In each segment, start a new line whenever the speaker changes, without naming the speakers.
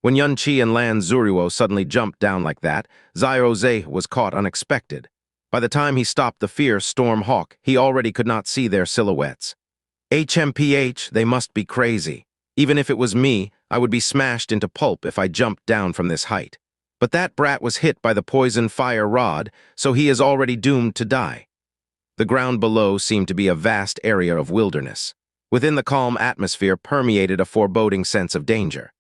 When Xianxia and Lan Xueruo suddenly jumped down like that, Xiaozhe was caught unexpected. By the time he stopped the fierce storm hawk, he already could not see their silhouettes. HMPH, they must be crazy. Even if it was me, I would be smashed into pulp if I jumped down from this height. But that brat was hit by the poison fire rod, so he is already doomed to die. The ground below seemed to be a vast area of wilderness. Within the calm atmosphere permeated a foreboding sense of danger.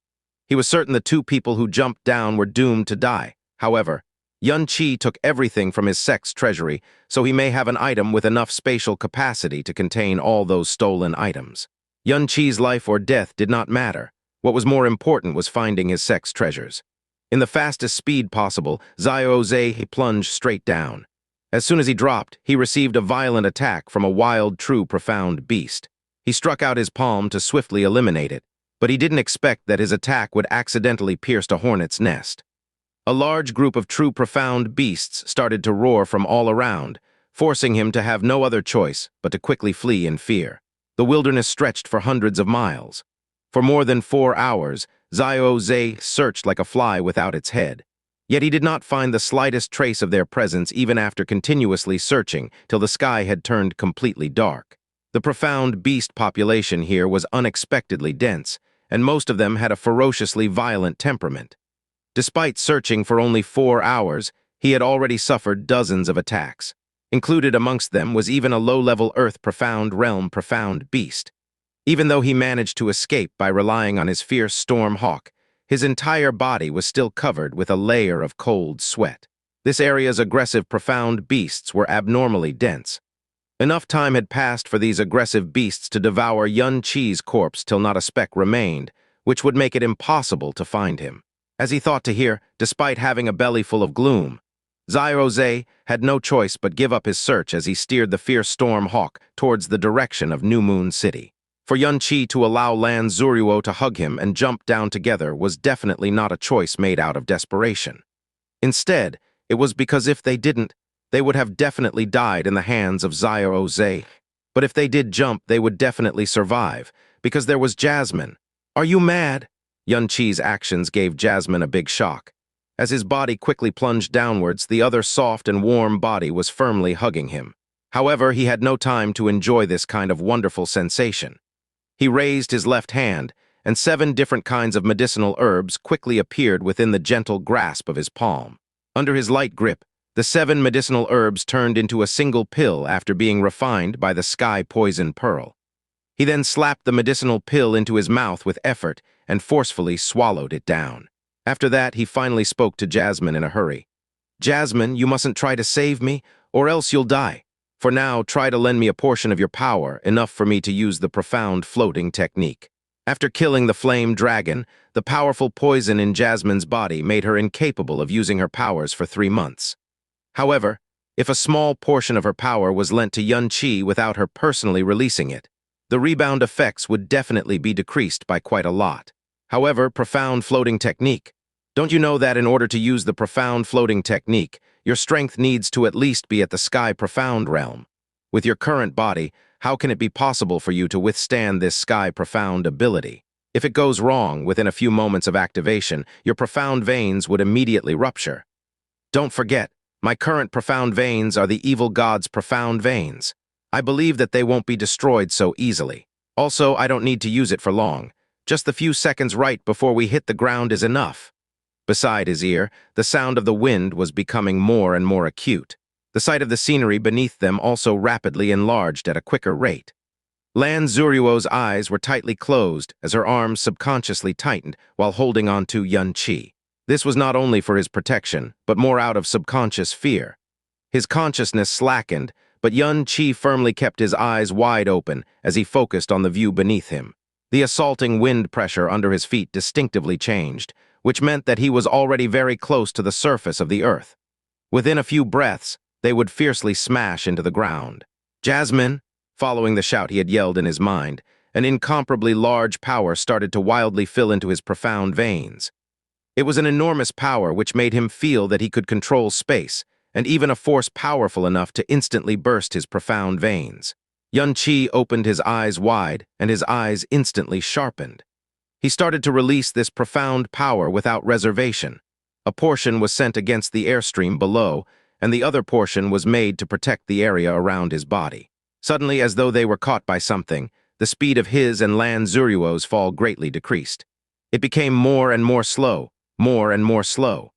He was certain the two people who jumped down were doomed to die. However, Xianxia took everything from his sect's treasury, so he may have an item with enough spatial capacity to contain all those stolen items. Xianxia's life or death did not matter. What was more important was finding his sect's treasures. In the fastest speed possible, Xiaozhe plunged straight down. As soon as he dropped, he received a violent attack from a wild, true, profound beast. He struck out his palm to swiftly eliminate it, but he didn't expect that his attack would accidentally pierce a hornet's nest. A large group of true, profound beasts started to roar from all around, forcing him to have no other choice but to quickly flee in fear. The wilderness stretched for hundreds of miles. For more than 4 hours, Xiaozhe searched like a fly without its head. Yet he did not find the slightest trace of their presence even after continuously searching till the sky had turned completely dark. The profound beast population here was unexpectedly dense, and most of them had a ferociously violent temperament. Despite searching for only 4 hours, he had already suffered dozens of attacks. Included amongst them was even a low-level Earth Profound Realm Profound beast. Even though he managed to escape by relying on his fierce storm hawk, his entire body was still covered with a layer of cold sweat. This area's aggressive profound beasts were abnormally dense. Enough time had passed for these aggressive beasts to devour Xianxia's corpse till not a speck remained, which would make it impossible to find him. As he thought to hear, despite having a belly full of gloom, Xiaozhe had no choice but give up his search as he steered the fierce storm hawk towards the direction of New Moon City. For Xianxia to allow Lan Xueruo to hug him and jump down together was definitely not a choice made out of desperation. Instead, it was because if they didn't, they would have definitely died in the hands of Xiaozhe. But if they did jump, they would definitely survive, because there was Jasmine. "Are you mad?" Xianxia's actions gave Jasmine a big shock. As his body quickly plunged downwards, the other soft and warm body was firmly hugging him. However, he had no time to enjoy this kind of wonderful sensation. He raised his left hand, and 7 different kinds of medicinal herbs quickly appeared within the gentle grasp of his palm. Under his light grip, the 7 medicinal herbs turned into a single pill after being refined by the sky poison pearl. He then slapped the medicinal pill into his mouth with effort and forcefully swallowed it down. After that, he finally spoke to Jasmine in a hurry. "Jasmine, you mustn't try to save me, or else you'll die. For now, try to lend me a portion of your power, enough for me to use the profound floating technique." After killing the flame dragon, the powerful poison in Jasmine's body made her incapable of using her powers for 3 months. However, if a small portion of her power was lent to Xianxia without her personally releasing it, the rebound effects would definitely be decreased by quite a lot. However, profound floating technique. Don't you know that in order to use the profound floating technique, your strength needs to at least be at the sky profound realm? With your current body, how can it be possible for you to withstand this sky profound ability? If it goes wrong within a few moments of activation, your profound veins would immediately rupture. Don't forget, my current profound veins are the evil god's profound veins. I believe that they won't be destroyed so easily. Also, I don't need to use it for long. Just the few seconds right before we hit the ground is enough. Beside his ear, the sound of the wind was becoming more and more acute. The sight of the scenery beneath them also rapidly enlarged at a quicker rate. Lan Xueruo's eyes were tightly closed as her arms subconsciously tightened while holding on to Xianxia. This was not only for his protection, but more out of subconscious fear. His consciousness slackened, but Xianxia firmly kept his eyes wide open as he focused on the view beneath him. The assaulting wind pressure under his feet distinctively changed, which meant that he was already very close to the surface of the earth. Within a few breaths, they would fiercely smash into the ground. "Jasmine!" Following the shout he had yelled in his mind, an incomparably large power started to wildly fill into his profound veins. It was an enormous power which made him feel that he could control space, and even a force powerful enough to instantly burst his profound veins. Xianxia opened his eyes wide, and his eyes instantly sharpened. He started to release this profound power without reservation. A portion was sent against the airstream below, and the other portion was made to protect the area around his body. Suddenly, as though they were caught by something, the speed of his and Lan Xueruo's fall greatly decreased. It became more and more slow, more and more slow.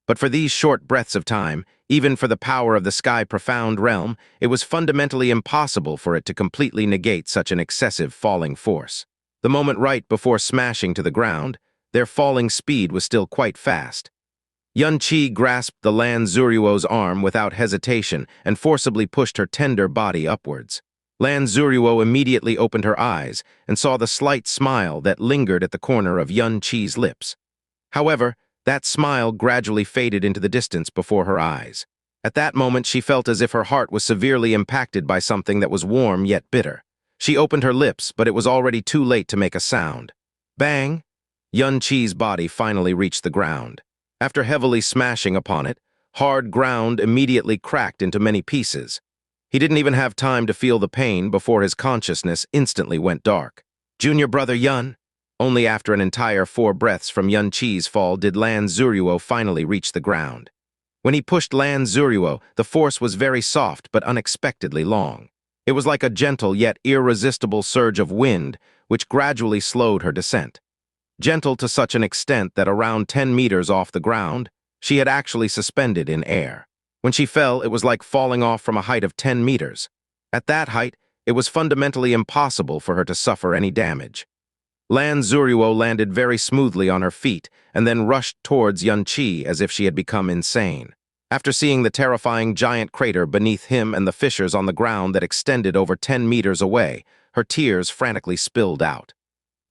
But for these short breaths of time, even for the power of the sky profound realm, it was fundamentally impossible for it to completely negate such an excessive falling force. The moment right before smashing to the ground, their falling speed was still quite fast. Xianxia grasped the Lan Xueruo's arm without hesitation and forcibly pushed her tender body upwards. Lan Xueruo immediately opened her eyes and saw the slight smile that lingered at the corner of Xianxia's lips. However, that smile gradually faded into the distance before her eyes. At that moment, she felt as if her heart was severely impacted by something that was warm yet bitter. She opened her lips, but it was already too late to make a sound. Bang! Xianxia's body finally reached the ground. After heavily smashing upon it, hard ground immediately cracked into many pieces. He didn't even have time to feel the pain before his consciousness instantly went dark. Junior brother Yun. Only after an entire 4 breaths from Xianxia's fall did Lan Xueruo finally reach the ground. When he pushed Lan Xueruo, the force was very soft but unexpectedly long. It was like a gentle yet irresistible surge of wind, which gradually slowed her descent. Gentle to such an extent that around 10 meters off the ground, she had actually suspended in air. When she fell, it was like falling off from a height of 10 meters. At that height, it was fundamentally impossible for her to suffer any damage. Lan Xueruo landed very smoothly on her feet and then rushed towards Xianxia as if she had become insane. After seeing the terrifying giant crater beneath him and the fissures on the ground that extended over 10 meters away, her tears frantically spilled out.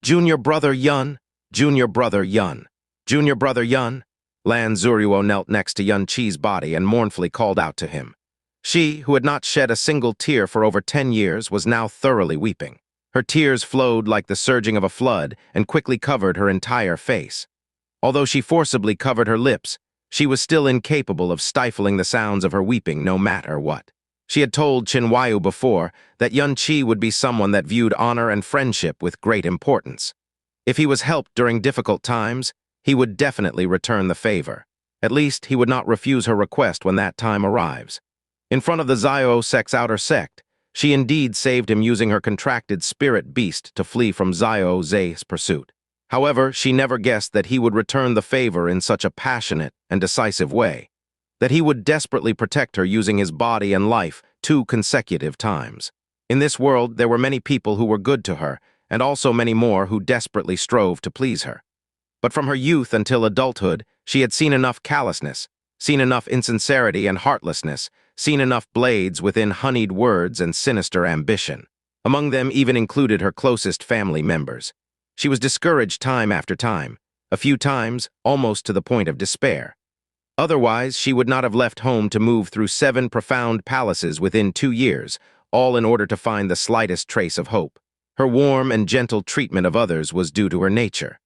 Junior brother Yun! Junior brother Yun! Junior brother Yun! Lan Xueruo knelt next to Xianxia's body and mournfully called out to him. She, who had not shed a single tear for over 10 years, was now thoroughly weeping. Her tears flowed like the surging of a flood and quickly covered her entire face. Although she forcibly covered her lips, she was still incapable of stifling the sounds of her weeping no matter what. She had told Xianxia before that Xianxia would be someone that viewed honor and friendship with great importance. If he was helped during difficult times, he would definitely return the favor. At least, he would not refuse her request when that time arrives. In front of the Xiao sect's outer sect, she indeed saved him using her contracted spirit beast to flee from Xiao Zai's pursuit. However, she never guessed that he would return the favor in such a passionate and decisive way, that he would desperately protect her using his body and life 2 consecutive times. In this world, there were many people who were good to her, and also many more who desperately strove to please her. But from her youth until adulthood, she had seen enough callousness, seen enough insincerity and heartlessness, seen enough blades within honeyed words and sinister ambition. Among them even included her closest family members. She was discouraged time after time, a few times almost to the point of despair. Otherwise, she would not have left home to move through 7 profound palaces within 2 years, all in order to find the slightest trace of hope. Her warm and gentle treatment of others was due to her nature.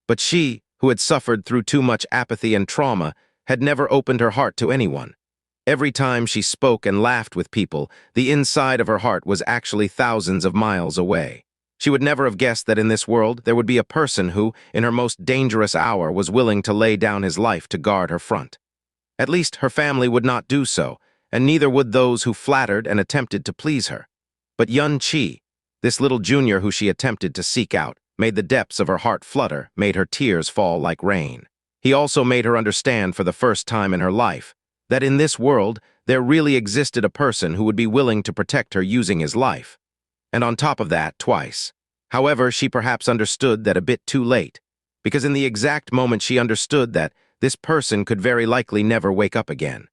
But she, who had suffered through too much apathy and trauma, had never opened her heart to anyone. Every time she spoke and laughed with people, the inside of her heart was actually thousands of miles away. She would never have guessed that in this world there would be a person who, in her most dangerous hour, was willing to lay down his life to guard her front. At least her family would not do so, and neither would those who flattered and attempted to please her. But Xianxia, this little junior who she attempted to seek out, made the depths of her heart flutter, made her tears fall like rain. He also made her understand for the first time in her life that in this world there really existed a person who would be willing to protect her using his life. And on top of that, twice. However, she perhaps understood that a bit too late, because in the exact moment she understood that this person could very likely never wake up again.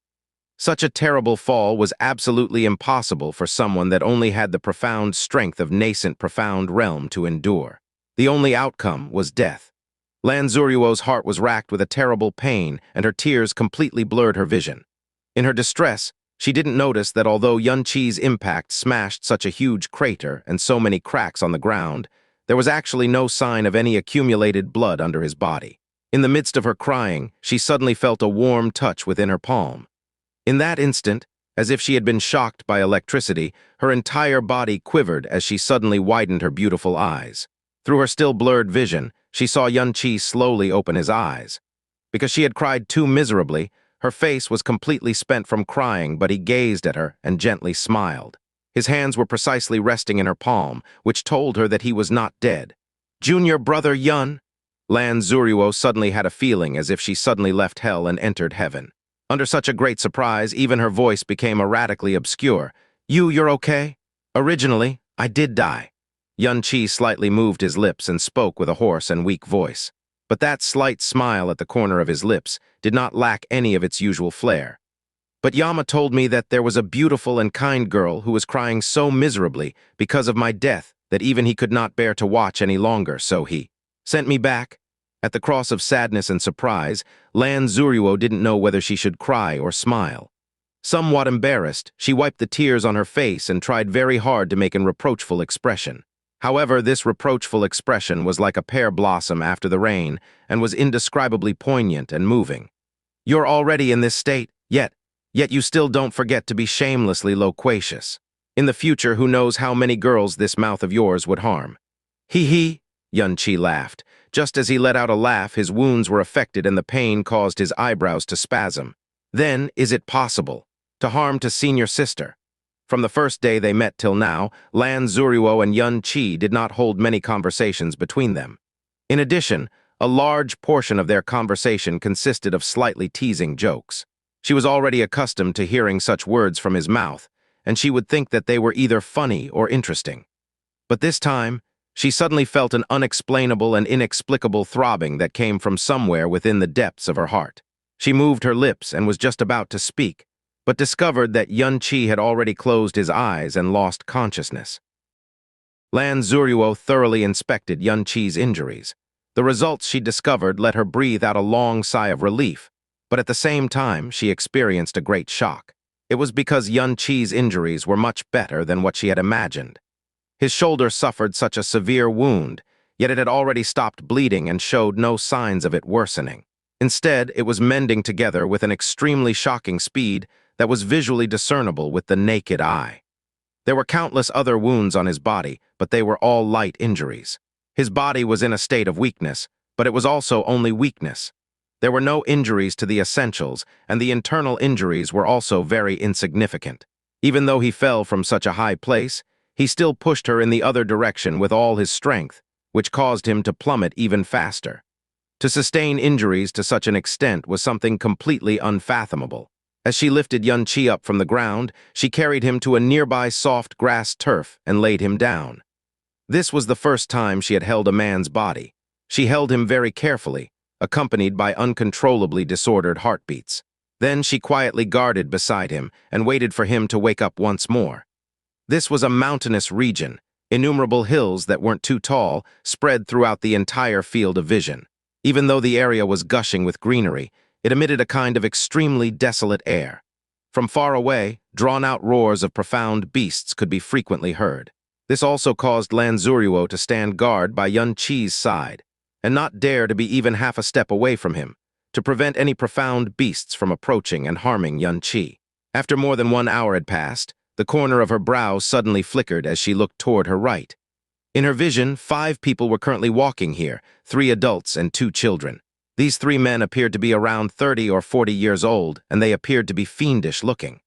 Such a terrible fall was absolutely impossible for someone that only had the profound strength of nascent profound realm to endure. The only outcome was death. Lan Xueruo's heart was racked with a terrible pain, and her tears completely blurred her vision. In her distress, she didn't notice that although Xianxia's impact smashed such a huge crater and so many cracks on the ground, there was actually no sign of any accumulated blood under his body. In the midst of her crying, she suddenly felt a warm touch within her palm. In that instant, as if she had been shocked by electricity, her entire body quivered as she suddenly widened her beautiful eyes. Through her still blurred vision, she saw Yun-Chi slowly open his eyes. Because she had cried too miserably, her face was completely spent from crying, but he gazed at her and gently smiled. His hands were precisely resting in her palm, which told her that he was not dead. "Junior brother Yun?" Lan Xueruo suddenly had a feeling as if she suddenly left hell and entered heaven. Under such a great surprise, even her voice became erratically obscure. You're okay?" "Originally, I did die." Yun-Chi slightly moved his lips and spoke with a hoarse and weak voice. But that slight smile at the corner of his lips did not lack any of its usual flair. "But Yama told me that there was a beautiful and kind girl who was crying so miserably because of my death that even he could not bear to watch any longer, so he sent me back." At the cross of sadness and surprise, Lan Xueruo didn't know whether she should cry or smile. Somewhat embarrassed, she wiped the tears on her face and tried very hard to make a reproachful expression. However, this reproachful expression was like a pear blossom after the rain and was indescribably poignant and moving. "You're already in this state, yet you still don't forget to be shamelessly loquacious. In the future, who knows how many girls this mouth of yours would harm." "Hee," Yun-Chi laughed. Just as he let out a laugh, his wounds were affected and the pain caused his eyebrows to spasm. "Then, is it possible to harm to senior sister?" From the first day they met till now, Lan Xueruo and Yun-Chi did not hold many conversations between them. In addition, a large portion of their conversation consisted of slightly teasing jokes. She was already accustomed to hearing such words from his mouth, and she would think that they were either funny or interesting. But this time, she suddenly felt an unexplainable and inexplicable throbbing that came from somewhere within the depths of her heart. She moved her lips and was just about to speak, but discovered that Yun-Chi had already closed his eyes and lost consciousness. Lan Xueruo thoroughly inspected Yun-Chi's injuries. The results she discovered let her breathe out a long sigh of relief, but at the same time she experienced a great shock. It was because Yun-Chi's injuries were much better than what she had imagined. His shoulder suffered such a severe wound, yet it had already stopped bleeding and showed no signs of it worsening. Instead, it was mending together with an extremely shocking speed that was visually discernible with the naked eye. There were countless other wounds on his body, but they were all light injuries. His body was in a state of weakness, but it was also only weakness. There were no injuries to the essentials, and the internal injuries were also very insignificant. Even though he fell from such a high place, he still pushed her in the other direction with all his strength, which caused him to plummet even faster. To sustain injuries to such an extent was something completely unfathomable. As she lifted Yun-Chi up from the ground, she carried him to a nearby soft grass turf and laid him down. This was the first time she had held a man's body. She held him very carefully, accompanied by uncontrollably disordered heartbeats. Then she quietly guarded beside him and waited for him to wake up once more. This was a mountainous region. Innumerable hills that weren't too tall spread throughout the entire field of vision. Even though the area was gushing with greenery, it emitted a kind of extremely desolate air. From far away, drawn-out roars of profound beasts could be frequently heard. This also caused Lan Xueruo to stand guard by Yun-Chi's side, and not dare to be even half a step away from him, to prevent any profound beasts from approaching and harming Yun-Chi. After more than 1 hour had passed, the corner of her brow suddenly flickered as she looked toward her right. In her vision, 5 people were currently walking here, 3 adults and 2 children. These 3 men appeared to be around 30 or 40 years old, and they appeared to be fiendish-looking.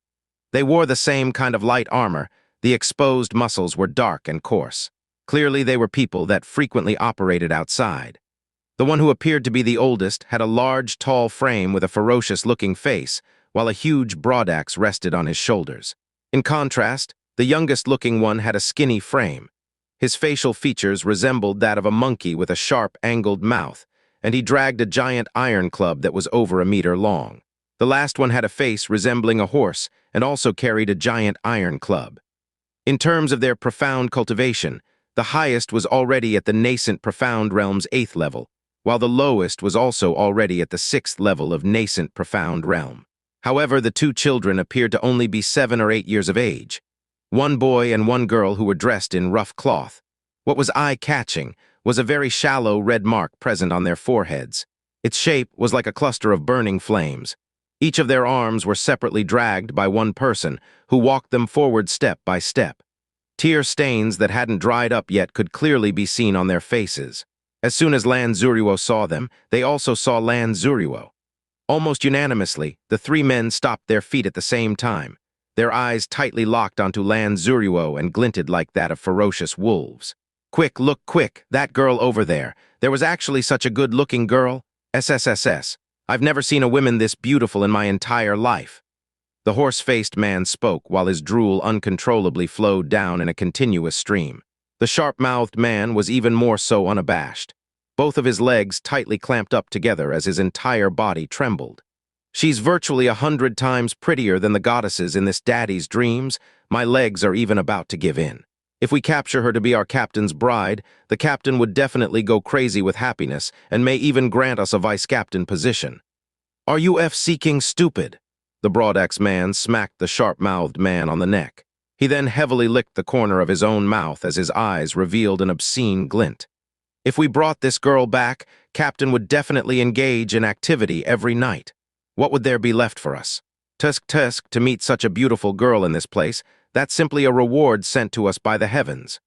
They wore the same kind of light armor. The exposed muscles were dark and coarse. Clearly, they were people that frequently operated outside. The one who appeared to be the oldest had a large, tall frame with a ferocious-looking face, while a huge broadaxe rested on his shoulders. In contrast, the youngest-looking one had a skinny frame. His facial features resembled that of a monkey with a sharp, angled mouth, and he dragged a giant iron club that was over 1 meter long. The last one had a face resembling a horse and also carried a giant iron club. In terms of their profound cultivation, the highest was already at the nascent profound realm's 8th level, while the lowest was also already at the 6th level of nascent profound realm. However, the 2 children appeared to only be 7 or 8 years of age. 1 boy and 1 girl who were dressed in rough cloth. What was eye-catching was a very shallow red mark present on their foreheads. Its shape was like a cluster of burning flames. Each of their arms were separately dragged by 1 person, who walked them forward step by step. Tear stains that hadn't dried up yet could clearly be seen on their faces. As soon as Lan Xueruo saw them, they also saw Lan Xueruo. Almost unanimously, the three men stopped their feet at the same time. Their eyes tightly locked onto Lan Xueruo and glinted like that of ferocious wolves. Quick, look quick, that girl over there. There was actually such a good-looking girl. SSSS. I've never seen a woman this beautiful in my entire life. The horse-faced man spoke while his drool uncontrollably flowed down in a continuous stream. The sharp-mouthed man was even more so unabashed. Both of his legs tightly clamped up together as his entire body trembled. She's virtually 100 times prettier than the goddesses in this daddy's dreams. My legs are even about to give in. If we capture her to be our captain's bride, the captain would definitely go crazy with happiness and may even grant us a vice-captain position. Are you seeking stupid? The broad-axe man smacked the sharp-mouthed man on the neck. He then heavily licked the corner of his own mouth as his eyes revealed an obscene glint. If we brought this girl back, Captain would definitely engage in activity every night. What would there be left for us? Tusk to meet such a beautiful girl in this place. That's simply a reward sent to us by the heavens.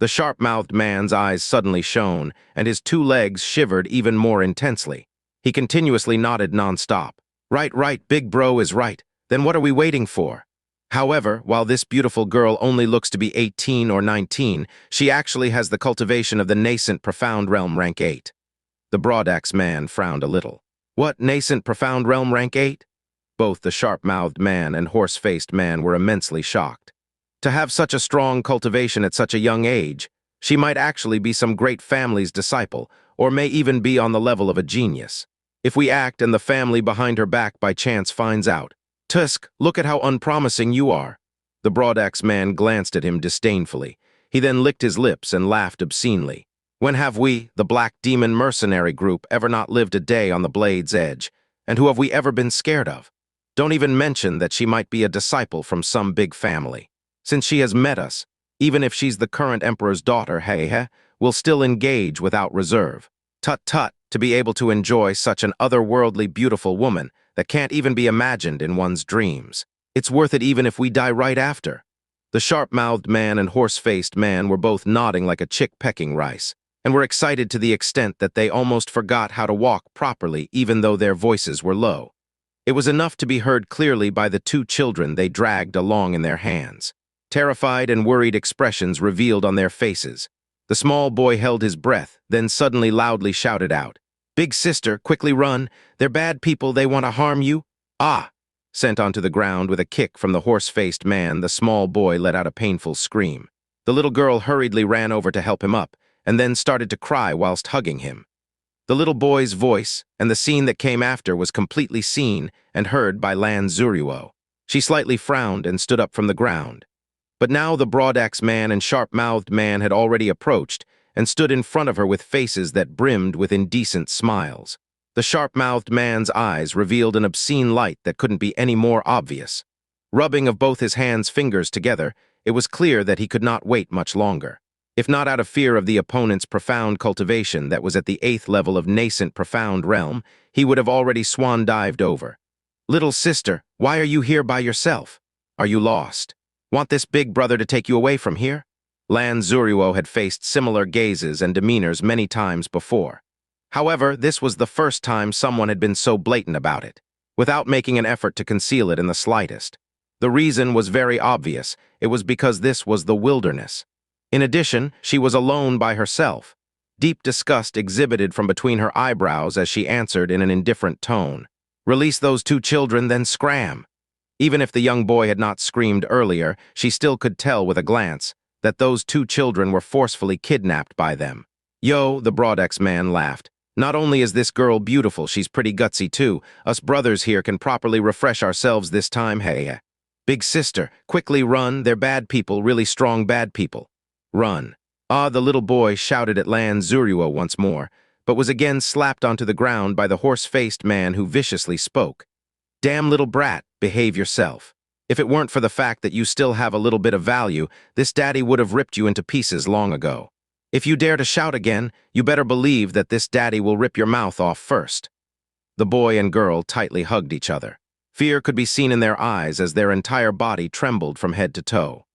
The sharp-mouthed man's eyes suddenly shone, and his two legs shivered even more intensely. He continuously nodded non-stop. Right, big bro is right. Then what are we waiting for? However, while this beautiful girl only looks to be 18 or 19, she actually has the cultivation of the nascent profound realm rank 8. The broad-axe man frowned a little. What, nascent profound realm rank 8? Both the sharp-mouthed man and horse-faced man were immensely shocked. To have such a strong cultivation at such a young age, she might actually be some great family's disciple, or may even be on the level of a genius. If we act and the family behind her back by chance finds out, Tusk, look at how unpromising you are. The broad-axe man glanced at him disdainfully. He then licked his lips and laughed obscenely. When have we, the Black Demon Mercenary Group, ever not lived a day on the blade's edge? And who have we ever been scared of? Don't even mention that she might be a disciple from some big family. Since she has met us, even if she's the current emperor's daughter, we'll still engage without reserve. Tut, to be able to enjoy such an otherworldly beautiful woman that can't even be imagined in one's dreams. It's worth it even if we die right after. The sharp-mouthed man and horse-faced man were both nodding like a chick pecking rice, and were excited to the extent that they almost forgot how to walk properly even though their voices were low. It was enough to be heard clearly by the two children they dragged along in their hands. Terrified and worried expressions revealed on their faces. The small boy held his breath, then suddenly loudly shouted out, "Big sister, quickly run! They're bad people, they want to harm you!" Ah! Sent onto the ground with a kick from the horse-faced man, the small boy let out a painful scream. The little girl hurriedly ran over to help him up, and then started to cry whilst hugging him. The little boy's voice, and the scene that came after, was completely seen and heard by Lan Xueruo. She slightly frowned and stood up from the ground. But now the broad-axe man and sharp-mouthed man had already approached and stood in front of her with faces that brimmed with indecent smiles. The sharp-mouthed man's eyes revealed an obscene light that couldn't be any more obvious. Rubbing of both his hands' fingers together, it was clear that he could not wait much longer. If not out of fear of the opponent's profound cultivation that was at the 8th level of nascent profound realm, he would have already swan-dived over. "Little sister, why are you here by yourself? Are you lost? Want this big brother to take you away from here?" Lan Xueruo had faced similar gazes and demeanors many times before. However, this was the first time someone had been so blatant about it, without making an effort to conceal it in the slightest. The reason was very obvious. It was because this was the wilderness. In addition, she was alone by herself. Deep disgust exhibited from between her eyebrows as she answered in an indifferent tone, "Release those two children, then scram." Even if the young boy had not screamed earlier, she still could tell with a glance that those two children were forcefully kidnapped by them. "Yo," the broad-axe man laughed. "Not only is this girl beautiful, she's pretty gutsy too. Us brothers here can properly refresh ourselves this time, hey. Big sister, quickly run, they're bad people, really strong bad people. Run." Ah, the little boy shouted at Lan Xueruo once more, but was again slapped onto the ground by the horse-faced man who viciously spoke. "Damn little brat, behave yourself. If it weren't for the fact that you still have a little bit of value, this daddy would have ripped you into pieces long ago. If you dare to shout again, you better believe that this daddy will rip your mouth off first." The boy and girl tightly hugged each other. Fear could be seen in their eyes as their entire body trembled from head to toe.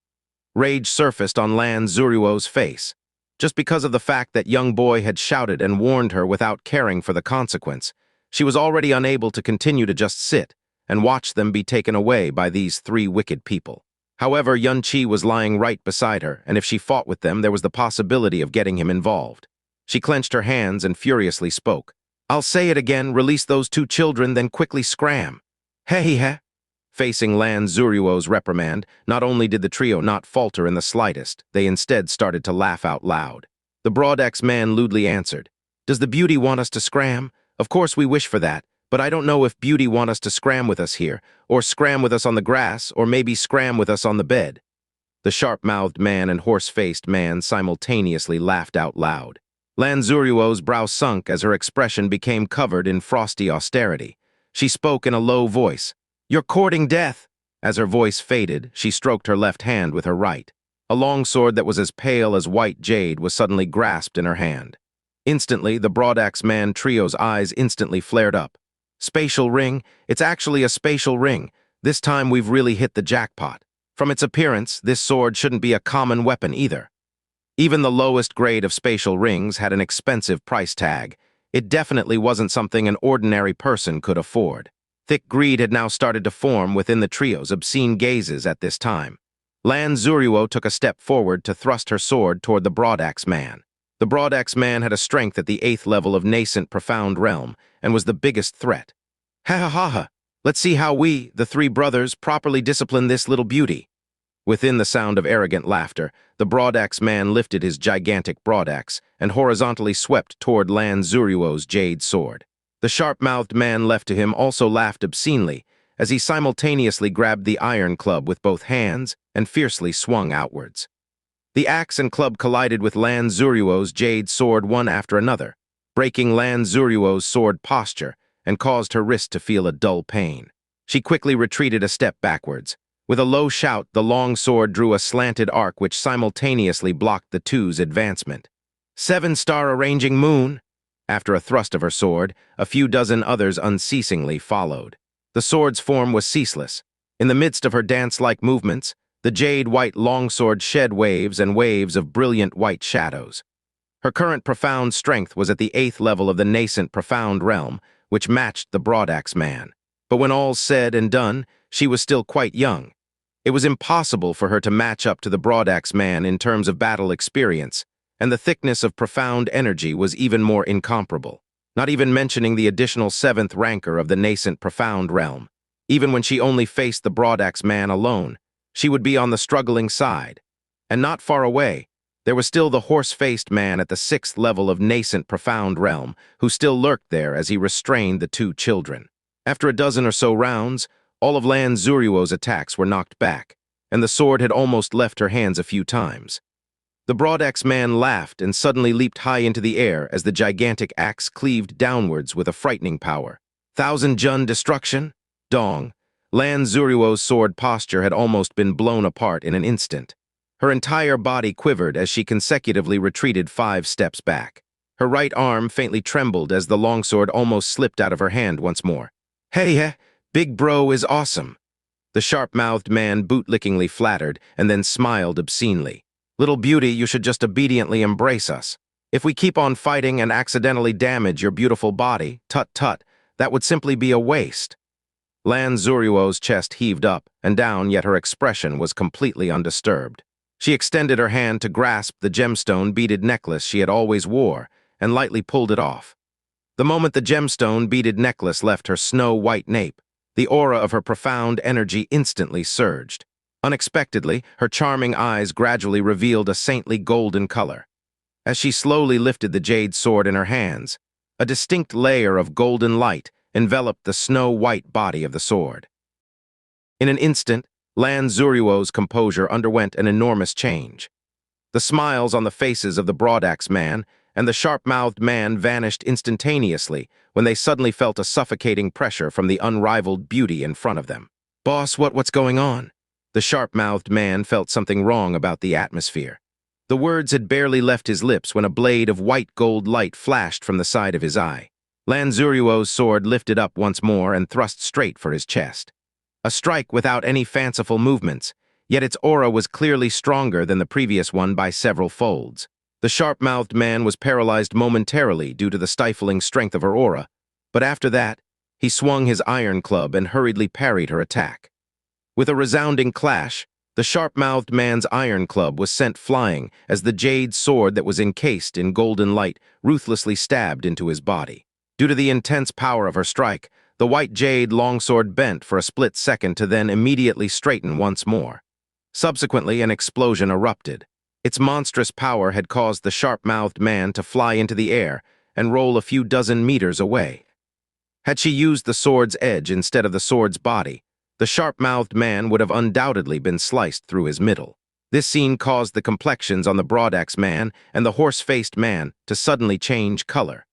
Rage surfaced on Lan Xueruo's face. Just because of the fact that young boy had shouted and warned her without caring for the consequence, she was already unable to continue to just sit and watch them be taken away by these three wicked people. However, Yun Qi was lying right beside her, and if she fought with them, there was the possibility of getting him involved. She clenched her hands and furiously spoke. "I'll say it again, release those two children, then quickly scram." Heh. Facing Lan Xueruo's reprimand, not only did the trio not falter in the slightest, they instead started to laugh out loud. The Broadex man lewdly answered, "Does the beauty want us to scram? Of course we wish for that, but I don't know if beauty want us to scram with us here, or scram with us on the grass, or maybe scram with us on the bed." The sharp-mouthed man and horse-faced man simultaneously laughed out loud. Lan Xueruo's brow sunk as her expression became covered in frosty austerity. She spoke in a low voice. "You're courting death." As her voice faded, she stroked her left hand with her right. A long sword that was as pale as white jade was suddenly grasped in her hand. Instantly, the Broadaxe man trio's eyes instantly flared up. "Spatial ring? It's actually a spatial ring. This time we've really hit the jackpot. From its appearance, this sword shouldn't be a common weapon either." Even the lowest grade of spatial rings had an expensive price tag. It definitely wasn't something an ordinary person could afford. Thick greed had now started to form within the trio's obscene gazes at this time. Lan Xueruo took a step forward to thrust her sword toward the Broadaxe man. The Broadaxe man had a strength at the 8th level of nascent profound realm and was the biggest threat. Ha. Let's see how we, the three brothers, properly discipline this little beauty." Within the sound of arrogant laughter, the Broadaxe man lifted his gigantic broadaxe and horizontally swept toward Lan Xueruo's jade sword. The sharp-mouthed man left to him also laughed obscenely as he simultaneously grabbed the iron club with both hands and fiercely swung outwards. The axe and club collided with Lan Xueruo's jade sword one after another, breaking Lan Xueruo's sword posture and caused her wrist to feel a dull pain. She quickly retreated a step backwards. With a low shout, the long sword drew a slanted arc which simultaneously blocked the two's advancement. "7-star arranging moon!" After a thrust of her sword, a few dozen others unceasingly followed. The sword's form was ceaseless. In the midst of her dance-like movements, the jade-white longsword shed waves and waves of brilliant white shadows. Her current profound strength was at the 8th level of the nascent profound realm, which matched the Broadaxe man. But when all's said and done, she was still quite young. It was impossible for her to match up to the Broadaxe man in terms of battle experience, and the thickness of profound energy was even more incomparable, not even mentioning the additional 7th ranker of the nascent profound realm. Even when she only faced the Broadaxe man alone, she would be on the struggling side. And not far away, there was still the horse-faced man at the 6th level of nascent profound realm, who still lurked there as he restrained the two children. After a dozen or so rounds, all of Lan Xueruo's attacks were knocked back, and the sword had almost left her hands a few times. The Broadaxe man laughed and suddenly leaped high into the air as the gigantic axe cleaved downwards with a frightening power. "Thousand Jun destruction?" Dong. Lan Xueruo's sword posture had almost been blown apart in an instant. Her entire body quivered as she consecutively retreated 5 steps back. Her right arm faintly trembled as the longsword almost slipped out of her hand once more. "Hey, big bro is awesome." The sharp-mouthed man bootlickingly flattered and then smiled obscenely. "Little beauty, you should just obediently embrace us. If we keep on fighting and accidentally damage your beautiful body, tut-tut, that would simply be a waste." Lan Xueruo's chest heaved up and down, yet her expression was completely undisturbed. She extended her hand to grasp the gemstone beaded necklace she had always wore and lightly pulled it off. The moment the gemstone beaded necklace left her snow-white nape, the aura of her profound energy instantly surged. Unexpectedly, her charming eyes gradually revealed a saintly golden color. As she slowly lifted the jade sword in her hands, a distinct layer of golden light enveloped the snow-white body of the sword. In an instant, Lan Xueruo's composure underwent an enormous change. The smiles on the faces of the Broadaxe man and the sharp-mouthed man vanished instantaneously when they suddenly felt a suffocating pressure from the unrivaled beauty in front of them. "Boss, what's going on?" The sharp-mouthed man felt something wrong about the atmosphere. The words had barely left his lips when a blade of white gold light flashed from the side of his eye. Lan Xueruo's sword lifted up once more and thrust straight for his chest. A strike without any fanciful movements, yet its aura was clearly stronger than the previous one by several folds. The sharp-mouthed man was paralyzed momentarily due to the stifling strength of her aura, but after that, he swung his iron club and hurriedly parried her attack. With a resounding clash, the sharp-mouthed man's iron club was sent flying as the jade sword that was encased in golden light ruthlessly stabbed into his body. Due to the intense power of her strike, the white jade longsword bent for a split second to then immediately straighten once more. Subsequently, an explosion erupted. Its monstrous power had caused the sharp-mouthed man to fly into the air and roll a few dozen meters away. Had she used the sword's edge instead of the sword's body, the sharp-mouthed man would have undoubtedly been sliced through his middle. This scene caused the complexions on the broadaxe man and the horse-faced man to suddenly change color.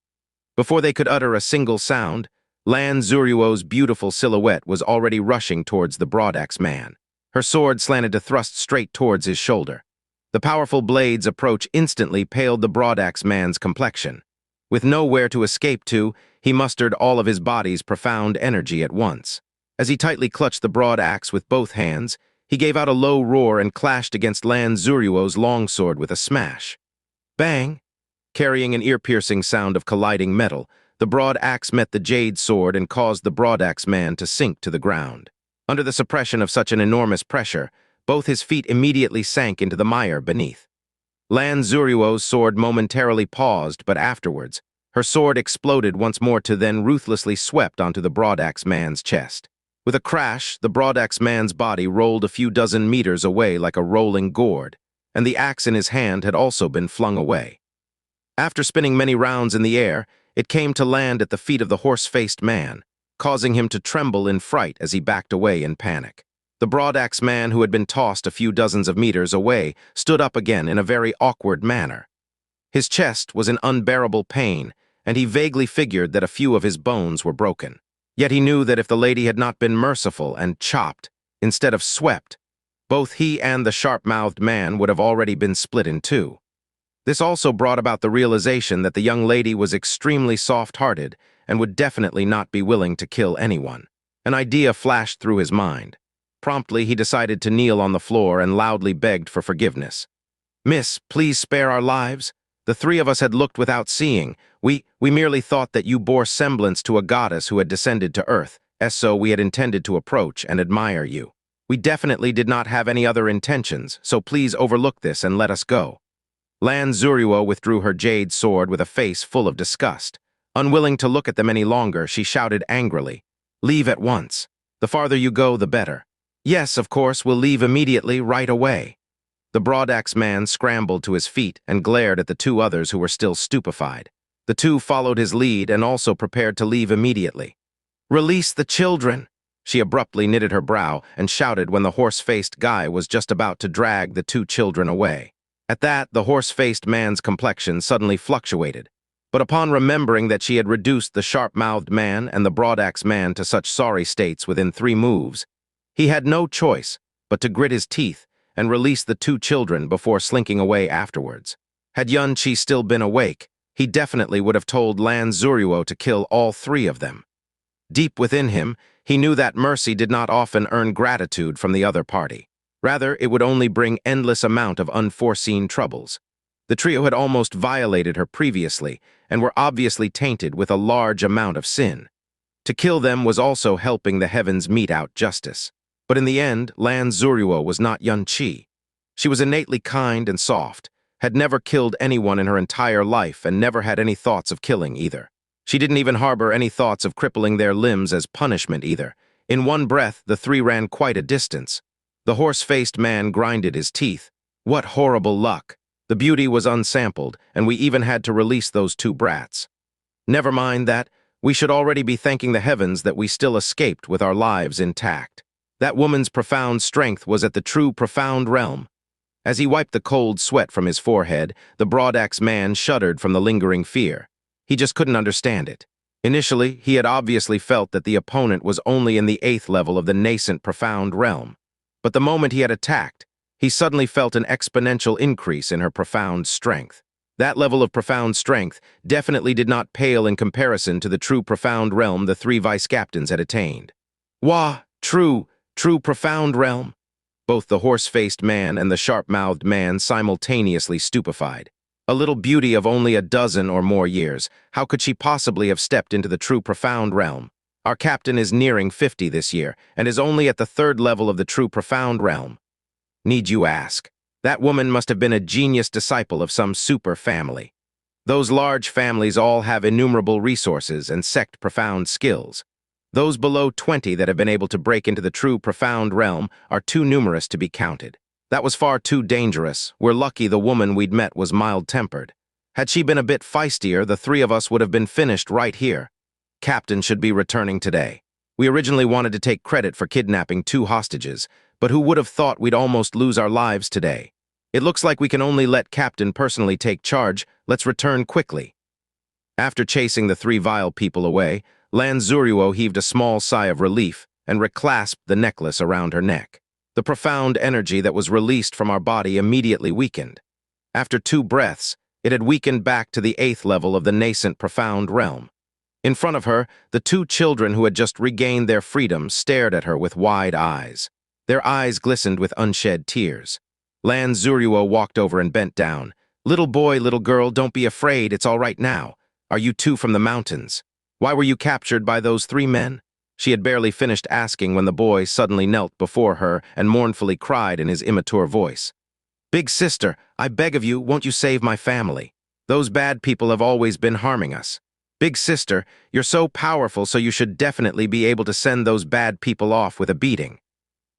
Before they could utter a single sound, Lan Xueruo's beautiful silhouette was already rushing towards the broadaxe man. Her sword slanted to thrust straight towards his shoulder. The powerful blade's approach instantly paled the broadaxe man's complexion. With nowhere to escape to, he mustered all of his body's profound energy at once. As he tightly clutched the broadaxe with both hands, he gave out a low roar and clashed against Lan Xueruo's longsword with a smash. Bang! Carrying an ear-piercing sound of colliding metal, the broad axe met the jade sword and caused the broadaxe man to sink to the ground. Under the suppression of such an enormous pressure, both his feet immediately sank into the mire beneath. Lan Xueruo's sword momentarily paused, but afterwards, her sword exploded once more to then ruthlessly swept onto the broadaxe man's chest. With a crash, the broadaxe man's body rolled a few dozen meters away like a rolling gourd, and the axe in his hand had also been flung away. After spinning many rounds in the air, it came to land at the feet of the horse-faced man, causing him to tremble in fright as he backed away in panic. The broadaxe man, who had been tossed a few dozens of meters away, stood up again in a very awkward manner. His chest was in unbearable pain, and he vaguely figured that a few of his bones were broken. Yet he knew that if the lady had not been merciful and chopped, instead of swept, both he and the sharp-mouthed man would have already been split in two. This also brought about the realization that the young lady was extremely soft-hearted and would definitely not be willing to kill anyone. An idea flashed through his mind. Promptly, he decided to kneel on the floor and loudly begged for forgiveness. "Miss, please spare our lives. The three of us had looked without seeing. We merely thought that you bore semblance to a goddess who had descended to earth, so we had intended to approach and admire you. We definitely did not have any other intentions, so please overlook this and let us go." Lan Xueruo withdrew her jade sword with a face full of disgust. Unwilling to look at them any longer, she shouted angrily, "Leave at once. The farther you go, the better." "Yes, of course, we'll leave immediately, right away." The broadaxe man scrambled to his feet and glared at the two others who were still stupefied. The two followed his lead and also prepared to leave immediately. "Release the children!" She abruptly knitted her brow and shouted when the horse-faced guy was just about to drag the two children away. At that, the horse-faced man's complexion suddenly fluctuated. But upon remembering that she had reduced the sharp-mouthed man and the broadaxe man to such sorry states within 3 moves, he had no choice but to grit his teeth and release the two children before slinking away afterwards. Had Xianxia still been awake, he definitely would have told Lan Xueruo to kill all 3 of them. Deep within him, he knew that mercy did not often earn gratitude from the other party. Rather, it would only bring endless amount of unforeseen troubles. The trio had almost violated her previously and were obviously tainted with a large amount of sin. To kill them was also helping the heavens mete out justice. But in the end, Lan Xueruo was not Xianxia. She was innately kind and soft, had never killed anyone in her entire life and never had any thoughts of killing either. She didn't even harbor any thoughts of crippling their limbs as punishment either. In one breath, the 3 ran quite a distance. The horse-faced man grinded his teeth. What horrible luck! The beauty was unsampled, and we even had to release those 2 brats. Never mind that, we should already be thanking the heavens that we still escaped with our lives intact. That woman's profound strength was at the true profound realm. As he wiped the cold sweat from his forehead, the broadaxe man shuddered from the lingering fear. He just couldn't understand it. Initially, he had obviously felt that the opponent was only in the 8th level of the nascent profound realm. But the moment he had attacked, he suddenly felt an exponential increase in her profound strength. That level of profound strength definitely did not pale in comparison to the true profound realm the 3 vice-captains had attained. Wah, true profound realm. both the horse-faced man and the sharp-mouthed man simultaneously stupefied. A little beauty of only a dozen or more years, how could she possibly have stepped into the true profound realm? Our captain is nearing 50 this year, and is only at the 3rd level of the true profound realm. Need you ask? That woman must have been a genius disciple of some super family. Those large families all have innumerable resources and sect profound skills. Those below 20 that have been able to break into the true profound realm are too numerous to be counted. That was far too dangerous. We're lucky the woman we'd met was mild-tempered. Had she been a bit feistier, the 3 of us would have been finished right here. Captain should be returning today. We originally wanted to take credit for kidnapping 2 hostages, but who would have thought we'd almost lose our lives today? It looks like we can only let Captain personally take charge. Let's return quickly. After chasing the 3 vile people away, Lan Xueruo heaved a small sigh of relief and reclasped the necklace around her neck. The profound energy that was released from our body immediately weakened. After 2 breaths, it had weakened back to the 8th level of the nascent profound realm. In front of her, the 2 children who had just regained their freedom stared at her with wide eyes. Their eyes glistened with unshed tears. Lan Xueruo walked over and bent down. "Little boy, little girl, don't be afraid, it's all right now. Are you 2 from the mountains? Why were you captured by those 3 men?" She had barely finished asking when the boy suddenly knelt before her and mournfully cried in his immature voice. "Big sister, I beg of you, won't you save my family? Those bad people have always been harming us. Big sister, you're so powerful, so you should definitely be able to send those bad people off with a beating."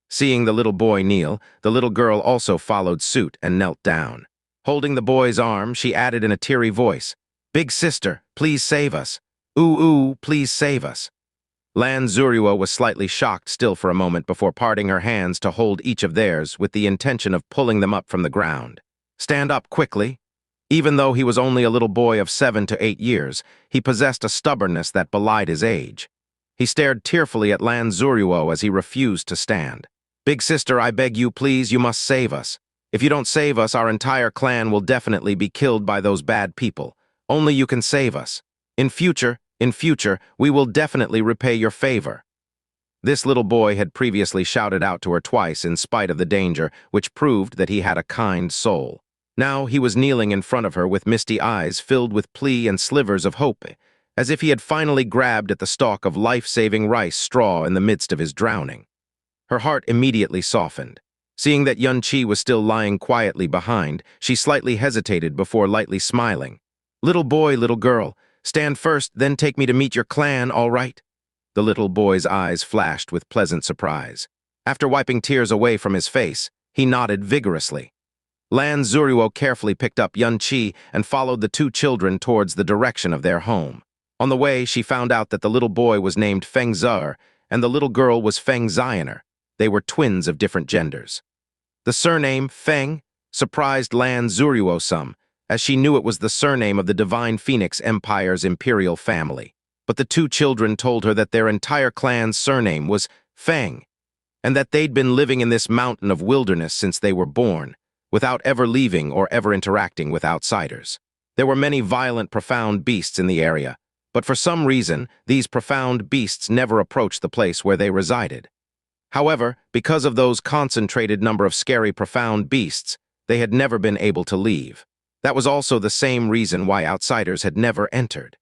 Seeing the little boy kneel, the little girl also followed suit and knelt down. Holding the boy's arm, she added in a teary voice, "Big sister, please save us. Ooh, ooh, please save us." Lan Xueruo was slightly shocked still for a moment before parting her hands to hold each of theirs with the intention of pulling them up from the ground. "Stand up quickly." Even though he was only a little boy of 7 to 8 years, he possessed a stubbornness that belied his age. He stared tearfully at Lan Xueruo as he refused to stand. "Big sister, I beg you, please, you must save us. If you don't save us, our entire clan will definitely be killed by those bad people. Only you can save us. In future, we will definitely repay your favor." This little boy had previously shouted out to her twice in spite of the danger, which proved that he had a kind soul. Now he was kneeling in front of her with misty eyes filled with plea and slivers of hope, as if he had finally grabbed at the stalk of life-saving rice straw in the midst of his drowning. Her heart immediately softened. Seeing that Xianxia was still lying quietly behind, she slightly hesitated before lightly smiling. "Little boy, little girl, stand first, then take me to meet your clan, all right?" The little boy's eyes flashed with pleasant surprise. After wiping tears away from his face, he nodded vigorously. Lan Xueruo carefully picked up Xianxia and followed the 2 children towards the direction of their home. On the way, she found out that the little boy was named Feng Xuer and the little girl was Feng Xianer. They were twins of different genders. The surname, Feng, surprised Lan Xueruo some, as she knew it was the surname of the Divine Phoenix Empire's imperial family. But the 2 children told her that their entire clan's surname was Feng, and that they'd been living in this mountain of wilderness since they were born, without ever leaving or ever interacting with outsiders. There were many violent, profound beasts in the area, but for some reason, these profound beasts never approached the place where they resided. However, because of those concentrated number of scary, profound beasts, they had never been able to leave. That was also the same reason why outsiders had never entered.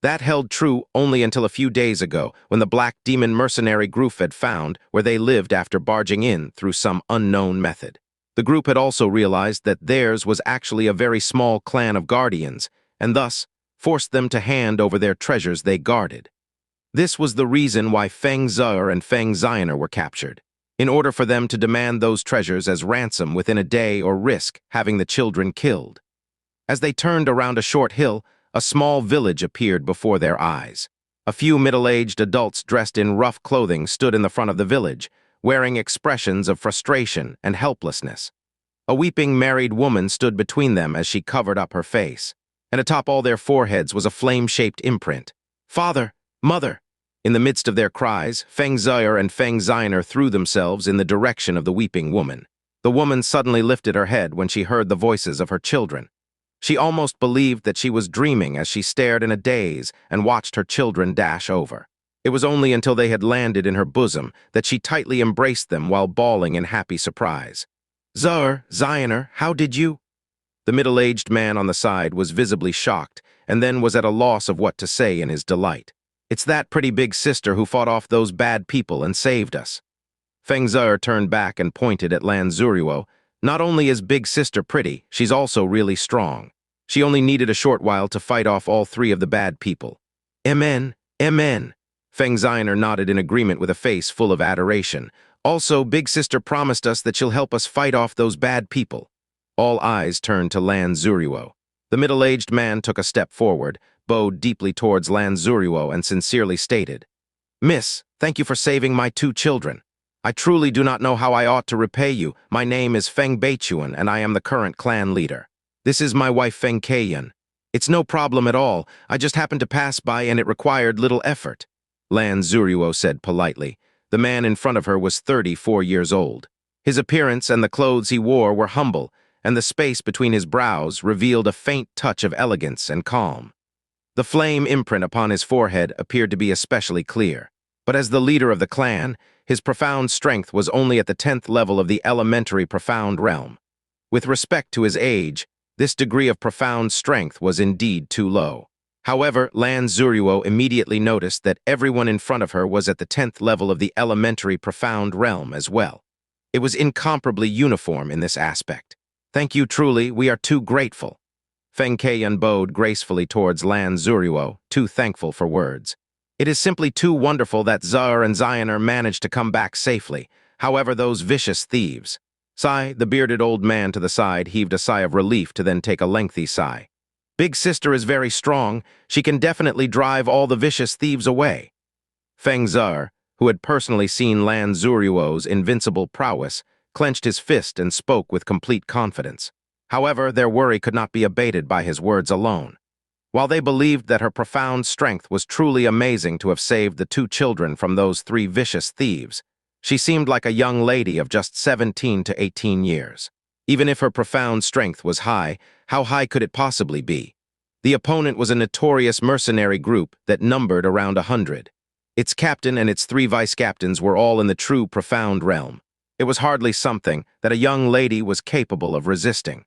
That held true only until a few days ago, when the Black Demon mercenary group had found where they lived after barging in through some unknown method. The group had also realized that theirs was actually a very small clan of guardians, and thus forced them to hand over their treasures they guarded. This was the reason why Feng Xuer and Feng Xianer were captured, in order for them to demand those treasures as ransom within a day or risk having the children killed. As they turned around a short hill, a small village appeared before their eyes. A few middle-aged adults dressed in rough clothing stood in the front of the village, wearing expressions of frustration and helplessness. A weeping married woman stood between them as she covered up her face, and atop all their foreheads was a flame-shaped imprint. "Father! Mother!" In the midst of their cries, Feng Xuer and Feng Xianer threw themselves in the direction of the weeping woman. The woman suddenly lifted her head when she heard the voices of her children. She almost believed that she was dreaming as she stared in a daze and watched her children dash over. It was only until they had landed in her bosom that she tightly embraced them while bawling in happy surprise. Zioner, how did you? The middle-aged man on the side was visibly shocked and then was at a loss of what to say in his delight. It's that pretty big sister who fought off those bad people and saved us. Feng Zhe turned back and pointed at Lan Xueruo. Not only is big sister pretty, she's also really strong. She only needed a short while to fight off all three of the bad people. Amen, amen. Feng Zioner nodded in agreement with a face full of adoration. Also, big sister promised us that she'll help us fight off those bad people. All eyes turned to Lan Xueruo. The middle-aged man took a step forward, bowed deeply towards Lan Xueruo and sincerely stated, Miss, thank you for saving my two children. I truly do not know how I ought to repay you. My name is Feng Beichuan, and I am the current clan leader. This is my wife Feng Keiyan. It's no problem at all. I just happened to pass by and it required little effort. Lan Xueruo said politely. The man in front of her was 34 years old. His appearance and the clothes he wore were humble, and the space between his brows revealed a faint touch of elegance and calm. The flame imprint upon his forehead appeared to be especially clear, but as the leader of the clan, his profound strength was only at the 10th level of the elementary profound realm. With respect to his age, this degree of profound strength was indeed too low. However, Lan Xueruo immediately noticed that everyone in front of her was at the 10th level of the elementary profound realm as well. It was incomparably uniform in this aspect. Thank you truly, we are too grateful. Feng Keiyan bowed gracefully towards Lan Xueruo, too thankful for words. It is simply too wonderful that Zar and Zioner managed to come back safely. However, those vicious thieves. Sigh, the bearded old man to the side heaved a sigh of relief to then take a lengthy sigh. Big sister is very strong. She can definitely drive all the vicious thieves away. Feng Zhe, who had personally seen Lan Xueruo's invincible prowess, clenched his fist and spoke with complete confidence. However, their worry could not be abated by his words alone. While they believed that her profound strength was truly amazing to have saved the two children from those three vicious thieves, she seemed like a young lady of just 17 to 18 years. Even if her profound strength was high, how high could it possibly be? The opponent was a notorious mercenary group that numbered around 100. Its captain and its three vice-captains were all in the true profound realm. It was hardly something that a young lady was capable of resisting.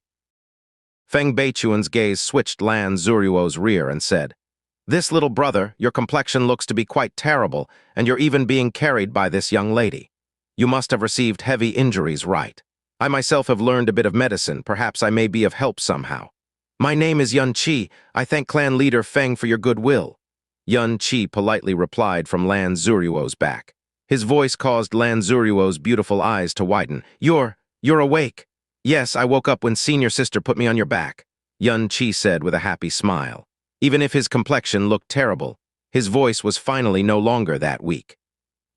Feng Beichuan's gaze switched Lan Xueruo's rear and said, This little brother, your complexion looks to be quite terrible, and you're even being carried by this young lady. You must have received heavy injuries, right? I myself have learned a bit of medicine. Perhaps I may be of help somehow. My name is Yun Qi. I thank clan leader Feng for your goodwill. Yun Qi politely replied from Lan Xueruo's back. His voice caused Lan Xueruo's beautiful eyes to widen. You're awake. Yes, I woke up when senior sister put me on your back, Yun Qi said with a happy smile. Even if his complexion looked terrible, his voice was finally no longer that weak.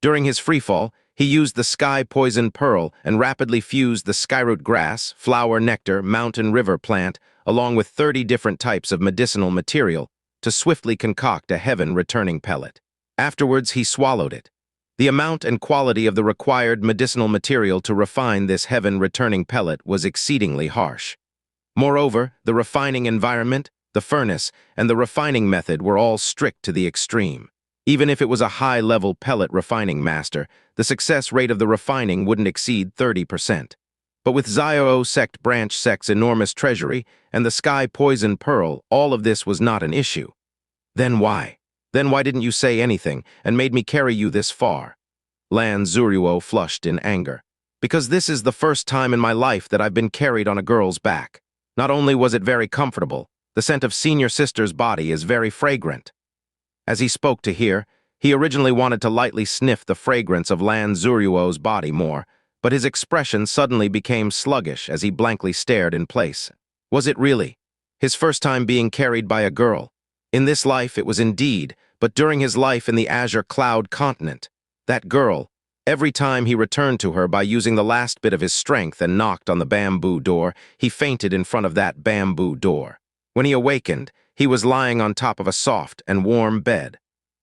During his freefall, he used the sky poison pearl and rapidly fused the skyroot grass, flower nectar, mountain river plant, along with 30 different types of medicinal material, to swiftly concoct a heaven-returning pellet. Afterwards, he swallowed it. The amount and quality of the required medicinal material to refine this heaven-returning pellet was exceedingly harsh. Moreover, the refining environment, the furnace, and the refining method were all strict to the extreme. Even if it was a high-level pellet refining master, the success rate of the refining wouldn't exceed 30%. But with Xianxia Sect Branch Sect's enormous treasury and the Sky Poison Pearl, all of this was not an issue. Then why? Then why didn't you say anything and made me carry you this far? Lan Xueruo flushed in anger. Because this is the first time in my life that I've been carried on a girl's back. Not only was it very comfortable, the scent of senior sister's body is very fragrant. As he spoke to her, he originally wanted to lightly sniff the fragrance of Lan Xueruo's body more, but his expression suddenly became sluggish as he blankly stared in place. Was it really? His first time being carried by a girl. In this life it was indeed, but during his life in the Azure Cloud continent, that girl, every time he returned to her by using the last bit of his strength and knocked on the bamboo door, he fainted in front of that bamboo door. When he awakened, he was lying on top of a soft and warm bed.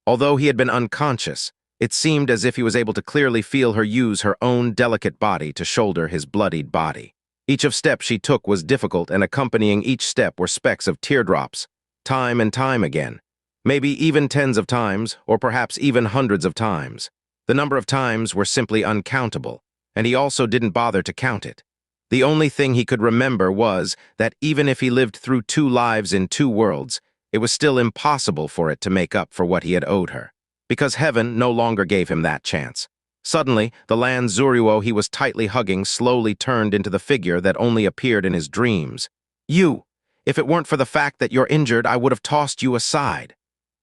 Although he had been unconscious, it seemed as if he was able to clearly feel her use her own delicate body to shoulder his bloodied body. Each of steps she took was difficult, and accompanying each step were specks of teardrops, time and time again. Maybe even tens of times, or perhaps even hundreds of times. The number of times were simply uncountable, and he also didn't bother to count it. The only thing he could remember was that even if he lived through 2 lives in 2 worlds, it was still impossible for it to make up for what he had owed her, because heaven no longer gave him that chance. Suddenly, the Lan Xueruo he was tightly hugging slowly turned into the figure that only appeared in his dreams. "You! If it weren't for the fact that you're injured, I would have tossed you aside,"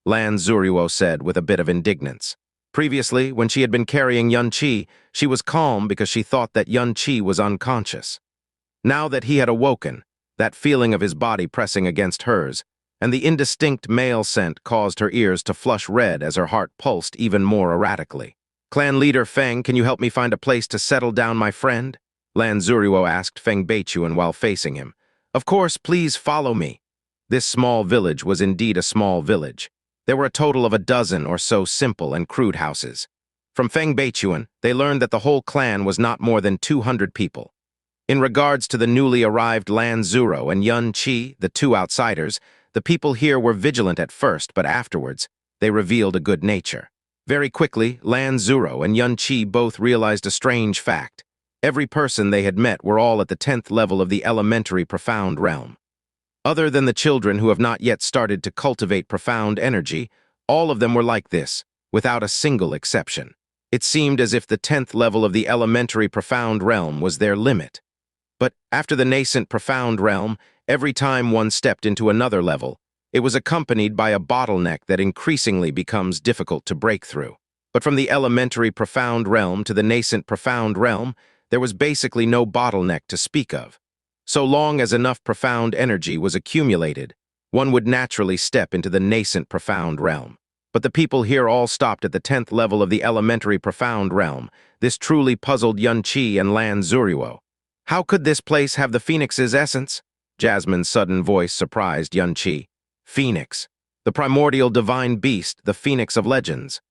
Lan Xueruo said with a bit of indignance. Previously, when she had been carrying Xianxia, she was calm because she thought that Xianxia was unconscious. Now that he had awoken, that feeling of his body pressing against hers, and the indistinct male scent caused her ears to flush red as her heart pulsed even more erratically. "Clan leader Feng, can you help me find a place to settle down my friend?" Lan Xueruo asked Feng Beichuan while facing him. "Of course, please follow me." This small village was indeed a small village. There were a total of 12 or so simple and crude houses. From Feng Beichuan, they learned that the whole clan was not more than 200 people. In regards to the newly arrived Lan Xueruo and Xianxia, the 2 outsiders, the people here were vigilant at first, but afterwards, they revealed a good nature. Very quickly, Lan Xueruo and Xianxia both realized a strange fact. Every person they had met were all at the 10th level of the elementary profound realm. Other than the children who have not yet started to cultivate profound energy, all of them were like this, without a single exception. It seemed as if the 10th level of the elementary profound realm was their limit. But after the nascent profound realm, every time one stepped into another level, it was accompanied by a bottleneck that increasingly becomes difficult to break through. But from the elementary profound realm to the nascent profound realm, there was basically no bottleneck to speak of. So long as enough profound energy was accumulated, one would naturally step into the nascent profound realm. But the people here all stopped at the 10th level of the elementary profound realm. This truly puzzled Xianxia and Lan Xueruo. How could this place have the Phoenix's essence? Jasmine's sudden voice surprised Xianxia. Phoenix, the primordial divine beast, the Phoenix of legends.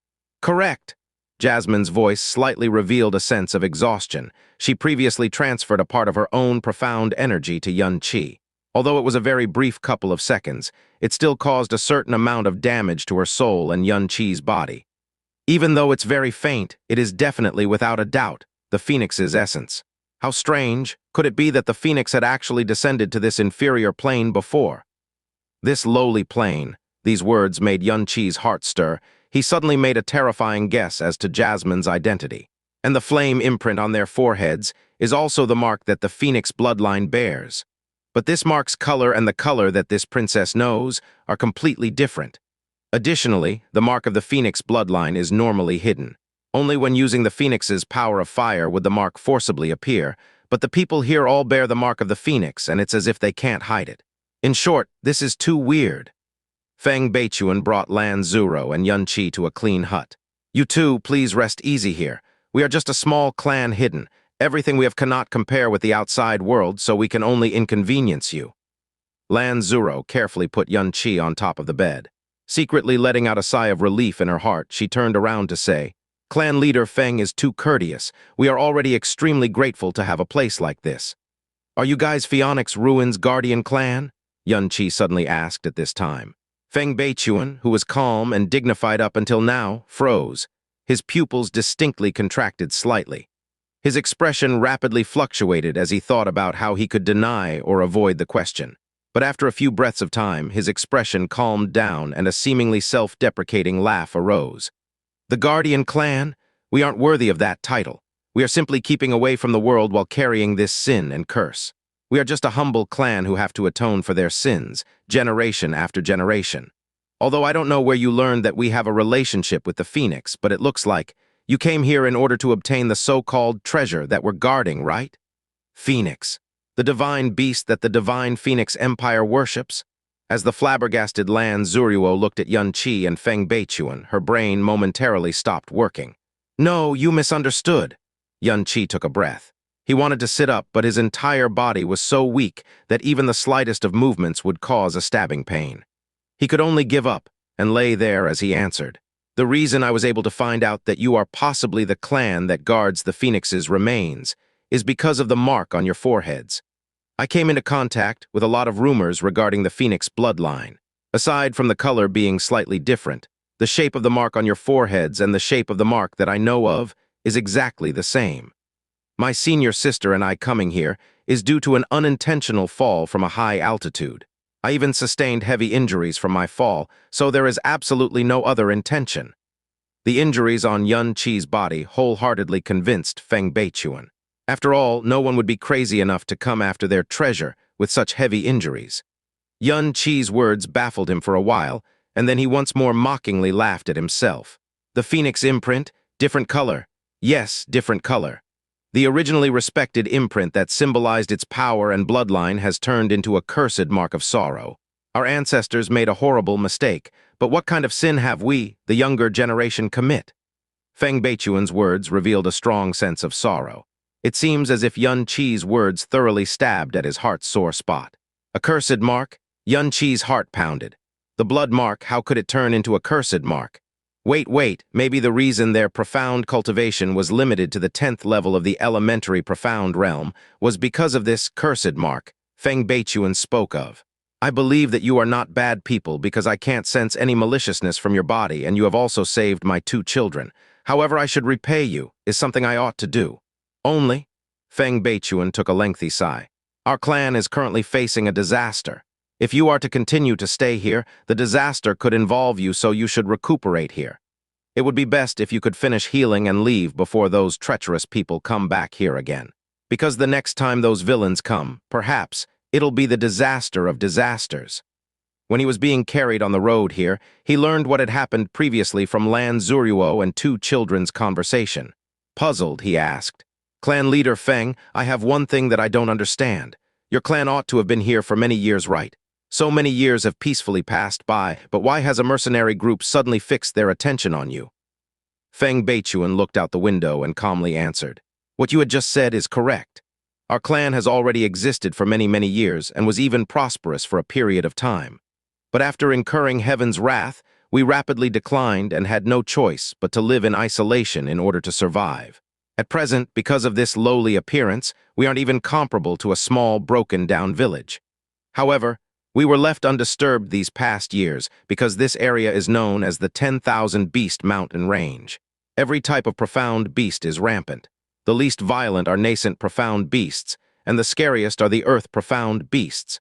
Correct. Jasmine's voice slightly revealed a sense of exhaustion. She previously transferred a part of her own profound energy to Xianxia. Although it was a very brief couple of seconds, it still caused a certain amount of damage to her soul and Xianxia's body. Even though it's very faint, it is definitely, without a doubt, the Phoenix's essence. How strange, could it be that the Phoenix had actually descended to this inferior plane before? This lowly plane, these words made Xianxia's heart stir. He suddenly made a terrifying guess as to Jasmine's identity. And the flame imprint on their foreheads is also the mark that the Phoenix bloodline bears. But this mark's color and the color that this princess knows are completely different. Additionally, the mark of the Phoenix bloodline is normally hidden. Only when using the Phoenix's power of fire would the mark forcibly appear, but the people here all bear the mark of the Phoenix, and it's as if they can't hide it. In short, this is too weird. Feng Beichuan brought Lan Xueruo and Xianxia to a clean hut. "You two, please rest easy here. We are just a small clan hidden. Everything we have cannot compare with the outside world, so we can only inconvenience you." Lan Xueruo carefully put Xianxia on top of the bed. Secretly letting out a sigh of relief in her heart, she turned around to say, "Clan leader Feng is too courteous. We are already extremely grateful to have a place like this." "Are you guys Phoenix Ruin's guardian clan?" Xianxia suddenly asked at this time. Feng Beichuan, who was calm and dignified up until now, froze. His pupils distinctly contracted slightly. His expression rapidly fluctuated as he thought about how he could deny or avoid the question. But after a few breaths of time, his expression calmed down and a seemingly self-deprecating laugh arose. "The Guardian Clan? We aren't worthy of that title. We are simply keeping away from the world while carrying this sin and curse. We are just a humble clan who have to atone for their sins, generation after generation. Although I don't know where you learned that we have a relationship with the Phoenix, but it looks like you came here in order to obtain the so-called treasure that we're guarding, right? Phoenix, the divine beast that the Divine Phoenix Empire worships?" As the flabbergasted Lan Xueruo looked at Xianxia and Feng Beichuan, her brain momentarily stopped working. "No, you misunderstood." Xianxia took a breath. He wanted to sit up, but his entire body was so weak that even the slightest of movements would cause a stabbing pain. He could only give up and lay there as he answered. "The reason I was able to find out that you are possibly the clan that guards the Phoenix's remains is because of the mark on your foreheads. I came into contact with a lot of rumors regarding the Phoenix bloodline. Aside from the color being slightly different, the shape of the mark on your foreheads and the shape of the mark that I know of is exactly the same. My senior sister and I coming here is due to an unintentional fall from a high altitude. I even sustained heavy injuries from my fall, so there is absolutely no other intention. The injuries on Yun Qi's body wholeheartedly convinced Feng Beichuan. After all, no one would be crazy enough to come after their treasure with such heavy injuries. Yun Qi's words baffled him for a while, and then he once more mockingly laughed at himself. The Phoenix imprint, different color. Yes, different color. The originally respected imprint that symbolized its power and bloodline has turned into a cursed mark of sorrow. Our ancestors made a horrible mistake, but what kind of sin have we, the younger generation, commit? Feng Beichuan's words revealed a strong sense of sorrow. It seems as if Yun Qi's words thoroughly stabbed at his heart's sore spot. A cursed mark? Yun Qi's heart pounded. The blood mark, how could it turn into a cursed mark? Wait, maybe the reason their profound cultivation was limited to the 10th level of the elementary profound realm was because of this cursed mark Feng Beichuan spoke of. I believe that you are not bad people because I can't sense any maliciousness from your body, and you have also saved my 2 children. However, I should repay you is something I ought to do. Only, Feng Beichuan took a lengthy sigh. Our clan is currently facing a disaster. If you are to continue to stay here, the disaster could involve you, so you should recuperate here. It would be best if you could finish healing and leave before those treacherous people come back here again. Because the next time those villains come, perhaps, it'll be the disaster of disasters. When he was being carried on the road here, he learned what had happened previously from Lan Xueruo and 2 children's conversation. Puzzled, he asked, "Clan leader Feng, I have one thing that I don't understand. Your clan ought to have been here for many years, right? So many years have peacefully passed by, but why has a mercenary group suddenly fixed their attention on you?" Feng Beichuan looked out the window and calmly answered, "What you had just said is correct. Our clan has already existed for many years and was even prosperous for a period of time. But after incurring Heaven's wrath, we rapidly declined and had no choice but to live in isolation in order to survive. At present, because of this lowly appearance, we aren't even comparable to a small, broken-down village. However, we were left undisturbed these past years because this area is known as the 10,000 Beast Mountain Range. Every type of profound beast is rampant. The least violent are nascent profound beasts, and the scariest are the earth profound beasts.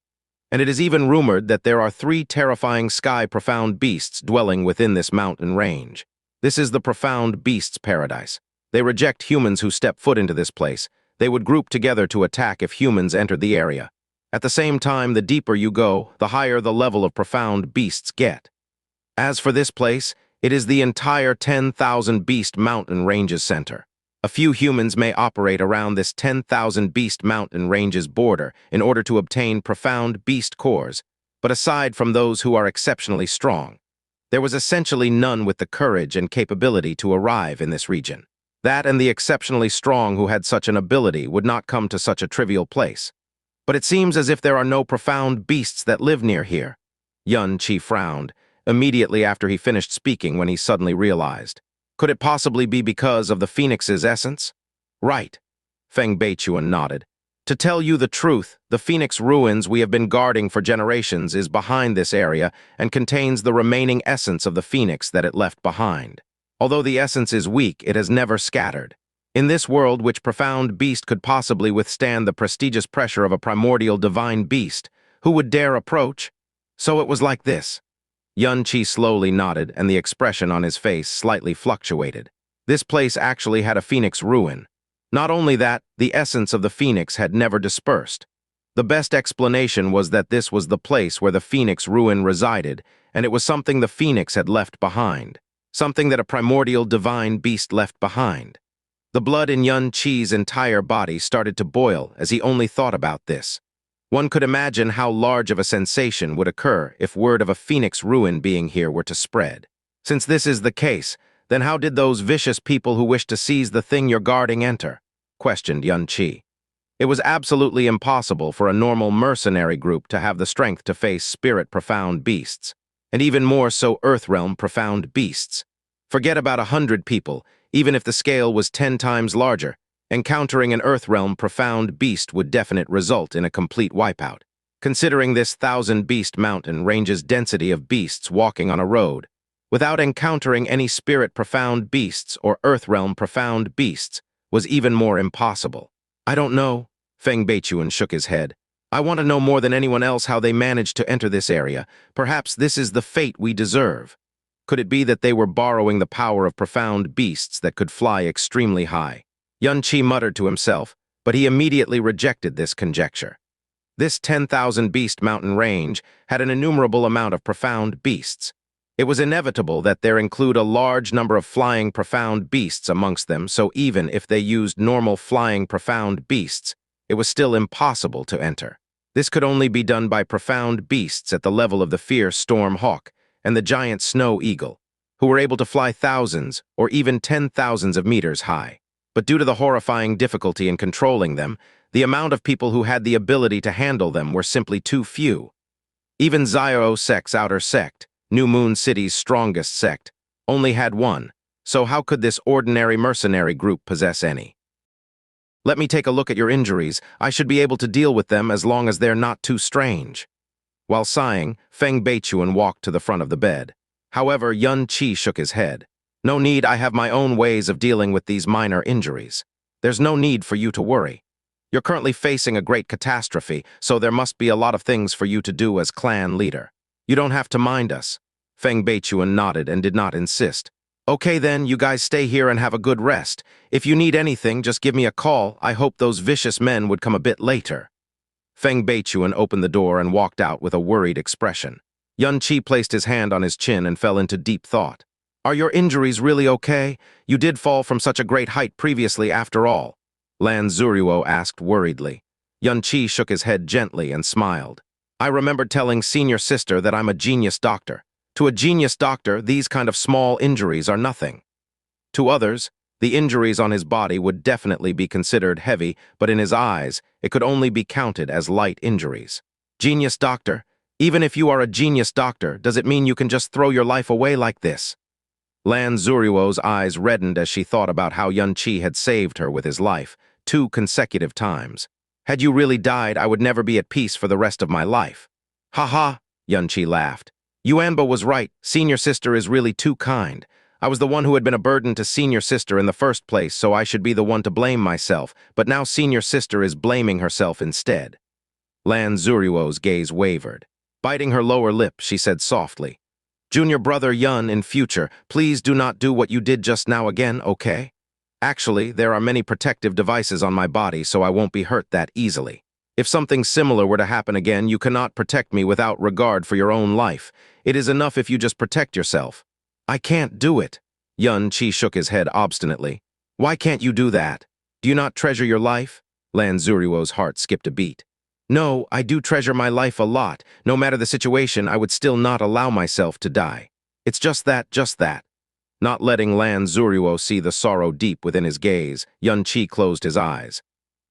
And it is even rumored that there are 3 terrifying sky profound beasts dwelling within this mountain range. This is the profound beasts' paradise. They reject humans who step foot into this place. They would group together to attack if humans entered the area. At the same time, the deeper you go, the higher the level of profound beasts get. As for this place, it is the entire 10,000 Beast Mountain Ranges center. A few humans may operate around this 10,000 Beast Mountain Ranges border in order to obtain profound beast cores, but aside from those who are exceptionally strong, there was essentially none with the courage and capability to arrive in this region. That and the exceptionally strong who had such an ability would not come to such a trivial place. But it seems as if there are no profound beasts that live near here. Yun Qi frowned, immediately after he finished speaking when he suddenly realized. Could it possibly be because of the Phoenix's essence? Right. Feng Beichuan nodded. To tell you the truth, the Phoenix ruins we have been guarding for generations is behind this area and contains the remaining essence of the Phoenix that it left behind. Although the essence is weak, it has never scattered. In this world, which profound beast could possibly withstand the prestigious pressure of a primordial divine beast? Who would dare approach? So it was like this. Yun Qi slowly nodded, and the expression on his face slightly fluctuated. This place actually had a Phoenix ruin. Not only that, the essence of the Phoenix had never dispersed. The best explanation was that this was the place where the Phoenix ruin resided, and it was something the Phoenix had left behind. Something that a primordial divine beast left behind. The blood in Yun Qi's entire body started to boil as he only thought about this. One could imagine how large of a sensation would occur if word of a Phoenix ruin being here were to spread. Since this is the case, then how did those vicious people who wished to seize the thing you're guarding enter? Questioned Yun Qi. It was absolutely impossible for a normal mercenary group to have the strength to face spirit-profound beasts, and even more so Earthrealm profound beasts. Forget about 100 people, even if the scale was 10 times larger. Encountering an Earthrealm profound beast would definitely result in a complete wipeout. considering this 1,000-beast mountain range's density of beasts walking on a road, without encountering any spirit-profound beasts or earth-realm-profound beasts, was even more impossible. I don't know, Feng Beichuan shook his head. I want to know more than anyone else how they managed to enter this area. Perhaps this is the fate we deserve. Could it be that they were borrowing the power of profound beasts that could fly extremely high? Yun Qi muttered to himself, but he immediately rejected this conjecture. This 10,000-beast mountain range had an innumerable amount of profound beasts. It was inevitable that there include a large number of flying profound beasts amongst them, so even if they used normal flying profound beasts, it was still impossible to enter. This could only be done by profound beasts at the level of the fierce storm hawk and the giant snow eagle, who were able to fly thousands or even 10,000s of meters high. But due to the horrifying difficulty in controlling them, the amount of people who had the ability to handle them were simply too few. Even Xianxia Sect's outer sect, New Moon City's strongest sect, only had one, so how could this ordinary mercenary group possess any? Let me take a look at your injuries. I should be able to deal with them as long as they're not too strange. While sighing, Feng Beichuan walked to the front of the bed. However, Yun Qi shook his head. No need, I have my own ways of dealing with these minor injuries. There's no need for you to worry. You're currently facing a great catastrophe, so there must be a lot of things for you to do as clan leader. You don't have to mind us. Feng Beichuan nodded and did not insist. Okay then, you guys stay here and have a good rest. If you need anything, just give me a call. I hope those vicious men would come a bit later. Feng Beichuan opened the door and walked out with a worried expression. Yun Qi placed his hand on his chin and fell into deep thought. Are your injuries really okay? You did fall from such a great height previously after all. Lan Xueruo asked worriedly. Yun Qi shook his head gently and smiled. I remembered telling senior sister that I'm a genius doctor. To a genius doctor, these kind of small injuries are nothing. To others, the injuries on his body would definitely be considered heavy, but in his eyes, it could only be counted as light injuries. Genius doctor, even if you are a genius doctor, does it mean you can just throw your life away like this? Lan Xueruo's eyes reddened as she thought about how Yun Qi had saved her with his life 2 consecutive times. Had you really died, I would never be at peace for the rest of my life. Ha ha, Yun Qi laughed. Yuanba was right. Senior sister is really too kind. I was the one who had been a burden to senior sister in the first place, so I should be the one to blame myself, but now senior sister is blaming herself instead. Lan Xueruo's gaze wavered. Biting her lower lip, she said softly, Junior brother Yun, in future, please do not do what you did just now again, okay? Actually, there are many protective devices on my body, so I won't be hurt that easily. If something similar were to happen again, you cannot protect me without regard for your own life. It is enough if you just protect yourself. I can't do it. Yun Qi shook his head obstinately. Why can't you do that? Do you not treasure your life? Lan Xueruo's heart skipped a beat. No, I do treasure my life a lot. No matter the situation, I would still not allow myself to die. It's just that. Not letting Lan Xueruo see the sorrow deep within his gaze, Yun Qi closed his eyes.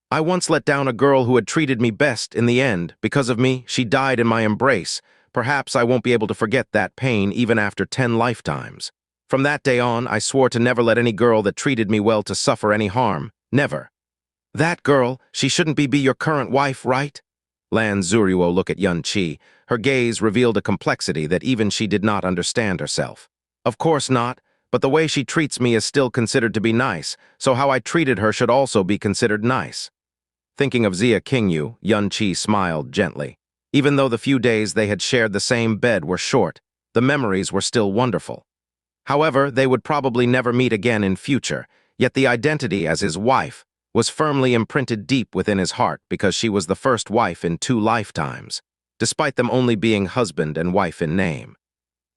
I once let down a girl who had treated me best in the end. Because of me, she died in my embrace. Perhaps I won't be able to forget that pain even after 10 lifetimes. From that day on, I swore to never let any girl that treated me well to suffer any harm. Never. That girl, she shouldn't be your current wife, right? Lan Xueruo looked at Yun Qi. Her gaze revealed a complexity that even she did not understand herself. Of course not, but the way she treats me is still considered to be nice, so how I treated her should also be considered nice. Thinking of Xia Qingyu, Yun Qi smiled gently. Even though the few days they had shared the same bed were short, the memories were still wonderful. However, they would probably never meet again in future, yet the identity as his wife was firmly imprinted deep within his heart because she was the first wife in 2 lifetimes, despite them only being husband and wife in name.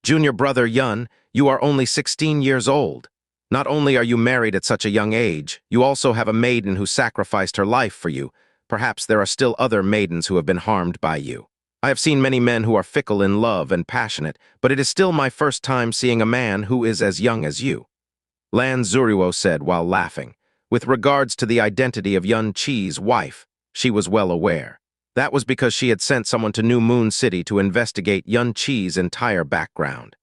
Junior brother Yun, you are only 16 years old. Not only are you married at such a young age, you also have a maiden who sacrificed her life for you. Perhaps there are still other maidens who have been harmed by you. I have seen many men who are fickle in love and passionate, but it is still my first time seeing a man who is as young as you. Lan Xueruo said while laughing. With regards to the identity of Yun Qi's wife, she was well aware. That was because she had sent someone to New Moon City to investigate Yun Qi's entire background.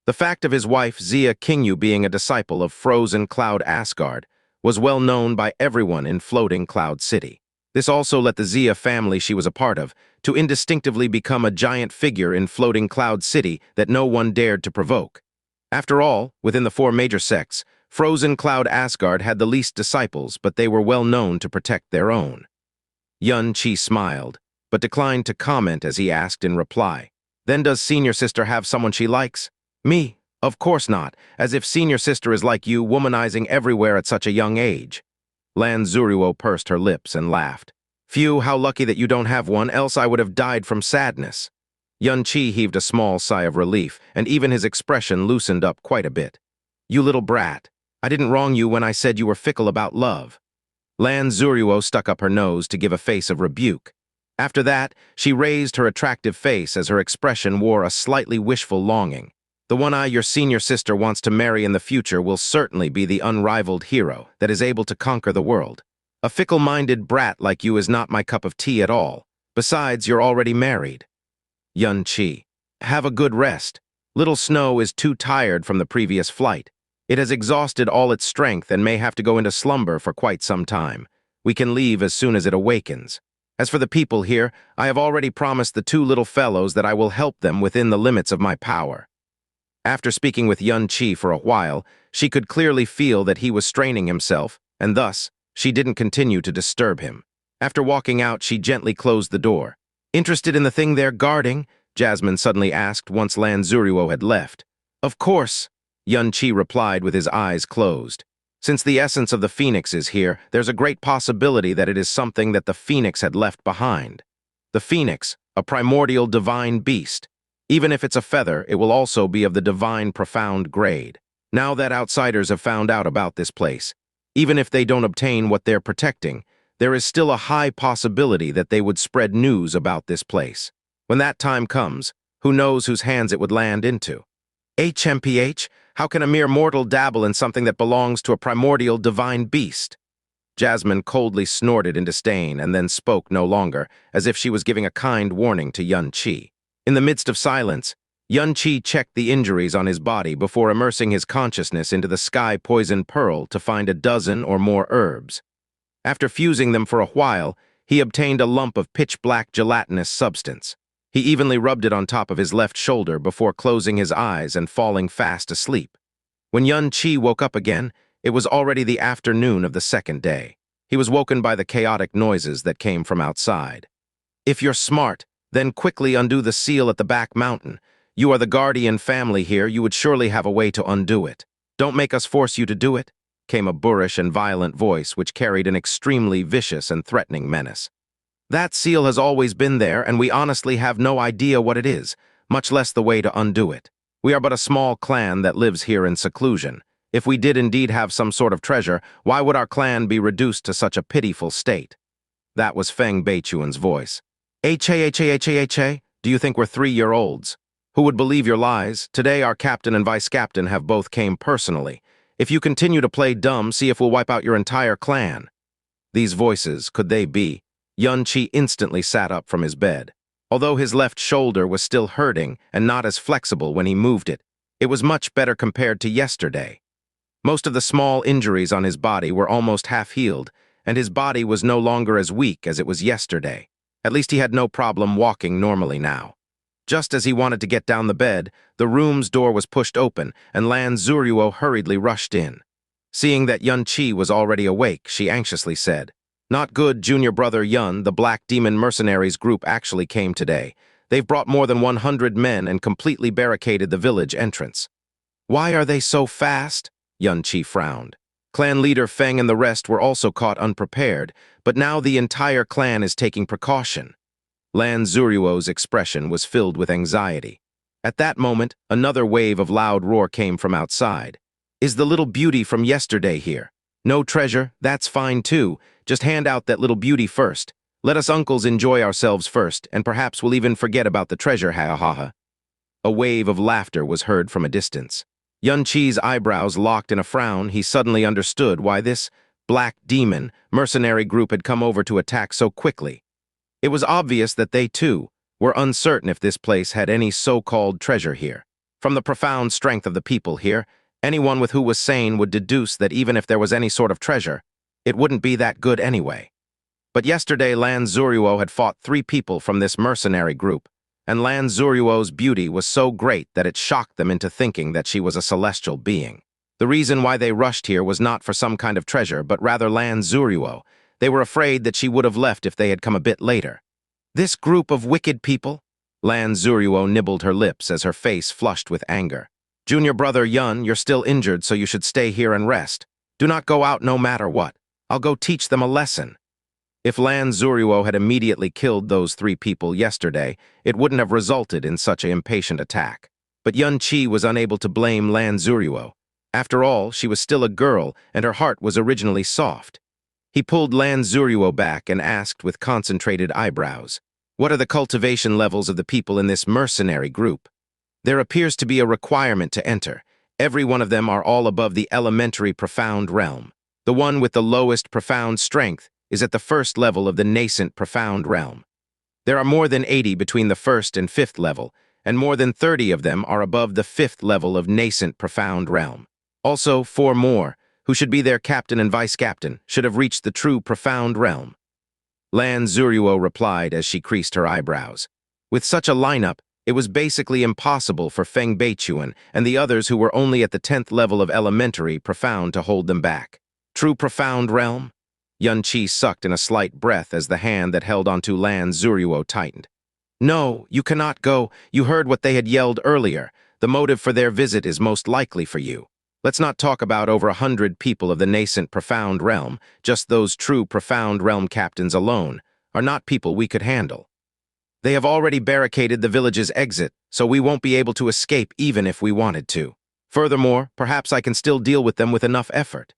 The fact of his wife Xia Qingyu being a disciple of Frozen Cloud Asgard was well known by everyone in Floating Cloud City. This also let the Xia family she was a part of to indistinctively become a giant figure in floating cloud city that no one dared to provoke. After all, within the four major sects, Frozen Cloud Asgard had the least disciples, but they were well known to protect their own. Xianxia smiled, but declined to comment as he asked in reply, "Then does senior sister have someone she likes?" "Me? Of course not, as if senior sister is like you, womanizing everywhere at such a young age." Lan Xueruo pursed her lips and laughed. "Phew, how lucky that you don't have one, else I would have died from sadness." Xianxia heaved a small sigh of relief, and even his expression loosened up quite a bit. "You little brat, I didn't wrong you when I said you were fickle about love." Lan Xueruo stuck up her nose to give a face of rebuke. After that, she raised her attractive face as her expression wore a slightly wishful longing. "The one your senior sister wants to marry in the future will certainly be the unrivaled hero that is able to conquer the world. A fickle-minded brat like you is not my cup of tea at all. Besides, you're already married." Xianxia, "Have a good rest. Little Snow is too tired from the previous flight. It has exhausted all its strength and may have to go into slumber for quite some time. We can leave as soon as it awakens. As for the people here, I have already promised the two little fellows that I will help them within the limits of my power." After speaking with Xianxia for a while, she could clearly feel that he was straining himself, and thus, she didn't continue to disturb him. After walking out, she gently closed the door. "Interested in the thing they're guarding?" Jasmine suddenly asked once Lan Xueruo had left. "Of course," Xianxia replied with his eyes closed. "Since the essence of the Phoenix is here, there's a great possibility that it is something that the Phoenix had left behind. The Phoenix, a primordial divine beast. Even if it's a feather, it will also be of the divine profound grade. Now that outsiders have found out about this place, even if they don't obtain what they're protecting, there is still a high possibility that they would spread news about this place. When that time comes, who knows whose hands it would land into? HMPH, how can a mere mortal dabble in something that belongs to a primordial divine beast?" Jasmine coldly snorted in disdain and then spoke no longer, as if she was giving a kind warning to Xianxia. In the midst of silence, Xianxia checked the injuries on his body before immersing his consciousness into the sky-poisoned pearl to find a dozen or more herbs. After fusing them for a while, he obtained a lump of pitch-black gelatinous substance. He evenly rubbed it on top of his left shoulder before closing his eyes and falling fast asleep. When Xianxia woke up again, it was already the afternoon of the second day. He was woken by the chaotic noises that came from outside. "If you're smart, then quickly undo the seal at the back mountain. You are the guardian family here, you would surely have a way to undo it. Don't make us force you to do it," came a boorish and violent voice which carried an extremely vicious and threatening menace. "That seal has always been there, and we honestly have no idea what it is, much less the way to undo it. We are but a small clan that lives here in seclusion. If we did indeed have some sort of treasure, why would our clan be reduced to such a pitiful state?" That was Feng Beichuan's voice. "Ha, do you think we're 3-year-olds? Who would believe your lies? Today our captain and vice-captain have both came personally. If you continue to play dumb, see if we'll wipe out your entire clan." These voices, could they be? Xianxia instantly sat up from his bed. Although his left shoulder was still hurting and not as flexible when he moved it, it was much better compared to yesterday. Most of the small injuries on his body were almost half-healed, and his body was no longer as weak as it was yesterday. At least he had no problem walking normally now. Just as he wanted to get down the bed, the room's door was pushed open, and Lan Xueruo hurriedly rushed in. Seeing that Xianxia was already awake, she anxiously said, "Not good, junior brother Yun, the Black Demon Mercenaries group actually came today. They've brought more than 100 men and completely barricaded the village entrance." "Why are they so fast?" Xianxia frowned. Clan leader Feng and the rest were also caught unprepared, but now the entire clan is taking precaution. Lan Xueruo's expression was filled with anxiety. At that moment, another wave of loud roar came from outside. "Is the little beauty from yesterday here? No treasure, that's fine too. Just hand out that little beauty first. Let us uncles enjoy ourselves first, and perhaps we'll even forget about the treasure, ha ha ha." A wave of laughter was heard from a distance. Xianxia's eyebrows locked in a frown. He suddenly understood why this Black Demon mercenary group had come over to attack so quickly. It was obvious that they, too, were uncertain if this place had any so-called treasure here. From the profound strength of the people here, anyone with who was sane would deduce that even if there was any sort of treasure, it wouldn't be that good anyway. But yesterday Lan Xueruo had fought 3 people from this mercenary group, and Lan Xueruo's beauty was so great that it shocked them into thinking that she was a celestial being. The reason why they rushed here was not for some kind of treasure, but rather Lan Xueruo. They were afraid that she would have left if they had come a bit later. This group of wicked people? Lan Xueruo nibbled her lips as her face flushed with anger. Junior brother Yun, you're still injured, so you should stay here and rest. Do not go out no matter what. I'll go teach them a lesson. If Lan Xueruo had immediately killed those 3 people yesterday, it wouldn't have resulted in such an impatient attack. But Yun Qi was unable to blame Lan Xueruo. After all, she was still a girl, and her heart was originally soft. He pulled Lan Xueruo back and asked with concentrated eyebrows, "What are the cultivation levels of the people in this mercenary group?" "There appears to be a requirement to enter. Every one of them are all above the elementary profound realm. The one with the lowest profound strength is at the first level of the nascent profound realm. There are more than 80 between the first and 5th level, and more than 30 of them are above the 5th level of nascent profound realm. Also, 4 more, who should be their captain and vice-captain, should have reached the true profound realm." Lan Xueruo replied as she creased her eyebrows. With such a lineup, it was basically impossible for Feng Beichuan and the others who were only at the 10th level of elementary profound to hold them back. True profound realm? Yun Qi sucked in a slight breath as the hand that held onto Lan Xueruo tightened. "No, you cannot go. You heard what they had yelled earlier. The motive for their visit is most likely for you. Let's not talk about over 100 people of the nascent profound realm. Just those true profound realm captains alone are not people we could handle. They have already barricaded the village's exit, so we won't be able to escape even if we wanted to. Furthermore, perhaps I can still deal with them with enough effort."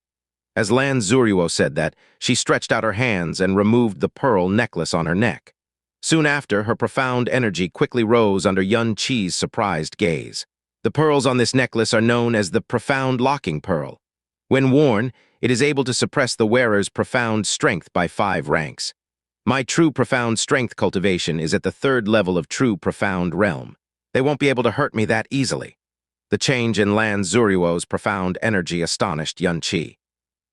As Lan Xueruo said that, she stretched out her hands and removed the pearl necklace on her neck. Soon after, her profound energy quickly rose under Yun Qi's surprised gaze. The pearls on this necklace are known as the Profound Locking Pearl. When worn, it is able to suppress the wearer's profound strength by 5 ranks. My true profound strength cultivation is at the 3rd level of true profound realm. They won't be able to hurt me that easily. The change in Lan Xueruo's profound energy astonished Yun Qi.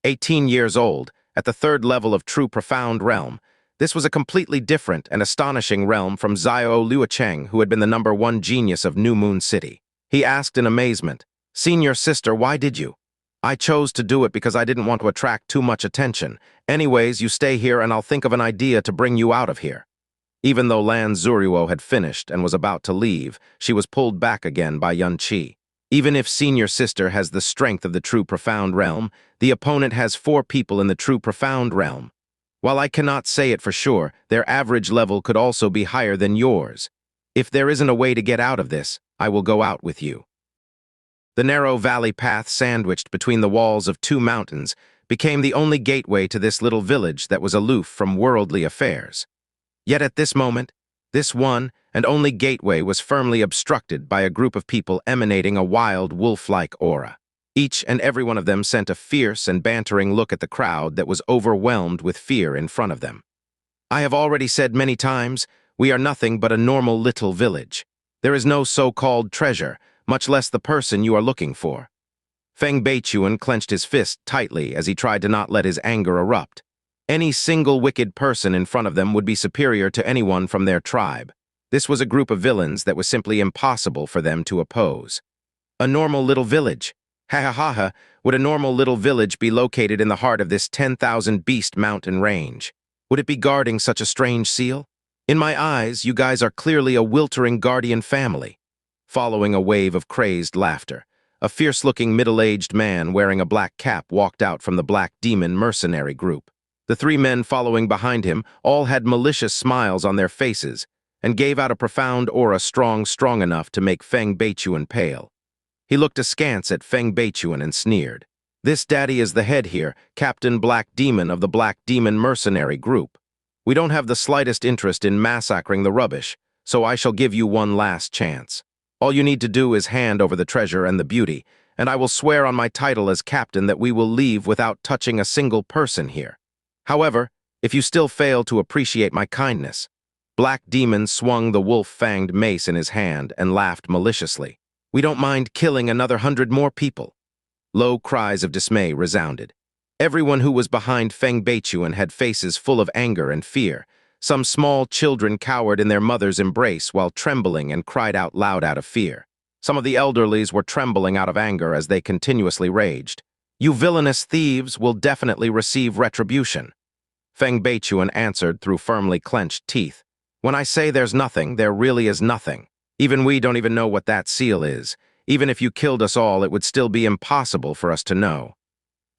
18 years old, at the 3rd level of true profound realm, this was a completely different and astonishing realm from Xiao Luocheng, who had been the #1 genius of New Moon City. He asked in amazement, "Senior sister, why did you?" "I chose to do it because I didn't want to attract too much attention. Anyways, you stay here and I'll think of an idea to bring you out of here." Even though Lan Xueruo had finished and was about to leave, she was pulled back again by Yun Qi. Even if senior sister has the strength of the true profound realm, the opponent has 4 people in the true profound realm. While I cannot say it for sure, their average level could also be higher than yours. If there isn't a way to get out of this, I will go out with you. The narrow valley path sandwiched between the walls of 2 mountains became the only gateway to this little village that was aloof from worldly affairs. Yet at this moment, this one and only gateway was firmly obstructed by a group of people emanating a wild, wolf-like aura. Each and every one of them sent a fierce and bantering look at the crowd that was overwhelmed with fear in front of them. I have already said many times, we are nothing but a normal little village. There is no so-called treasure, much less the person you are looking for. Feng Beichuan clenched his fist tightly as he tried to not let his anger erupt. Any single wicked person in front of them would be superior to anyone from their tribe. This was a group of villains that was simply impossible for them to oppose. A normal little village. Ha ha ha ha, would a normal little village be located in the heart of this 10,000 beast mountain range? Would it be guarding such a strange seal? In my eyes, you guys are clearly a wiltering guardian family. Following a wave of crazed laughter, a fierce-looking middle-aged man wearing a black cap walked out from the Black Demon mercenary group. The 3 men following behind him all had malicious smiles on their faces and gave out a profound aura strong enough to make Feng Beichuan pale. He looked askance at Feng Beichuan and sneered. "This daddy is the head here, Captain Black Demon of the Black Demon mercenary group. We don't have the slightest interest in massacring the rubbish, so I shall give you one last chance. All you need to do is hand over the treasure and the beauty, and I will swear on my title as captain that we will leave without touching a single person here. However, if you still fail to appreciate my kindness..." Black Demon swung the wolf-fanged mace in his hand and laughed maliciously. "We don't mind killing another 100 more people." Low cries of dismay resounded. Everyone who was behind Feng Beichuan had faces full of anger and fear. Some small children cowered in their mother's embrace while trembling and cried out loud out of fear. Some of the elderlies were trembling out of anger as they continuously raged. "You villainous thieves will definitely receive retribution." Feng Beichuan answered through firmly clenched teeth. "When I say there's nothing, there really is nothing. Even we don't even know what that seal is. Even if you killed us all, it would still be impossible for us to know."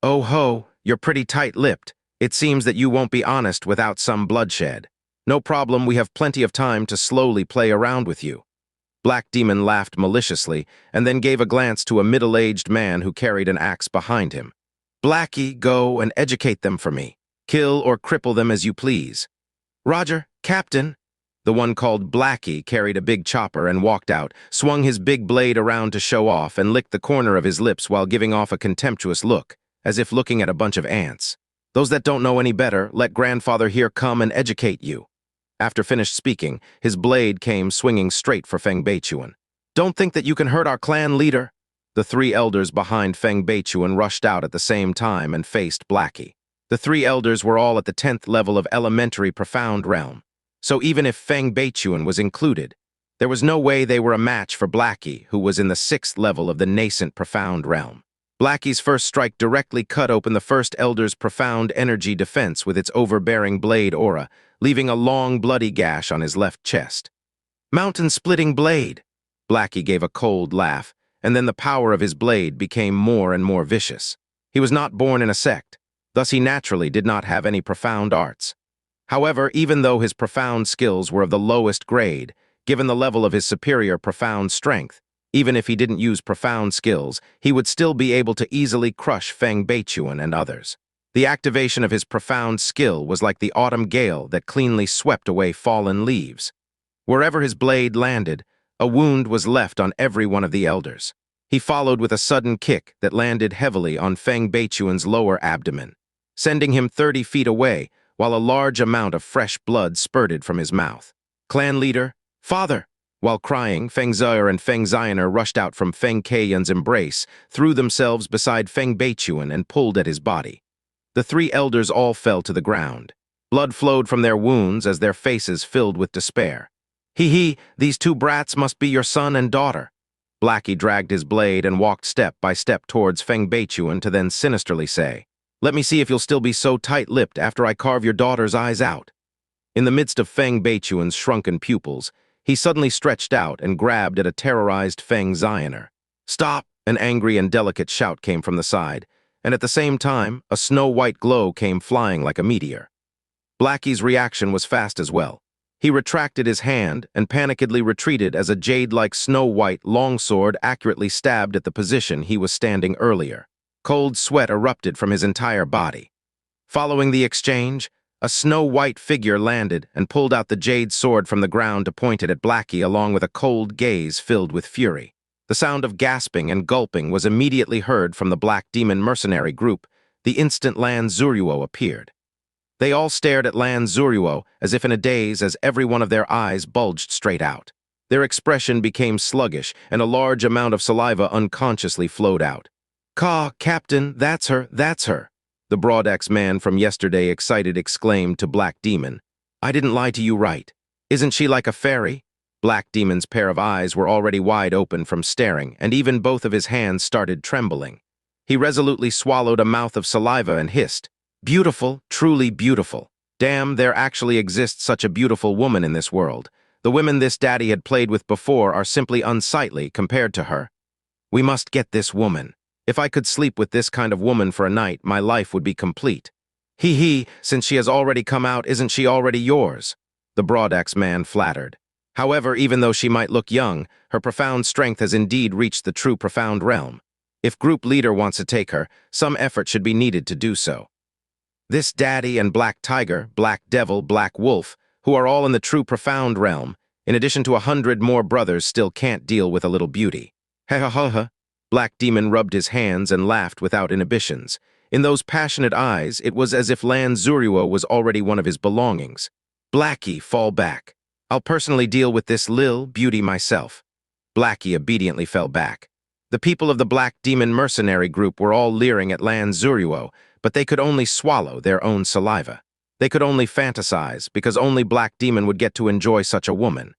"Oh ho, you're pretty tight-lipped. It seems that you won't be honest without some bloodshed. No problem, we have plenty of time to slowly play around with you." Black Demon laughed maliciously and then gave a glance to a middle-aged man who carried an axe behind him. "Blackie, go and educate them for me. Kill or cripple them as you please." "Roger, Captain." The one called Blackie carried a big chopper and walked out, swung his big blade around to show off, and licked the corner of his lips while giving off a contemptuous look, as if looking at a bunch of ants. "Those that don't know any better, let grandfather here come and educate you." After finished speaking, his blade came swinging straight for Feng Beichuan. "Don't think that you can hurt our clan leader." The three elders behind Feng Beichuan rushed out at the same time and faced Blackie. The three elders were all at the 10th level of elementary profound realm. So even if Feng Beichuan was included, there was no way they were a match for Blackie, who was in the 6th level of the nascent profound realm. Blackie's first strike directly cut open the first elder's profound energy defense with its overbearing blade aura, leaving a long bloody gash on his left chest. "Mountain-splitting blade!" Blackie gave a cold laugh, and then the power of his blade became more and more vicious. He was not born in a sect, thus he naturally did not have any profound arts. However, even though his profound skills were of the lowest grade, given the level of his superior profound strength, even if he didn't use profound skills, he would still be able to easily crush Feng Beichuan and others. The activation of his profound skill was like the autumn gale that cleanly swept away fallen leaves. Wherever his blade landed, a wound was left on every one of the elders. He followed with a sudden kick that landed heavily on Feng Beichuan's lower abdomen, sending him 30 feet away, while a large amount of fresh blood spurted from his mouth. "Clan leader, father!" While crying, Feng Xier and Feng Zioner rushed out from Feng Keiyan's embrace, threw themselves beside Feng Beichuan and pulled at his body. The three elders all fell to the ground. Blood flowed from their wounds as their faces filled with despair. "Hee, these two brats must be your son and daughter." Blackie dragged his blade and walked step by step towards Feng Beichuan to then sinisterly say, "Let me see if you'll still be so tight-lipped after I carve your daughter's eyes out." In the midst of Feng Beichuan's shrunken pupils, he suddenly stretched out and grabbed at a terrorized Feng Zioner. "Stop!" An angry and delicate shout came from the side, and at the same time, a snow-white glow came flying like a meteor. Blackie's reaction was fast as well. He retracted his hand and panikedly retreated as a jade-like snow-white longsword accurately stabbed at the position he was standing earlier. Cold sweat erupted from his entire body. Following the exchange, a snow-white figure landed and pulled out the jade sword from the ground to point it at Blackie along with a cold gaze filled with fury. The sound of gasping and gulping was immediately heard from the Black Demon mercenary group the instant Lan Xueruo appeared. They all stared at Lan Xueruo as if in a daze as every one of their eyes bulged straight out. Their expression became sluggish and a large amount of saliva unconsciously flowed out. Captain, that's her, that's her," the Broadex man from yesterday excited exclaimed to Black Demon. "I didn't lie to you, right? Isn't she like a fairy?" Black Demon's pair of eyes were already wide open from staring, and even both of his hands started trembling. He resolutely swallowed a mouth of saliva and hissed, "Beautiful, truly beautiful. Damn, there actually exists such a beautiful woman in this world. The women this daddy had played with before are simply unsightly compared to her. We must get this woman. If I could sleep with this kind of woman for a night, my life would be complete. Since she has already come out, isn't she already yours?" The Broadex man flattered. However, even though she might look young, her profound strength has indeed reached the true profound realm. If group leader wants to take her, some effort should be needed to do so. This daddy and Black Tiger, Black Devil, Black Wolf, who are all in the true profound realm, in addition to 100 more brothers, still can't deal with a little beauty. Ha. Black Demon rubbed his hands and laughed without inhibitions. In those passionate eyes, it was as if Lan Xueruo was already one of his belongings. "Blackie, fall back. I'll personally deal with this lil beauty myself." Blackie obediently fell back. The people of the Black Demon mercenary group were all leering at Lan Xueruo, but they could only swallow their own saliva. They could only fantasize, because only Black Demon would get to enjoy such a woman.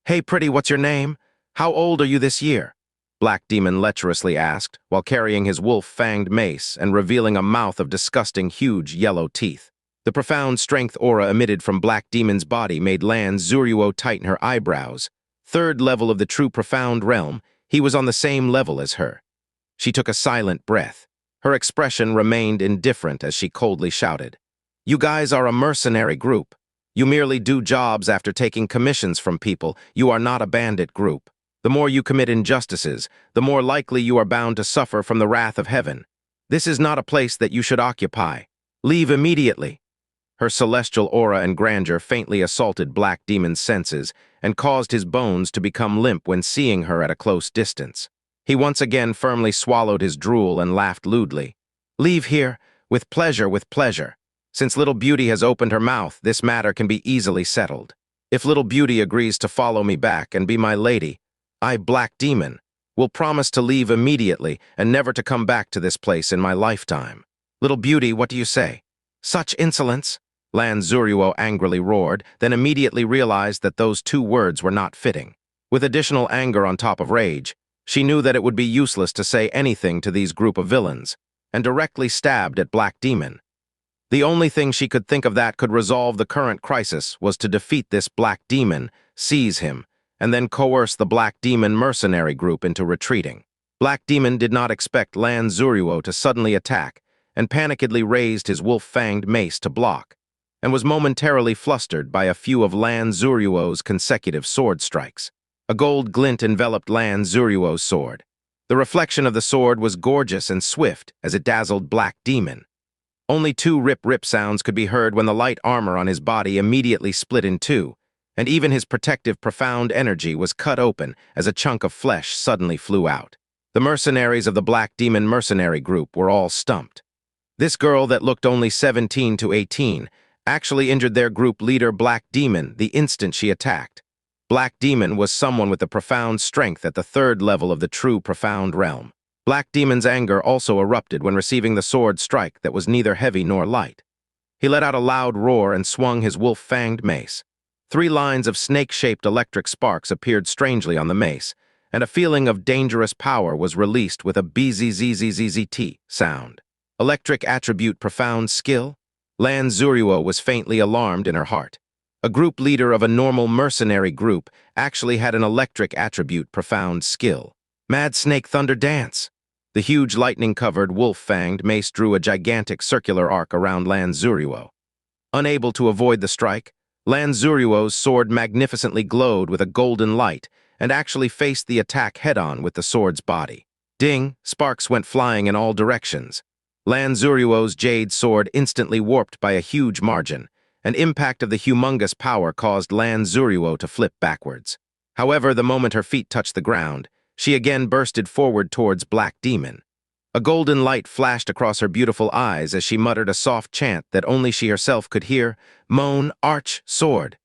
"Hey, pretty, what's your name? How old are you this year?" Black Demon lecherously asked, while carrying his wolf-fanged mace and revealing a mouth of disgusting, huge yellow teeth. The profound strength aura emitted from Black Demon's body made Lan Xueruo tighten her eyebrows. Third level of the true profound realm, he was on the same level as her. She took a silent breath. Her expression remained indifferent as she coldly shouted, "You guys are a mercenary group. You merely do jobs after taking commissions from people. You are not a bandit group. The more you commit injustices, the more likely you are bound to suffer from the wrath of heaven. This is not a place that you should occupy. Leave immediately." Her celestial aura and grandeur faintly assaulted Black Demon's senses and caused his bones to become limp when seeing her at a close distance. He once again firmly swallowed his drool and laughed lewdly. "Leave here, with pleasure, with pleasure. Since Little Beauty has opened her mouth, this matter can be easily settled. If Little Beauty agrees to follow me back and be my lady, I, Black Demon, will promise to leave immediately and never to come back to this place in my lifetime. Little Beauty, what do you say?" "Such insolence!" Lan Xueruo angrily roared, then immediately realized that those two words were not fitting. With additional anger on top of rage, she knew that it would be useless to say anything to these group of villains, and directly stabbed at Black Demon. The only thing she could think of that could resolve the current crisis was to defeat this Black Demon, seize him, and then coerce the Black Demon mercenary group into retreating. Black Demon did not expect Lan Xueruo to suddenly attack, and panikedly raised his wolf-fanged mace to block, and was momentarily flustered by a few of Lan Xueruo's consecutive sword strikes. A gold glint enveloped Lan Xueruo's sword. The reflection of the sword was gorgeous and swift as it dazzled Black Demon. Only two rip-rip sounds could be heard when the light armor on his body immediately split in two, and even his protective profound energy was cut open as a chunk of flesh suddenly flew out. The mercenaries of the Black Demon mercenary group were all stumped. This girl that looked only 17 to 18 actually injured their group leader Black Demon the instant she attacked. Black Demon was someone with the profound strength at the third level of the true profound realm. Black Demon's anger also erupted when receiving the sword strike that was neither heavy nor light. He let out a loud roar and swung his wolf-fanged mace. 3 lines of snake-shaped electric sparks appeared strangely on the mace, and a feeling of dangerous power was released with a bzzzzzt sound. Electric attribute profound skill? Lan Xueruo was faintly alarmed in her heart. A group leader of a normal mercenary group actually had an electric attribute profound skill. Mad Snake Thunder Dance! The huge lightning-covered wolf-fanged mace drew a gigantic circular arc around Lan Xueruo. Unable to avoid the strike, Lan Xueruo's sword magnificently glowed with a golden light and actually faced the attack head-on with the sword's body. Ding! Sparks went flying in all directions. Lan Xueruo's jade sword instantly warped by a huge margin. An impact of the humongous power caused Lan Xueruo to flip backwards. However, the moment her feet touched the ground, she again bursted forward towards Black Demon. A golden light flashed across her beautiful eyes as she muttered a soft chant that only she herself could hear, "Moan, arch, sword."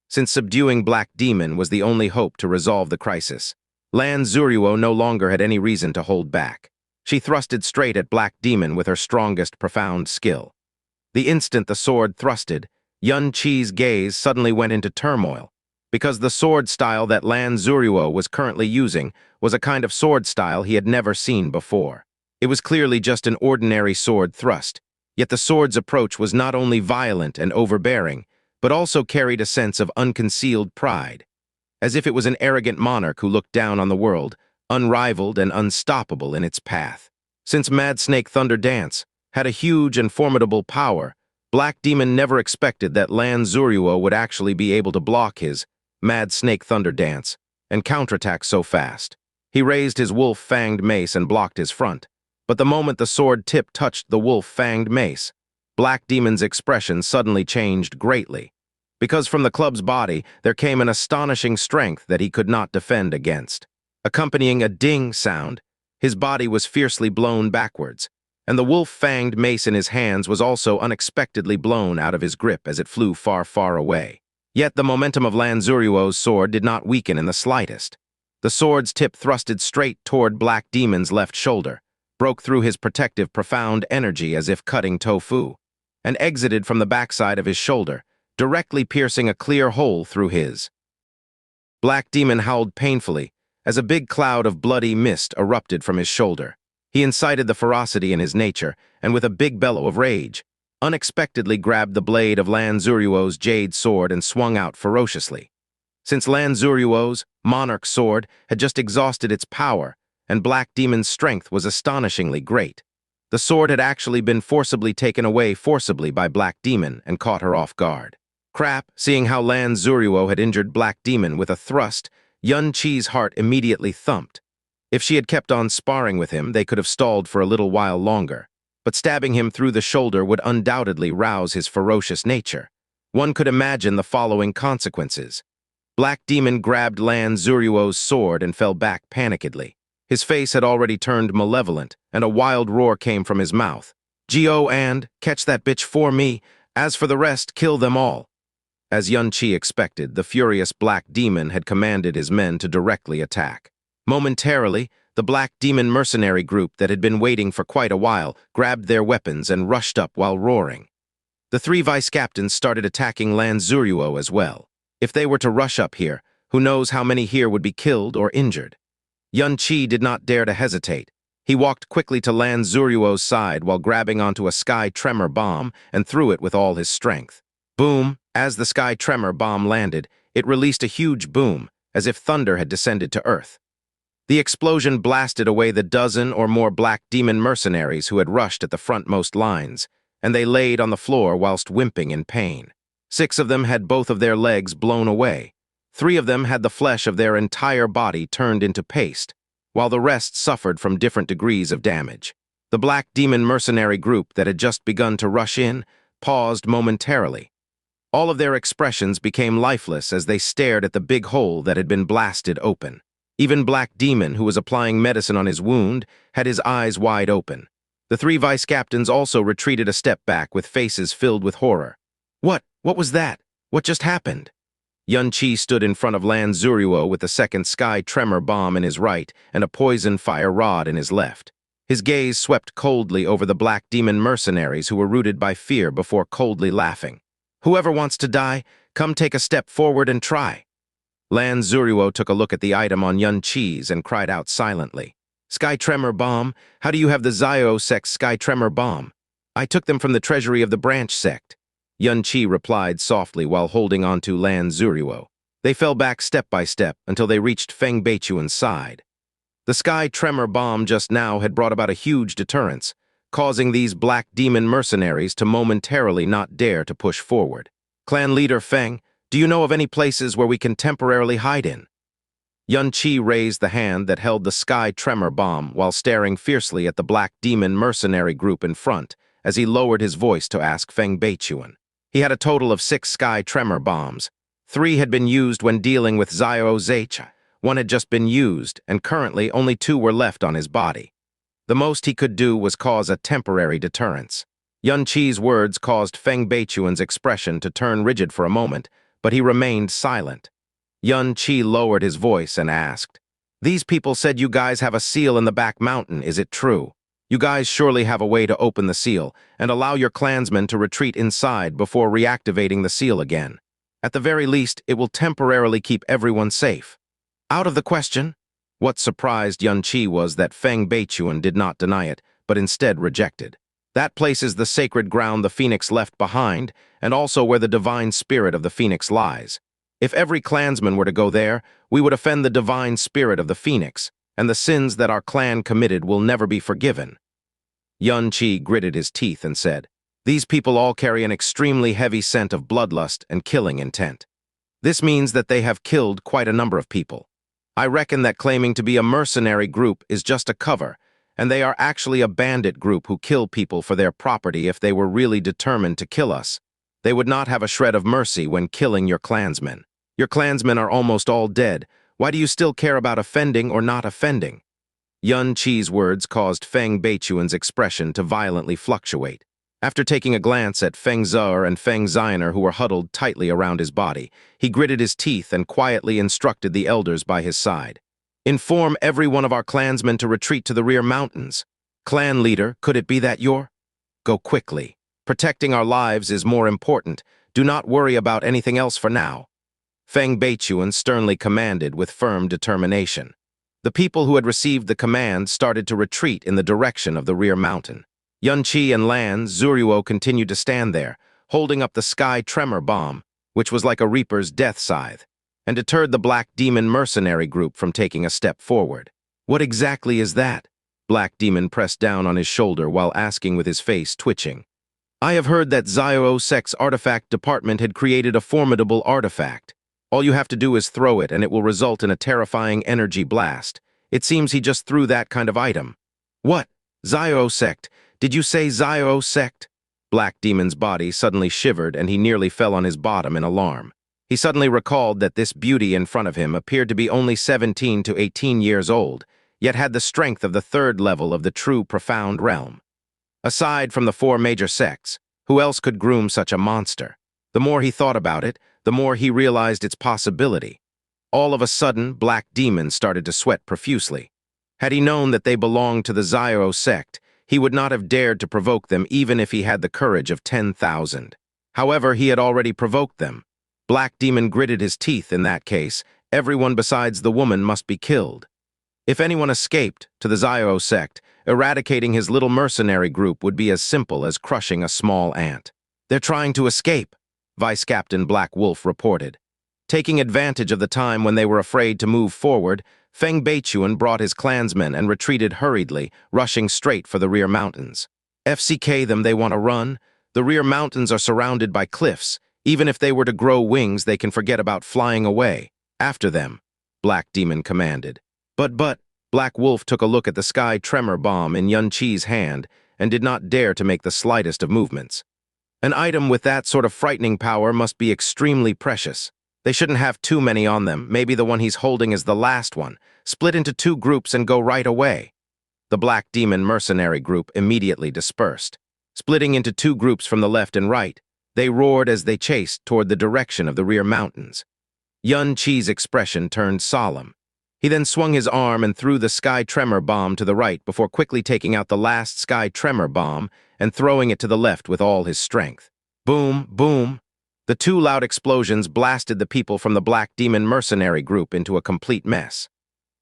Since subduing Black Demon was the only hope to resolve the crisis, Lan Xueruo no longer had any reason to hold back. She thrusted straight at Black Demon with her strongest profound skill. The instant the sword thrusted, Yun Qi's gaze suddenly went into turmoil, because the sword style that Lan Xueruo was currently using was a kind of sword style he had never seen before. It was clearly just an ordinary sword thrust, yet the sword's approach was not only violent and overbearing, but also carried a sense of unconcealed pride, as if it was an arrogant monarch who looked down on the world, unrivaled and unstoppable in its path. Since Mad Snake Thunder Dance had a huge and formidable power, Black Demon never expected that Lan Xueruo would actually be able to block his Mad Snake Thunder Dance and counterattack so fast. He raised his wolf-fanged mace and blocked his front, but the moment the sword tip touched the wolf-fanged mace, Black Demon's expression suddenly changed greatly, because from the club's body there came an astonishing strength that he could not defend against. Accompanying a ding sound, his body was fiercely blown backwards, and the wolf-fanged mace in his hands was also unexpectedly blown out of his grip as it flew far, far away. Yet the momentum of Lan Xueruo's sword did not weaken in the slightest. The sword's tip thrusted straight toward Black Demon's left shoulder, broke through his protective profound energy as if cutting tofu, and exited from the backside of his shoulder, directly piercing a clear hole through his. Black Demon howled painfully as a big cloud of bloody mist erupted from his shoulder. He incited the ferocity in his nature, and with a big bellow of rage, unexpectedly grabbed the blade of Lan Xueruo's jade sword and swung out ferociously. Since Lan Xueruo's monarch sword had just exhausted its power, and Black Demon's strength was astonishingly great, the sword had actually been forcibly taken away by Black Demon and caught her off guard. Crap, seeing how Lan Xueruo had injured Black Demon with a thrust, Xianxia's heart immediately thumped. If she had kept on sparring with him, they could have stalled for a little while longer, but stabbing him through the shoulder would undoubtedly rouse his ferocious nature. One could imagine the following consequences. Black Demon grabbed Lan Xueruo's sword and fell back panikedly. His face had already turned malevolent, and a wild roar came from his mouth. "Geo and, catch that bitch for me. As for the rest, kill them all." As Xianxia expected, the furious Black Demon had commanded his men to directly attack. Momentarily, the Black Demon mercenary group that had been waiting for quite a while grabbed their weapons and rushed up while roaring. The three vice-captains started attacking Lan Xueruo as well. If they were to rush up here, who knows how many here would be killed or injured. Xianxia did not dare to hesitate. He walked quickly to Lan Xueruo's side while grabbing onto a sky tremor bomb and threw it with all his strength. Boom! As the sky tremor bomb landed, it released a huge boom, as if thunder had descended to Earth. The explosion blasted away the dozen or more Black Demon mercenaries who had rushed at the frontmost lines, and they laid on the floor whilst whimpering in pain. 6 of them had both of their legs blown away. 3 of them had the flesh of their entire body turned into paste, while the rest suffered from different degrees of damage. The Black Demon mercenary group that had just begun to rush in paused momentarily. All of their expressions became lifeless as they stared at the big hole that had been blasted open. Even Black Demon, who was applying medicine on his wound, had his eyes wide open. The 3 vice-captains also retreated a step back with faces filled with horror. What was that? What just happened? Xianxia stood in front of Lan Xueruo with the second sky tremor bomb in his right and a poison fire rod in his left. His gaze swept coldly over the Black Demon mercenaries who were rooted by fear before coldly laughing. "Whoever wants to die, come take a step forward and try." Lan Xueruo took a look at the item on Xianxia's and cried out silently. "Sky Tremor Bomb? How do you have the Xiao Sect's Sky Tremor Bomb?" "I took them from the treasury of the branch sect," Xianxia replied softly while holding on to Lan Xueruo. They fell back step by step until they reached Feng Beichuan's side. The Sky Tremor Bomb just now had brought about a huge deterrence, causing these Black Demon mercenaries to momentarily not dare to push forward. "Clan leader Feng, do you know of any places where we can temporarily hide in?" Xianxia raised the hand that held the Sky Tremor Bomb while staring fiercely at the Black Demon mercenary group in front as he lowered his voice to ask Feng Beichuan. He had a total of 6 Sky Tremor Bombs. 3 had been used when dealing with Xiao Zhe. 1 had just been used, and currently only 2 were left on his body. The most he could do was cause a temporary deterrence. Xianxia's words caused Feng Beichuan's expression to turn rigid for a moment, but he remained silent. Xianxia lowered his voice and asked, "These people said you guys have a seal in the back mountain, is it true? You guys surely have a way to open the seal and allow your clansmen to retreat inside before reactivating the seal again. At the very least, it will temporarily keep everyone safe." "Out of the question." What surprised Xianxia was that Feng Beichuan did not deny it, but instead rejected. "That place is the sacred ground the Phoenix left behind, and also where the divine spirit of the Phoenix lies. If every clansman were to go there, we would offend the divine spirit of the Phoenix, and the sins that our clan committed will never be forgiven." Xianxia gritted his teeth and said, "These people all carry an extremely heavy scent of bloodlust and killing intent. This means that they have killed quite a number of people. I reckon that claiming to be a mercenary group is just a cover, and they are actually a bandit group who kill people for their property. If they were really determined to kill us, they would not have a shred of mercy when killing your clansmen. Your clansmen are almost all dead. Why do you still care about offending or not offending?" Xianxia's words caused Feng Beichuan's expression to violently fluctuate. After taking a glance at Feng Zhe and Feng Ziner, who were huddled tightly around his body, he gritted his teeth and quietly instructed the elders by his side. "Inform every one of our clansmen to retreat to the rear mountains." Clan leader, could it be that you're? Go quickly. Protecting our lives is more important. Do not worry about anything else for now. Feng Beichuan sternly commanded with firm determination. The people who had received the command started to retreat in the direction of the rear mountain. Yunqi and Lan Xueruo continued to stand there, holding up the sky tremor bomb, which was like a reaper's death scythe, and deterred the Black Demon mercenary group from taking a step forward. What exactly is that? Black Demon pressed down on his shoulder while asking with his face twitching. I have heard that Xianxia Sect's artifact department had created a formidable artifact. All you have to do is throw it and it will result in a terrifying energy blast. It seems he just threw that kind of item. What? Xianxia Sect? Did you say Xianxia Sect? Black Demon's body suddenly shivered and he nearly fell on his bottom in alarm. He suddenly recalled that this beauty in front of him appeared to be only 17 to 18 years old, yet had the strength of the third level of the true profound realm. Aside from the four major sects, who else could groom such a monster? The more he thought about it, the more he realized its possibility. All of a sudden, Black Demon started to sweat profusely. Had he known that they belonged to the Xianxia Sect, he would not have dared to provoke them even if he had the courage of 10,000. However, he had already provoked them. Black Demon gritted his teeth in that case. Everyone besides the woman must be killed. If anyone escaped to the Xianxia Sect, eradicating his little mercenary group would be as simple as crushing a small ant. They're trying to escape, Vice Captain Black Wolf reported. Taking advantage of the time when they were afraid to move forward, Feng Beichuan brought his clansmen and retreated hurriedly, rushing straight for the rear mountains. FCK them, they want to run. The rear mountains are surrounded by cliffs. Even if they were to grow wings, they can forget about flying away. After them, Black Demon commanded. But, Black Wolf took a look at the sky tremor bomb in Yunqi's hand and did not dare to make the slightest of movements. An item with that sort of frightening power must be extremely precious. They shouldn't have too many on them. Maybe the one he's holding is the last one. Split into two groups and go right away. The Black Demon mercenary group immediately dispersed. Splitting into two groups from the left and right, they roared as they chased toward the direction of the rear mountains. Yunqi's expression turned solemn. He then swung his arm and threw the sky tremor bomb to the right before quickly taking out the last sky tremor bomb and throwing it to the left with all his strength. Boom, boom. The two loud explosions blasted the people from the Black Demon mercenary group into a complete mess.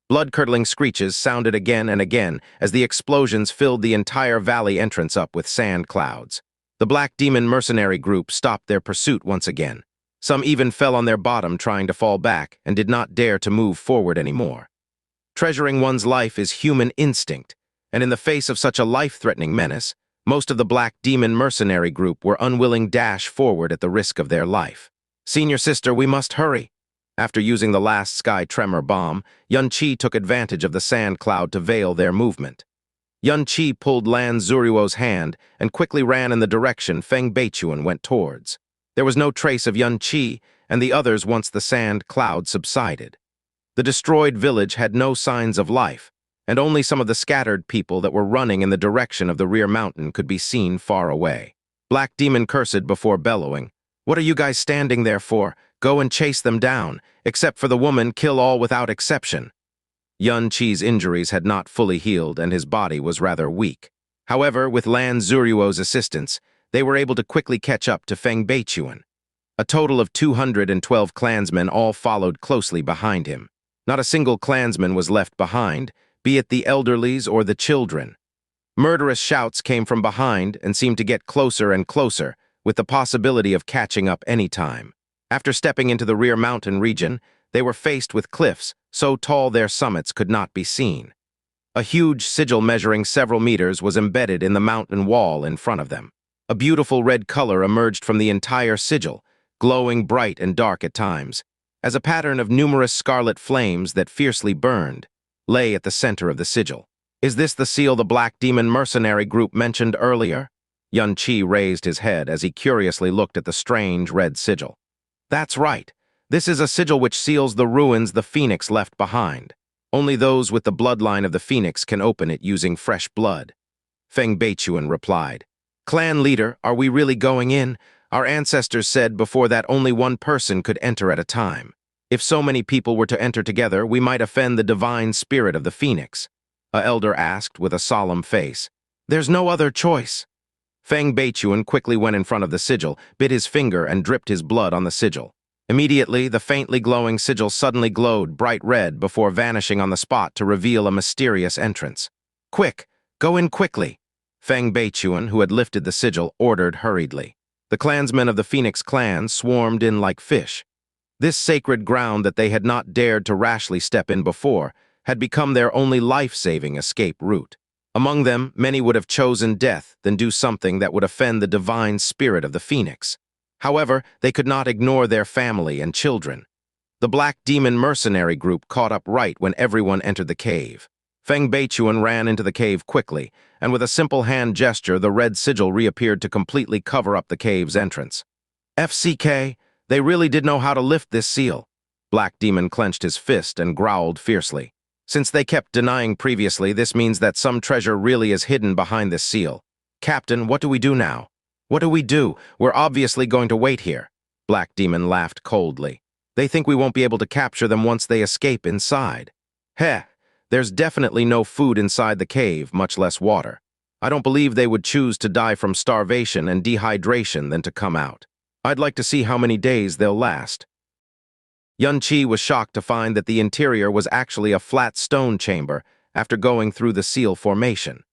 Blood-curdling screeches sounded again and again as the explosions filled the entire valley entrance up with sand clouds. The Black Demon mercenary group stopped their pursuit once again. Some even fell on their bottom trying to fall back and did not dare to move forward anymore. Treasuring one's life is human instinct, and in the face of such a life-threatening menace, most of the Black Demon mercenary group were unwilling to dash forward at the risk of their life. Senior sister, we must hurry. After using the last sky tremor bomb, Yunqi took advantage of the sand cloud to veil their movement. Yunqi pulled Lan Xueruo's hand and quickly ran in the direction Feng Beichuan went towards. There was no trace of Yunqi and the others once the sand cloud subsided. The destroyed village had no signs of life, and only some of the scattered people that were running in the direction of the rear mountain could be seen far away. Black Demon cursed before bellowing, "What are you guys standing there for? Go and chase them down. Except for the woman, kill all without exception." Yunqi's injuries had not fully healed and his body was rather weak. However, with Lan Xueruo's assistance, they were able to quickly catch up to Feng Beichuan. A total of 212 clansmen all followed closely behind him. Not a single clansman was left behind, be it the elderlies or the children. Murderous shouts came from behind and seemed to get closer and closer, with the possibility of catching up any time. After stepping into the rear mountain region, they were faced with cliffs so tall their summits could not be seen. A huge sigil measuring several meters was embedded in the mountain wall in front of them. A beautiful red color emerged from the entire sigil, glowing bright and dark at times, as a pattern of numerous scarlet flames that fiercely burned lay at the center of the sigil. Is this the seal the Black Demon mercenary group mentioned earlier? Yunqi raised his head as he curiously looked at the strange red sigil. That's right. This is a sigil which seals the ruins the Phoenix left behind. Only those with the bloodline of the Phoenix can open it using fresh blood. Feng Beichuan replied. Clan leader, are we really going in? Our ancestors said before that only one person could enter at a time. If so many people were to enter together, we might offend the divine spirit of the Phoenix. a elder asked with a solemn face. There's no other choice. Feng Beichuan quickly went in front of the sigil, bit his finger, and dripped his blood on the sigil. Immediately, the faintly glowing sigil suddenly glowed bright red before vanishing on the spot to reveal a mysterious entrance. Quick! Go in quickly! Feng Beichuan, who had lifted the sigil, ordered hurriedly. The clansmen of the Phoenix clan swarmed in like fish. This sacred ground that they had not dared to rashly step in before had become their only life-saving escape route. Among them, many would have chosen death than do something that would offend the divine spirit of the Phoenix. However, they could not ignore their family and children. The Black Demon mercenary group caught up right when everyone entered the cave. Feng Beichuan ran into the cave quickly, and with a simple hand gesture, the red sigil reappeared to completely cover up the cave's entrance. FCK, they really did know how to lift this seal. Black Demon clenched his fist and growled fiercely. Since they kept denying previously, this means that some treasure really is hidden behind this seal. Captain, what do we do now? What do we do? We're obviously going to wait here. Black Demon laughed coldly. They think we won't be able to capture them once they escape inside. Heh, there's definitely no food inside the cave, much less water. I don't believe they would choose to die from starvation and dehydration than to come out. I'd like to see how many days they'll last. Xianxia was shocked to find that the interior was actually a flat stone chamber after going through the seal formation.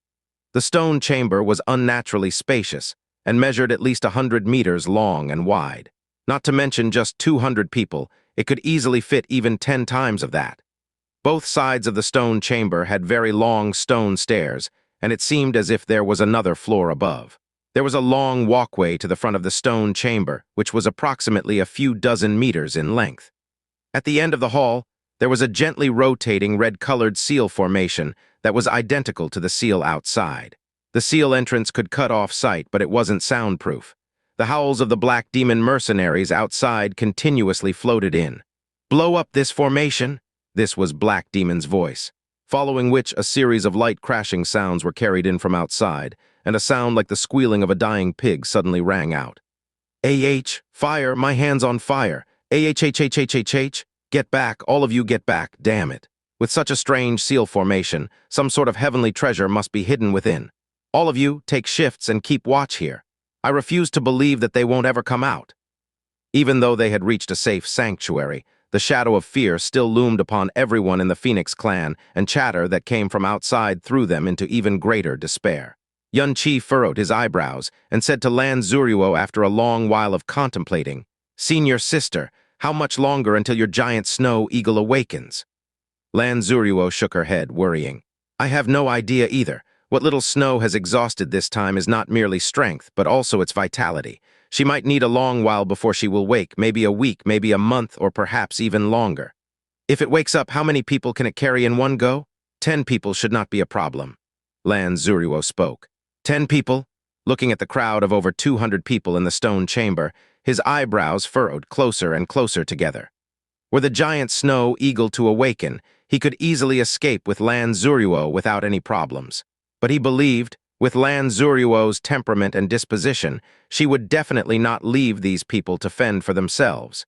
The stone chamber was unnaturally spacious and measured at least 100 meters long and wide. Not to mention just 200 people, it could easily fit even 10 times of that. Both sides of the stone chamber had very long stone stairs, and it seemed as if there was another floor above. There was a long walkway to the front of the stone chamber, which was approximately a few dozen meters in length. At the end of the hall, there was a gently rotating red-colored seal formation that was identical to the seal outside. The seal entrance could cut off sight, but it wasn't soundproof. The howls of the Black Demon mercenaries outside continuously floated in. Blow up this formation? This was Black Demon's voice, following which a series of light crashing sounds were carried in from outside, and a sound like the squealing of a dying pig suddenly rang out. Fire, my hand's on fire. Get back, all of you get back, damn it. With such a strange seal formation, some sort of heavenly treasure must be hidden within. All of you, take shifts and keep watch here. I refuse to believe that they won't ever come out. Even though they had reached a safe sanctuary, the shadow of fear still loomed upon everyone in the Phoenix clan, and chatter that came from outside threw them into even greater despair. Xianxia furrowed his eyebrows and said to Lan Xueruo after a long while of contemplating, Senior sister, how much longer until your giant snow eagle awakens? Lan Xueruo shook her head, worrying. I have no idea either. What little snow has exhausted this time is not merely strength, but also its vitality. She might need a long while before she will wake, maybe a week, maybe a month, or perhaps even longer. If it wakes up, how many people can it carry in one go? 10 people should not be a problem. Lan Xueruo spoke. 10 people? Looking at the crowd of over 200 people in the stone chamber, his eyebrows furrowed closer and closer together. Were the giant snow eagle to awaken, he could easily escape with Lan Xueruo without any problems. But he believed, with Lan Xueruo's temperament and disposition, she would definitely not leave these people to fend for themselves,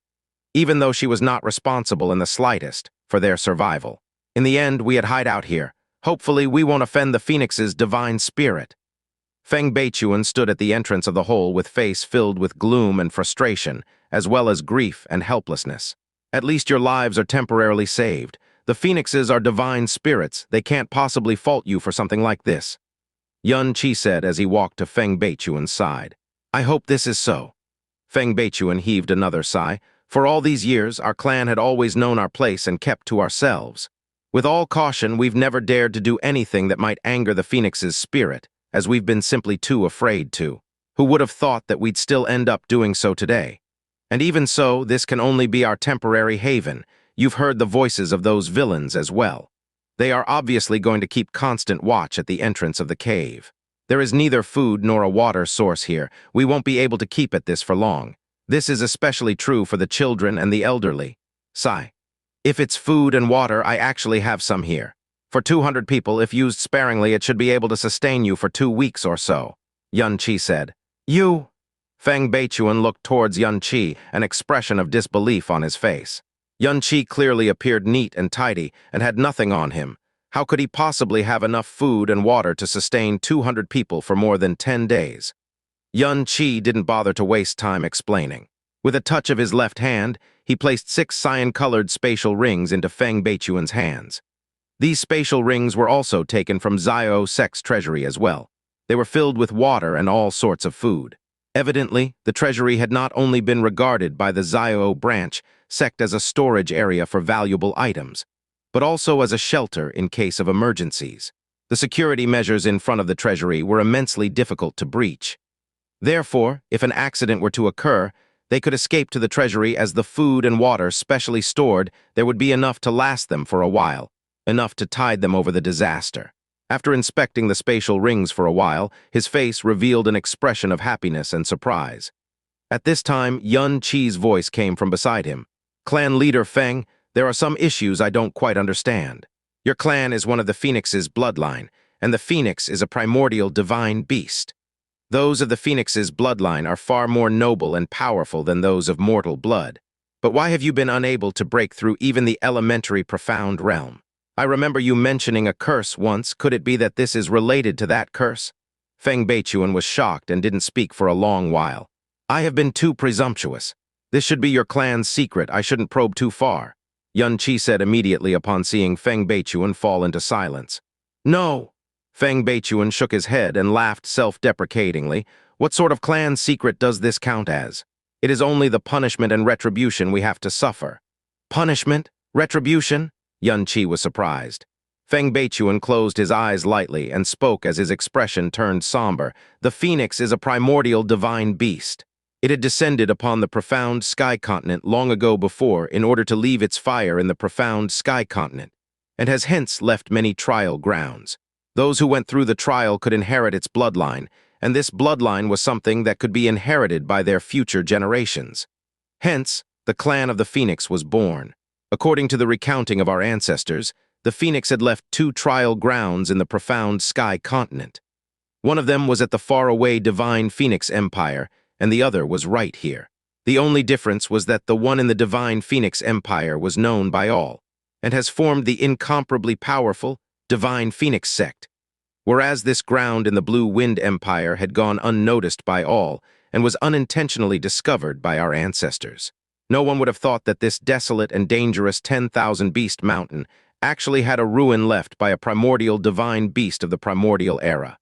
even though she was not responsible in the slightest for their survival. In the end, we had hide out here. Hopefully, we won't offend the Phoenix's divine spirit. Feng Beichuan stood at the entrance of the hole with face filled with gloom and frustration, as well as grief and helplessness. At least your lives are temporarily saved. The Phoenixes are divine spirits. They can't possibly fault you for something like this. Xianxia said as he walked to Feng Beichuan's side. I hope this is so. Feng Beichuan heaved another sigh. For all these years, our clan had always known our place and kept to ourselves. With all caution, we've never dared to do anything that might anger the Phoenix's spirit, as we've been simply too afraid to. Who would have thought that we'd still end up doing so today? And even so, this can only be our temporary haven. You've heard the voices of those villains as well. They are obviously going to keep constant watch at the entrance of the cave. There is neither food nor a water source here. We won't be able to keep at this for long. This is especially true for the children and the elderly. Sigh. If it's food and water, I actually have some here. For 200 people, if used sparingly, it should be able to sustain you for 2 weeks or so, Xianxia said. You? Feng Beichuan looked towards Xianxia, an expression of disbelief on his face. Xianxia clearly appeared neat and tidy and had nothing on him, How could he possibly have enough food and water to sustain 200 people for more than 10 days? Yun Qi didn't bother to waste time explaining. With a touch of his left hand, he placed 6 cyan-colored spatial rings into Feng Beichuan's hands. These spatial rings were also taken from Xiao Sect's treasury as well. They were filled with water and all sorts of food. Evidently, the treasury had not only been regarded by the Xiao branch sect as a storage area for valuable items, but also as a shelter in case of emergencies. The security measures in front of the treasury were immensely difficult to breach. Therefore, if an accident were to occur, they could escape to the treasury as the food and water specially stored there would be enough to last them for a while, enough to tide them over the disaster. After inspecting the spatial rings for a while, his face revealed an expression of happiness and surprise. At this time, Yun Qi's voice came from beside him. "Clan leader Feng, there are some issues I don't quite understand. Your clan is one of the Phoenix's bloodline, and the Phoenix is a primordial divine beast. Those of the Phoenix's bloodline are far more noble and powerful than those of mortal blood. But why have you been unable to break through even the elementary profound realm? I remember you mentioning a curse once. Could it be that this is related to that curse?" Feng Beichuan was shocked and didn't speak for a long while. "I have been too presumptuous. This should be your clan's secret. I shouldn't probe too far," Yun Qi said immediately upon seeing Feng Beichuan fall into silence. "No." Feng Beichuan shook his head and laughed self-deprecatingly. "What sort of clan secret does this count as? It is only the punishment and retribution we have to suffer." "Punishment? Retribution?" Yun Qi was surprised. Feng Beichuan closed his eyes lightly and spoke as his expression turned somber. "The Phoenix is a primordial divine beast. It had descended upon the profound sky continent long ago before in order to leave its fire in the profound sky continent, and has hence left many trial grounds. Those who went through the trial could inherit its bloodline, and this bloodline was something that could be inherited by their future generations. Hence, the clan of the Phoenix was born. According to the recounting of our ancestors, the Phoenix had left 2 trial grounds in the profound sky continent. One of them was at the faraway Divine Phoenix Empire, and the other was right here. The only difference was that the one in the Divine Phoenix Empire was known by all, and has formed the incomparably powerful Divine Phoenix Sect, whereas this ground in the Blue Wind Empire had gone unnoticed by all and was unintentionally discovered by our ancestors. No one would have thought that this desolate and dangerous 10,000 Beast Mountain actually had a ruin left by a primordial divine beast of the primordial era.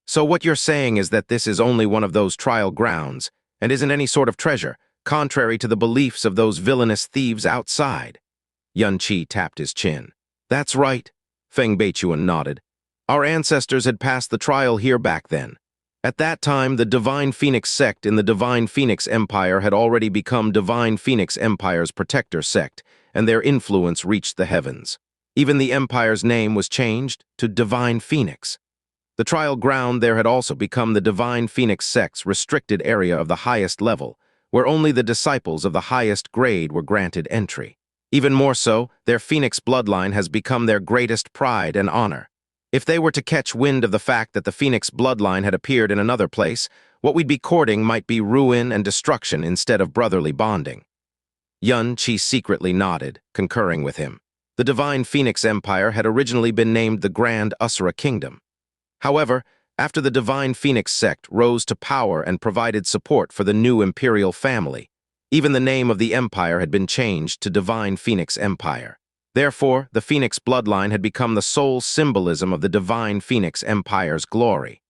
So what you're saying is that this is only one of those trial grounds, and isn't any sort of treasure, contrary to the beliefs of those villainous thieves outside." Yun Qi tapped his chin. "That's right," Feng Beichuan nodded. "Our ancestors had passed the trial here back then. At that time, the Divine Phoenix Sect in the Divine Phoenix Empire had already become Divine Phoenix Empire's protector sect, and their influence reached the heavens. Even the Empire's name was changed to Divine Phoenix. The trial ground there had also become the Divine Phoenix Sect's restricted area of the highest level, where only the disciples of the highest grade were granted entry. Even more so, their Phoenix bloodline has become their greatest pride and honor. If they were to catch wind of the fact that the Phoenix bloodline had appeared in another place, what we'd be courting might be ruin and destruction instead of brotherly bonding." Yun Qi secretly nodded, concurring with him. The Divine Phoenix Empire had originally been named the Grand Usura Kingdom. However, after the Divine Phoenix Sect rose to power and provided support for the new imperial family, even the name of the empire had been changed to Divine Phoenix Empire. Therefore, the Phoenix bloodline had become the sole symbolism of the Divine Phoenix Empire's glory.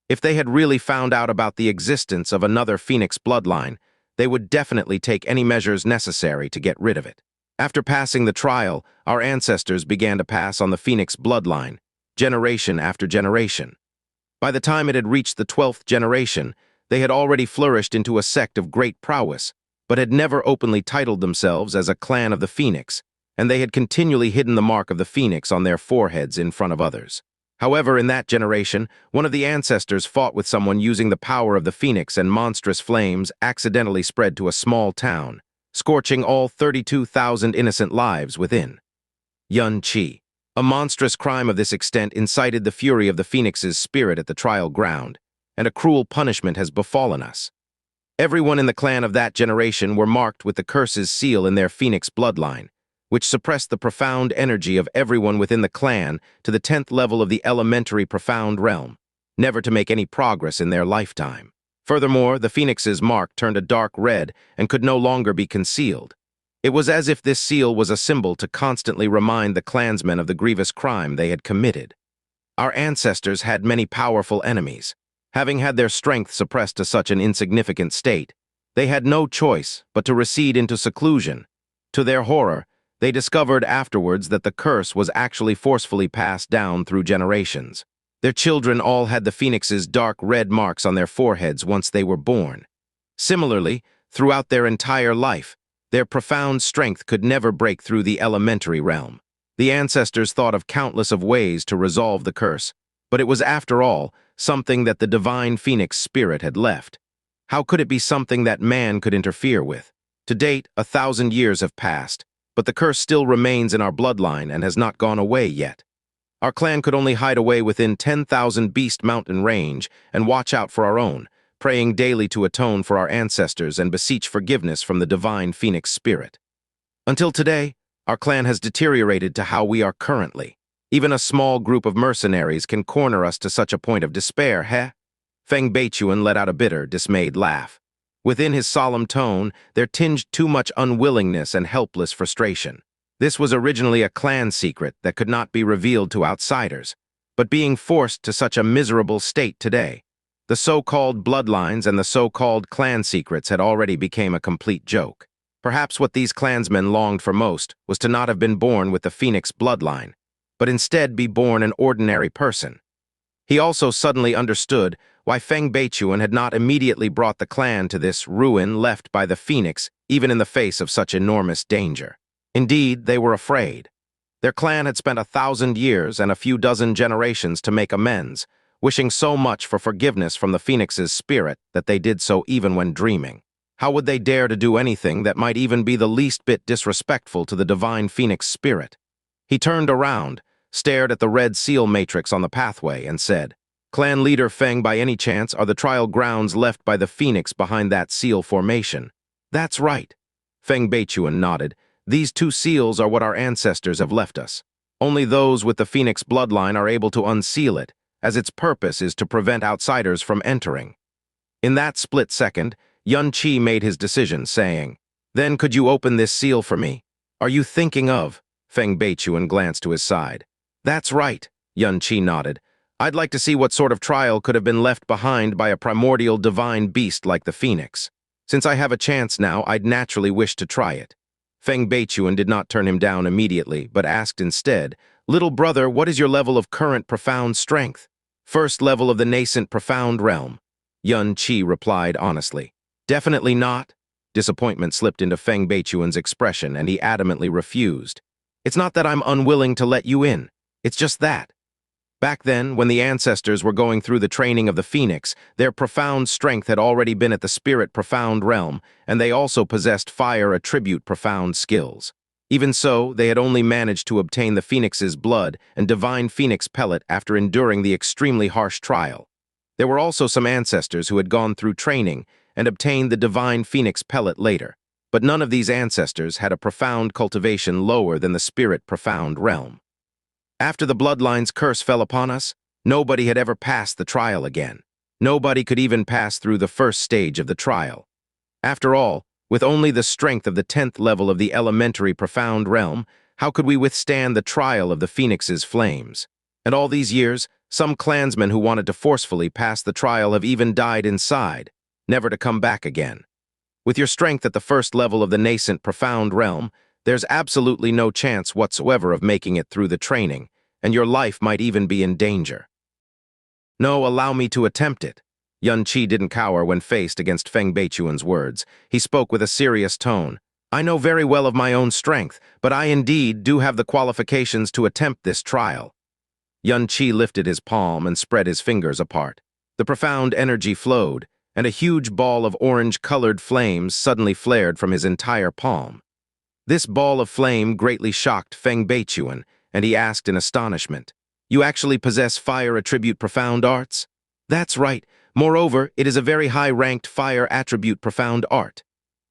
If they had really found out about the existence of another Phoenix bloodline, they would definitely take any measures necessary to get rid of it. After passing the trial, our ancestors began to pass on the Phoenix bloodline, generation after generation. By the time it had reached the 12th generation, they had already flourished into a sect of great prowess, but had never openly titled themselves as a clan of the Phoenix, and they had continually hidden the mark of the Phoenix on their foreheads in front of others. However, in that generation, one of the ancestors fought with someone using the power of the Phoenix, and monstrous flames accidentally spread to a small town, scorching all 32,000 innocent lives within. Yun Qi. A monstrous crime of this extent incited the fury of the Phoenix's spirit at the trial ground, and a cruel punishment has befallen us. Everyone in the clan of that generation were marked with the curse's seal in their Phoenix bloodline, which suppressed the profound energy of everyone within the clan to the 10th level of the elementary profound realm, never to make any progress in their lifetime. Furthermore, the Phoenix's mark turned a dark red and could no longer be concealed. It was as if this seal was a symbol to constantly remind the clansmen of the grievous crime they had committed. Our ancestors had many powerful enemies. Having had their strength suppressed to such an insignificant state, they had no choice but to recede into seclusion. To their horror, they discovered afterwards that the curse was actually forcefully passed down through generations. Their children all had the Phoenix's dark red marks on their foreheads once they were born. Similarly, throughout their entire life, their profound strength could never break through the elementary realm. The ancestors thought of countless of ways to resolve the curse, but it was, after all, something that the Divine Phoenix Spirit had left. How could it be something that man could interfere with? To date, 1,000 years have passed, but the curse still remains in our bloodline and has not gone away yet. Our clan could only hide away within 10,000 Beast Mountain range and watch out for our own, praying daily to atone for our ancestors and beseech forgiveness from the Divine Phoenix Spirit. Until today, our clan has deteriorated to how we are currently. Even a small group of mercenaries can corner us to such a point of despair, heh? Feng Beichuan let out a bitter, dismayed laugh. Within his solemn tone, there tinged too much unwillingness and helpless frustration. This was originally a clan secret that could not be revealed to outsiders, but being forced to such a miserable state today. The so-called bloodlines and the so-called clan secrets had already become a complete joke. Perhaps what these clansmen longed for most was to not have been born with the Phoenix bloodline, but instead be born an ordinary person. He also suddenly understood why Feng Beichuan had not immediately brought the clan to this ruin left by the Phoenix, even in the face of such enormous danger. Indeed, they were afraid. Their clan had spent 1,000 years and a few dozen generations to make amends, wishing so much for forgiveness from the Phoenix's spirit that they did so even when dreaming. How would they dare to do anything that might even be the least bit disrespectful to the Divine Phoenix Spirit? He turned around, stared at the red seal matrix on the pathway, and said, "Clan leader Feng, by any chance, are the trial grounds left by the Phoenix behind that seal formation?" "That's right." Feng Beichuan nodded. "These two seals are what our ancestors have left us. Only those with the Phoenix bloodline are able to unseal it, as its purpose is to prevent outsiders from entering." In that split second, Yun Qi made his decision, saying, "Then could you open this seal for me?" "Are you thinking of?" Feng Beichuan glanced to his side. "That's right," Yun Qi nodded. "I'd like to see what sort of trial could have been left behind by a primordial divine beast like the Phoenix. Since I have a chance now, I'd naturally wish to try it." Feng Beichuan did not turn him down immediately, but asked instead, "Little brother, what is your level of current profound strength?" "First level of the nascent profound realm," Yun Qi replied honestly. "Definitely not." Disappointment slipped into Feng Beichuan's expression, and he adamantly refused. "It's not that I'm unwilling to let you in. It's just that. Back then, when the ancestors were going through the training of the Phoenix, their profound strength had already been at the spirit profound realm, and they also possessed fire attribute profound skills. Even so, they had only managed to obtain the Phoenix's blood and Divine Phoenix pellet after enduring the extremely harsh trial. There were also some ancestors who had gone through training and obtained the Divine Phoenix pellet later, but none of these ancestors had a profound cultivation lower than the spirit profound realm. After the bloodline's curse fell upon us, nobody had ever passed the trial again. Nobody could even pass through the first stage of the trial. After all, with only the strength of the 10th level of the elementary profound realm, how could we withstand the trial of the Phoenix's flames? And all these years, some clansmen who wanted to forcefully pass the trial have even died inside, never to come back again. With your strength at the first level of the nascent profound realm, there's absolutely no chance whatsoever of making it through the training, and your life might even be in danger. "No, allow me to attempt it." Yun Qi didn't cower when faced against Feng Beichuan's words. He spoke with a serious tone. "I know very well of my own strength, but I indeed do have the qualifications to attempt this trial." Yun Qi lifted his palm and spread his fingers apart. The profound energy flowed, and a huge ball of orange-colored flames suddenly flared from his entire palm. This ball of flame greatly shocked Feng Beichuan, and he asked in astonishment, "You actually possess fire attribute profound arts?" "That's right. Moreover, it is a very high-ranked fire attribute profound art."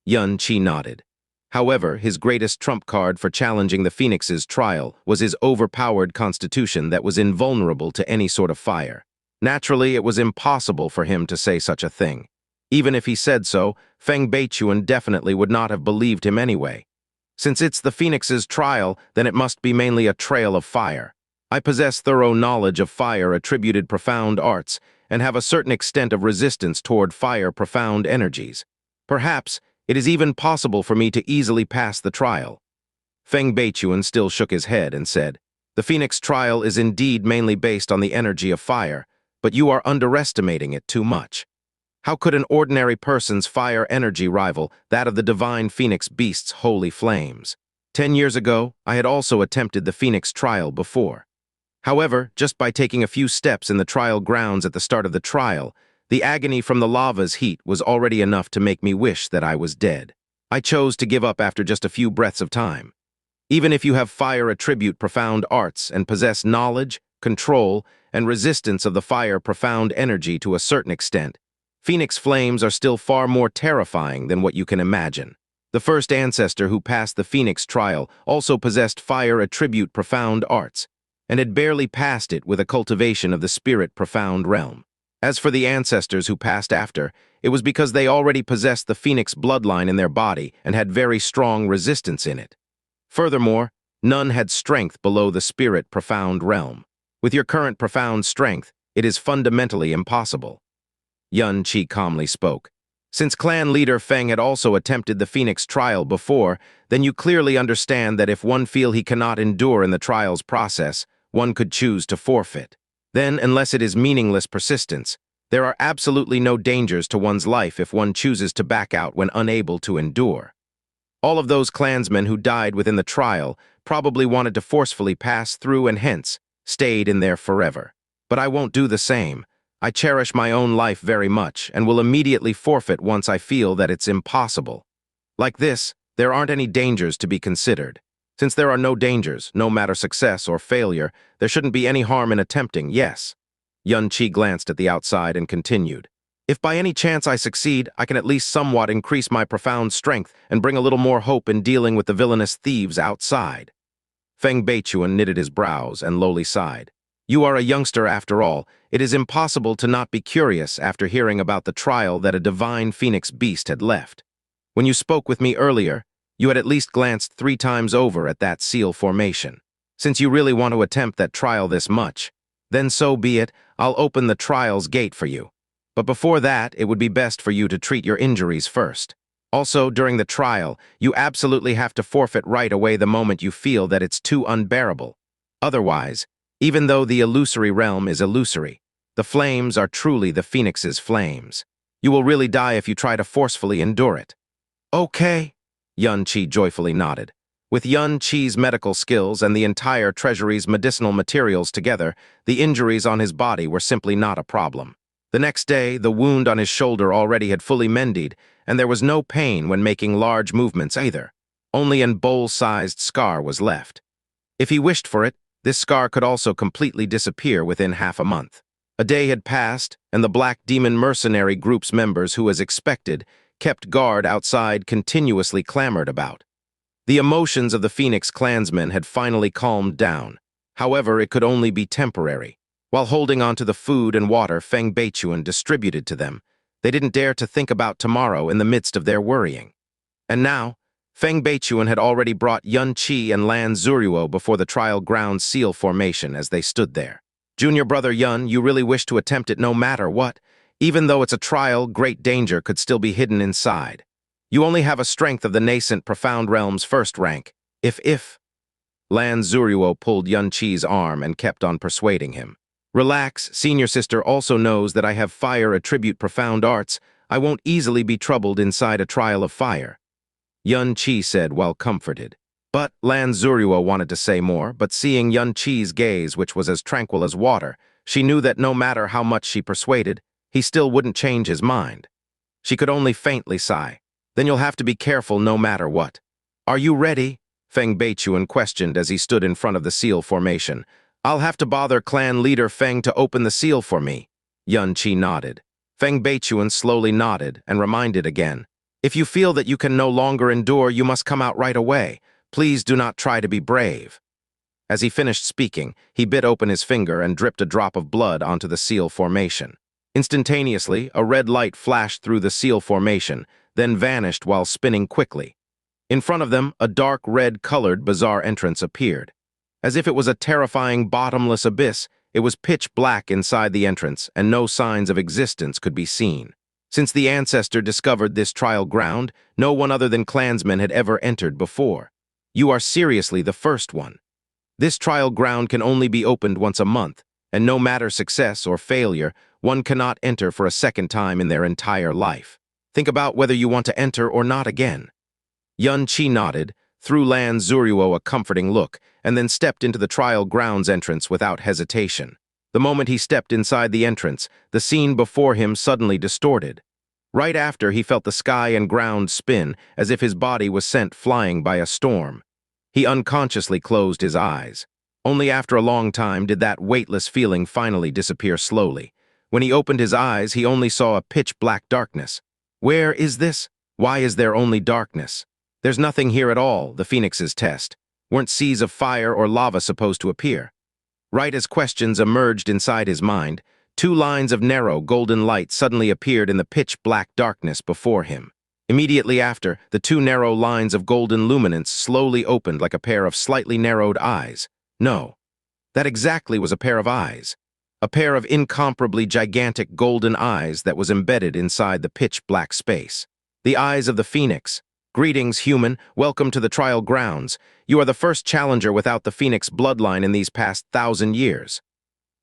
Yun Qi nodded. However, his greatest trump card for challenging the Phoenix's trial was his overpowered constitution that was invulnerable to any sort of fire. Naturally, it was impossible for him to say such a thing. Even if he said so, Feng Beichuan definitely would not have believed him anyway. Since it's the Phoenix's trial, then it must be mainly a trail of fire. I possess thorough knowledge of fire-attributed profound arts and have a certain extent of resistance toward fire-profound energies. Perhaps it is even possible for me to easily pass the trial. Feng Beichuan still shook his head and said, "The Phoenix trial is indeed mainly based on the energy of fire, but you are underestimating it too much. How could an ordinary person's fire energy rival that of the Divine Phoenix Beast's holy flames? 10 years ago, I had also attempted the Phoenix trial before. However, just by taking a few steps in the trial grounds at the start of the trial, the agony from the lava's heat was already enough to make me wish that I was dead. I chose to give up after just a few breaths of time. Even if you have fire attribute profound arts and possess knowledge, control, and resistance of the fire profound energy to a certain extent, Phoenix flames are still far more terrifying than what you can imagine. The first ancestor who passed the Phoenix trial also possessed fire attribute profound arts, and had barely passed it with a cultivation of the spirit profound realm. As for the ancestors who passed after, it was because they already possessed the Phoenix bloodline in their body and had very strong resistance in it. Furthermore, none had strength below the spirit profound realm. With your current profound strength, it is fundamentally impossible." Xianxia calmly spoke. "Since clan leader Feng had also attempted the Phoenix trial before, then you clearly understand that if one feel he cannot endure in the trial's process, one could choose to forfeit. Then, unless it is meaningless persistence, there are absolutely no dangers to one's life if one chooses to back out when unable to endure. All of those clansmen who died within the trial probably wanted to forcefully pass through and hence stayed in there forever. But I won't do the same. I cherish my own life very much and will immediately forfeit once I feel that it's impossible. Like this, there aren't any dangers to be considered. Since there are no dangers, no matter success or failure, there shouldn't be any harm in attempting, yes." Xianxia glanced at the outside and continued. "If by any chance I succeed, I can at least somewhat increase my profound strength and bring a little more hope in dealing with the villainous thieves outside." Feng Beichuan knitted his brows and lowly sighed. "You are a youngster after all. It is impossible to not be curious after hearing about the trial that a Divine Phoenix Beast had left. When you spoke with me earlier, you had at least glanced 3 times over at that seal formation. Since you really want to attempt that trial this much, then so be it, I'll open the trial's gate for you. But before that, it would be best for you to treat your injuries first. Also, during the trial, you absolutely have to forfeit right away the moment you feel that it's too unbearable. Otherwise, even though the illusory realm is illusory, the flames are truly the Phoenix's flames. You will really die if you try to forcefully endure it." "Okay," Xianxia joyfully nodded. With Xianxia's medical skills and the entire treasury's medicinal materials together, the injuries on his body were simply not a problem. The next day, the wound on his shoulder already had fully mended, and there was no pain when making large movements either. Only an bowl-sized scar was left. If he wished for it, this scar could also completely disappear within half a month. A day had passed, and the Black Demon mercenary group's members, who, as expected, kept guard outside, continuously clamored about. The emotions of the Phoenix clansmen had finally calmed down. However, it could only be temporary. While holding on to the food and water Feng Beichuan distributed to them, they didn't dare to think about tomorrow in the midst of their worrying. And now, Feng Beichuan had already brought Xianxia and Lan Xueruo before the trial ground seal formation as they stood there. "Junior brother Yun, you really wish to attempt it no matter what. Even though it's a trial, great danger could still be hidden inside. You only have a strength of the nascent profound realm's first rank. If. Lan Xueruo pulled Xianxia's arm and kept on persuading him. "Relax, senior sister also knows that I have fire attribute profound arts. I won't easily be troubled inside a trial of fire," Xianxia said while comforted. But Lan Xueruo wanted to say more, but seeing Xianxia's gaze, which was as tranquil as water, she knew that no matter how much she persuaded, he still wouldn't change his mind. She could only faintly sigh. "Then you'll have to be careful no matter what." "Are you ready?" Feng Beichuan questioned as he stood in front of the seal formation. "I'll have to bother clan leader Feng to open the seal for me." Xianxia nodded. Feng Beichuan slowly nodded and reminded again. If you feel that you can no longer endure, you must come out right away. Please do not try to be brave." As he finished speaking, he bit open his finger and dripped a drop of blood onto the seal formation. Instantaneously, a red light flashed through the seal formation, then vanished while spinning quickly. In front of them, a dark red-colored bizarre entrance appeared. As if it was a terrifying bottomless abyss, it was pitch black inside the entrance, and no signs of existence could be seen. Since the ancestor discovered this trial ground, no one other than clansmen had ever entered before. You are seriously the first one. This trial ground can only be opened once a month, and no matter success or failure, one cannot enter for a second time in their entire life. Think about whether you want to enter or not again. Xianxia nodded, threw Lan Xueruo a comforting look, and then stepped into the trial grounds entrance without hesitation. The moment he stepped inside the entrance, the scene before him suddenly distorted. Right after, he felt the sky and ground spin as if his body was sent flying by a storm. He unconsciously closed his eyes. Only after a long time did that weightless feeling finally disappear slowly. When he opened his eyes, he only saw a pitch-black darkness. Where is this? Why is there only darkness? There's nothing here at all, the Phoenix's test. Weren't seas of fire or lava supposed to appear? Right as questions emerged inside his mind, two lines of narrow, golden light suddenly appeared in the pitch-black darkness before him. Immediately after, the two narrow lines of golden luminance slowly opened like a pair of slightly narrowed eyes. No, that exactly was a pair of eyes. A pair of incomparably gigantic golden eyes that was embedded inside the pitch-black space. The eyes of the Phoenix. Greetings, human. Welcome to the trial grounds. You are the first challenger without the Phoenix bloodline in these past 1,000 years.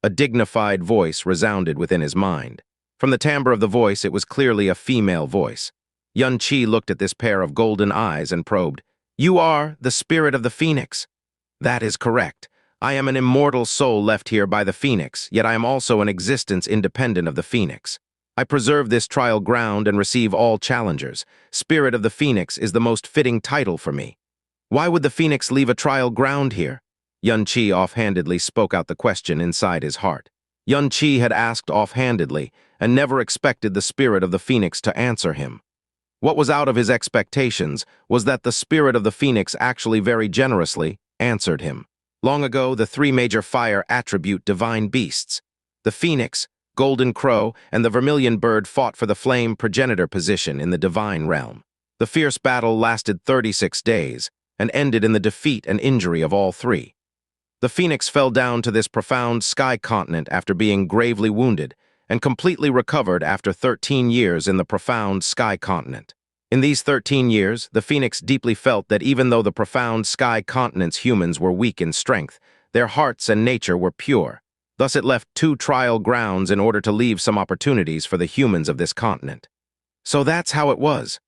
A dignified voice resounded within his mind. From the timbre of the voice, it was clearly a female voice. Xianxia looked at this pair of golden eyes and probed. You are the spirit of the Phoenix. That is correct. I am an immortal soul left here by the Phoenix, yet I am also an existence independent of the Phoenix. I preserve this trial ground and receive all challengers. Spirit of the Phoenix is the most fitting title for me. Why would the Phoenix leave a trial ground here? Xianxia offhandedly spoke out the question inside his heart. Xianxia had asked offhandedly and never expected the spirit of the Phoenix to answer him. What was out of his expectations was that the spirit of the Phoenix actually very generously answered him. Long ago, the three major fire attribute divine beasts. The Phoenix, Golden Crow, and the Vermilion Bird fought for the flame progenitor position in the divine realm. The fierce battle lasted 36 days and ended in the defeat and injury of all three. The Phoenix fell down to this profound sky continent after being gravely wounded and completely recovered after 13 years in the profound sky continent. In these 13 years, the Phoenix deeply felt that even though the profound sky continent's humans were weak in strength, their hearts and nature were pure. Thus it left 2 trial grounds in order to leave some opportunities for the humans of this continent. So that's how it was.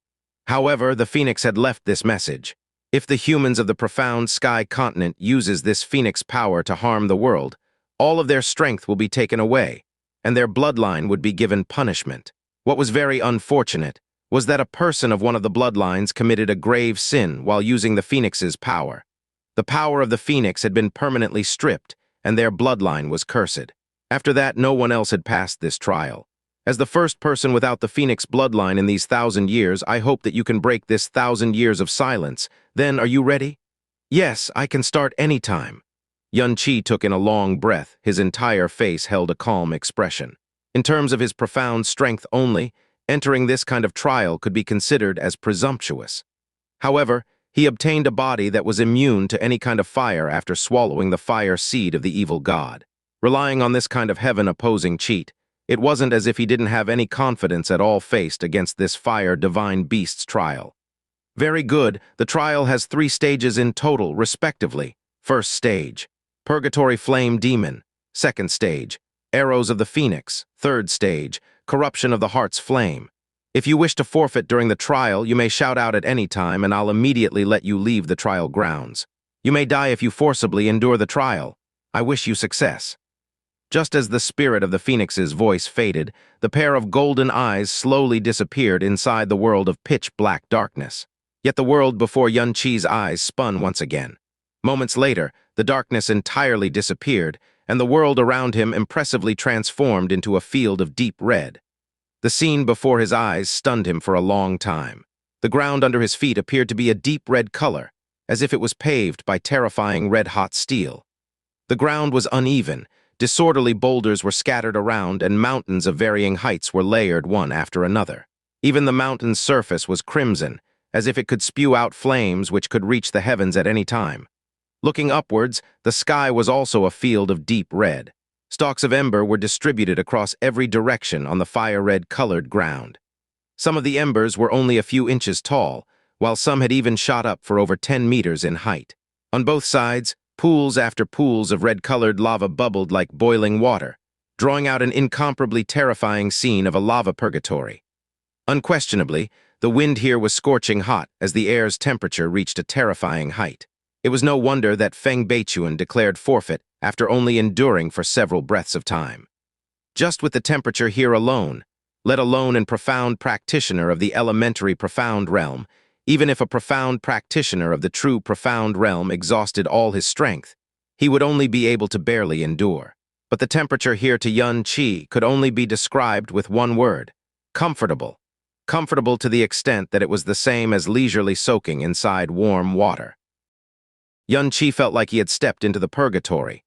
However, the Phoenix had left this message. If the humans of the profound sky continent uses this Phoenix power to harm the world, all of their strength will be taken away, and their bloodline would be given punishment. What was very unfortunate was that a person of one of the bloodlines committed a grave sin while using the Phoenix's power. The power of the Phoenix had been permanently stripped, and their bloodline was cursed. After that, no one else had passed this trial. As the first person without the Phoenix bloodline in these 1,000 years, I hope that you can break this 1,000 years of silence. Then, are you ready? Yes, I can start anytime. Xianxia took in a long breath. His entire face held a calm expression. In terms of his profound strength only, entering this kind of trial could be considered as presumptuous. However, he obtained a body that was immune to any kind of fire after swallowing the fire seed of the evil god. Relying on this kind of heaven-opposing cheat, it wasn't as if he didn't have any confidence at all faced against this fire divine beast's trial. Very good, the trial has 3 stages in total, respectively. First stage, Purgatory Flame Demon. Second stage, Arrows of the Phoenix. Third stage, Corruption of the Heart's Flame. If you wish to forfeit during the trial, you may shout out at any time and I'll immediately let you leave the trial grounds. You may die if you forcibly endure the trial. I wish you success. Just as the spirit of the Phoenix's voice faded, the pair of golden eyes slowly disappeared inside the world of pitch-black darkness. Yet the world before Xianxia's eyes spun once again. Moments later, the darkness entirely disappeared, and the world around him impressively transformed into a field of deep red. The scene before his eyes stunned him for a long time. The ground under his feet appeared to be a deep red color, as if it was paved by terrifying red-hot steel. The ground was uneven, disorderly boulders were scattered around, and mountains of varying heights were layered one after another. Even the mountain's surface was crimson, as if it could spew out flames which could reach the heavens at any time. Looking upwards, the sky was also a field of deep red. Stalks of ember were distributed across every direction on the fire-red-colored ground. Some of the embers were only a few inches tall, while some had even shot up for over 10 meters in height. On both sides, pools after pools of red-colored lava bubbled like boiling water, drawing out an incomparably terrifying scene of a lava purgatory. Unquestionably, the wind here was scorching hot as the air's temperature reached a terrifying height. It was no wonder that Feng Beichuan declared forfeit after only enduring for several breaths of time. Just with the temperature here alone, let alone a profound practitioner of the elementary profound realm, even if a profound practitioner of the true profound realm exhausted all his strength, he would only be able to barely endure. But the temperature here to Yun Qi could only be described with one word: comfortable. Comfortable to the extent that it was the same as leisurely soaking inside warm water. Yun Qi felt like he had stepped into the purgatory.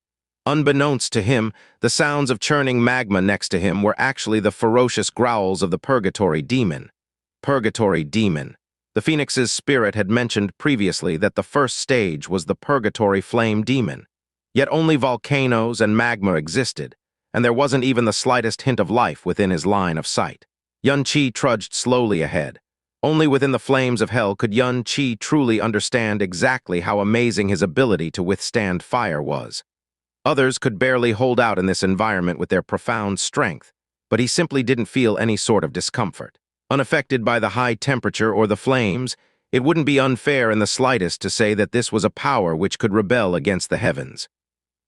Unbeknownst to him, the sounds of churning magma next to him were actually the ferocious growls of the purgatory demon. Purgatory demon. The Phoenix's spirit had mentioned previously that the first stage was the purgatory flame demon. Yet only volcanoes and magma existed, and there wasn't even the slightest hint of life within his line of sight. Yun Qi trudged slowly ahead. Only within the flames of hell could Yun Qi truly understand exactly how amazing his ability to withstand fire was. Others could barely hold out in this environment with their profound strength, but he simply didn't feel any sort of discomfort. Unaffected by the high temperature or the flames, it wouldn't be unfair in the slightest to say that this was a power which could rebel against the heavens.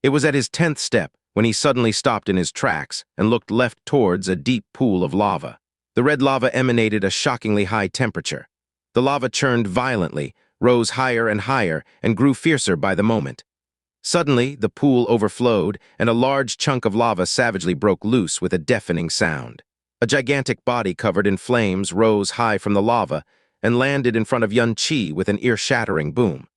It was at his 10th step when he suddenly stopped in his tracks and looked left towards a deep pool of lava. The red lava emanated a shockingly high temperature. The lava churned violently, rose higher and higher, and grew fiercer by the moment. Suddenly, the pool overflowed, and a large chunk of lava savagely broke loose with a deafening sound. A gigantic body covered in flames rose high from the lava and landed in front of Yun Qi with an ear-shattering boom.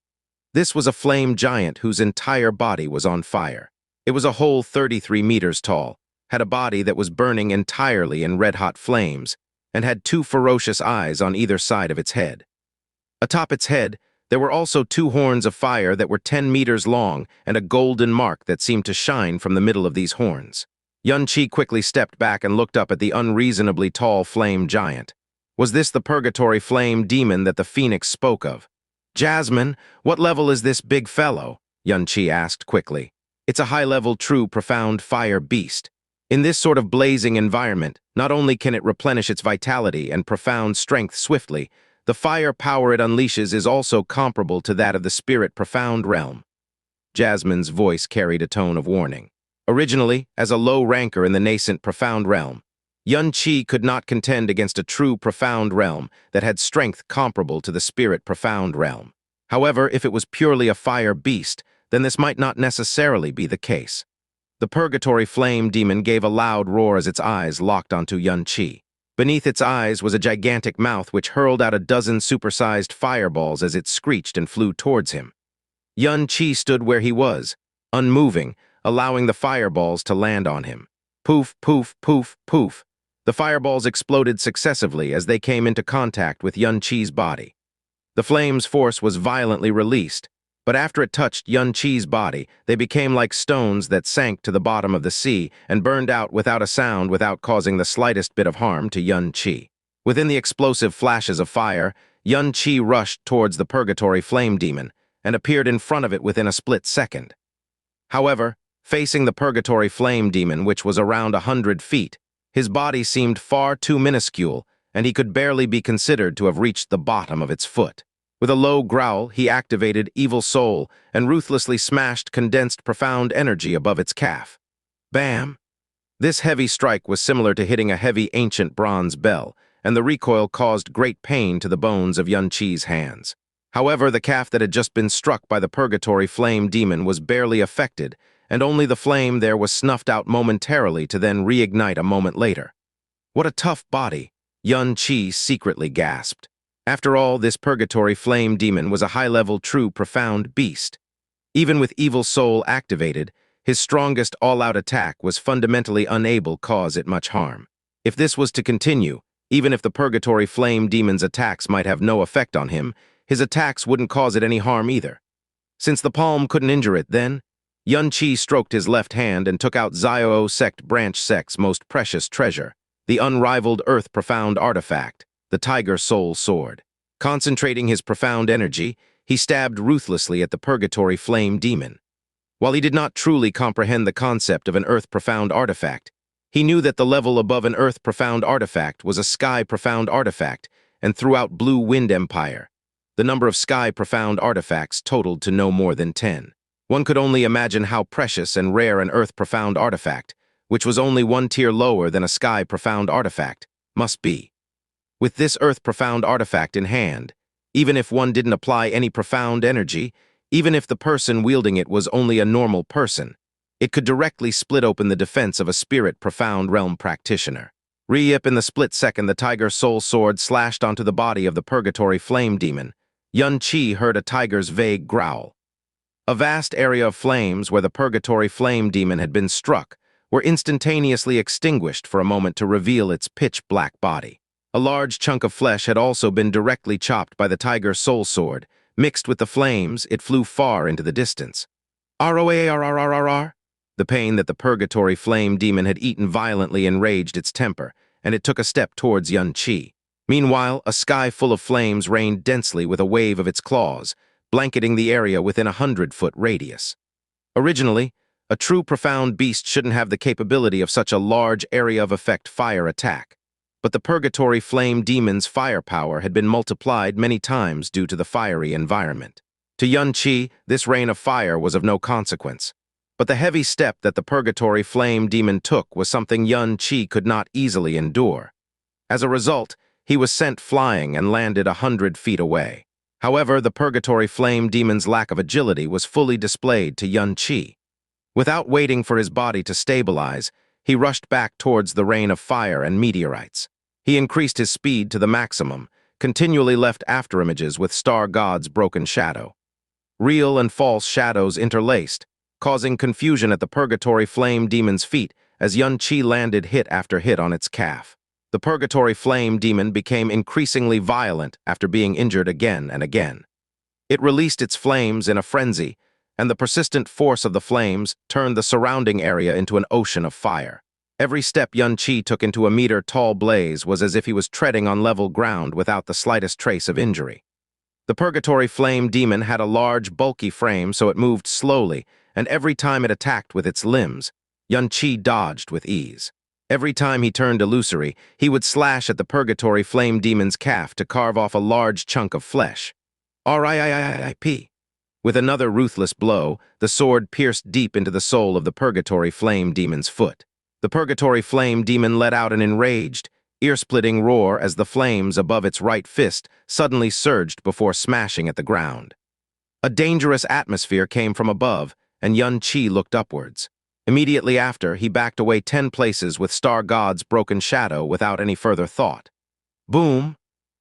This was a flame giant whose entire body was on fire. It was a whole 33 meters tall, had a body that was burning entirely in red-hot flames, and had 2 ferocious eyes on either side of its head. Atop its head, there were also 2 horns of fire that were 10 meters long and a golden mark that seemed to shine from the middle of these horns. Yun Qi quickly stepped back and looked up at the unreasonably tall flame giant. Was this the purgatory flame demon that the Phoenix spoke of? "Jasmine, what level is this big fellow?" Yun Qi asked quickly. "It's a high-level, true, profound fire beast. In this sort of blazing environment, not only can it replenish its vitality and profound strength swiftly, the fire power it unleashes is also comparable to that of the spirit profound realm." Jasmine's voice carried a tone of warning. Originally, as a low ranker in the nascent profound realm, Yun Qi could not contend against a true profound realm that had strength comparable to the spirit profound realm. However, if it was purely a fire beast, then this might not necessarily be the case. The purgatory flame demon gave a loud roar as its eyes locked onto Yun Qi. Beneath its eyes was a gigantic mouth which hurled out a dozen supersized fireballs as it screeched and flew towards him. Yun Qi stood where he was, unmoving, allowing the fireballs to land on him. Poof, poof, poof, poof. The fireballs exploded successively as they came into contact with Yun Qi's body. The flame's force was violently released, but after it touched Yun Qi's body, they became like stones that sank to the bottom of the sea and burned out without a sound without causing the slightest bit of harm to Yun Qi. Within the explosive flashes of fire, Yun Qi rushed towards the purgatory flame demon and appeared in front of it within a split second. However, facing the purgatory flame demon, which was around 100 feet, his body seemed far too minuscule, and he could barely be considered to have reached the bottom of its foot. With a low growl, he activated Evil Soul and ruthlessly smashed condensed profound energy above its calf. Bam! This heavy strike was similar to hitting a heavy ancient bronze bell, and the recoil caused great pain to the bones of Yun Qi's hands. However, the calf that had just been struck by the purgatory flame demon was barely affected, and only the flame there was snuffed out momentarily to then reignite a moment later. What a tough body, Yun Qi secretly gasped. After all, this purgatory flame demon was a high-level, true, profound beast. Even with evil soul activated, his strongest all-out attack was fundamentally unable to cause it much harm. If this was to continue, even if the purgatory flame demon's attacks might have no effect on him, his attacks wouldn't cause it any harm either. Since the palm couldn't injure it then, Xianxia stroked his left hand and took out Xiaozuo Sect Branch Sect's most precious treasure, the unrivaled earth-profound artifact, the Tiger Soul Sword. Concentrating his profound energy, he stabbed ruthlessly at the purgatory flame demon. While he did not truly comprehend the concept of an earth-profound artifact, he knew that the level above an earth-profound artifact was a sky-profound artifact, and throughout Blue Wind Empire, the number of sky-profound artifacts totaled to no more than 10. One could only imagine how precious and rare an earth-profound artifact, which was only one tier lower than a sky-profound artifact, must be. With this earth-profound artifact in hand, even if one didn't apply any profound energy, even if the person wielding it was only a normal person, it could directly split open the defense of a spirit-profound realm practitioner. Re-ip in the split second the Tiger Soul Sword slashed onto the body of the purgatory flame demon, Xianxia heard a tiger's vague growl. A vast area of flames where the purgatory flame demon had been struck were instantaneously extinguished for a moment to reveal its pitch-black body. A large chunk of flesh had also been directly chopped by the Tiger Soul Sword. Mixed with the flames, it flew far into the distance. ROARRRRR. The pain that the purgatory flame demon had eaten violently enraged its temper, and it took a step towards Xianxia. Meanwhile, a sky full of flames rained densely with a wave of its claws, blanketing the area within a 100-foot radius. Originally, a true profound beast shouldn't have the capability of such a large area of effect fire attack. But the purgatory flame demon's firepower had been multiplied many times due to the fiery environment. To Xianxia, this rain of fire was of no consequence. But the heavy step that the purgatory flame demon took was something Xianxia could not easily endure. As a result, he was sent flying and landed 100 feet away. However, the purgatory flame demon's lack of agility was fully displayed to Xianxia. Without waiting for his body to stabilize, he rushed back towards the rain of fire and meteorites. He increased his speed to the maximum, continually left afterimages with Star God's broken shadow. Real and false shadows interlaced, causing confusion at the purgatory flame demon's feet as Xianxia landed hit after hit on its calf. The purgatory flame demon became increasingly violent after being injured again and again. It released its flames in a frenzy, and the persistent force of the flames turned the surrounding area into an ocean of fire. Every step Xianxia took into a meter-tall blaze was as if he was treading on level ground without the slightest trace of injury. The purgatory flame demon had a large, bulky frame, so it moved slowly, and every time it attacked with its limbs, Xianxia dodged with ease. Every time he turned illusory, he would slash at the purgatory flame demon's calf to carve off a large chunk of flesh. RIP. With another ruthless blow, the sword pierced deep into the soul of the purgatory flame demon's foot. The purgatory flame demon let out an enraged, ear-splitting roar as the flames above its right fist suddenly surged before smashing at the ground. A dangerous atmosphere came from above, and Xianxia looked upwards. Immediately after, he backed away 10 places with Star God's broken shadow without any further thought. Boom!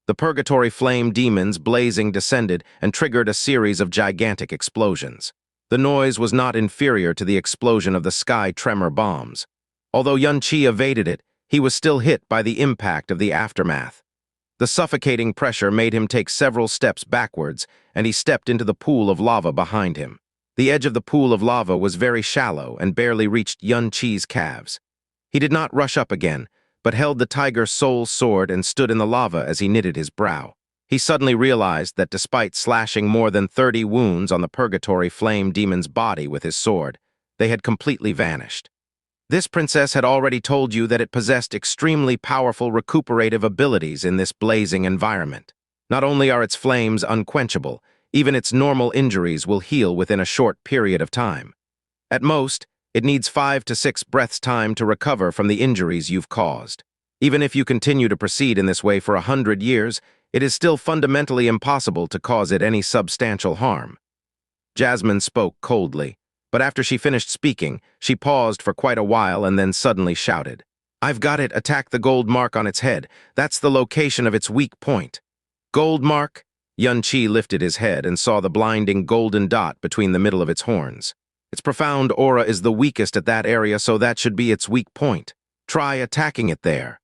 The purgatory flame demons blazing descended and triggered a series of gigantic explosions. The noise was not inferior to the explosion of the sky tremor bombs. Although Xianxia evaded it, he was still hit by the impact of the aftermath. The suffocating pressure made him take several steps backwards, and he stepped into the pool of lava behind him. The edge of the pool of lava was very shallow and barely reached Xianxia's calves. He did not rush up again, but held the Tiger Soul Sword and stood in the lava as he knitted his brow. He suddenly realized that despite slashing more than 30 wounds on the purgatory flame demon's body with his sword, they had completely vanished. This princess had already told you that it possessed extremely powerful recuperative abilities in this blazing environment. Not only are its flames unquenchable, even its normal injuries will heal within a short period of time. At most, it needs 5 to 6 breaths' time to recover from the injuries you've caused. Even if you continue to proceed in this way for 100 years, it is still fundamentally impossible to cause it any substantial harm. Jasmine spoke coldly, but after she finished speaking, she paused for quite a while and then suddenly shouted, "I've got it! Attack the gold mark on its head! That's the location of its weak point!" Gold mark? Xianxia lifted his head and saw the blinding golden dot between the middle of its horns. Its profound aura is the weakest at that area, so that should be its weak point. Try attacking it there.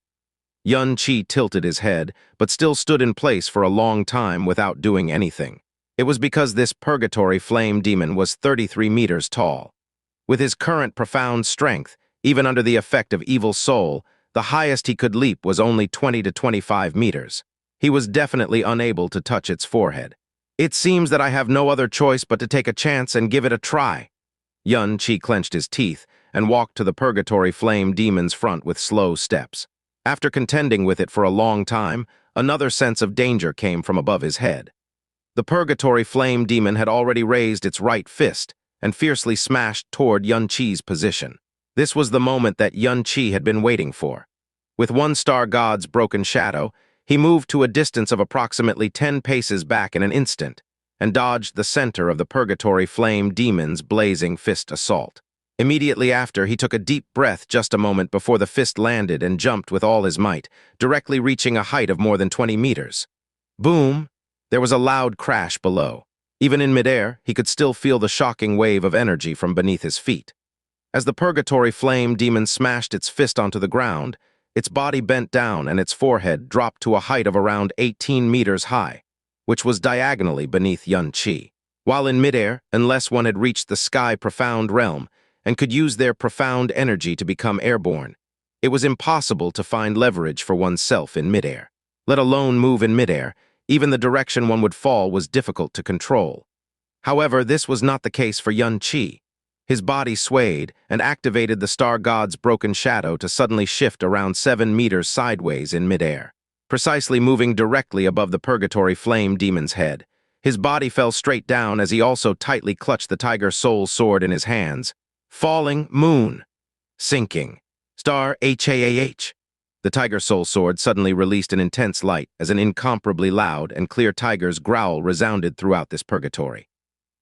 Xianxia tilted his head, but still stood in place for a long time without doing anything. It was because this purgatory flame demon was 33 meters tall. With his current profound strength, even under the effect of evil soul, the highest he could leap was only 20 to 25 meters. He was definitely unable to touch its forehead. It seems that I have no other choice but to take a chance and give it a try. Xianxia clenched his teeth and walked to the purgatory flame demon's front with slow steps. After contending with it for a long time, another sense of danger came from above his head. The purgatory flame demon had already raised its right fist and fiercely smashed toward Xianxia's position. This was the moment that Xianxia had been waiting for. With one star god's broken shadow, he moved to a distance of approximately 10 paces back in an instant and dodged the center of the purgatory flame demon's blazing fist assault. Immediately after, he took a deep breath just a moment before the fist landed and jumped with all his might, directly reaching a height of more than 20 meters. Boom! There was a loud crash below. Even in midair, he could still feel the shocking wave of energy from beneath his feet. As the purgatory flame demon smashed its fist onto the ground, its body bent down and its forehead dropped to a height of around 18 meters high, which was diagonally beneath Xianxia. While in midair, unless one had reached the sky-profound realm and could use their profound energy to become airborne, it was impossible to find leverage for oneself in midair. Let alone move in midair, even the direction one would fall was difficult to control. However, this was not the case for Xianxia. His body swayed and activated the star god's broken shadow to suddenly shift around 7 meters sideways in midair, precisely moving directly above the purgatory flame demon's head. His body fell straight down as he also tightly clutched the tiger soul sword in his hands. Falling moon. Sinking. Star HAAH. The tiger soul sword suddenly released an intense light as an incomparably loud and clear tiger's growl resounded throughout this purgatory.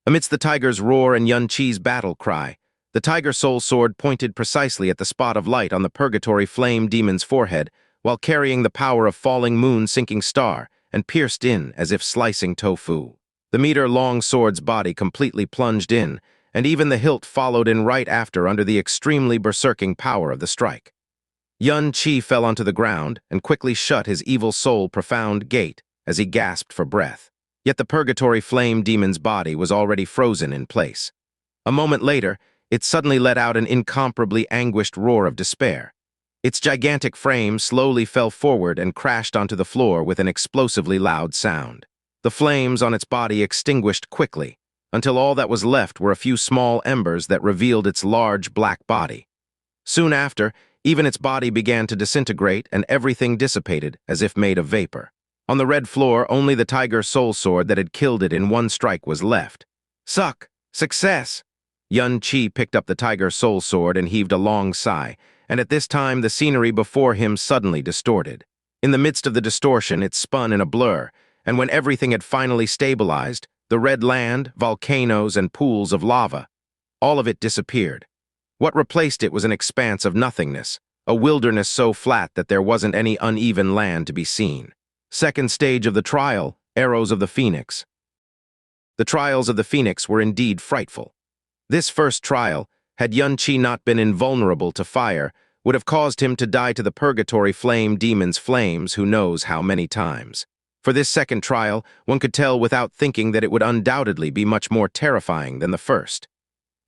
Amidst the tiger's roar and Xianxia's battle cry, the tiger soul sword pointed precisely at the spot of light on the purgatory flame demon's forehead while carrying the power of falling moon sinking star and pierced in as if slicing tofu. The meter-long sword's body completely plunged in, and even the hilt followed in right after under the extremely berserking power of the strike. Xianxia fell onto the ground and quickly shut his evil soul profound gate as he gasped for breath. Yet the purgatory flame demon's body was already frozen in place. A moment later, it suddenly let out an incomparably anguished roar of despair. Its gigantic frame slowly fell forward and crashed onto the floor with an explosively loud sound. The flames on its body extinguished quickly, until all that was left were a few small embers that revealed its large black body. Soon after, even its body began to disintegrate and everything dissipated as if made of vapor. On the red floor, only the tiger soul sword that had killed it in one strike was left. Suck! Success! Xianxia picked up the tiger soul sword and heaved a long sigh, and at this time the scenery before him suddenly distorted. In the midst of the distortion, it spun in a blur, and when everything had finally stabilized, the red land, volcanoes, and pools of lava, all of it disappeared. What replaced it was an expanse of nothingness, a wilderness so flat that there wasn't any uneven land to be seen. Second stage of the trial, Arrows of the Phoenix. The trials of the Phoenix were indeed frightful. This first trial, had Xianxia not been invulnerable to fire, would have caused him to die to the purgatory flame demon's flames who knows how many times. For this second trial, one could tell without thinking that it would undoubtedly be much more terrifying than the first.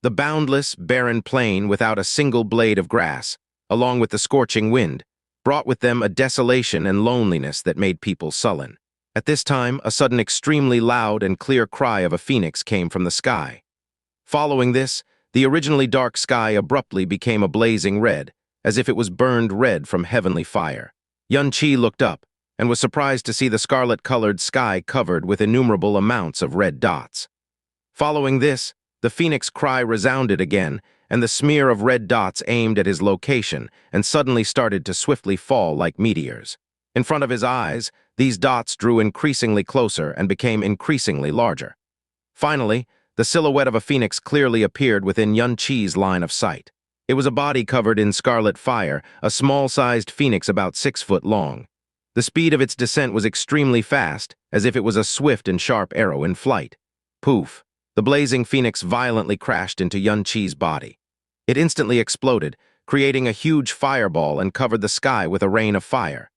The boundless, barren plain without a single blade of grass, along with the scorching wind, brought with them a desolation and loneliness that made people sullen. At this time, a sudden extremely loud and clear cry of a phoenix came from the sky. Following this, the originally dark sky abruptly became a blazing red, as if it was burned red from heavenly fire. Xianxia looked up and was surprised to see the scarlet-colored sky covered with innumerable amounts of red dots. Following this, the phoenix cry resounded again, and the smear of red dots aimed at his location and suddenly started to swiftly fall like meteors. In front of his eyes, these dots drew increasingly closer and became increasingly larger. Finally, the silhouette of a phoenix clearly appeared within Xianxia's line of sight. It was a body covered in scarlet fire, a small-sized phoenix about 6 foot long. The speed of its descent was extremely fast, as if it was a swift and sharp arrow in flight. Poof! The blazing phoenix violently crashed into Xianxi's body. It instantly exploded, creating a huge fireball and covered the sky with a rain of fire.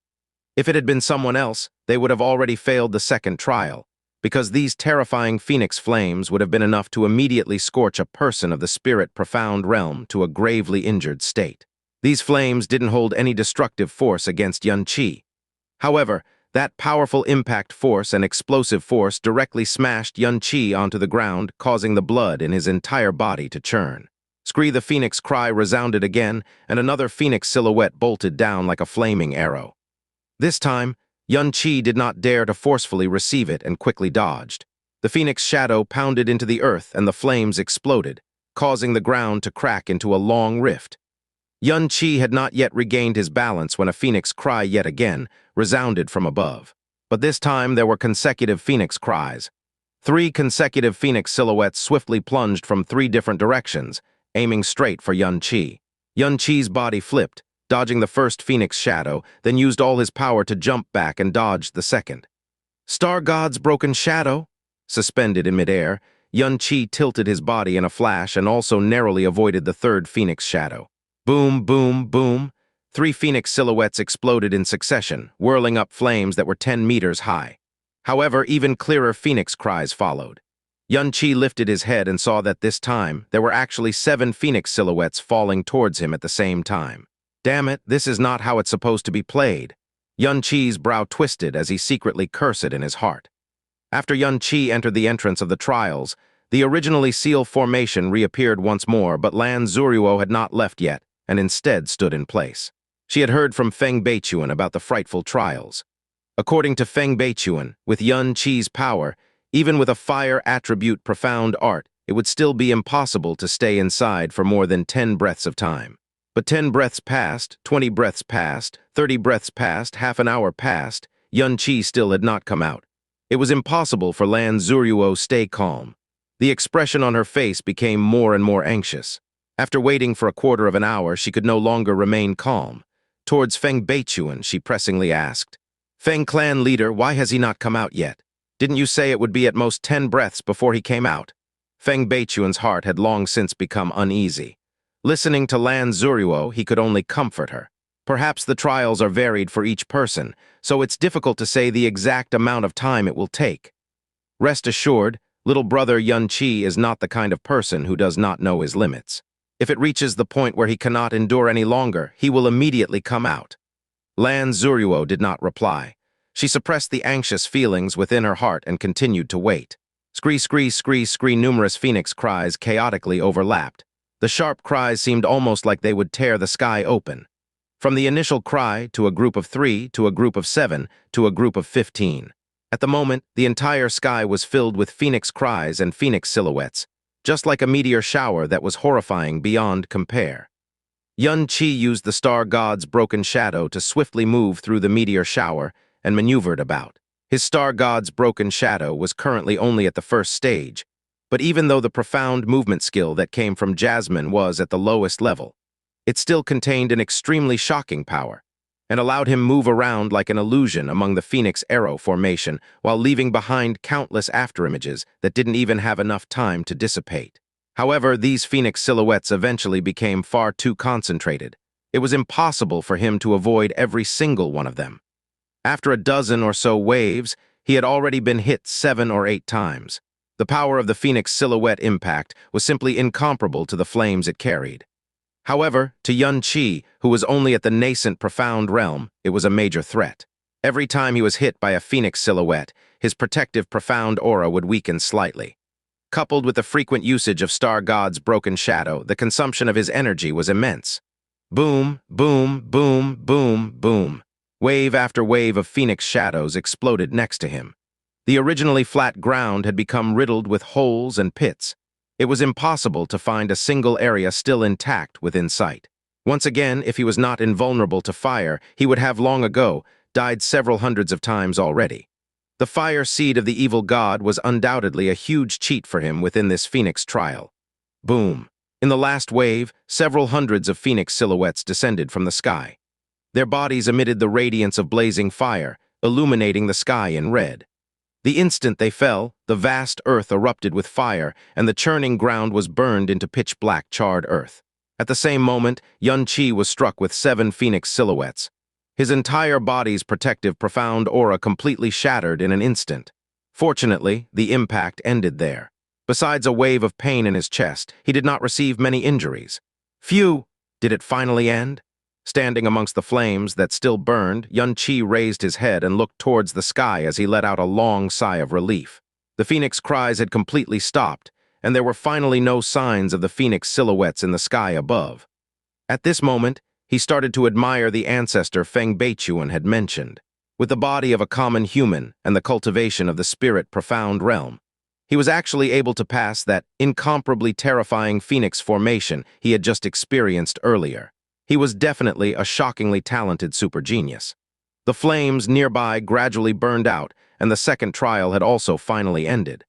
If it had been someone else, they would have already failed the second trial, because these terrifying phoenix flames would have been enough to immediately scorch a person of the spirit profound realm to a gravely injured state. These flames didn't hold any destructive force against Xianxi. However, that powerful impact force and explosive force directly smashed Xianxi onto the ground, causing the blood in his entire body to churn. Scree the phoenix cry resounded again, and another phoenix silhouette bolted down like a flaming arrow. This time, Xianxi did not dare to forcefully receive it and quickly dodged. The phoenix shadow pounded into the earth and the flames exploded, causing the ground to crack into a long rift. Xianxi had not yet regained his balance when a phoenix cry yet again resounded from above. But this time there were consecutive phoenix cries. 3 consecutive phoenix silhouettes swiftly plunged from 3 different directions, aiming straight for Xianxi. Xianxi's body flipped, dodging the first phoenix shadow, then used all his power to jump back and dodged the second. Star God's broken shadow? Suspended in midair, Xianxi tilted his body in a flash and also narrowly avoided the third phoenix shadow. Boom, boom, boom. 3 phoenix silhouettes exploded in succession, whirling up flames that were 10 meters high. However, even clearer phoenix cries followed. Xianxi lifted his head and saw that this time there were actually 7 phoenix silhouettes falling towards him at the same time. Damn it, this is not how it's supposed to be played. Xianxi's brow twisted as he secretly cursed in his heart. After Xianxi entered the entrance of the trials, the originally seal formation reappeared once more, but Lan Xueruo had not left yet, and instead stood in place. She had heard from Feng Beichuan about the frightful trials. According to Feng Beichuan, with Xianxi's power, even with a fire attribute profound art, it would still be impossible to stay inside for more than 10 breaths of time. But 10 breaths passed, 20 breaths passed, 30 breaths passed, half an hour passed, Xianxi still had not come out. It was impossible for Lan Xueruo to stay calm. The expression on her face became more and more anxious. After waiting for a quarter of an hour, she could no longer remain calm. Towards Feng Beichuan, she pressingly asked, "Feng clan leader, why has he not come out yet? Didn't you say it would be at most 10 breaths before he came out?" Feng Beichuan's heart had long since become uneasy. Listening to Lan Xueruo, he could only comfort her. Perhaps the trials are varied for each person, so it's difficult to say the exact amount of time it will take. Rest assured, little brother Xianxi is not the kind of person who does not know his limits. If it reaches the point where he cannot endure any longer, he will immediately come out. Lan Xueruo did not reply. She suppressed the anxious feelings within her heart and continued to wait. Scree, scree, scree, scree, numerous phoenix cries chaotically overlapped. The sharp cries seemed almost like they would tear the sky open. From the initial cry to a group of 3, to a group of 7, to a group of 15. At the moment, the entire sky was filled with phoenix cries and phoenix silhouettes, just like a meteor shower that was horrifying beyond compare. Xianxi used the star god's broken shadow to swiftly move through the meteor shower and maneuvered about. His star god's broken shadow was currently only at the first stage, but even though the profound movement skill that came from Jasmine was at the lowest level, it still contained an extremely shocking power, and allowed him move around like an illusion among the phoenix arrow formation while leaving behind countless afterimages that didn't even have enough time to dissipate. However, these phoenix silhouettes eventually became far too concentrated. It was impossible for him to avoid every single one of them. After a dozen or so waves, he had already been hit 7 or 8 times. The power of the phoenix silhouette impact was simply incomparable to the flames it carried. However, to Xianxi, who was only at the nascent profound realm, it was a major threat. Every time he was hit by a phoenix silhouette, his protective profound aura would weaken slightly. Coupled with the frequent usage of Star God's broken shadow, the consumption of his energy was immense. Boom, boom, boom, boom, boom. Wave after wave of phoenix shadows exploded next to him. The originally flat ground had become riddled with holes and pits. It was impossible to find a single area still intact within sight. Once again, if he was not invulnerable to fire, he would have long ago died several hundreds of times already. The fire seed of the evil god was undoubtedly a huge cheat for him within this phoenix trial. Boom. In the last wave, several hundreds of phoenix silhouettes descended from the sky. Their bodies emitted the radiance of blazing fire, illuminating the sky in red. The instant they fell, the vast earth erupted with fire, and the churning ground was burned into pitch-black charred earth. At the same moment, Xianxia was struck with 7 phoenix silhouettes. His entire body's protective profound aura completely shattered in an instant. Fortunately, the impact ended there. Besides a wave of pain in his chest, he did not receive many injuries. Phew! Did it finally end? Standing amongst the flames that still burned, Xianxia raised his head and looked towards the sky as he let out a long sigh of relief. The phoenix cries had completely stopped, and there were finally no signs of the phoenix silhouettes in the sky above. At this moment, he started to admire the ancestor Feng Beichuan had mentioned. With the body of a common human and the cultivation of the spirit profound realm, he was actually able to pass that incomparably terrifying phoenix formation he had just experienced earlier. He was definitely a shockingly talented super genius. The flames nearby gradually burned out, and the second trial had also finally ended.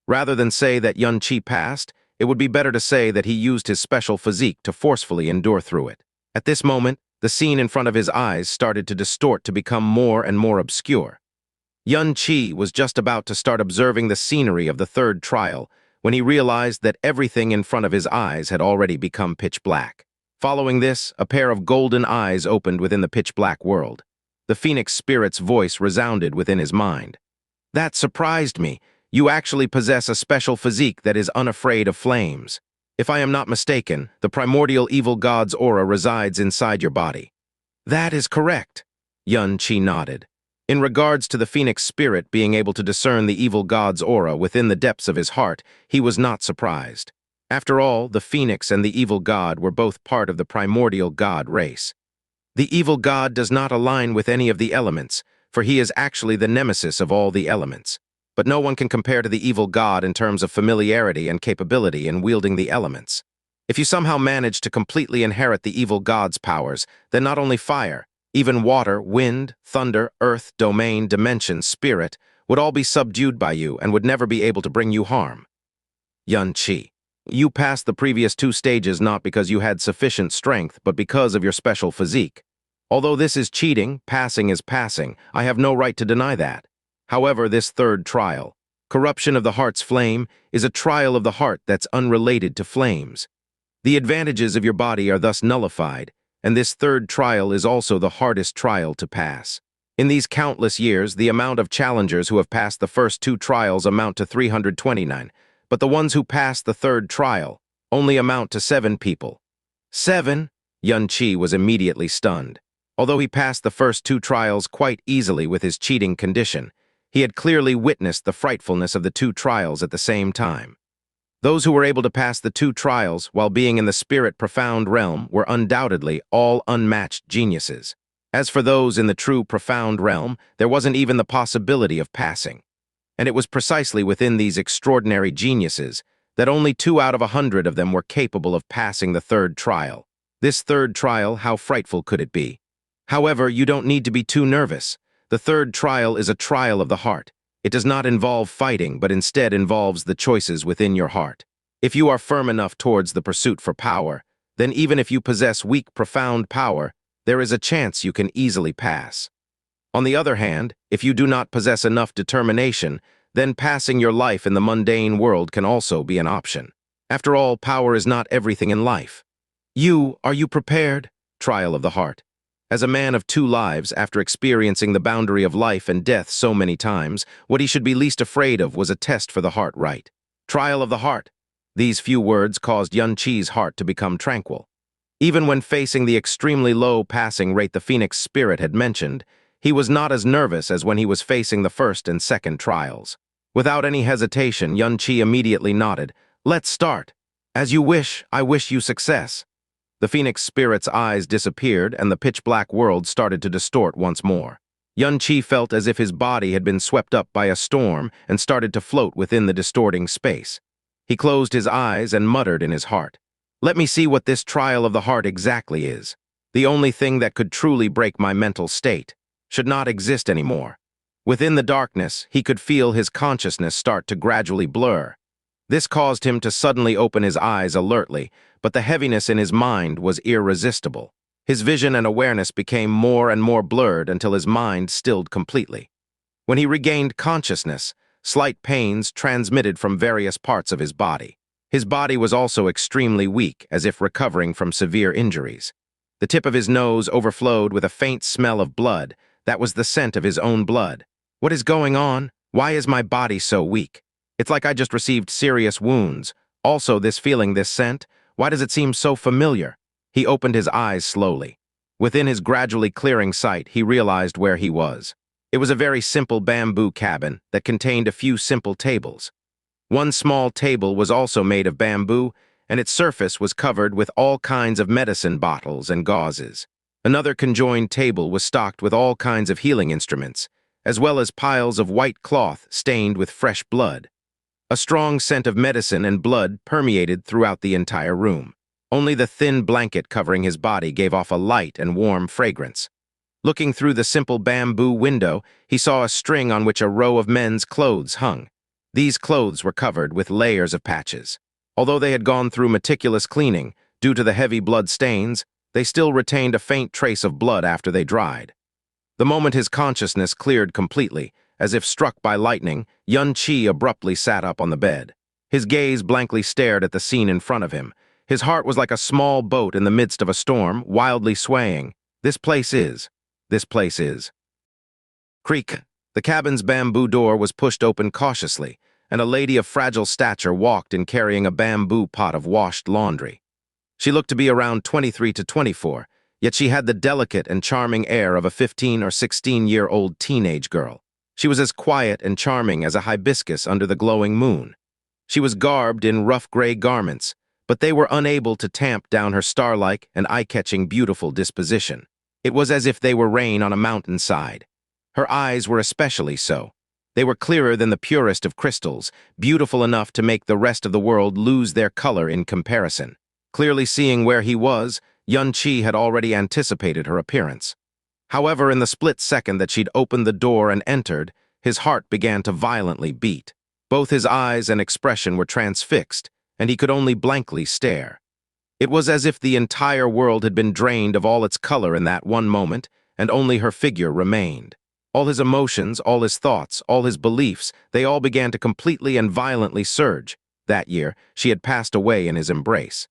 Rather than say that Xianxia passed, it would be better to say that he used his special physique to forcefully endure through it. At this moment, the scene in front of his eyes started to distort to become more and more obscure. Xianxia was just about to start observing the scenery of the third trial when he realized that everything in front of his eyes had already become pitch black. Following this, a pair of golden eyes opened within the pitch-black world. The phoenix spirit's voice resounded within his mind. "That surprised me. You actually possess a special physique that is unafraid of flames. If I am not mistaken, the primordial evil god's aura resides inside your body." "That is correct," Xianxia nodded. In regards to the phoenix spirit being able to discern the evil god's aura within the depths of his heart, he was not surprised. After all, the phoenix and the evil god were both part of the primordial god race. The evil god does not align with any of the elements, for he is actually the nemesis of all the elements. But no one can compare to the evil god in terms of familiarity and capability in wielding the elements. If you somehow manage to completely inherit the evil god's powers, then not only fire, even water, wind, thunder, earth, domain, dimension, spirit, would all be subdued by you and would never be able to bring you harm. Xianxia. You passed the previous 2 stages not because you had sufficient strength, but because of your special physique. Although this is cheating, passing is passing, I have no right to deny that. However, this third trial, corruption of the heart's flame, is a trial of the heart that's unrelated to flames. The advantages of your body are thus nullified, and this third trial is also the hardest trial to pass. In these countless years, the amount of challengers who have passed the first 2 trials amount to 329, but the ones who passed the third trial only amount to 7 people. 7? Xianxia was immediately stunned. Although he passed the first 2 trials quite easily with his cheating condition, he had clearly witnessed the frightfulness of the 2 trials at the same time. Those who were able to pass the 2 trials while being in the spirit profound realm were undoubtedly all unmatched geniuses. As for those in the true profound realm, there wasn't even the possibility of passing. And it was precisely within these extraordinary geniuses that only 2 out of 100 of them were capable of passing the third trial. This third trial, how frightful could it be? However, you don't need to be too nervous. The third trial is a trial of the heart. It does not involve fighting, but instead involves the choices within your heart. If you are firm enough towards the pursuit for power, then even if you possess weak, profound power, there is a chance you can easily pass. On the other hand, if you do not possess enough determination, then passing your life in the mundane world can also be an option. After all, power is not everything in life. Are you prepared? Trial of the heart. As a man of 2 lives, after experiencing the boundary of life and death so many times, what he should be least afraid of was a test for the heart right. Trial of the heart. These few words caused Xianxia's heart to become tranquil. Even when facing the extremely low passing rate the Phoenix spirit had mentioned, he was not as nervous as when he was facing the first and second trials. Without any hesitation, Xianxia immediately nodded. "Let's start. As you wish, I wish you success." The Phoenix spirit's eyes disappeared and the pitch-black world started to distort once more. Xianxia felt as if his body had been swept up by a storm and started to float within the distorting space. He closed his eyes and muttered in his heart, "Let me see what this trial of the heart exactly is. The only thing that could truly break my mental state should not exist anymore." Within the darkness, he could feel his consciousness start to gradually blur. This caused him to suddenly open his eyes alertly, but the heaviness in his mind was irresistible. His vision and awareness became more and more blurred until his mind stilled completely. When he regained consciousness, slight pains transmitted from various parts of his body. His body was also extremely weak, as if recovering from severe injuries. The tip of his nose overflowed with a faint smell of blood. That was the scent of his own blood. What is going on? Why is my body so weak? It's like I just received serious wounds. Also, this feeling, this scent, why does it seem so familiar? He opened his eyes slowly. Within his gradually clearing sight, he realized where he was. It was a very simple bamboo cabin that contained a few simple tables. One small table was also made of bamboo, and its surface was covered with all kinds of medicine bottles and gauzes. Another conjoined table was stocked with all kinds of healing instruments, as well as piles of white cloth stained with fresh blood. A strong scent of medicine and blood permeated throughout the entire room. Only the thin blanket covering his body gave off a light and warm fragrance. Looking through the simple bamboo window, he saw a string on which a row of men's clothes hung. These clothes were covered with layers of patches. Although they had gone through meticulous cleaning, due to the heavy blood stains, they still retained a faint trace of blood after they dried. The moment his consciousness cleared completely, as if struck by lightning, Xianxia abruptly sat up on the bed. His gaze blankly stared at the scene in front of him. His heart was like a small boat in the midst of a storm, wildly swaying. This place is. Creak. The cabin's bamboo door was pushed open cautiously, and a lady of fragile stature walked in carrying a bamboo pot of washed laundry. She looked to be around 23 to 24, yet she had the delicate and charming air of a 15 or 16-year-old teenage girl. She was as quiet and charming as a hibiscus under the glowing moon. She was garbed in rough gray garments, but they were unable to tamp down her star-like and eye-catching beautiful disposition. It was as if they were rain on a mountainside. Her eyes were especially so. They were clearer than the purest of crystals, beautiful enough to make the rest of the world lose their color in comparison. Clearly seeing where he was, Xianxia had already anticipated her appearance. However, in the split second that she'd opened the door and entered, his heart began to violently beat. Both his eyes and expression were transfixed, and he could only blankly stare. It was as if the entire world had been drained of all its color in that one moment, and only her figure remained. All his emotions, all his thoughts, all his beliefs, they all began to completely and violently surge. That year, she had passed away in his embrace.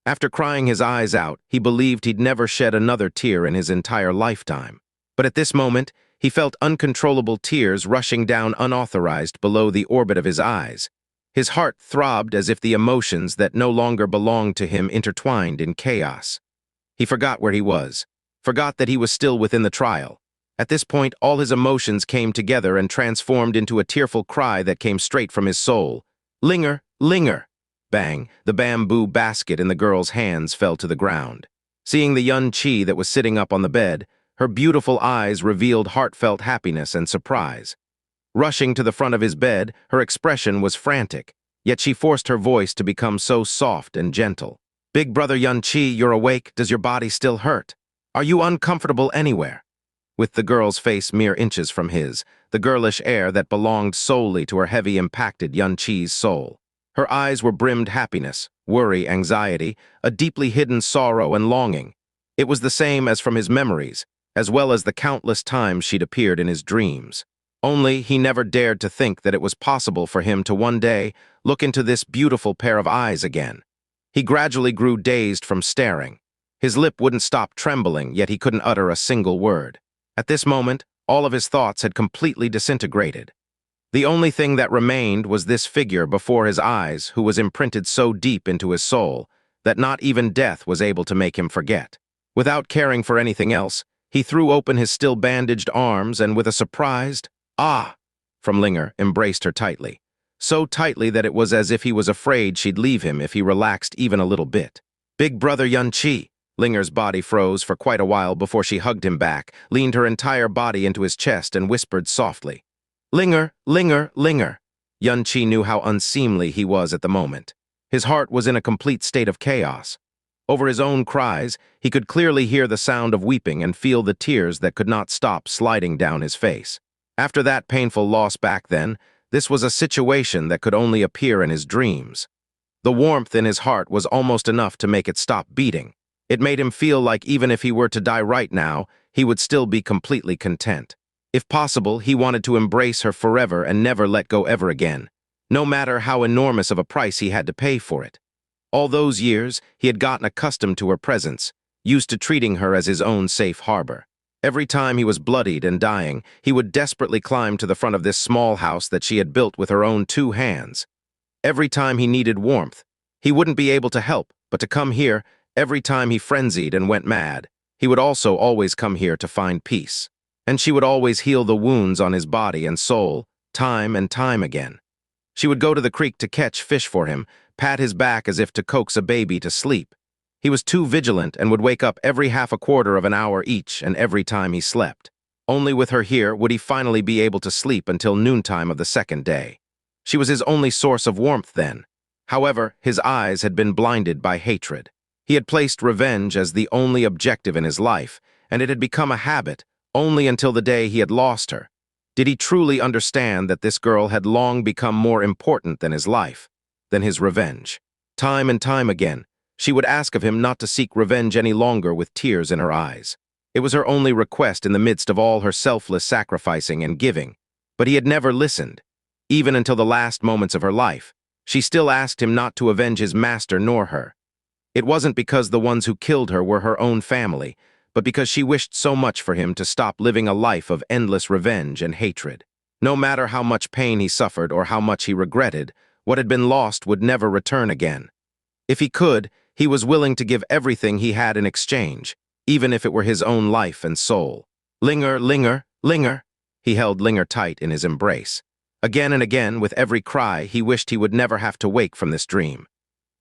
After crying his eyes out, he believed he'd never shed another tear in his entire lifetime. But at this moment, he felt uncontrollable tears rushing down unauthorized below the orbit of his eyes. His heart throbbed as if the emotions that no longer belonged to him intertwined in chaos. He forgot where he was, forgot that he was still within the trial. At this point, all his emotions came together and transformed into a tearful cry that came straight from his soul. Linger, linger! Bang! The bamboo basket in the girl's hands fell to the ground. Seeing the Xianxia that was sitting up on the bed, her beautiful eyes revealed heartfelt happiness and surprise. Rushing to the front of his bed, her expression was frantic, yet she forced her voice to become so soft and gentle. Big brother Xianxia, you're awake? Does your body still hurt? Are you uncomfortable anywhere? With the girl's face mere inches from his, the girlish air that belonged solely to her heavy impacted Xianxia's soul. Her eyes were brimmed happiness, worry, anxiety, a deeply hidden sorrow and longing. It was the same as from his memories, as well as the countless times she'd appeared in his dreams. Only he never dared to think that it was possible for him to one day look into this beautiful pair of eyes again. He gradually grew dazed from staring. His lip wouldn't stop trembling, yet he couldn't utter a single word. At this moment, all of his thoughts had completely disintegrated. The only thing that remained was this figure before his eyes who was imprinted so deep into his soul that not even death was able to make him forget. Without caring for anything else, he threw open his still bandaged arms and with a surprised, "Ah!" from Linger, embraced her tightly. So tightly that it was as if he was afraid she'd leave him if he relaxed even a little bit. Big brother Xianxia. Linger's body froze for quite a while before she hugged him back, leaned her entire body into his chest and whispered softly, "Linger, Linger, Linger." Xianxia knew how unseemly he was at the moment. His heart was in a complete state of chaos. Over his own cries, he could clearly hear the sound of weeping and feel the tears that could not stop sliding down his face. After that painful loss back then, this was a situation that could only appear in his dreams. The warmth in his heart was almost enough to make it stop beating. It made him feel like even if he were to die right now, he would still be completely content. If possible, he wanted to embrace her forever and never let go ever again, no matter how enormous of a price he had to pay for it. All those years, he had gotten accustomed to her presence, used to treating her as his own safe harbor. Every time he was bloodied and dying, he would desperately climb to the front of this small house that she had built with her own 2 hands. Every time he needed warmth, he wouldn't be able to help but to come here. Every time he frenzied and went mad, he would also always come here to find peace. And she would always heal the wounds on his body and soul, time and time again. She would go to the creek to catch fish for him, pat his back as if to coax a baby to sleep. He was too vigilant and would wake up every half a quarter of an hour each and every time he slept. Only with her here would he finally be able to sleep until noontime of the second day. She was his only source of warmth then. However, his eyes had been blinded by hatred. He had placed revenge as the only objective in his life, and it had become a habit only until the day he had lost her. Did he truly understand that this girl had long become more important than his life, than his revenge? Time and time again, she would ask of him not to seek revenge any longer with tears in her eyes. It was her only request in the midst of all her selfless sacrificing and giving, but he had never listened. Even until the last moments of her life, she still asked him not to avenge his master nor her. It wasn't because the ones who killed her were her own family, but because she wished so much for him to stop living a life of endless revenge and hatred. No matter how much pain he suffered or how much he regretted, what had been lost would never return again. If he could, he was willing to give everything he had in exchange, even if it were his own life and soul. Linger, linger, linger. He held Linger tight in his embrace. Again and again, with every cry, he wished he would never have to wake from this dream.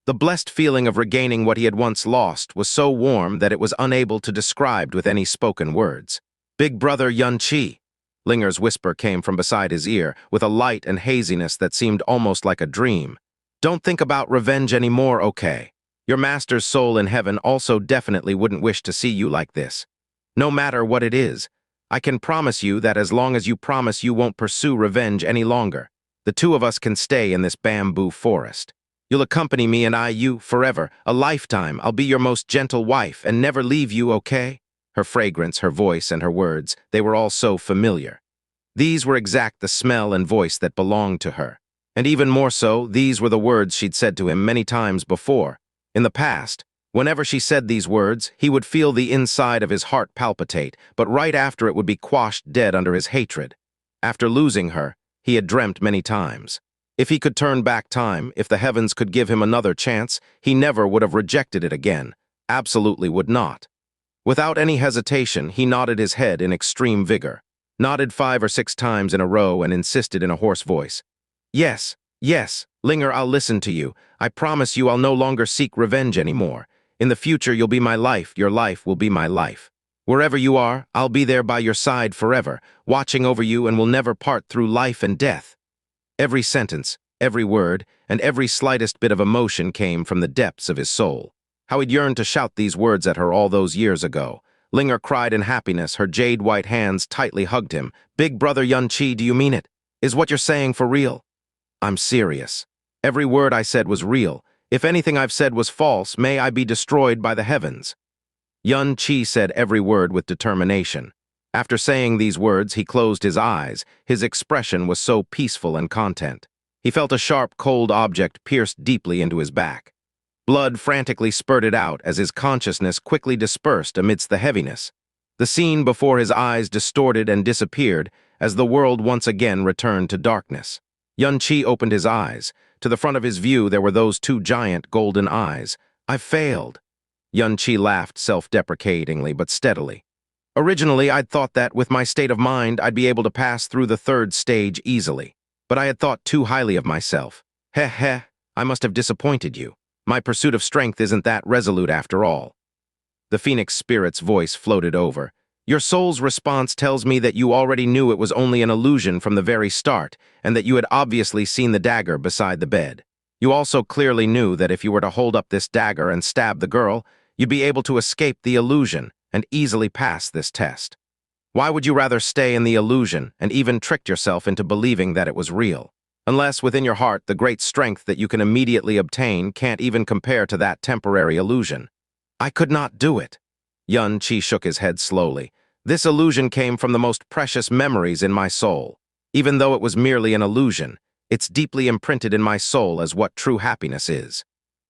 The blessed feeling of regaining what he had once lost was so warm that it was unable to describe with any spoken words. "Big brother Yunqi." Linger's whisper came from beside his ear, with a light and haziness that seemed almost like a dream. "Don't think about revenge anymore, okay? Your master's soul in heaven also definitely wouldn't wish to see you like this. No matter what it is, I can promise you that as long as you promise you won't pursue revenge any longer, the 2 of us can stay in this bamboo forest. You'll accompany me and you forever, a lifetime. I'll be your most gentle wife and never leave you, okay?" Her fragrance, her voice, and her words, they were all so familiar. These were exact the smell and voice that belonged to her. And even more so, these were the words she'd said to him many times before. In the past, whenever she said these words, he would feel the inside of his heart palpitate, but right after it would be quashed dead under his hatred. After losing her, he had dreamt many times. If he could turn back time, if the heavens could give him another chance, he never would have rejected it again. Absolutely would not. Without any hesitation, he nodded his head in extreme vigor, nodded 5 or 6 times in a row and insisted in a hoarse voice. "Yes, yes, Linger, I'll listen to you. I promise you I'll no longer seek revenge anymore. In the future, you'll be my life. Your life will be my life. Wherever you are, I'll be there by your side forever, watching over you and will never part through life and death." Every sentence, every word, and every slightest bit of emotion came from the depths of his soul. How he'd yearned to shout these words at her all those years ago. Linger cried in happiness, her jade-white hands tightly hugged him. "Big brother Yunqi, do you mean it? Is what you're saying for real?" "I'm serious. Every word I said was real. If anything I've said was false, may I be destroyed by the heavens." Yunqi said every word with determination. After saying these words, he closed his eyes. His expression was so peaceful and content. He felt a sharp, cold object pierce deeply into his back. Blood frantically spurted out as his consciousness quickly dispersed amidst the heaviness. The scene before his eyes distorted and disappeared as the world once again returned to darkness. Yunqi opened his eyes. To the front of his view there were those 2 giant golden eyes. "I've failed." Yunqi laughed self-deprecatingly but steadily. "Originally, I'd thought that, with my state of mind, I'd be able to pass through the 3rd stage easily. But I had thought too highly of myself. Heh heh, I must have disappointed you. My pursuit of strength isn't that resolute after all." The Phoenix Spirit's voice floated over. "Your soul's response tells me that you already knew it was only an illusion from the very start, and that you had obviously seen the dagger beside the bed. You also clearly knew that if you were to hold up this dagger and stab the girl, you'd be able to escape the illusion and easily pass this test. Why would you rather stay in the illusion and even tricked yourself into believing that it was real? Unless within your heart the great strength that you can immediately obtain can't even compare to that temporary illusion. I could not do it. Xianxia shook his head slowly. This illusion came from the most precious memories in my soul. Even though it was merely an illusion, it's deeply imprinted in my soul as what true happiness is.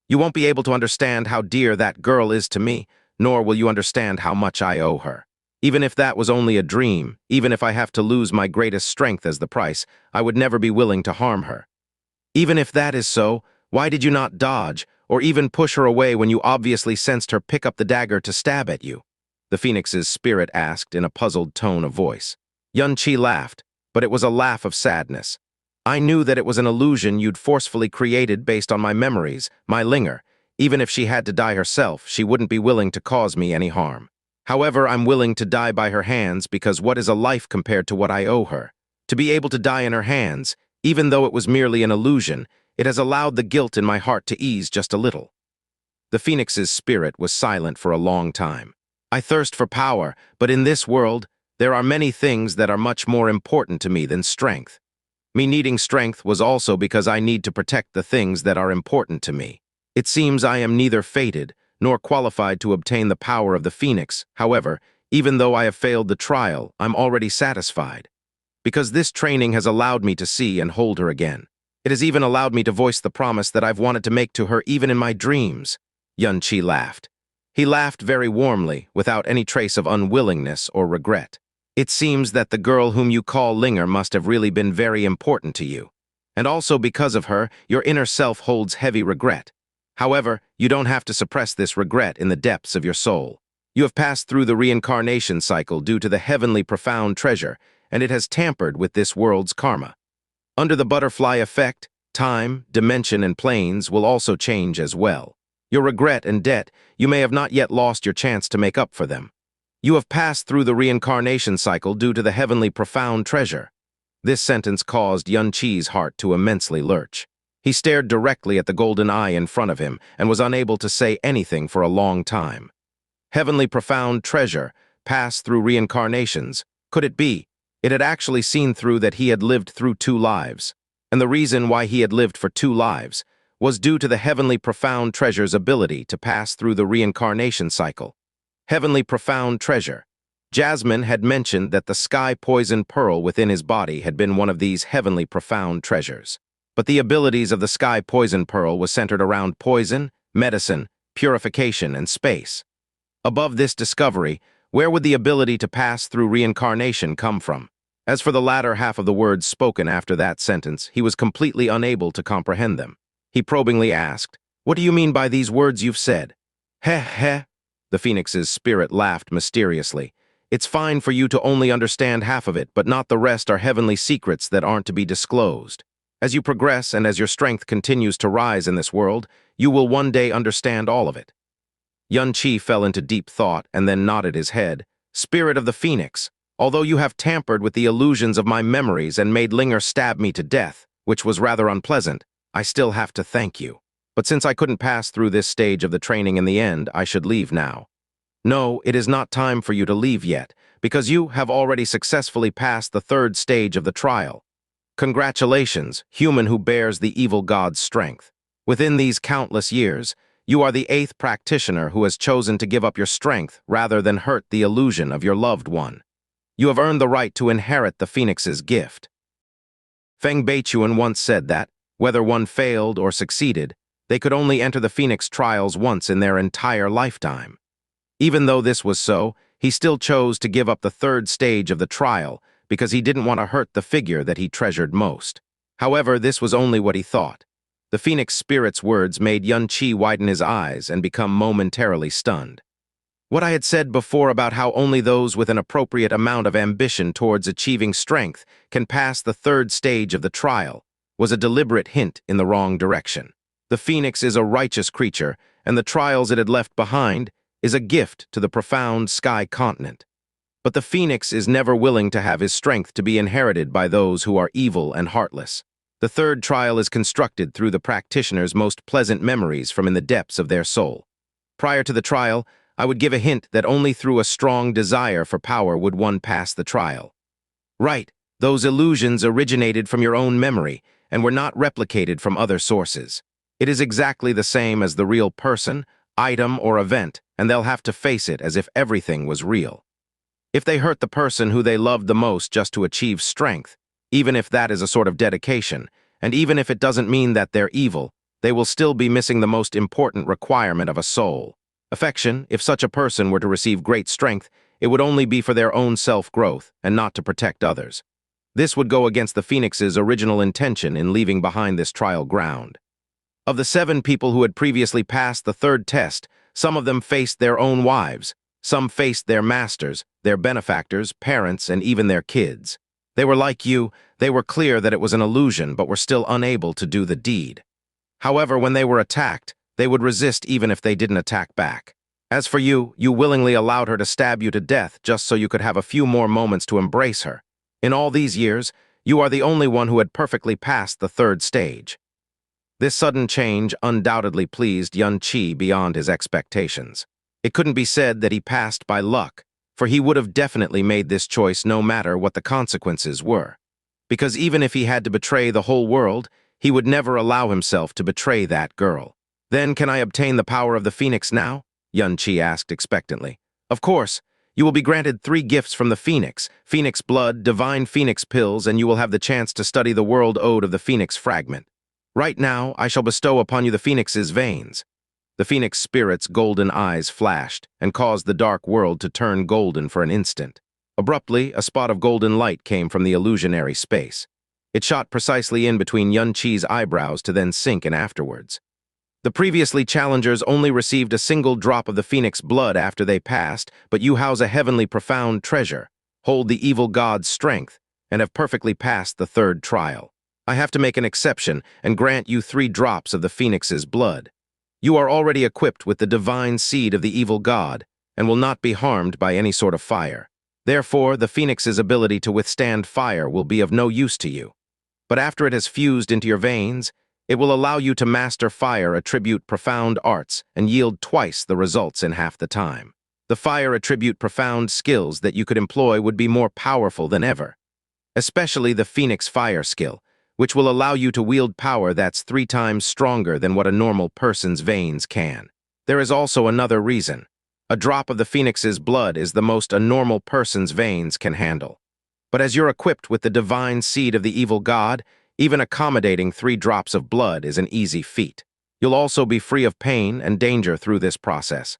You won't be able to understand how dear that girl is to me, nor will you understand how much I owe her. Even if that was only a dream, even if I have to lose my greatest strength as the price, I would never be willing to harm her. Even if that is so, why did you not dodge, or even push her away when you obviously sensed her pick up the dagger to stab at you? The Phoenix's spirit asked in a puzzled tone of voice. Xianxia laughed, but it was a laugh of sadness. I knew that it was an illusion you'd forcefully created based on my memories, my linger. Even if she had to die herself, she wouldn't be willing to cause me any harm. However, I'm willing to die by her hands because what is a life compared to what I owe her? To be able to die in her hands, even though it was merely an illusion, it has allowed the guilt in my heart to ease just a little. The Phoenix's spirit was silent for a long time. I thirst for power, but in this world, there are many things that are much more important to me than strength. Me needing strength was also because I need to protect the things that are important to me. It seems I am neither fated nor qualified to obtain the power of the Phoenix. However, even though I have failed the trial, I'm already satisfied. Because this training has allowed me to see and hold her again. It has even allowed me to voice the promise that I've wanted to make to her even in my dreams. Xianxia laughed. He laughed very warmly, without any trace of unwillingness or regret. It seems that the girl whom you call Linger must have really been very important to you. And also because of her, your inner self holds heavy regret. However, you don't have to suppress this regret in the depths of your soul. You have passed through the reincarnation cycle due to the heavenly profound treasure, and it has tampered with this world's karma. Under the butterfly effect, time, dimension, and planes will also change as well. Your regret and debt, you may have not yet lost your chance to make up for them. You have passed through the reincarnation cycle due to the heavenly profound treasure. This sentence caused Xianxia's heart to immensely lurch. He stared directly at the golden eye in front of him and was unable to say anything for a long time. Heavenly profound treasure, passed through reincarnations. Could it be? It had actually seen through that he had lived through 2 lives. And the reason why he had lived for 2 lives was due to the heavenly profound treasure's ability to pass through the reincarnation cycle. Heavenly profound treasure. Jasmine had mentioned that the sky poison pearl within his body had been one of these heavenly profound treasures. But the abilities of the sky poison pearl was centered around poison, medicine, purification, and space. Above this discovery, where would the ability to pass through reincarnation come from? As for the latter half of the words spoken after that sentence, he was completely unable to comprehend them. He probingly asked, "What do you mean by these words you've said?" "Heh heh." The Phoenix's spirit laughed mysteriously. "It's fine for you to only understand half of it, but not the rest are heavenly secrets that aren't to be disclosed. As you progress and as your strength continues to rise in this world, you will one day understand all of it." Xianxia fell into deep thought and then nodded his head. "Spirit of the Phoenix, although you have tampered with the illusions of my memories and made Linger stab me to death, which was rather unpleasant, I still have to thank you. But since I couldn't pass through this stage of the training in the end, I should leave now." "No, it is not time for you to leave yet, because you have already successfully passed the 3rd stage of the trial. Congratulations, human who bears the evil god's strength. Within these countless years, you are the 8th practitioner who has chosen to give up your strength rather than hurt the illusion of your loved one. You have earned the right to inherit the Phoenix's gift." Feng Beichuan once said that, whether one failed or succeeded, they could only enter the Phoenix trials once in their entire lifetime. Even though this was so, he still chose to give up the 3rd stage of the trial because he didn't want to hurt the figure that he treasured most. However, this was only what he thought. The Phoenix spirit's words made Xianxia widen his eyes and become momentarily stunned. What I had said before about how only those with an appropriate amount of ambition towards achieving strength can pass the 3rd stage of the trial was a deliberate hint in the wrong direction. The Phoenix is a righteous creature, and the trials it had left behind is a gift to the profound sky continent. But the Phoenix is never willing to have his strength to be inherited by those who are evil and heartless. The 3rd trial is constructed through the practitioner's most pleasant memories from in the depths of their soul. Prior to the trial, I would give a hint that only through a strong desire for power would one pass the trial. Right, those illusions originated from your own memory and were not replicated from other sources. It is exactly the same as the real person, item, or event, and they'll have to face it as if everything was real. If they hurt the person who they loved the most just to achieve strength, even if that is a sort of dedication, and even if it doesn't mean that they're evil, they will still be missing the most important requirement of a soul. Affection. If such a person were to receive great strength, it would only be for their own self-growth and not to protect others. This would go against the Phoenix's original intention in leaving behind this trial ground. Of the 7 people who had previously passed the 3rd test, some of them faced their own wives, some faced their masters, their benefactors, parents, and even their kids. They were like you, they were clear that it was an illusion but were still unable to do the deed. However, when they were attacked, they would resist even if they didn't attack back. As for you, you willingly allowed her to stab you to death just so you could have a few more moments to embrace her. In all these years, you are the only one who had perfectly passed the 3rd stage. This sudden change undoubtedly pleased Xianxia beyond his expectations. It couldn't be said that he passed by luck, for he would have definitely made this choice no matter what the consequences were. Because even if he had to betray the whole world, he would never allow himself to betray that girl. Then can I obtain the power of the Phoenix now? Xianxia asked expectantly. Of course. You will be granted 3 gifts from the Phoenix, Phoenix Blood, Divine Phoenix Pills, and you will have the chance to study the world ode of the Phoenix Fragment. Right now, I shall bestow upon you the Phoenix's veins. The Phoenix Spirit's golden eyes flashed and caused the dark world to turn golden for an instant. Abruptly, a spot of golden light came from the illusionary space. It shot precisely in between Xianxia's eyebrows to then sink in afterwards. The previously challengers only received a single drop of the Phoenix blood after they passed, but you house a heavenly profound treasure, hold the evil god's strength, and have perfectly passed the 3rd trial. I have to make an exception and grant you 3 drops of the Phoenix's blood. You are already equipped with the divine seed of the evil god, and will not be harmed by any sort of fire. Therefore, the Phoenix's ability to withstand fire will be of no use to you. But after it has fused into your veins, it will allow you to master fire attribute profound arts and yield twice the results in half the time. The fire attribute profound skills that you could employ would be more powerful than ever. Especially the Phoenix fire skill, which will allow you to wield power that's 3 times stronger than what a normal person's veins can. There is also another reason. A drop of the Phoenix's blood is the most a normal person's veins can handle. But as you're equipped with the divine seed of the evil god, even accommodating 3 drops of blood is an easy feat. You'll also be free of pain and danger through this process.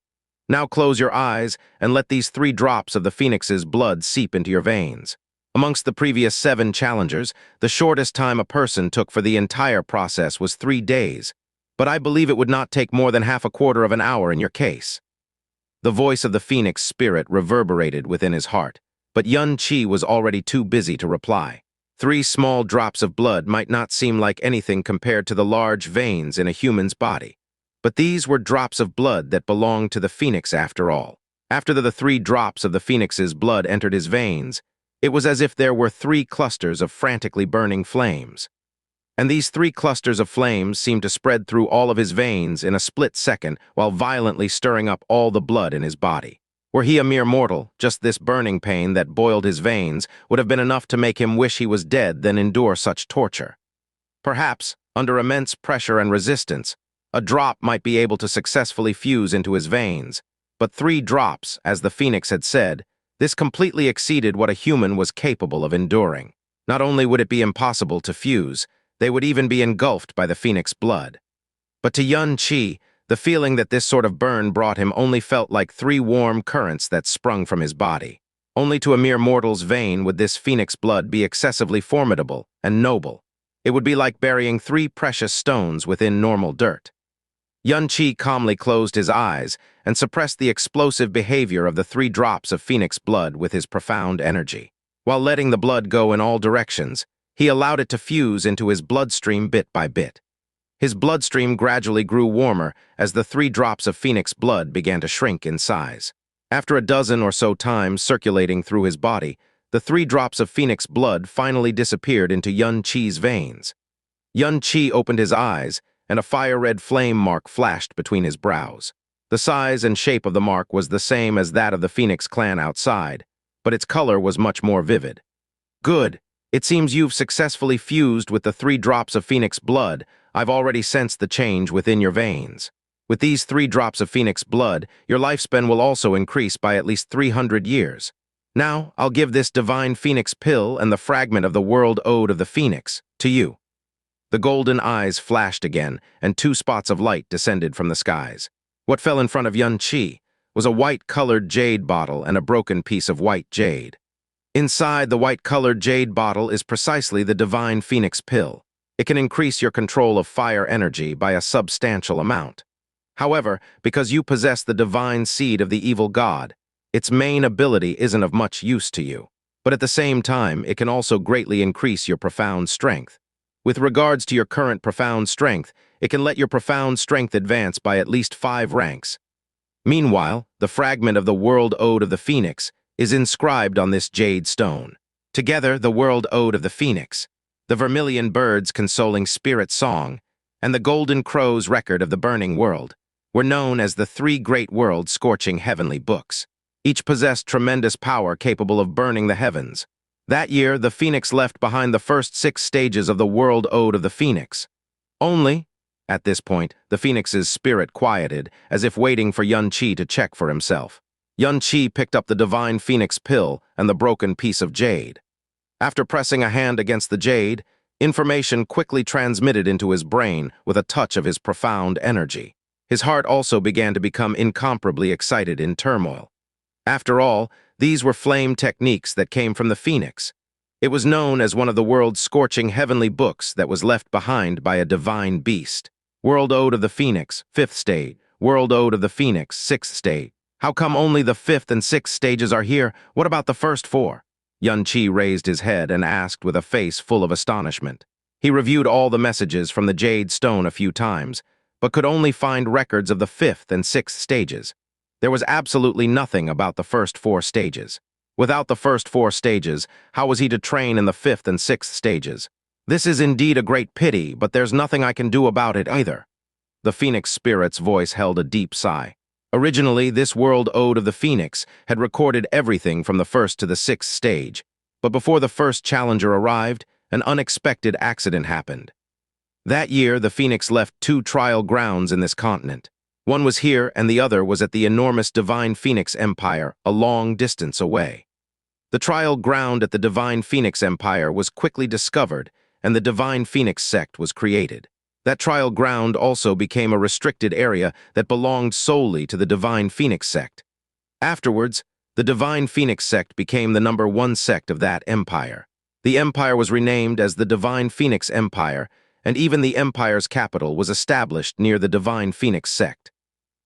Now close your eyes and let these 3 drops of the Phoenix's blood seep into your veins. Amongst the previous 7 challengers, the shortest time a person took for the entire process was 3 days, but I believe it would not take more than half a quarter of an hour in your case. The voice of the Phoenix spirit reverberated within his heart, but Xianxia was already too busy to reply. 3 small drops of blood might not seem like anything compared to the large veins in a human's body, but these were drops of blood that belonged to the Phoenix after all. After the 3 drops of the Phoenix's blood entered his veins, it was as if there were 3 clusters of frantically burning flames. And these 3 clusters of flames seemed to spread through all of his veins in a split second while violently stirring up all the blood in his body. Were he a mere mortal, just this burning pain that boiled his veins would have been enough to make him wish he was dead than endure such torture. Perhaps, under immense pressure and resistance, a drop might be able to successfully fuse into his veins, but 3 drops, as the Phoenix had said, this completely exceeded what a human was capable of enduring. Not only would it be impossible to fuse, they would even be engulfed by the Phoenix blood. But to Xianxia, the feeling that this sort of burn brought him only felt like 3 warm currents that sprung from his body. Only to a mere mortal's vein would this Phoenix blood be excessively formidable and noble. It would be like burying 3 precious stones within normal dirt. Xianxia calmly closed his eyes and suppressed the explosive behavior of the 3 drops of Phoenix blood with his profound energy. While letting the blood go in all directions, he allowed it to fuse into his bloodstream bit by bit. His bloodstream gradually grew warmer as the 3 drops of Phoenix blood began to shrink in size. After a dozen or so times circulating through his body, the 3 drops of Phoenix blood finally disappeared into Xianxia's veins. Xianxia opened his eyes, and a fire-red flame mark flashed between his brows. The size and shape of the mark was the same as that of the Phoenix clan outside, but its color was much more vivid. Good. It seems you've successfully fused with the 3 drops of Phoenix blood. I've already sensed the change within your veins. With these 3 drops of Phoenix blood, your lifespan will also increase by at least 300 years. Now, I'll give this Divine Phoenix pill and the fragment of the World Ode of the Phoenix to you." The golden eyes flashed again, and 2 spots of light descended from the skies. What fell in front of Xianxia was a white-colored jade bottle and a broken piece of white jade. Inside the white-colored jade bottle is precisely the Divine Phoenix pill. It can increase your control of fire energy by a substantial amount. However, because you possess the divine seed of the evil god, its main ability isn't of much use to you. But at the same time, it can also greatly increase your profound strength. With regards to your current profound strength, it can let your profound strength advance by at least 5 ranks. Meanwhile, the fragment of the World Ode of the Phoenix is inscribed on this jade stone. Together, the World Ode of the Phoenix, the vermilion bird's consoling spirit song, and the golden crow's record of the burning world were known as the 3 great worlds scorching heavenly books. Each possessed tremendous power capable of burning the heavens. That year, the Phoenix left behind the first 6 stages of the World Ode of the Phoenix. Only, at this point, the Phoenix's spirit quieted, as if waiting for Xianxia to check for himself. Xianxia picked up the Divine Phoenix pill and the broken piece of jade. After pressing a hand against the jade, information quickly transmitted into his brain with a touch of his profound energy. His heart also began to become incomparably excited in turmoil. After all, these were flame techniques that came from the Phoenix. It was known as one of the world's scorching heavenly books that was left behind by a divine beast. World Ode of the Phoenix, 5th stage. World Ode of the Phoenix, 6th stage. How come only the 5th and 6th stages are here? What about the first 4? Xianxia raised his head and asked with a face full of astonishment. He reviewed all the messages from the jade stone a few times, but could only find records of the 5th and 6th stages. There was absolutely nothing about the first 4 stages. Without the first 4 stages, how was he to train in the 5th and 6th stages? This is indeed a great pity, but there's nothing I can do about it either. The Phoenix spirit's voice held a deep sigh. Originally, this World Ode of the Phoenix had recorded everything from the 1st to the 6th stage, but before the first challenger arrived, an unexpected accident happened. That year, the Phoenix left 2 trial grounds in this continent. One was here and the other was at the enormous Divine Phoenix Empire, a long distance away. The trial ground at the Divine Phoenix Empire was quickly discovered and the Divine Phoenix Sect was created. That trial ground also became a restricted area that belonged solely to the Divine Phoenix Sect. Afterwards, the Divine Phoenix Sect became the #1 sect of that empire. The empire was renamed as the Divine Phoenix Empire, and even the empire's capital was established near the Divine Phoenix Sect.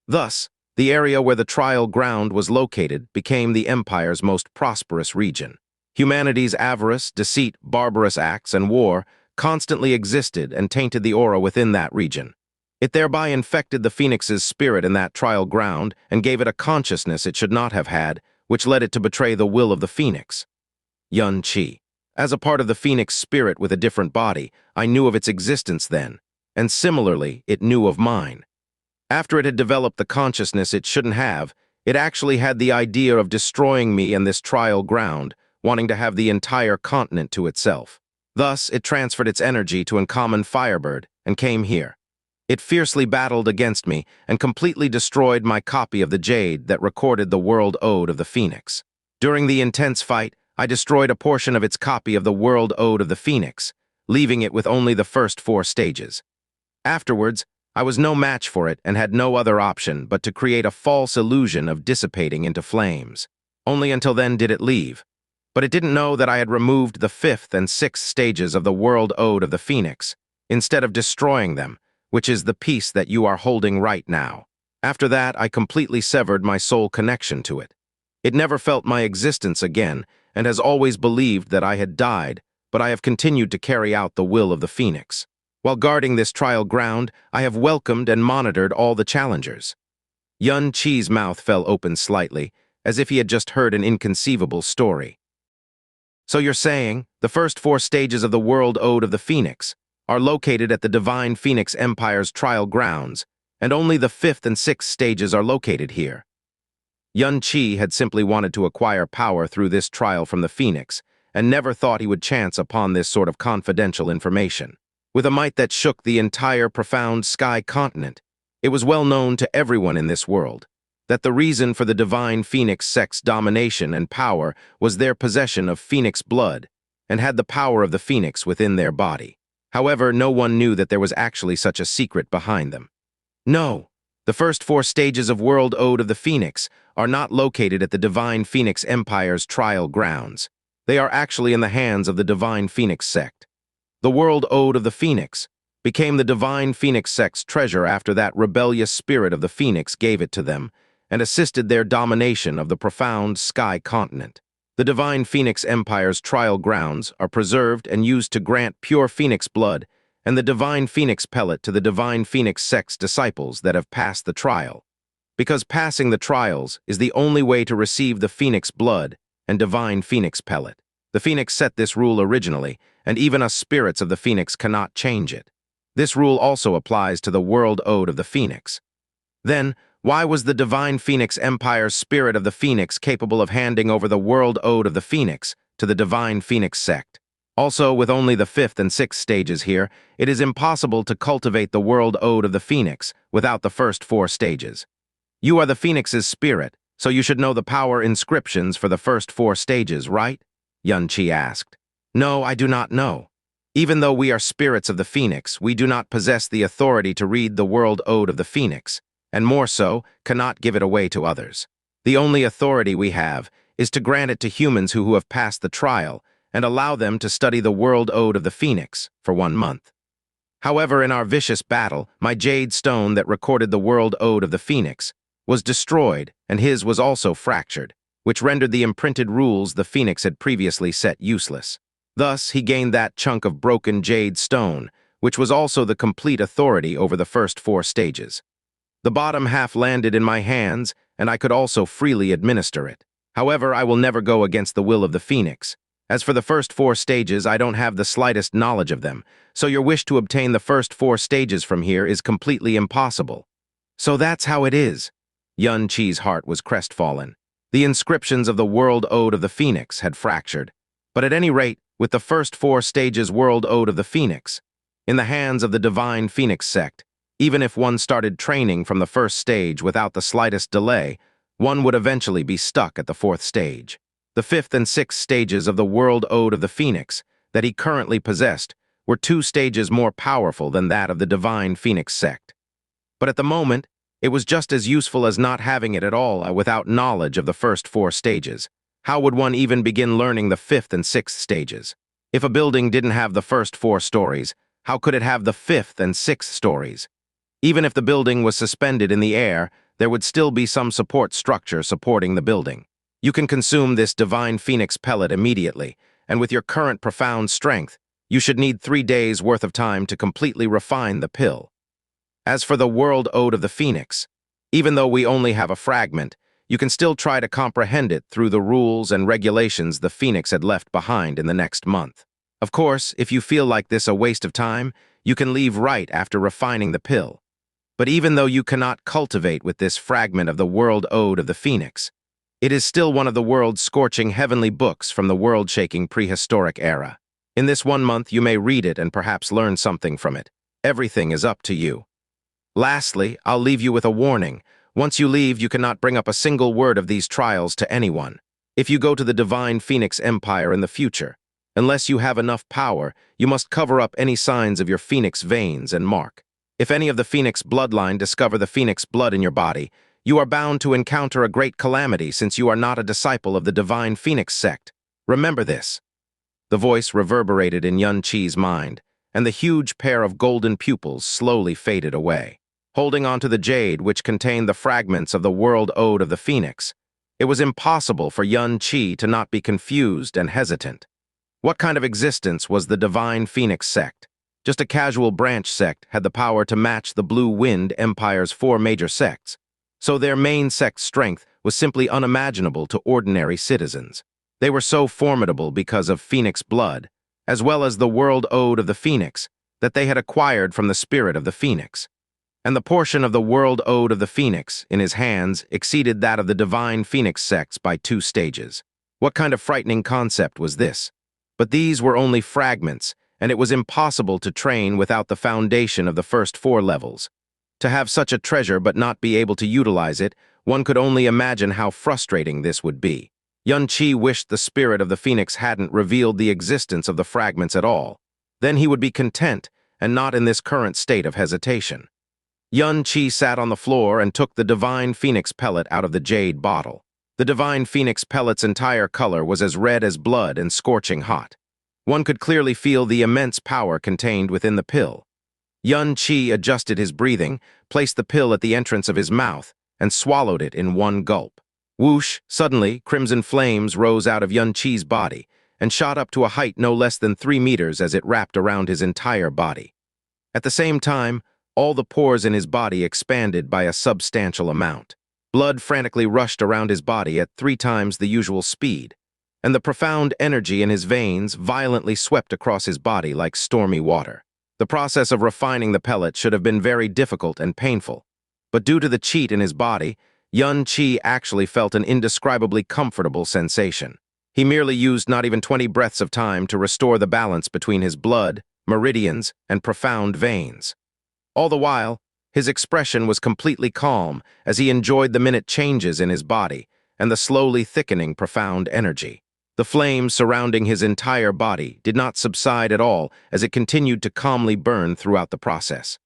Thus, the area where the trial ground was located became the empire's most prosperous region. Humanity's avarice, deceit, barbarous acts, and war constantly existed and tainted the aura within that region. It thereby infected the Phoenix's spirit in that trial ground and gave it a consciousness it should not have had, which led it to betray the will of the Phoenix. Xianxia. As a part of the Phoenix spirit with a different body, I knew of its existence then, and similarly, it knew of mine. After it had developed the consciousness it shouldn't have, it actually had the idea of destroying me and this trial ground, wanting to have the entire continent to itself. Thus, it transferred its energy to Uncommon Firebird and came here. It fiercely battled against me and completely destroyed my copy of the jade that recorded the World Ode of the Phoenix. During the intense fight, I destroyed a portion of its copy of the World Ode of the Phoenix, leaving it with only the first 4 stages. Afterwards, I was no match for it and had no other option but to create a false illusion of dissipating into flames. Only until then did it leave. But it didn't know that I had removed the 5th and 6th stages of the World Ode of the Phoenix, instead of destroying them, which is the piece that you are holding right now. After that, I completely severed my soul connection to it. It never felt my existence again, and has always believed that I had died, but I have continued to carry out the will of the Phoenix. While guarding this trial ground, I have welcomed and monitored all the challengers. Xianxia's mouth fell open slightly, as if he had just heard an inconceivable story. So you're saying, the first 4 stages of the World Ode of the Phoenix are located at the Divine Phoenix Empire's trial grounds, and only the 5th and 6th stages are located here. Xianxia had simply wanted to acquire power through this trial from the Phoenix, and never thought he would chance upon this sort of confidential information. With a might that shook the entire profound sky continent, It was well known to everyone in this world that the reason for the Divine Phoenix Sect's domination and power was their possession of phoenix blood and had the power of the phoenix within their body. However, no one knew that there was actually such a secret behind them. No, the first 4 stages of World Ode of the Phoenix are not located at the Divine Phoenix Empire's trial grounds. They are actually in the hands of the Divine Phoenix Sect. The World Ode of the Phoenix became the Divine Phoenix Sect's treasure after that rebellious spirit of the Phoenix gave it to them and assisted their domination of the profound sky continent. The Divine Phoenix Empire's trial grounds are preserved and used to grant pure phoenix blood and the Divine Phoenix pellet to the Divine Phoenix Sect's disciples that have passed the trial. Because passing the trials is the only way to receive the phoenix blood and Divine Phoenix pellet. The Phoenix set this rule originally, and even us spirits of the Phoenix cannot change it. This rule also applies to the World Ode of the Phoenix. Then, why was the Divine Phoenix Empire's spirit of the Phoenix capable of handing over the World Ode of the Phoenix to the Divine Phoenix Sect? Also, with only the 5th and 6th stages here, it is impossible to cultivate the World Ode of the Phoenix without the first 4 stages. You are the Phoenix's spirit, so you should know the power inscriptions for the first 4 stages, right? Xianxia asked. No, I do not know. Even though we are spirits of the Phoenix, we do not possess the authority to read the World Ode of the Phoenix, and more so, cannot give it away to others. The only authority we have is to grant it to humans who have passed the trial and allow them to study the World Ode of the Phoenix for 1 month. However, in our vicious battle, my jade stone that recorded the World Ode of the Phoenix was destroyed, and his was also fractured, which rendered the imprinted rules the Phoenix had previously set useless. Thus, he gained that chunk of broken jade stone, which was also the complete authority over the first 4 stages. The bottom half landed in my hands, and I could also freely administer it. However, I will never go against the will of the Phoenix. As for the first 4 stages, I don't have the slightest knowledge of them, so your wish to obtain the first 4 stages from here is completely impossible. So that's how it is. Xianxia's heart was crestfallen. The inscriptions of the World Ode of the Phoenix had fractured. But at any rate, with the first 4 stages World Ode of the Phoenix, in the hands of the Divine Phoenix Sect, even if one started training from the first stage without the slightest delay, one would eventually be stuck at the 4th stage. The 5th and 6th stages of the World Ode of the Phoenix that he currently possessed were 2 stages more powerful than that of the Divine Phoenix Sect. But at the moment, it was just as useful as not having it at all without knowledge of the first 4 stages. How would one even begin learning the 5th and 6th stages? If a building didn't have the first 4 stories, how could it have the 5th and 6th stories? Even if the building was suspended in the air, there would still be some support structure supporting the building. You can consume this Divine Phoenix pellet immediately, and with your current profound strength, you should need 3 days' worth of time to completely refine the pill. As for the World Ode of the Phoenix, even though we only have a fragment, you can still try to comprehend it through the rules and regulations the Phoenix had left behind in the next month. Of course, if you feel like this a waste of time, you can leave right after refining the pill. But even though you cannot cultivate with this fragment of the World Ode of the Phoenix, it is still one of the world's scorching heavenly books from the world-shaking prehistoric era. In this 1 month, you may read it and perhaps learn something from it. Everything is up to you. Lastly, I'll leave you with a warning. Once you leave, you cannot bring up a single word of these trials to anyone. If you go to the Divine Phoenix Empire in the future, unless you have enough power, you must cover up any signs of your Phoenix veins and mark. If any of the Phoenix bloodline discover the Phoenix blood in your body, you are bound to encounter a great calamity since you are not a disciple of the Divine Phoenix Sect. Remember this. The voice reverberated in Xianxia's mind, and the huge pair of golden pupils slowly faded away. Holding onto the jade which contained the fragments of the World Ode of the Phoenix, it was impossible for Xianxia to not be confused and hesitant. What kind of existence was the Divine Phoenix Sect? Just a casual branch sect had the power to match the Blue Wind Empire's 4 major sects, so their main sect's strength was simply unimaginable to ordinary citizens. They were so formidable because of Phoenix blood, as well as the World Ode of the Phoenix, that they had acquired from the spirit of the Phoenix. And the portion of the World Ode of the Phoenix in his hands exceeded that of the Divine Phoenix Sects by 2 stages. What kind of frightening concept was this? But these were only fragments, and it was impossible to train without the foundation of the first 4 levels. To have such a treasure but not be able to utilize it, one could only imagine how frustrating this would be. Xianxia wished the spirit of the phoenix hadn't revealed the existence of the fragments at all. Then he would be content, and not in this current state of hesitation. Xianxia sat on the floor and took the Divine Phoenix pellet out of the jade bottle. The Divine Phoenix pellet's entire color was as red as blood and scorching hot. One could clearly feel the immense power contained within the pill. Xianxia adjusted his breathing, placed the pill at the entrance of his mouth, and swallowed it in one gulp. Whoosh! Suddenly, crimson flames rose out of Xianxia's body and shot up to a height no less than 3 meters as it wrapped around his entire body. At the same time, all the pores in his body expanded by a substantial amount. Blood frantically rushed around his body at 3 times the usual speed, and the profound energy in his veins violently swept across his body like stormy water. The process of refining the pellet should have been very difficult and painful, but due to the cheat in his body, Xianxia actually felt an indescribably comfortable sensation. He merely used not even 20 breaths of time to restore the balance between his blood, meridians, and profound veins. All the while, his expression was completely calm as he enjoyed the minute changes in his body and the slowly thickening profound energy. The flames surrounding his entire body did not subside at all as it continued to calmly burn throughout the process.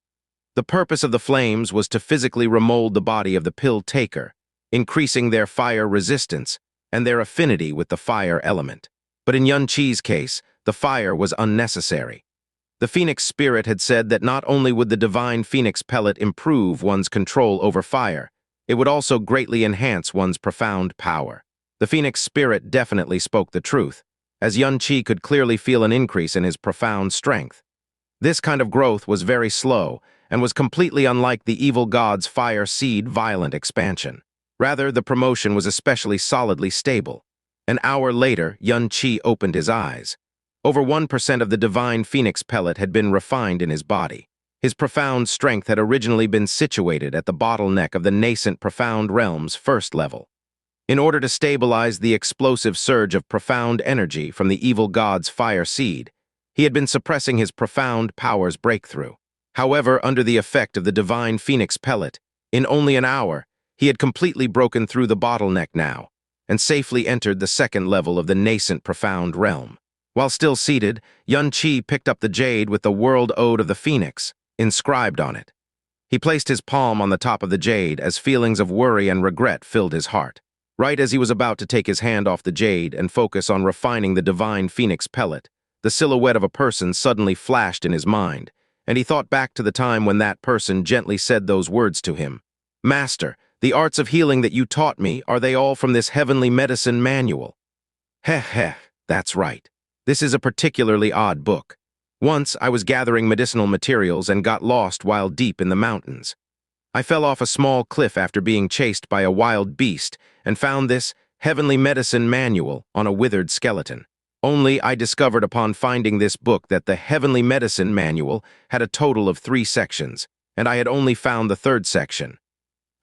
The purpose of the flames was to physically remold the body of the pill taker, increasing their fire resistance and their affinity with the fire element. But in Xianxia's case, the fire was unnecessary. The Phoenix Spirit had said that not only would the Divine Phoenix pellet improve one's control over fire, it would also greatly enhance one's profound power. The Phoenix Spirit definitely spoke the truth, as Xianxia could clearly feel an increase in his profound strength. This kind of growth was very slow and was completely unlike the evil god's fire seed violent expansion. Rather, the promotion was especially solidly stable. An hour later, Xianxia opened his eyes. Over 1% of the Divine Phoenix pellet had been refined in his body. His profound strength had originally been situated at the bottleneck of the nascent Profound Realm's first level. In order to stabilize the explosive surge of profound energy from the evil god's fire seed, he had been suppressing his profound power's breakthrough. However, under the effect of the Divine Phoenix pellet, in only an hour, he had completely broken through the bottleneck now, and safely entered the second level of the nascent Profound Realm. While still seated, Xianxia picked up the jade with the World Ode of the Phoenix inscribed on it. He placed his palm on the top of the jade as feelings of worry and regret filled his heart. Right as he was about to take his hand off the jade and focus on refining the Divine Phoenix pellet, the silhouette of a person suddenly flashed in his mind, and he thought back to the time when that person gently said those words to him. "Master, the arts of healing that you taught me, are they all from this heavenly medicine manual?" Heh, that's right. This is a particularly odd book. Once, I was gathering medicinal materials and got lost while deep in the mountains. I fell off a small cliff after being chased by a wild beast and found this heavenly medicine manual on a withered skeleton. Only I discovered upon finding this book that the heavenly medicine manual had a total of 3 sections, and I had only found the 3rd section.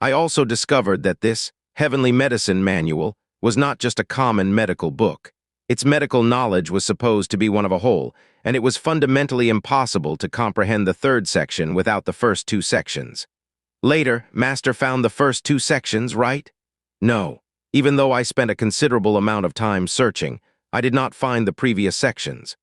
I also discovered that this heavenly medicine manual was not just a common medical book. Its medical knowledge was supposed to be one of a whole, and it was fundamentally impossible to comprehend the 3rd section without the first 2 sections. Later, Master found the first 2 sections, right? No. Even though I spent a considerable amount of time searching, I did not find the previous sections.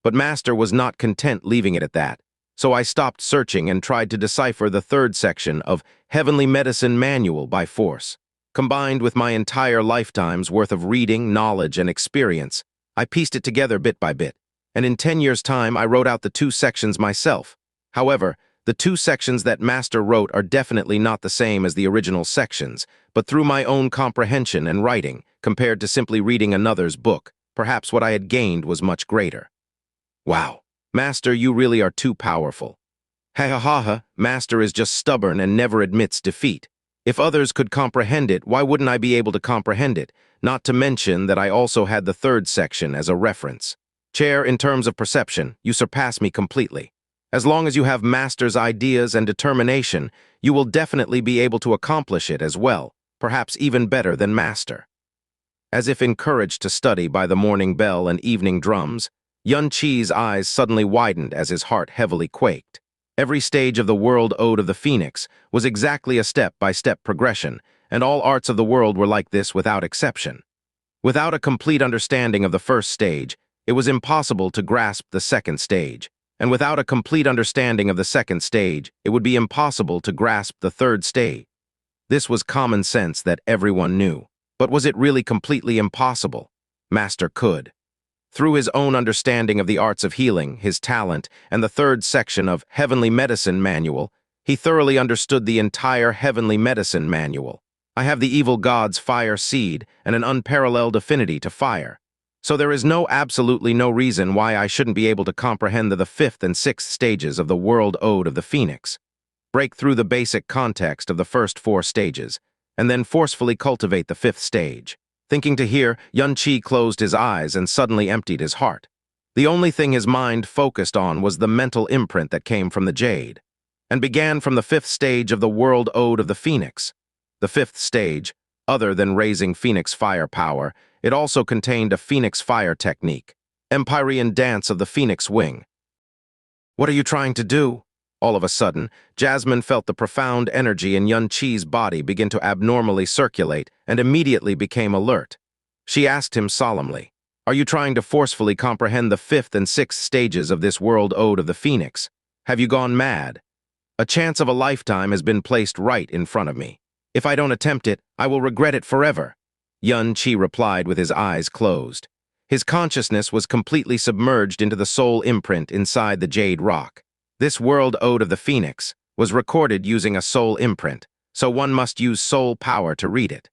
But Master was not content leaving it at that, so I stopped searching and tried to decipher the 3rd section of Heavenly Medicine Manual by force. Combined with my entire lifetime's worth of reading, knowledge, and experience, I pieced it together bit by bit, and in 10 years' time I wrote out the 2 sections myself. However, the 2 sections that Master wrote are definitely not the same as the original sections, but through my own comprehension and writing, compared to simply reading another's book, perhaps what I had gained was much greater. Wow, Master, you really are too powerful. Ha, Master is just stubborn and never admits defeat. If others could comprehend it, why wouldn't I be able to comprehend it? Not to mention that I also had the 3rd section as a reference. Chair, in terms of perception, you surpass me completely. As long as you have Master's ideas and determination, you will definitely be able to accomplish it as well, perhaps even better than Master. As if encouraged to study by the morning bell and evening drums, Xianxia's eyes suddenly widened as his heart heavily quaked. Every stage of the world ode of the Phoenix was exactly a step-by-step progression, and all arts of the world were like this without exception. Without a complete understanding of the first stage, it was impossible to grasp the second stage, and without a complete understanding of the second stage, it would be impossible to grasp the third stage. This was common sense that everyone knew. But was it really completely impossible? Master could. Through his own understanding of the arts of healing, his talent, and the third section of Heavenly Medicine Manual, he thoroughly understood the entire Heavenly Medicine Manual. I have the evil god's fire seed and an unparalleled affinity to fire. So there is absolutely no reason why I shouldn't be able to comprehend the fifth and sixth stages of the World Ode of the Phoenix. Break through the basic context of the first 4 stages, and then forcefully cultivate the 5th stage. Thinking to hear, Xianxia closed his eyes and suddenly emptied his heart. The only thing his mind focused on was the mental imprint that came from the jade, and began from the 5th stage of the World Ode of the Phoenix. The 5th stage, other than raising Phoenix fire power, it also contained a Phoenix fire technique, Empyrean dance of the Phoenix wing. What are you trying to do? All of a sudden, Jasmine felt the profound energy in Xianxia's body begin to abnormally circulate and immediately became alert. She asked him solemnly, "Are you trying to forcefully comprehend the 5th and 6th stages of this World Ode of the Phoenix? Have you gone mad? A chance of a lifetime has been placed right in front of me. If I don't attempt it, I will regret it forever." Xianxia replied with his eyes closed. His consciousness was completely submerged into the soul imprint inside the jade rock. This World Ode of the Phoenix was recorded using a soul imprint, so one must use soul power to read it.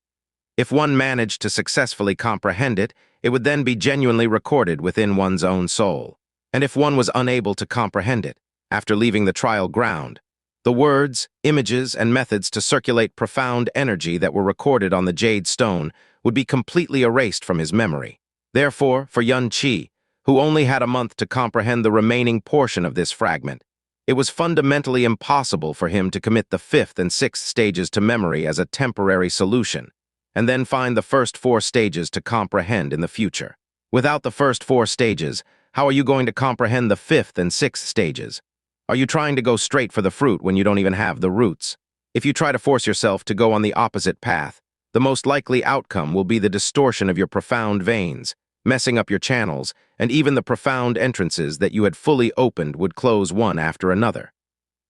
If one managed to successfully comprehend it, it would then be genuinely recorded within one's own soul. And if one was unable to comprehend it, after leaving the trial ground, the words, images, and methods to circulate profound energy that were recorded on the jade stone would be completely erased from his memory. Therefore, for Xianxia, who only had a month to comprehend the remaining portion of this fragment, it was fundamentally impossible for him to commit the 5th and 6th stages to memory as a temporary solution, and then find the first 4 stages to comprehend in the future. Without the first 4 stages, how are you going to comprehend the 5th and 6th stages? Are you trying to go straight for the fruit when you don't even have the roots? If you try to force yourself to go on the opposite path, the most likely outcome will be the distortion of your profound veins, messing up your channels, and even the profound entrances that you had fully opened would close one after another.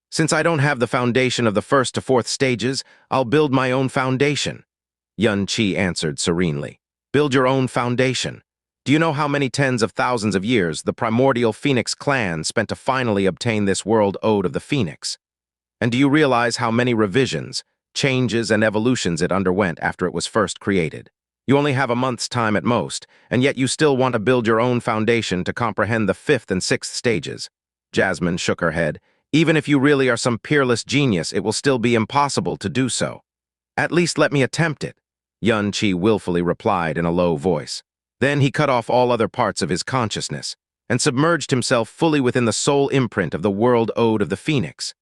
Since I don't have the foundation of the 1st to 4th stages, I'll build my own foundation. Xianxia answered serenely. Build your own foundation. Do you know how many tens of thousands of years the primordial Phoenix clan spent to finally obtain this World Ode of the Phoenix? And do you realize how many revisions, changes, and evolutions it underwent after it was first created? You only have a month's time at most, and yet you still want to build your own foundation to comprehend the 5th and 6th stages. Jasmine shook her head. Even if you really are some peerless genius, it will still be impossible to do so. At least let me attempt it, Xianxia willfully replied in a low voice. Then he cut off all other parts of his consciousness and submerged himself fully within the soul imprint of the World Ode of the Phoenix.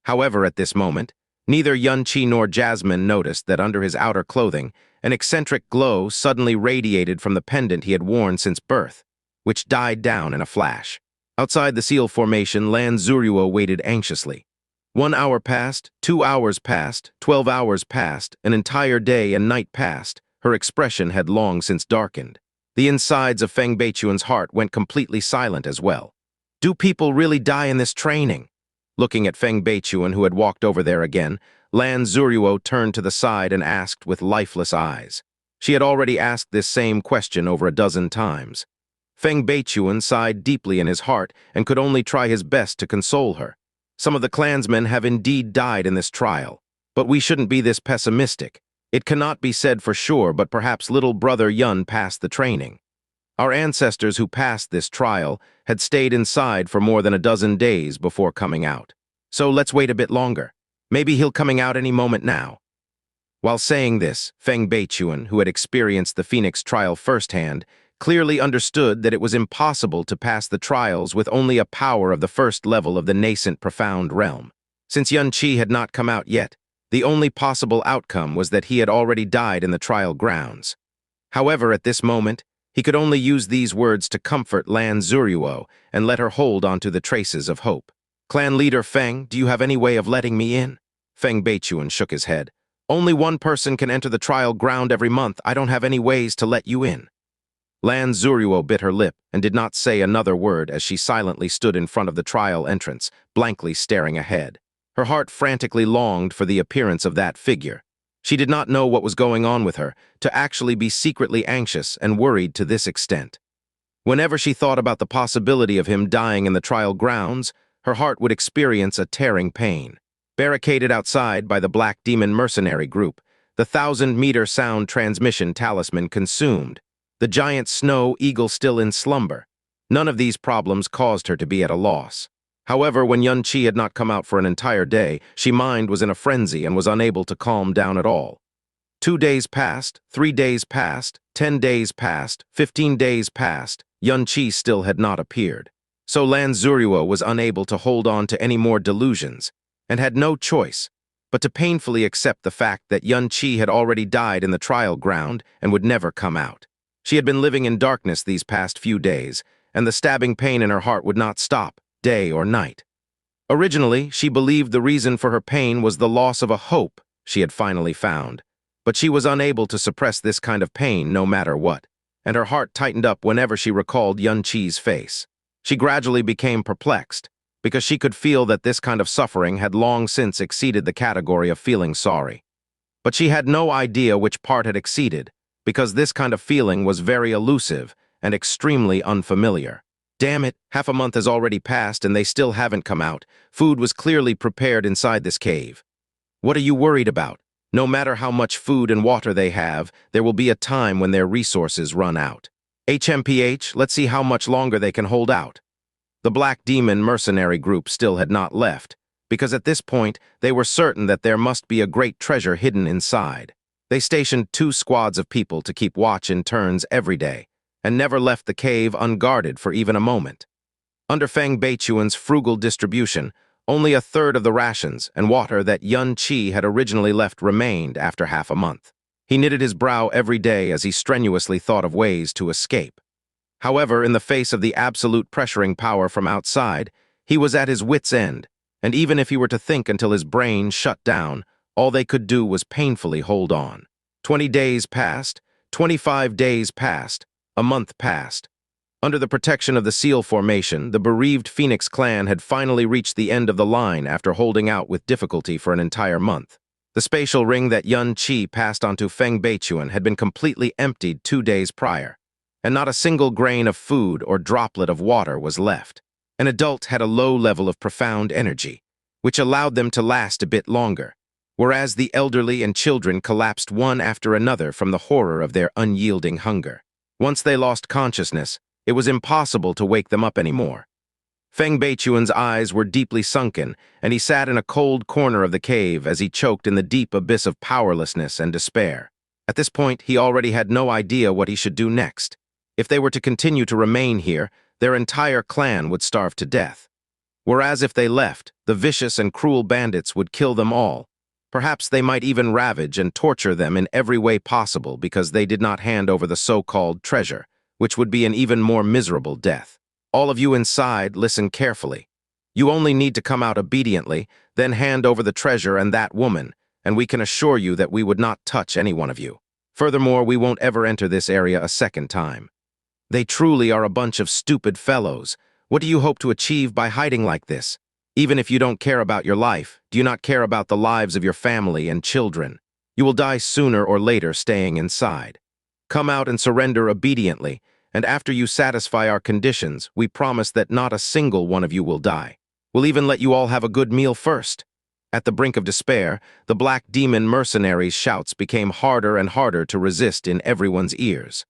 However, at this moment, neither Xianxia nor Jasmine noticed that under his outer clothing, an eccentric glow suddenly radiated from the pendant he had worn since birth, which died down in a flash. Outside the seal formation, Lan Xueruo waited anxiously. 1 hour passed, 2 hours passed, 12 hours passed, an entire day and night passed. Her expression had long since darkened. The insides of Feng Beichuan's heart went completely silent as well. Do people really die in this training? Looking at Feng Beichuan, who had walked over there again, Lan Xueruo turned to the side and asked with lifeless eyes. She had already asked this same question over a dozen times. Feng Beichuan sighed deeply in his heart and could only try his best to console her. Some of the clansmen have indeed died in this trial, but we shouldn't be this pessimistic. It cannot be said for sure, but perhaps little brother Yun passed the training. Our ancestors who passed this trial had stayed inside for more than a dozen days before coming out. So let's wait a bit longer. Maybe he'll coming out any moment now. While saying this, Feng Beichuan, who had experienced the Phoenix trial firsthand, clearly understood that it was impossible to pass the trials with only a power of the first level of the nascent profound realm. Since Xianxia had not come out yet, the only possible outcome was that he had already died in the trial grounds. However, at this moment, he could only use these words to comfort Lan Xueruo and let her hold onto the traces of hope. Clan leader Feng, do you have any way of letting me in? Feng Beichuan shook his head. Only one person can enter the trial ground every month. I don't have any ways to let you in. Lan Xueruo bit her lip and did not say another word as she silently stood in front of the trial entrance, blankly staring ahead. Her heart frantically longed for the appearance of that figure. She did not know what was going on with her, to actually be secretly anxious and worried to this extent. Whenever she thought about the possibility of him dying in the trial grounds, her heart would experience a tearing pain. Barricaded outside by the Black Demon mercenary group, the 1,000-meter sound transmission talisman consumed, the giant snow eagle still in slumber. None of these problems caused her to be at a loss. However, when Yun-Chi had not come out for an entire day, she mind was in a frenzy and was unable to calm down at all. 2 days passed, 3 days passed, 10 days passed, 15 days passed. Yun-Chi still had not appeared. So Lan Xueruo was unable to hold on to any more delusions, and had no choice but to painfully accept the fact that Yun-Chi had already died in the trial ground and would never come out. She had been living in darkness these past few days, and the stabbing pain in her heart would not stop, day or night. Originally, she believed the reason for her pain was the loss of a hope she had finally found, but she was unable to suppress this kind of pain no matter what, and her heart tightened up whenever she recalled Yun-Chi's face. She gradually became perplexed, because she could feel that this kind of suffering had long since exceeded the category of feeling sorry. But she had no idea which part had exceeded, because this kind of feeling was very elusive and extremely unfamiliar. Damn it, half a month has already passed and they still haven't come out. Food was clearly prepared inside this cave. What are you worried about? No matter how much food and water they have, there will be a time when their resources run out. HMPH, let's see how much longer they can hold out. The Black Demon mercenary group still had not left, because at this point they were certain that there must be a great treasure hidden inside. They stationed 2 squads of people to keep watch in turns every day, and never left the cave unguarded for even a moment. Under Feng Beichuan's frugal distribution, only a third of the rations and water that Yun-Chi had originally left remained after half a month. He knitted his brow every day as he strenuously thought of ways to escape. However, in the face of the absolute pressuring power from outside, he was at his wit's end, and even if he were to think until his brain shut down, all they could do was painfully hold on. 20 days passed, 25 days passed, a month passed. Under the protection of the Seal Formation, the bereaved Phoenix clan had finally reached the end of the line after holding out with difficulty for an entire month. The spatial ring that Yun-Chi passed onto Feng Beichuan had been completely emptied 2 days prior, and not a single grain of food or droplet of water was left. An adult had a low level of profound energy, which allowed them to last a bit longer, whereas the elderly and children collapsed one after another from the horror of their unyielding hunger. Once they lost consciousness, it was impossible to wake them up anymore. Feng Beichuan's eyes were deeply sunken, and he sat in a cold corner of the cave as he choked in the deep abyss of powerlessness and despair. At this point, he already had no idea what he should do next. If they were to continue to remain here, their entire clan would starve to death. Whereas if they left, the vicious and cruel bandits would kill them all. Perhaps they might even ravage and torture them in every way possible because they did not hand over the so-called treasure, which would be an even more miserable death. All of you inside, listen carefully. You only need to come out obediently, then hand over the treasure and that woman, and we can assure you that we would not touch any one of you. Furthermore, we won't ever enter this area a second time. They truly are a bunch of stupid fellows. What do you hope to achieve by hiding like this? Even if you don't care about your life, do you not care about the lives of your family and children? You will die sooner or later staying inside. Come out and surrender obediently, and after you satisfy our conditions, we promise that not a single one of you will die. We'll even let you all have a good meal first. At the brink of despair, the Black Demon mercenaries' shouts became harder and harder to resist in everyone's ears.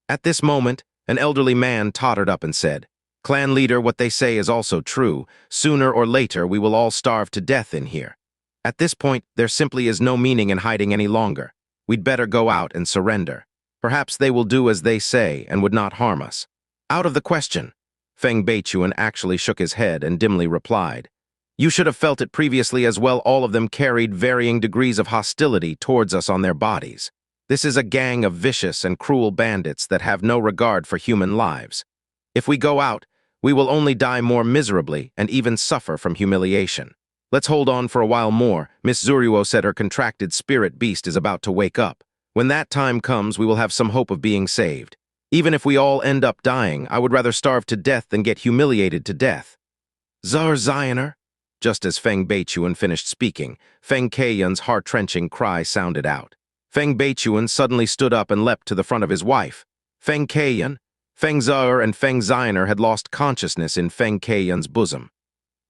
At this moment, an elderly man tottered up and said, "Clan leader, what they say is also true. Sooner or later, we will all starve to death in here. At this point, there simply is no meaning in hiding any longer. We'd better go out and surrender. Perhaps they will do as they say and would not harm us." "Out of the question." Feng Beichuan actually shook his head and dimly replied, "You should have felt it previously as well. All of them carried varying degrees of hostility towards us on their bodies. This is a gang of vicious and cruel bandits that have no regard for human lives. If we go out, We will only die more miserably and even suffer from humiliation. Let's hold on for a while more. Miss Xianxia said her contracted spirit beast is about to wake up. When that time comes, we will have some hope of being saved. Even if we all end up dying, I would rather starve to death than get humiliated to death. Zayner. Just as Feng Beichuan finished speaking, Feng Keiyan's heart-wrenching cry sounded out. Feng Beichuan suddenly stood up and leapt to the front of his wife. Feng Keiyan, Feng Zhe and Feng Zayner had lost consciousness in Feng Keiyan's bosom.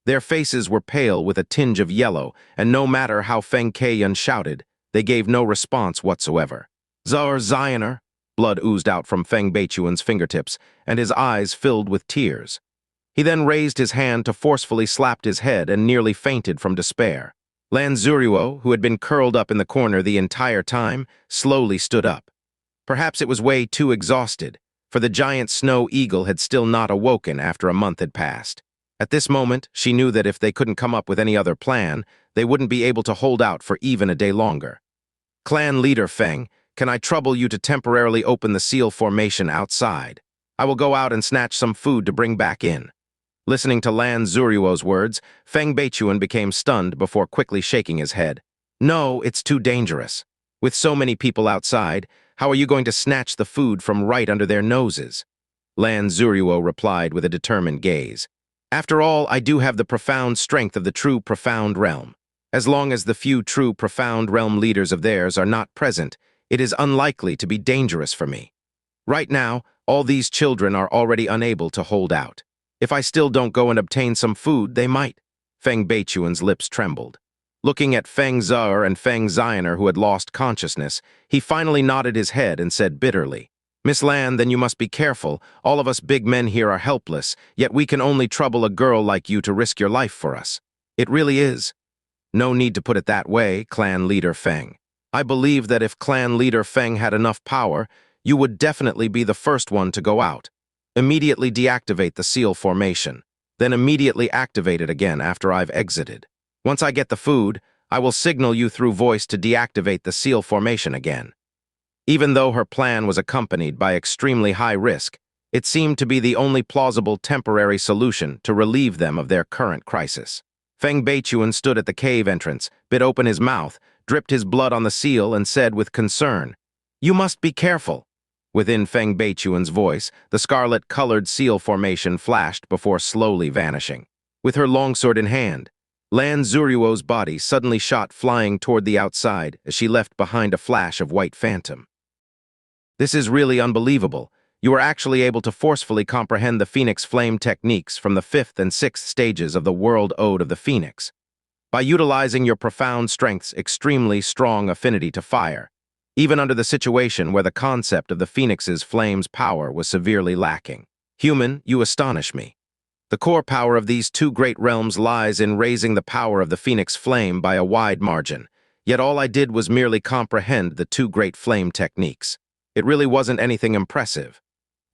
Their faces were pale with a tinge of yellow, and no matter how Feng Keiyan shouted, they gave no response whatsoever. Zayner. Blood oozed out from Feng Beichuan's fingertips, and his eyes filled with tears. He then raised his hand to forcefully slap his head and nearly fainted from despair. Lan Xueruo, who had been curled up in the corner the entire time, slowly stood up. Perhaps it was way too exhausted, for the giant snow eagle had still not awoken after a month had passed. At this moment, she knew that if they couldn't come up with any other plan, they wouldn't be able to hold out for even a day longer. Clan leader Feng, can I trouble you to temporarily open the seal formation outside? I will go out and snatch some food to bring back in. Listening to Lan Xueruo's words, Feng Beichuan became stunned before quickly shaking his head. No, it's too dangerous. With so many people outside, how are you going to snatch the food from right under their noses? Lan Xueruo replied with a determined gaze. After all, I do have the profound strength of the true profound realm. As long as the few true profound realm leaders of theirs are not present, it is unlikely to be dangerous for me. Right now, all these children are already unable to hold out. If I still don't go and obtain some food, they might. Feng Beichuan's lips trembled. Looking at Feng Zhe and Feng Zayner, who had lost consciousness, he finally nodded his head and said bitterly, Miss Lan, then you must be careful. All of us big men here are helpless, yet we can only trouble a girl like you to risk your life for us. It really is. No need to put it that way, clan leader Feng. I believe that if clan leader Feng had enough power, you would definitely be the first one to go out. Immediately deactivate the seal formation, then immediately activate it again after I've exited. Once I get the food, I will signal you through voice to deactivate the seal formation again. Even though her plan was accompanied by extremely high risk, it seemed to be the only plausible temporary solution to relieve them of their current crisis. Feng Beichuan stood at the cave entrance, bit open his mouth, dripped his blood on the seal, and said with concern, You must be careful. Within Feng Beichuan's voice, the scarlet-colored seal formation flashed before slowly vanishing. With her longsword in hand, Lan Xueruo's body suddenly shot flying toward the outside as she left behind a flash of white phantom. This is really unbelievable. You are actually able to forcefully comprehend the Phoenix Flame techniques from the 5th and 6th stages of the World Ode of the Phoenix. By utilizing your profound strength's extremely strong affinity to fire, even under the situation where the concept of the Phoenix's flame's power was severely lacking. Human, you astonish me. The core power of these two great realms lies in raising the power of the Phoenix flame by a wide margin, yet all I did was merely comprehend the two great flame techniques. It really wasn't anything impressive,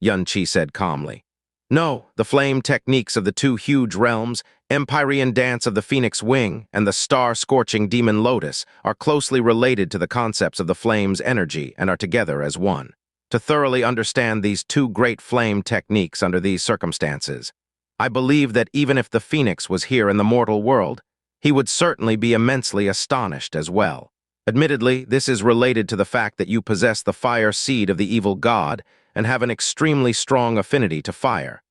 Xianxia said calmly. No, the flame techniques of the two huge realms, Empyrean Dance of the Phoenix Wing and the Star-Scorching Demon Lotus, are closely related to the concepts of the flame's energy and are together as one. To thoroughly understand these two great flame techniques under these circumstances, I believe that even if the Phoenix was here in the mortal world, he would certainly be immensely astonished as well. Admittedly, this is related to the fact that you possess the fire seed of the evil god and have an extremely strong affinity to fire.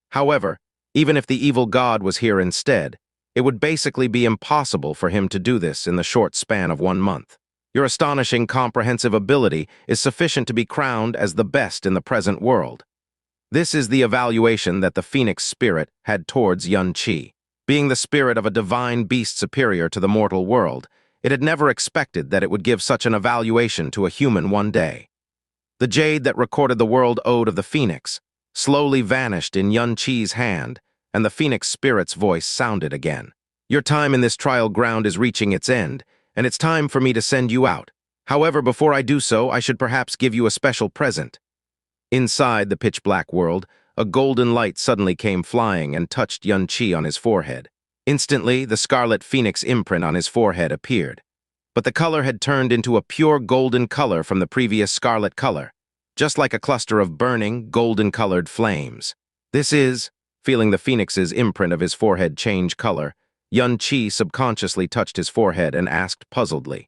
However, even if the evil god was here instead, it would basically be impossible for him to do this in the short span of 1 month. Your astonishing comprehensive ability is sufficient to be crowned as the best in the present world. This is the evaluation that the Phoenix spirit had towards Xianxia. Being the spirit of a divine beast superior to the mortal world, it had never expected that it would give such an evaluation to a human one day. The jade that recorded the World Ode of the Phoenix slowly vanished in Xianxia's hand, and the Phoenix spirit's voice sounded again. Your time in this trial ground is reaching its end, and it's time for me to send you out. However, before I do so, I should perhaps give you a special present. Inside the pitch-black world, a golden light suddenly came flying and touched Xianxia on his forehead. Instantly, the scarlet phoenix imprint on his forehead appeared. But the color had turned into a pure golden color from the previous scarlet color, just like a cluster of burning, golden-colored flames. This is, Feeling the phoenix's imprint of his forehead change color, Yun Qi subconsciously touched his forehead and asked puzzledly,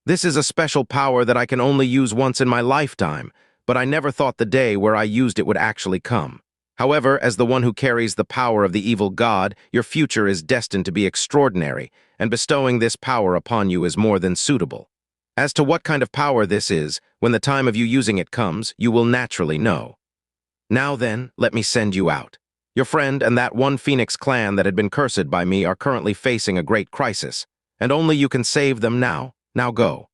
"This is a special power that I can only use once in my lifetime, but I never thought the day where I used it would actually come. However, as the one who carries the power of the evil god, your future is destined to be extraordinary, and bestowing this power upon you is more than suitable. As to what kind of power this is, when the time of you using it comes, you will naturally know. Now then, let me send you out. Your friend and that one Phoenix clan that had been cursed by me are currently facing a great crisis, and only you can save them now. Now go."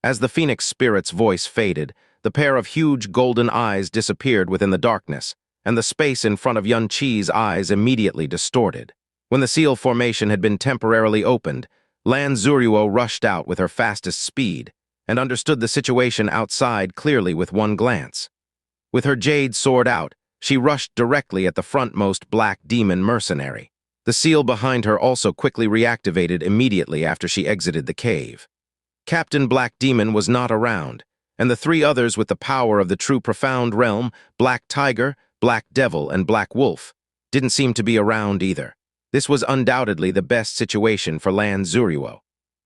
As the Phoenix spirit's voice faded, the pair of huge golden eyes disappeared within the darkness, and the space in front of Yun Qi's eyes immediately distorted. When the seal formation had been temporarily opened, Lan Xueruo rushed out with her fastest speed, and understood the situation outside clearly with one glance. With her jade sword out, she rushed directly at the frontmost black demon mercenary. The seal behind her also quickly reactivated immediately after she exited the cave. Captain Black Demon was not around, and the three others with the power of the true profound realm, Black Tiger, Black Devil, and Black Wolf, didn't seem to be around either. This was undoubtedly the best situation for Lan Xueruo.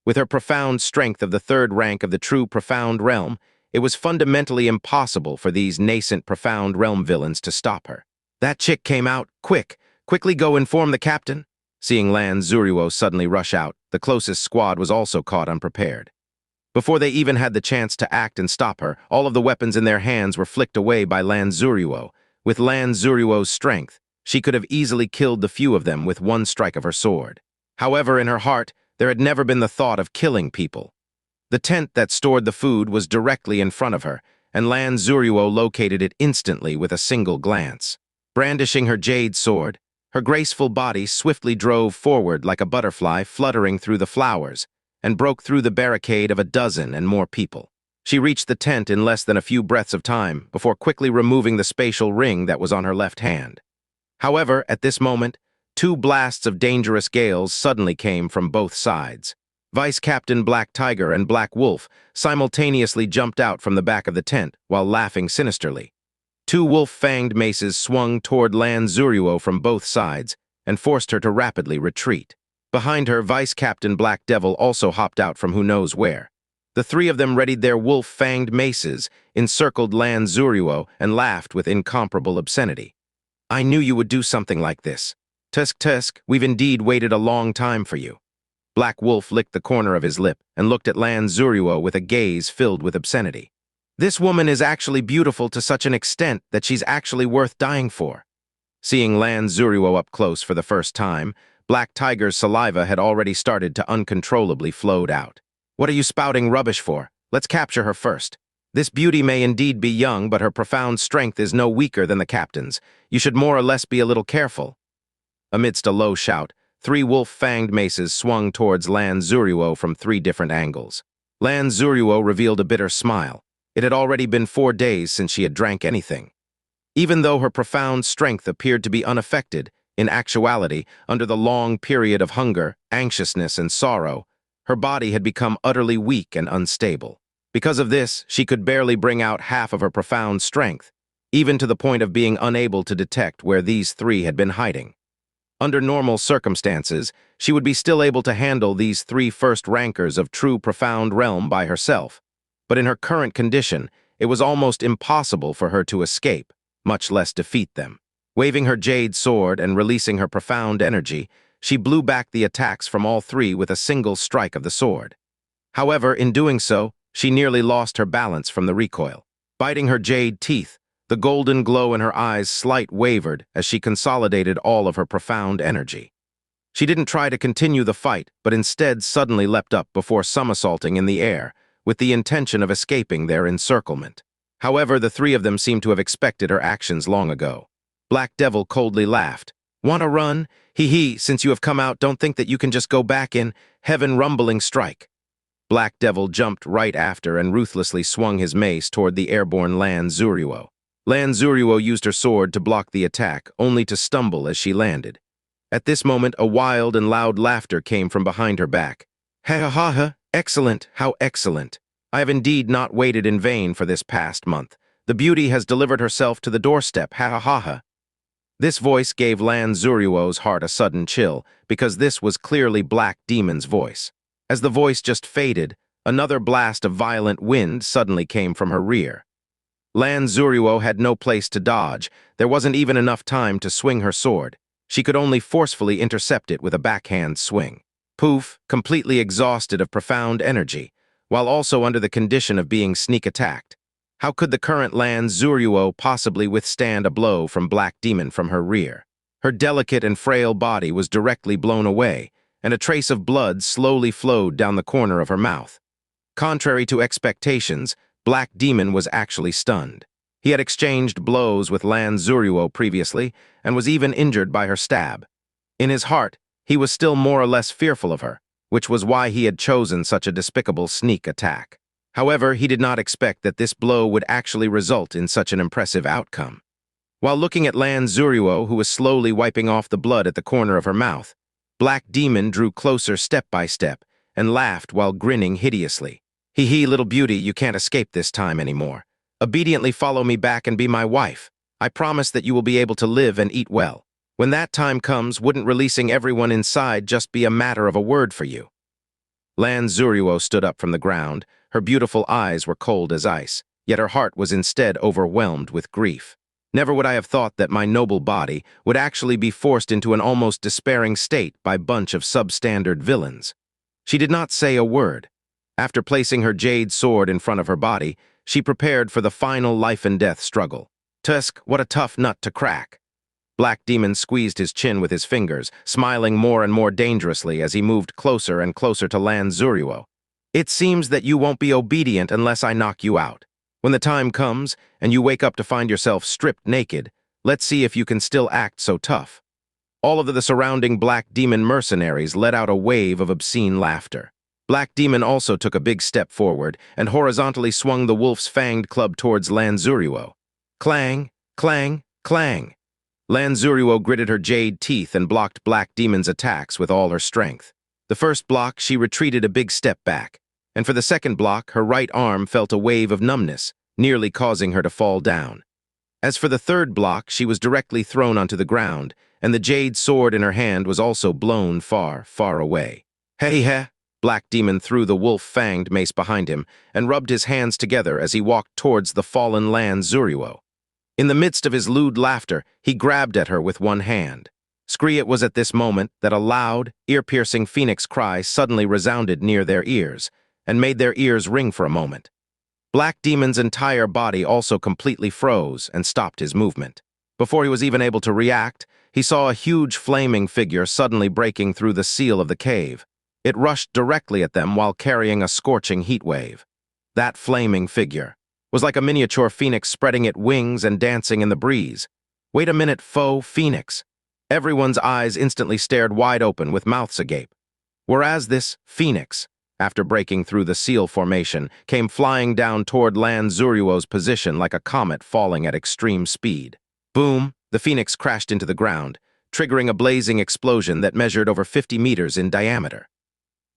With her profound strength of the third rank of the true profound realm, it was fundamentally impossible for these nascent profound realm villains to stop her. "That chick came out, quick! Quickly go inform the captain." Seeing Lan Xueruo suddenly rush out, the closest squad was also caught unprepared. Before they even had the chance to act and stop her, all of the weapons in their hands were flicked away by Lan Xueruo. With Lan Xueruo's strength, she could have easily killed the few of them with one strike of her sword. However, in her heart, there had never been the thought of killing people. The tent that stored the food was directly in front of her, and Lan Xueruo located it instantly with a single glance. Brandishing her jade sword, her graceful body swiftly drove forward like a butterfly fluttering through the flowers, and broke through the barricade of a dozen and more people. She reached the tent in less than a few breaths of time before quickly removing the spatial ring that was on her left hand. However, at this moment, two blasts of dangerous gales suddenly came from both sides. Vice Captain Black Tiger and Black Wolf simultaneously jumped out from the back of the tent while laughing sinisterly. Two wolf-fanged maces swung toward Lan Xueruo from both sides and forced her to rapidly retreat. Behind her, Vice Captain Black Devil also hopped out from who knows where. The three of them readied their wolf-fanged maces, encircled Lan Xueruo, and laughed with incomparable obscenity. "I knew you would do something like this. Tusk Tusk, we've indeed waited a long time for you." Black Wolf licked the corner of his lip and looked at Lan Xueruo with a gaze filled with obscenity. "This woman is actually beautiful to such an extent that she's actually worth dying for." Seeing Lan Xueruo up close for the first time, Black Tiger's saliva had already started to uncontrollably flow out. "What are you spouting rubbish for? Let's capture her first. This beauty may indeed be young, but her profound strength is no weaker than the captain's. You should more or less be a little careful." Amidst a low shout, three wolf-fanged maces swung towards Lan Xueruo from three different angles. Lan Xueruo revealed a bitter smile. It had already been 4 days since she had drank anything. Even though her profound strength appeared to be unaffected, in actuality, under the long period of hunger, anxiousness, and sorrow, her body had become utterly weak and unstable. Because of this, she could barely bring out half of her profound strength, even to the point of being unable to detect where these three had been hiding. Under normal circumstances, she would be still able to handle these three first rankers of true profound realm by herself, but in her current condition, it was almost impossible for her to escape, much less defeat them. Waving her jade sword and releasing her profound energy, she blew back the attacks from all three with a single strike of the sword. However, in doing so, she nearly lost her balance from the recoil. Biting her jade teeth, the golden glow in her eyes slightly wavered as she consolidated all of her profound energy. She didn't try to continue the fight, but instead suddenly leapt up before somersaulting in the air, with the intention of escaping their encirclement. However, the three of them seemed to have expected her actions long ago. Black Devil coldly laughed. "Want to run? Hee, since you have come out, don't think that you can just go back in heaven-rumbling strike." Black Devil jumped right after and ruthlessly swung his mace toward the airborne Lan Xueruo. Lan Xueruo used her sword to block the attack, only to stumble as she landed. At this moment, a wild and loud laughter came from behind her back. "Ha ha ha ha! Excellent! How excellent! I have indeed not waited in vain for this past month. The beauty has delivered herself to the doorstep, ha ha ha ha!" This voice gave Lan Xueruo's heart a sudden chill, because this was clearly Black Demon's voice. As the voice just faded, another blast of violent wind suddenly came from her rear. Lan Xueruo had no place to dodge. There wasn't even enough time to swing her sword. She could only forcefully intercept it with a backhand swing. Poof, completely exhausted of profound energy, while also under the condition of being sneak attacked. How could the current Lan Xueruo possibly withstand a blow from Black Demon from her rear? Her delicate and frail body was directly blown away, and a trace of blood slowly flowed down the corner of her mouth. Contrary to expectations, Black Demon was actually stunned. He had exchanged blows with Lan Xueruo previously, and was even injured by her stab. In his heart, he was still more or less fearful of her, which was why he had chosen such a despicable sneak attack. However, he did not expect that this blow would actually result in such an impressive outcome. While looking at Lan Xueruo, who was slowly wiping off the blood at the corner of her mouth, Black Demon drew closer step by step and laughed while grinning hideously. "Hee, little beauty, you can't escape this time anymore. Obediently follow me back and be my wife. I promise that you will be able to live and eat well. When that time comes, wouldn't releasing everyone inside just be a matter of a word for you?" Lan Xueruo stood up from the ground. Her beautiful eyes were cold as ice, yet her heart was instead overwhelmed with grief. Never would I have thought that my noble body would actually be forced into an almost despairing state by a bunch of substandard villains. She did not say a word. After placing her jade sword in front of her body, she prepared for the final life-and-death struggle. Tusk, what a tough nut to crack. Black Demon squeezed his chin with his fingers, smiling more and more dangerously as he moved closer and closer to Lan Xueruo. "It seems that you won't be obedient unless I knock you out. When the time comes, and you wake up to find yourself stripped naked, let's see if you can still act so tough." All of the surrounding Black Demon mercenaries let out a wave of obscene laughter. Black Demon also took a big step forward and horizontally swung the wolf's fanged club towards Lan Xueruo. Clang, clang, clang. Lan Xueruo gritted her jade teeth and blocked Black Demon's attacks with all her strength. The first block, she retreated a big step back, and for the second block, her right arm felt a wave of numbness, nearly causing her to fall down. As for the third block, she was directly thrown onto the ground, and the jade sword in her hand was also blown far, far away. "Hey. Black Demon threw the wolf-fanged mace behind him and rubbed his hands together as he walked towards the fallen Lan Xueruo. In the midst of his lewd laughter, he grabbed at her with one hand. It was at this moment that a loud, ear-piercing phoenix cry suddenly resounded near their ears, and made their ears ring for a moment. Black Demon's entire body also completely froze and stopped his movement. Before he was even able to react, he saw a huge flaming figure suddenly breaking through the seal of the cave. It rushed directly at them while carrying a scorching heat wave. That flaming figure was like a miniature phoenix spreading its wings and dancing in the breeze. "Wait a minute, faux phoenix." Everyone's eyes instantly stared wide open with mouths agape. Whereas this phoenix, after breaking through the seal formation, came flying down toward Lan Xueruo's position like a comet falling at extreme speed. Boom! The phoenix crashed into the ground, triggering a blazing explosion that measured over 50 meters in diameter.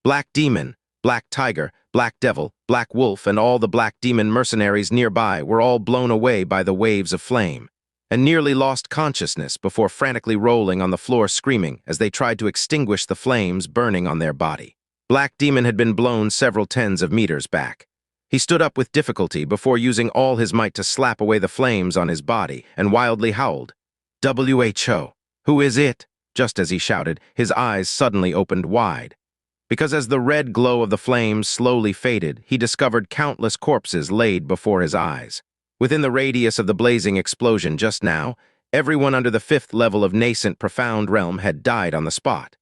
Black Demon, Black Tiger, Black Devil, Black Wolf, and all the Black Demon mercenaries nearby were all blown away by the waves of flame, and nearly lost consciousness before frantically rolling on the floor screaming as they tried to extinguish the flames burning on their body. Black Demon had been blown several tens of meters back. He stood up with difficulty before using all his might to slap away the flames on his body and wildly howled, "WHO, who is it?" Just as he shouted, his eyes suddenly opened wide. Because as the red glow of the flames slowly faded, he discovered countless corpses laid before his eyes. Within the radius of the blazing explosion just now, everyone under the 5th level of nascent profound realm had died on the spot.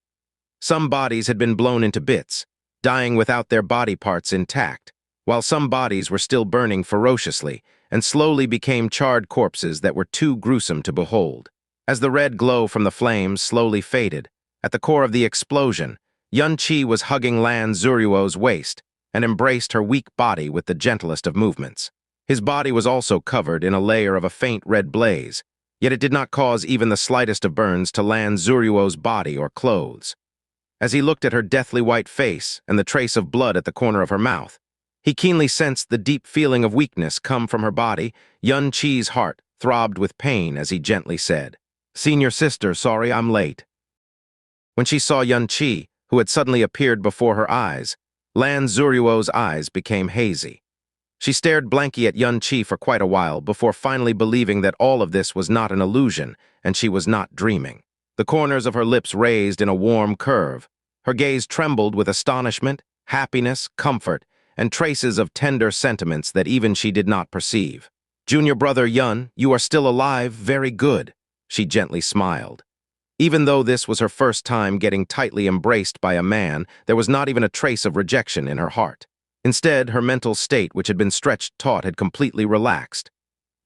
Some bodies had been blown into bits, dying without their body parts intact, while some bodies were still burning ferociously and slowly became charred corpses that were too gruesome to behold. As the red glow from the flames slowly faded, at the core of the explosion, Xianxia was hugging Lan Xueruo's waist and embraced her weak body with the gentlest of movements. His body was also covered in a layer of a faint red blaze, yet it did not cause even the slightest of burns to Lan Xueruo's body or clothes. As he looked at her deathly white face and the trace of blood at the corner of her mouth, he keenly sensed the deep feeling of weakness come from her body. Xianxia's heart throbbed with pain as he gently said, Senior sister, sorry I'm late. When she saw Yun Qi, who had suddenly appeared before her eyes, Lan Xueruo's eyes became hazy. She stared blankly at Yun Qi for quite a while before finally believing that all of this was not an illusion and she was not dreaming. The corners of her lips raised in a warm curve. Her gaze trembled with astonishment, happiness, comfort, and traces of tender sentiments that even she did not perceive. Junior brother Yun, you are still alive, very good, she gently smiled. Even though this was her first time getting tightly embraced by a man, there was not even a trace of rejection in her heart. Instead, her mental state, which had been stretched taut, had completely relaxed.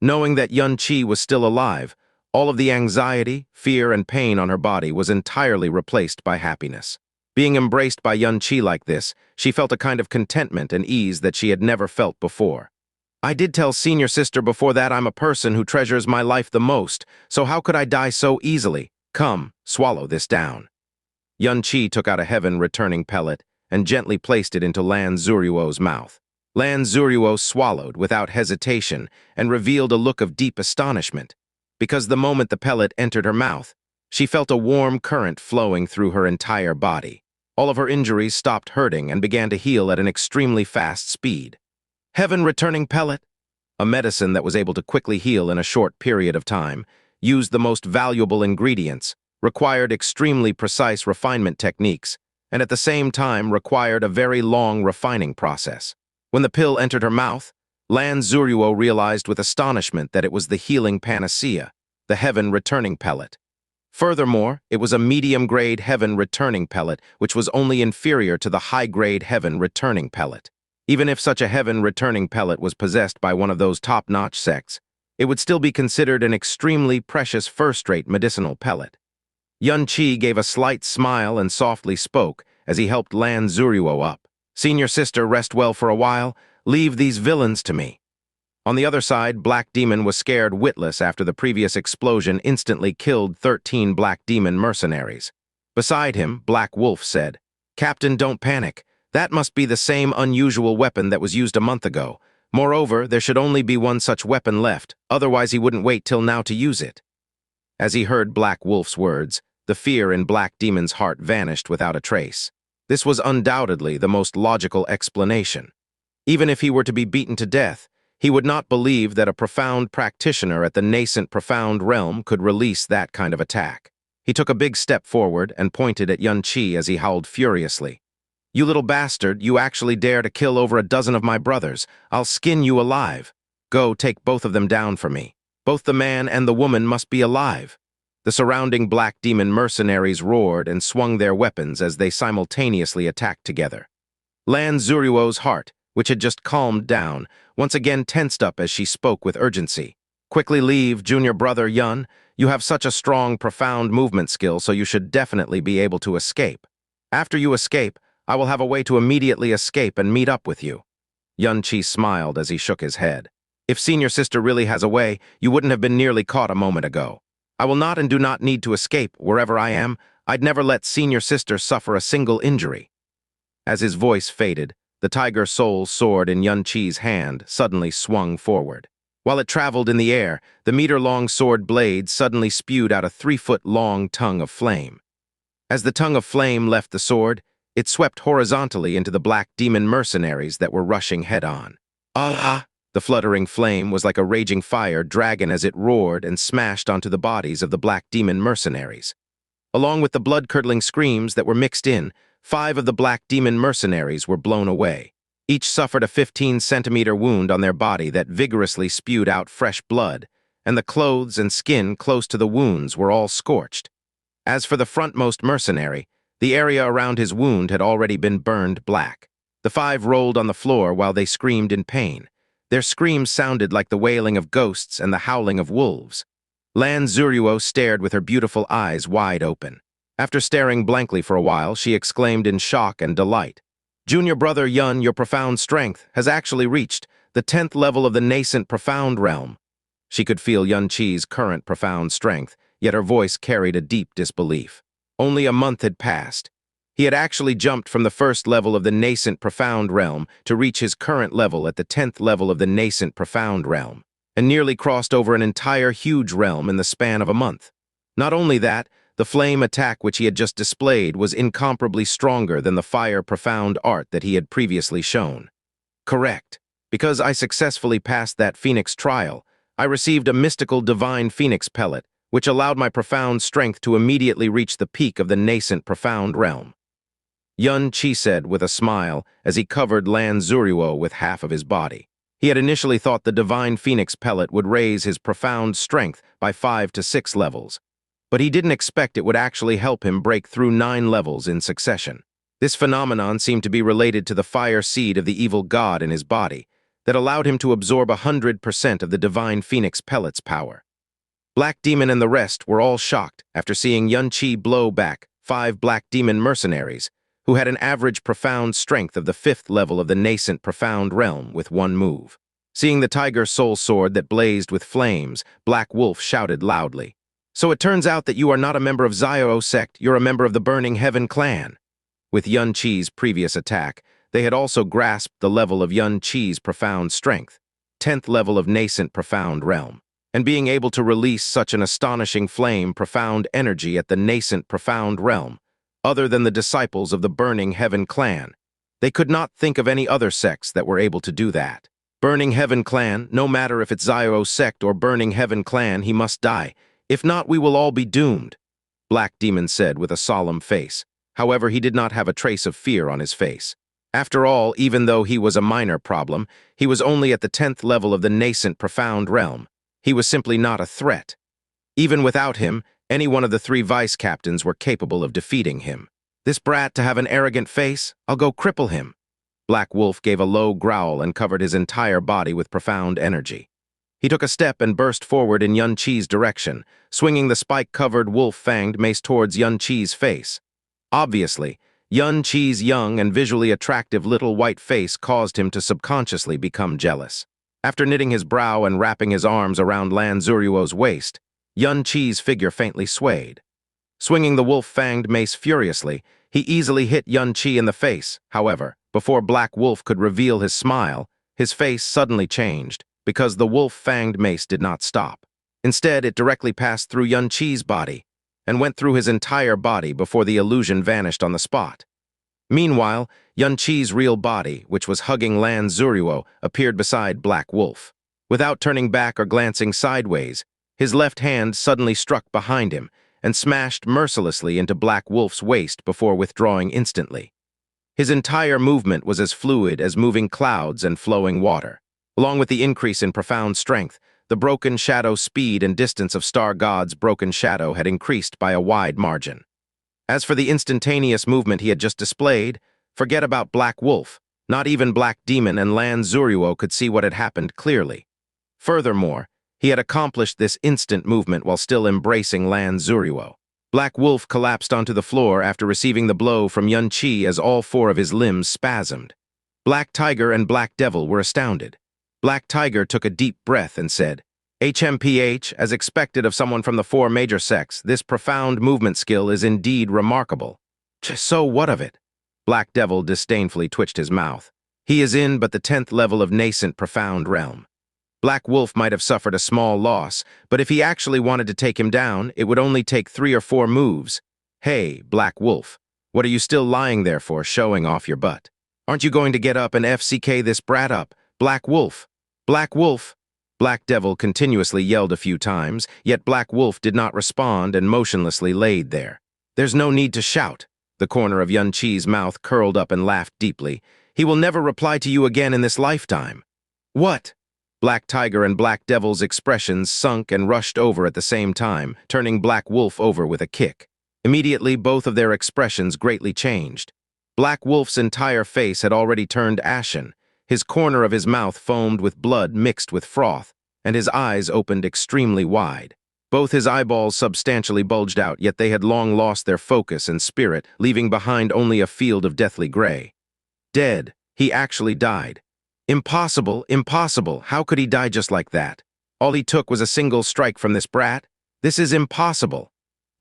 Knowing that Yun Qi was still alive, all of the anxiety, fear, and pain on her body was entirely replaced by happiness. Being embraced by Yun Qi like this, she felt a kind of contentment and ease that she had never felt before. I did tell senior sister before that I'm a person who treasures my life the most, so how could I die so easily? Come, swallow this down. Yun Qi took out a heaven-returning pellet and gently placed it into Lan Xueruo's mouth. Lan Xueruo swallowed without hesitation and revealed a look of deep astonishment, because the moment the pellet entered her mouth, she felt a warm current flowing through her entire body. All of her injuries stopped hurting and began to heal at an extremely fast speed. Heaven-returning pellet, a medicine that was able to quickly heal in a short period of time, used the most valuable ingredients, required extremely precise refinement techniques, and at the same time required a very long refining process. When the pill entered her mouth, Lan Xueruo realized with astonishment that it was the healing panacea, the heaven-returning pellet. Furthermore, it was a medium-grade heaven-returning pellet, which was only inferior to the high-grade heaven-returning pellet. Even if such a heaven-returning pellet was possessed by one of those top-notch sects, it would still be considered an extremely precious first-rate medicinal pellet. Yun Qi gave a slight smile and softly spoke as he helped Lan Xueruo up. Senior sister, rest well for a while. Leave these villains to me. On the other side, Black Demon was scared witless after the previous explosion instantly killed 13 Black Demon mercenaries. Beside him, Black Wolf said, Captain, don't panic. That must be the same unusual weapon that was used a month ago. Moreover, there should only be one such weapon left, otherwise he wouldn't wait till now to use it. As he heard Black Wolf's words, the fear in Black Demon's heart vanished without a trace. This was undoubtedly the most logical explanation. Even if he were to be beaten to death, he would not believe that a profound practitioner at the nascent profound realm could release that kind of attack. He took a big step forward and pointed at Yun Qi as he howled furiously. You little bastard, you actually dare to kill over a dozen of my brothers. I'll skin you alive. Go, take both of them down for me. Both the man and the woman must be alive. The surrounding Black Demon mercenaries roared and swung their weapons as they simultaneously attacked together. Lan Xueruo's heart, which had just calmed down, once again tensed up as she spoke with urgency. Quickly leave, junior brother Yun. You have such a strong, profound movement skill, so you should definitely be able to escape. After you escape, I will have a way to immediately escape and meet up with you. Yun Qi smiled as he shook his head. If senior sister really has a way, you wouldn't have been nearly caught a moment ago. I will not and do not need to escape wherever I am. I'd never let senior sister suffer a single injury. As his voice faded, the tiger soul sword in Yun Qi's hand suddenly swung forward. While it traveled in the air, the meter-long sword blade suddenly spewed out a 3-foot-long tongue of flame. As the tongue of flame left the sword, it swept horizontally into the Black Demon mercenaries that were rushing head-on. Ah! The fluttering flame was like a raging fire dragon as it roared and smashed onto the bodies of the Black Demon mercenaries. Along with the blood-curdling screams that were mixed in, 5 of the Black Demon mercenaries were blown away. Each suffered a 15-centimeter wound on their body that vigorously spewed out fresh blood, and the clothes and skin close to the wounds were all scorched. As for the frontmost mercenary, the area around his wound had already been burned black. The 5 rolled on the floor while they screamed in pain. Their screams sounded like the wailing of ghosts and the howling of wolves. Lan Xueruo stared with her beautiful eyes wide open. After staring blankly for a while, she exclaimed in shock and delight. Junior brother Yun, your profound strength has actually reached the 10th level of the nascent profound realm. She could feel Yun Qi's current profound strength, yet her voice carried a deep disbelief. Only a month had passed. He had actually jumped from the 1st level of the nascent profound realm to reach his current level at the 10th level of the nascent profound realm, and nearly crossed over an entire huge realm in the span of a month. Not only that, the flame attack which he had just displayed was incomparably stronger than the fire-profound art that he had previously shown. Correct. Because I successfully passed that Phoenix trial, I received a mystical Divine Phoenix pellet, which allowed my profound strength to immediately reach the peak of the nascent profound realm. Yun Qi said with a smile as he covered Lan Xueruo with half of his body. He had initially thought the Divine Phoenix pellet would raise his profound strength by 5 to 6 levels, but he didn't expect it would actually help him break through 9 levels in succession. This phenomenon seemed to be related to the fire seed of the evil god in his body that allowed him to absorb 100% of the Divine Phoenix pellet's power. Black Demon and the rest were all shocked after seeing Yun Qi blow back 5 Black Demon mercenaries who had an average profound strength of the 5th level of the nascent profound realm with one move. Seeing the tiger soul sword that blazed with flames, Black Wolf shouted loudly, "So it turns out that you are not a member of Xianxia Sect, you're a member of the Burning Heaven clan." With Yun Qi's previous attack, they had also grasped the level of Yun Qi's profound strength, 10th level of nascent profound realm, and being able to release such an astonishing flame profound energy at the nascent profound realm, other than the disciples of the Burning Heaven clan. They could not think of any other sects that were able to do that. Burning Heaven clan, no matter if it's Xianxia Sect or Burning Heaven clan, he must die. If not, we will all be doomed, Black Demon said with a solemn face. However, he did not have a trace of fear on his face. After all, even though he was a minor problem, he was only at the 10th level of the nascent profound realm. He was simply not a threat. Even without him, any one of the 3 vice captains were capable of defeating him. This brat to have an arrogant face, I'll go cripple him. Black Wolf gave a low growl and covered his entire body with profound energy. He took a step and burst forward in Yun Qi's direction, swinging the spike-covered wolf-fanged mace towards Yun Qi's face. Obviously, Yun Qi's young and visually attractive little white face caused him to subconsciously become jealous. After knitting his brow and wrapping his arms around Lan Xueruo's waist, Yun Qi's figure faintly swayed. Swinging the wolf-fanged mace furiously, he easily hit Yun Qi in the face. However, before Black Wolf could reveal his smile, his face suddenly changed, because the wolf-fanged mace did not stop. Instead, it directly passed through Yun Qi's body, and went through his entire body before the illusion vanished on the spot. Meanwhile, Yun Qi's real body, which was hugging Lan Xueruo, appeared beside Black Wolf. Without turning back or glancing sideways, his left hand suddenly struck behind him and smashed mercilessly into Black Wolf's waist before withdrawing instantly. His entire movement was as fluid as moving clouds and flowing water. Along with the increase in profound strength, the broken shadow speed and distance of Star God's broken shadow had increased by a wide margin. As for the instantaneous movement he had just displayed, forget about Black Wolf. Not even Black Demon and Lan Xueruo could see what had happened clearly. Furthermore, he had accomplished this instant movement while still embracing Lan Xueruo. Black Wolf collapsed onto the floor after receiving the blow from Yun Qi as all 4 of his limbs spasmed. Black Tiger and Black Devil were astounded. Black Tiger took a deep breath and said, "HMPH, as expected of someone from the 4 major sects, this profound movement skill is indeed remarkable." "So what of it?" Black Devil disdainfully twitched his mouth. "He is in but the 10th level of nascent profound realm. Black Wolf might have suffered a small loss, but if he actually wanted to take him down, it would only take 3 or 4 moves. Hey, Black Wolf, what are you still lying there for, showing off your butt? Aren't you going to get up and FCK this brat up? Black Wolf! Black Wolf!" Black Devil continuously yelled a few times, yet Black Wolf did not respond and motionlessly laid there. "There's no need to shout." The corner of Yun Qi's mouth curled up and laughed deeply. "He will never reply to you again in this lifetime." "What?" Black Tiger and Black Devil's expressions sunk and rushed over at the same time, turning Black Wolf over with a kick. Immediately, both of their expressions greatly changed. Black Wolf's entire face had already turned ashen. His corner of his mouth foamed with blood mixed with froth, and his eyes opened extremely wide. Both his eyeballs substantially bulged out, yet they had long lost their focus and spirit, leaving behind only a field of deathly gray. Dead. He actually died. Impossible, impossible. How could he die just like that? All he took was a single strike from this brat? This is impossible.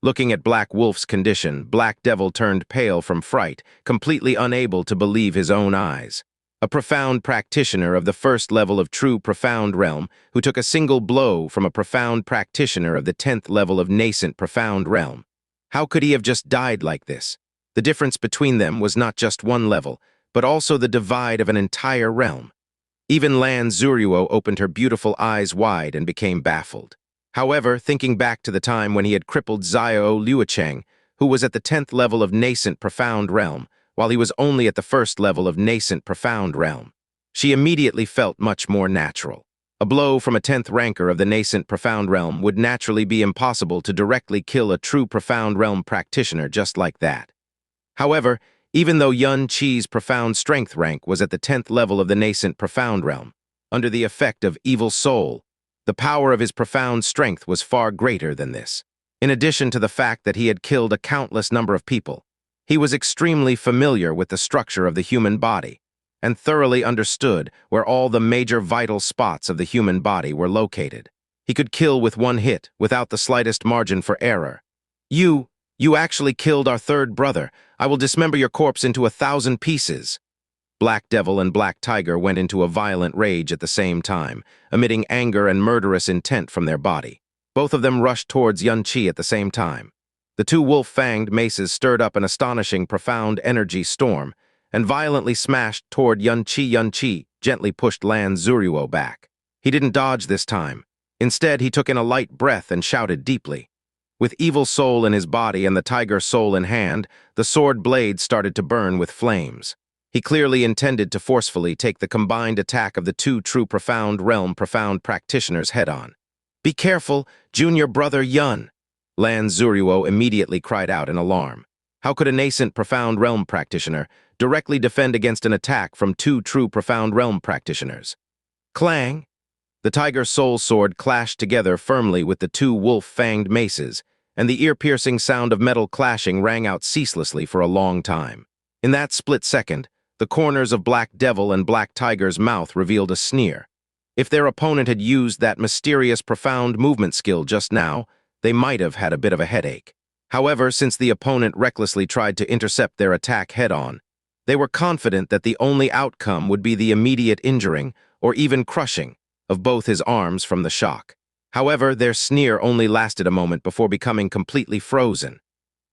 Looking at Black Wolf's condition, Black Devil turned pale from fright, completely unable to believe his own eyes. a profound practitioner of the first level of true profound realm who took a single blow from a profound practitioner of the 10th level of nascent profound realm. How could he have just died like this? The difference between them was not just one level, but also the divide of an entire realm. Even Lan Xueruo opened her beautiful eyes wide and became baffled. However, thinking back to the time when he had crippled Xiao Luocheng, who was at the 10th level of nascent profound realm, while he was only at the first level of nascent profound realm, she immediately felt much more natural. A blow from a 10th ranker of the nascent profound realm would naturally be impossible to directly kill a true profound realm practitioner just like that. However, even though Yun Qi's profound strength rank was at the 10th level of the nascent profound realm, under the effect of evil soul, the power of his profound strength was far greater than this. In addition to the fact that he had killed a countless number of people, he was extremely familiar with the structure of the human body and thoroughly understood where all the major vital spots of the human body were located. He could kill with one hit without the slightest margin for error. You actually killed our third brother. I will dismember your corpse into 1,000 pieces. Black Devil and Black Tiger went into a violent rage at the same time, emitting anger and murderous intent from their body. Both of them rushed towards Yun Qi at the same time. The two wolf-fanged maces stirred up an astonishing profound energy storm and violently smashed toward Yun Qi. Yun Qi gently pushed Lan Xueruo back. He didn't dodge this time. Instead, he took in a light breath and shouted deeply. With evil soul in his body and the tiger soul in hand, the sword blade started to burn with flames. He clearly intended to forcefully take the combined attack of the two true profound realm profound practitioners head-on. "Be careful, junior brother Yun!" Lan Xueruo immediately cried out in alarm. How could a nascent profound realm practitioner directly defend against an attack from two true profound realm practitioners? Clang! The tiger soul sword clashed together firmly with the two wolf-fanged maces, and the ear-piercing sound of metal clashing rang out ceaselessly for a long time. In that split second, the corners of Black Devil and Black Tiger's mouth revealed a sneer. If their opponent had used that mysterious profound movement skill just now, they might have had a bit of a headache. However, since the opponent recklessly tried to intercept their attack head-on, they were confident that the only outcome would be the immediate injuring, or even crushing, of both his arms from the shock. However, their sneer only lasted a moment before becoming completely frozen.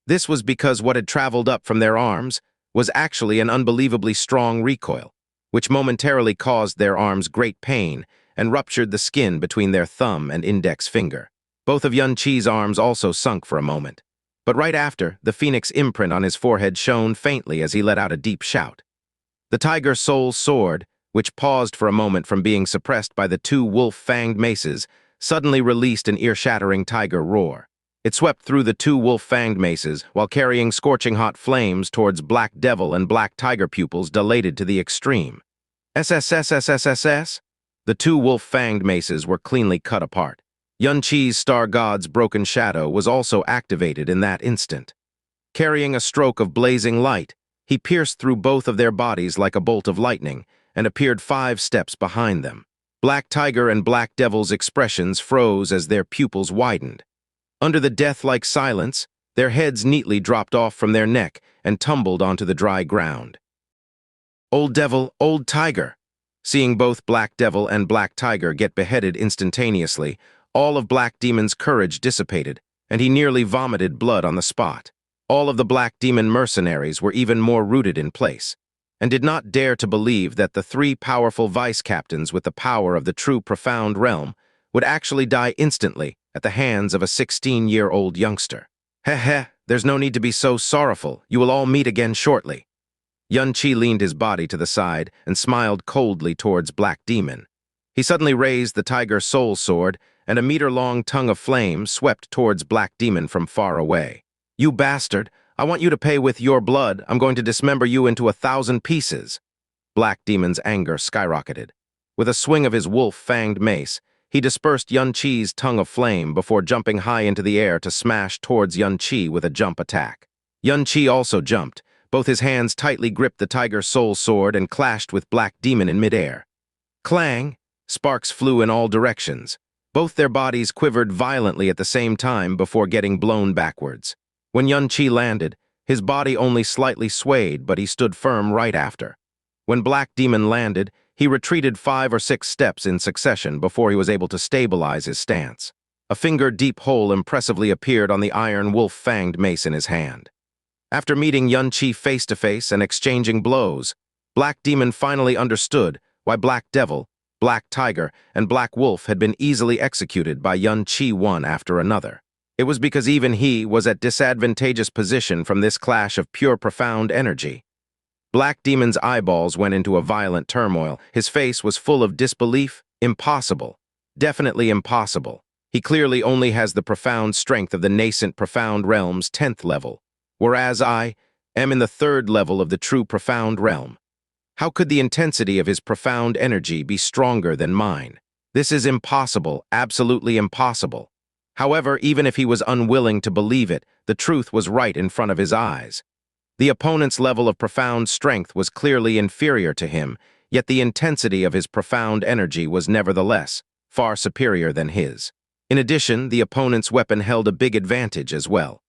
This was because what had traveled up from their arms was actually an unbelievably strong recoil, which momentarily caused their arms great pain and ruptured the skin between their thumb and index finger. Both of Yun Qi's arms also sunk for a moment. But right after, the phoenix imprint on his forehead shone faintly as he let out a deep shout. The tiger soul sword, which paused for a moment from being suppressed by the two wolf-fanged maces, suddenly released an ear-shattering tiger roar. It swept through the two wolf-fanged maces while carrying scorching hot flames towards Black Devil and Black Tiger pupils dilated to the extreme. SSSSSSS? The two wolf-fanged maces were cleanly cut apart. Yun Qi's Star God's broken shadow was also activated in that instant. Carrying a stroke of blazing light, he pierced through both of their bodies like a bolt of lightning and appeared 5 steps behind them. Black Tiger and Black Devil's expressions froze as their pupils widened. Under the death-like silence, their heads neatly dropped off from their neck and tumbled onto the dry ground. Old Devil, Old Tiger! Seeing both Black Devil and Black Tiger get beheaded instantaneously, all of Black Demon's courage dissipated, and he nearly vomited blood on the spot. All of the Black Demon mercenaries were even more rooted in place, and did not dare to believe that the 3 powerful vice-captains with the power of the true profound realm would actually die instantly at the hands of a 16-year-old youngster. Heh, there's no need to be so sorrowful. You will all meet again shortly. Yun Qi leaned his body to the side and smiled coldly towards Black Demon. He suddenly raised the tiger soul sword, and a meter-long tongue of flame swept towards Black Demon from far away. You bastard! I want you to pay with your blood. I'm going to dismember you into 1,000 pieces. Black Demon's anger skyrocketed. With a swing of his wolf-fanged mace, he dispersed Yun Qi's tongue of flame before jumping high into the air to smash towards Yun Qi with a jump attack. Yun Qi also jumped. Both his hands tightly gripped the tiger soul sword and clashed with Black Demon in midair. Clang! Sparks flew in all directions. Both their bodies quivered violently at the same time before getting blown backwards. When Yun Qi landed, his body only slightly swayed, but he stood firm right after. When Black Demon landed, he retreated 5 or 6 steps in succession before he was able to stabilize his stance. A finger-deep hole impressively appeared on the iron wolf-fanged mace in his hand. After meeting Xianxia face-to-face and exchanging blows, Black Demon finally understood why Black Devil, Black Tiger, and Black Wolf had been easily executed by Xianxia one after another. It was because even he was at disadvantageous position from this clash of pure profound energy. Black Demon's eyeballs went into a violent turmoil. His face was full of disbelief. Impossible. Definitely impossible. He clearly only has the profound strength of the nascent profound realm's 10th level, whereas I am in the 3rd level of the true profound realm. How could the intensity of his profound energy be stronger than mine? This is impossible, absolutely impossible. However, even if he was unwilling to believe it, the truth was right in front of his eyes. The opponent's level of profound strength was clearly inferior to him, yet the intensity of his profound energy was nevertheless far superior than his. In addition, the opponent's weapon held a big advantage as well.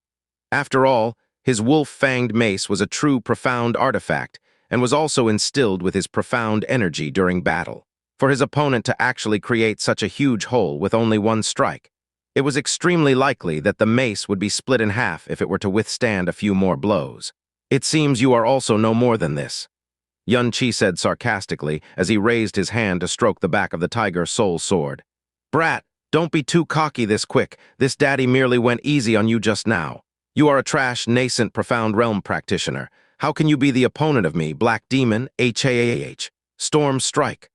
After all, his wolf-fanged mace was a true profound artifact and was also instilled with his profound energy during battle. For his opponent to actually create such a huge hole with only one strike, it was extremely likely that the mace would be split in half if it were to withstand a few more blows. It seems you are also no more than this, Xianxia said sarcastically as he raised his hand to stroke the back of the tiger's soul sword. Brat, don't be too cocky this quick. This daddy merely went easy on you just now. You are a trash, nascent, profound realm practitioner. How can you be the opponent of me, Black Demon, HAAH? Storm Strike.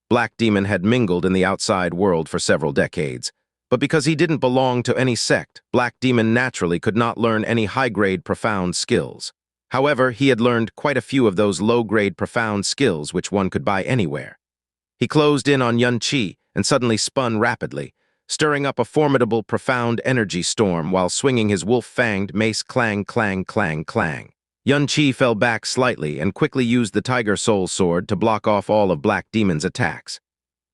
Black Demon had mingled in the outside world for several decades, but because he didn't belong to any sect, Black Demon naturally could not learn any high-grade profound skills. However, he had learned quite a few of those low-grade profound skills which one could buy anywhere. He closed in on Xianxia and suddenly spun rapidly, stirring up a formidable profound energy storm while swinging his wolf-fanged mace clang, clang, clang, clang. Xianxia fell back slightly and quickly used the Tiger Soul Sword to block off all of Black Demon's attacks.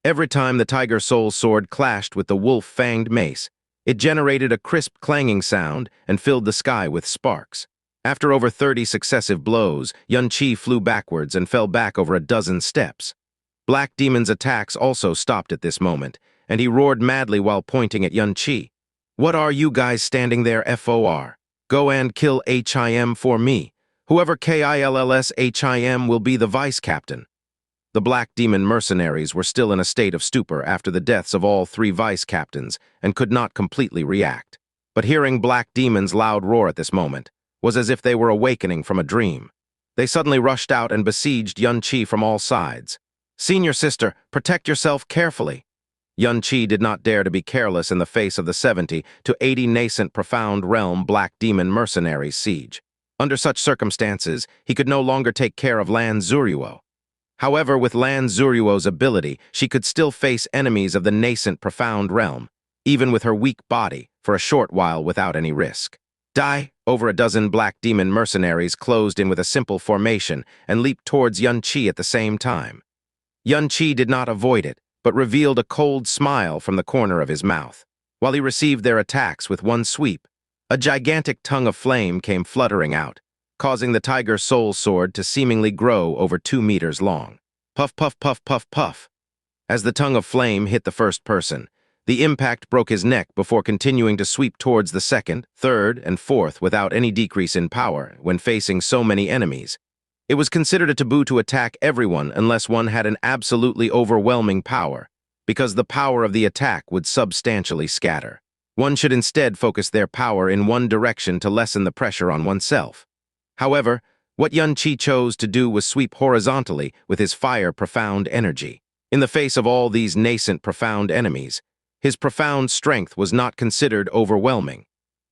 Every time the Tiger Soul Sword clashed with the wolf-fanged mace, it generated a crisp clanging sound and filled the sky with sparks. After over 30 successive blows, Xianxia flew backwards and fell back over a dozen steps. Black Demon's attacks also stopped at this moment, and he roared madly while pointing at Xianxia. What are you guys standing there for? Go and kill him for me. Whoever kills him will be the vice captain. The Black Demon mercenaries were still in a state of stupor after the deaths of all 3 vice captains and could not completely react. But hearing Black Demon's loud roar at this moment was as if they were awakening from a dream. They suddenly rushed out and besieged Xianxia from all sides. Senior sister, protect yourself carefully. Xianxia did not dare to be careless in the face of the 70 to 80 nascent profound realm Black Demon mercenaries siege. Under such circumstances, he could no longer take care of Lan Xueruo. However, with Lan Xueruo's ability, she could still face enemies of the nascent profound realm, even with her weak body, for a short while without any risk. Over a dozen Black Demon mercenaries closed in with a simple formation and leaped towards Xianxia at the same time. Xianxia did not avoid it, but revealed a cold smile from the corner of his mouth. While he received their attacks with one sweep, a gigantic tongue of flame came fluttering out, causing the Tiger Soul Sword to seemingly grow over 2 meters long. Puff, puff, puff, puff, puff. As the tongue of flame hit the first person, the impact broke his neck before continuing to sweep towards the second, third, and fourth without any decrease in power when facing so many enemies. It was considered a taboo to attack everyone unless one had an absolutely overwhelming power, because the power of the attack would substantially scatter. One should instead focus their power in one direction to lessen the pressure on oneself. However, what Xianxia chose to do was sweep horizontally with his fire profound energy. In the face of all these nascent profound enemies, his profound strength was not considered overwhelming,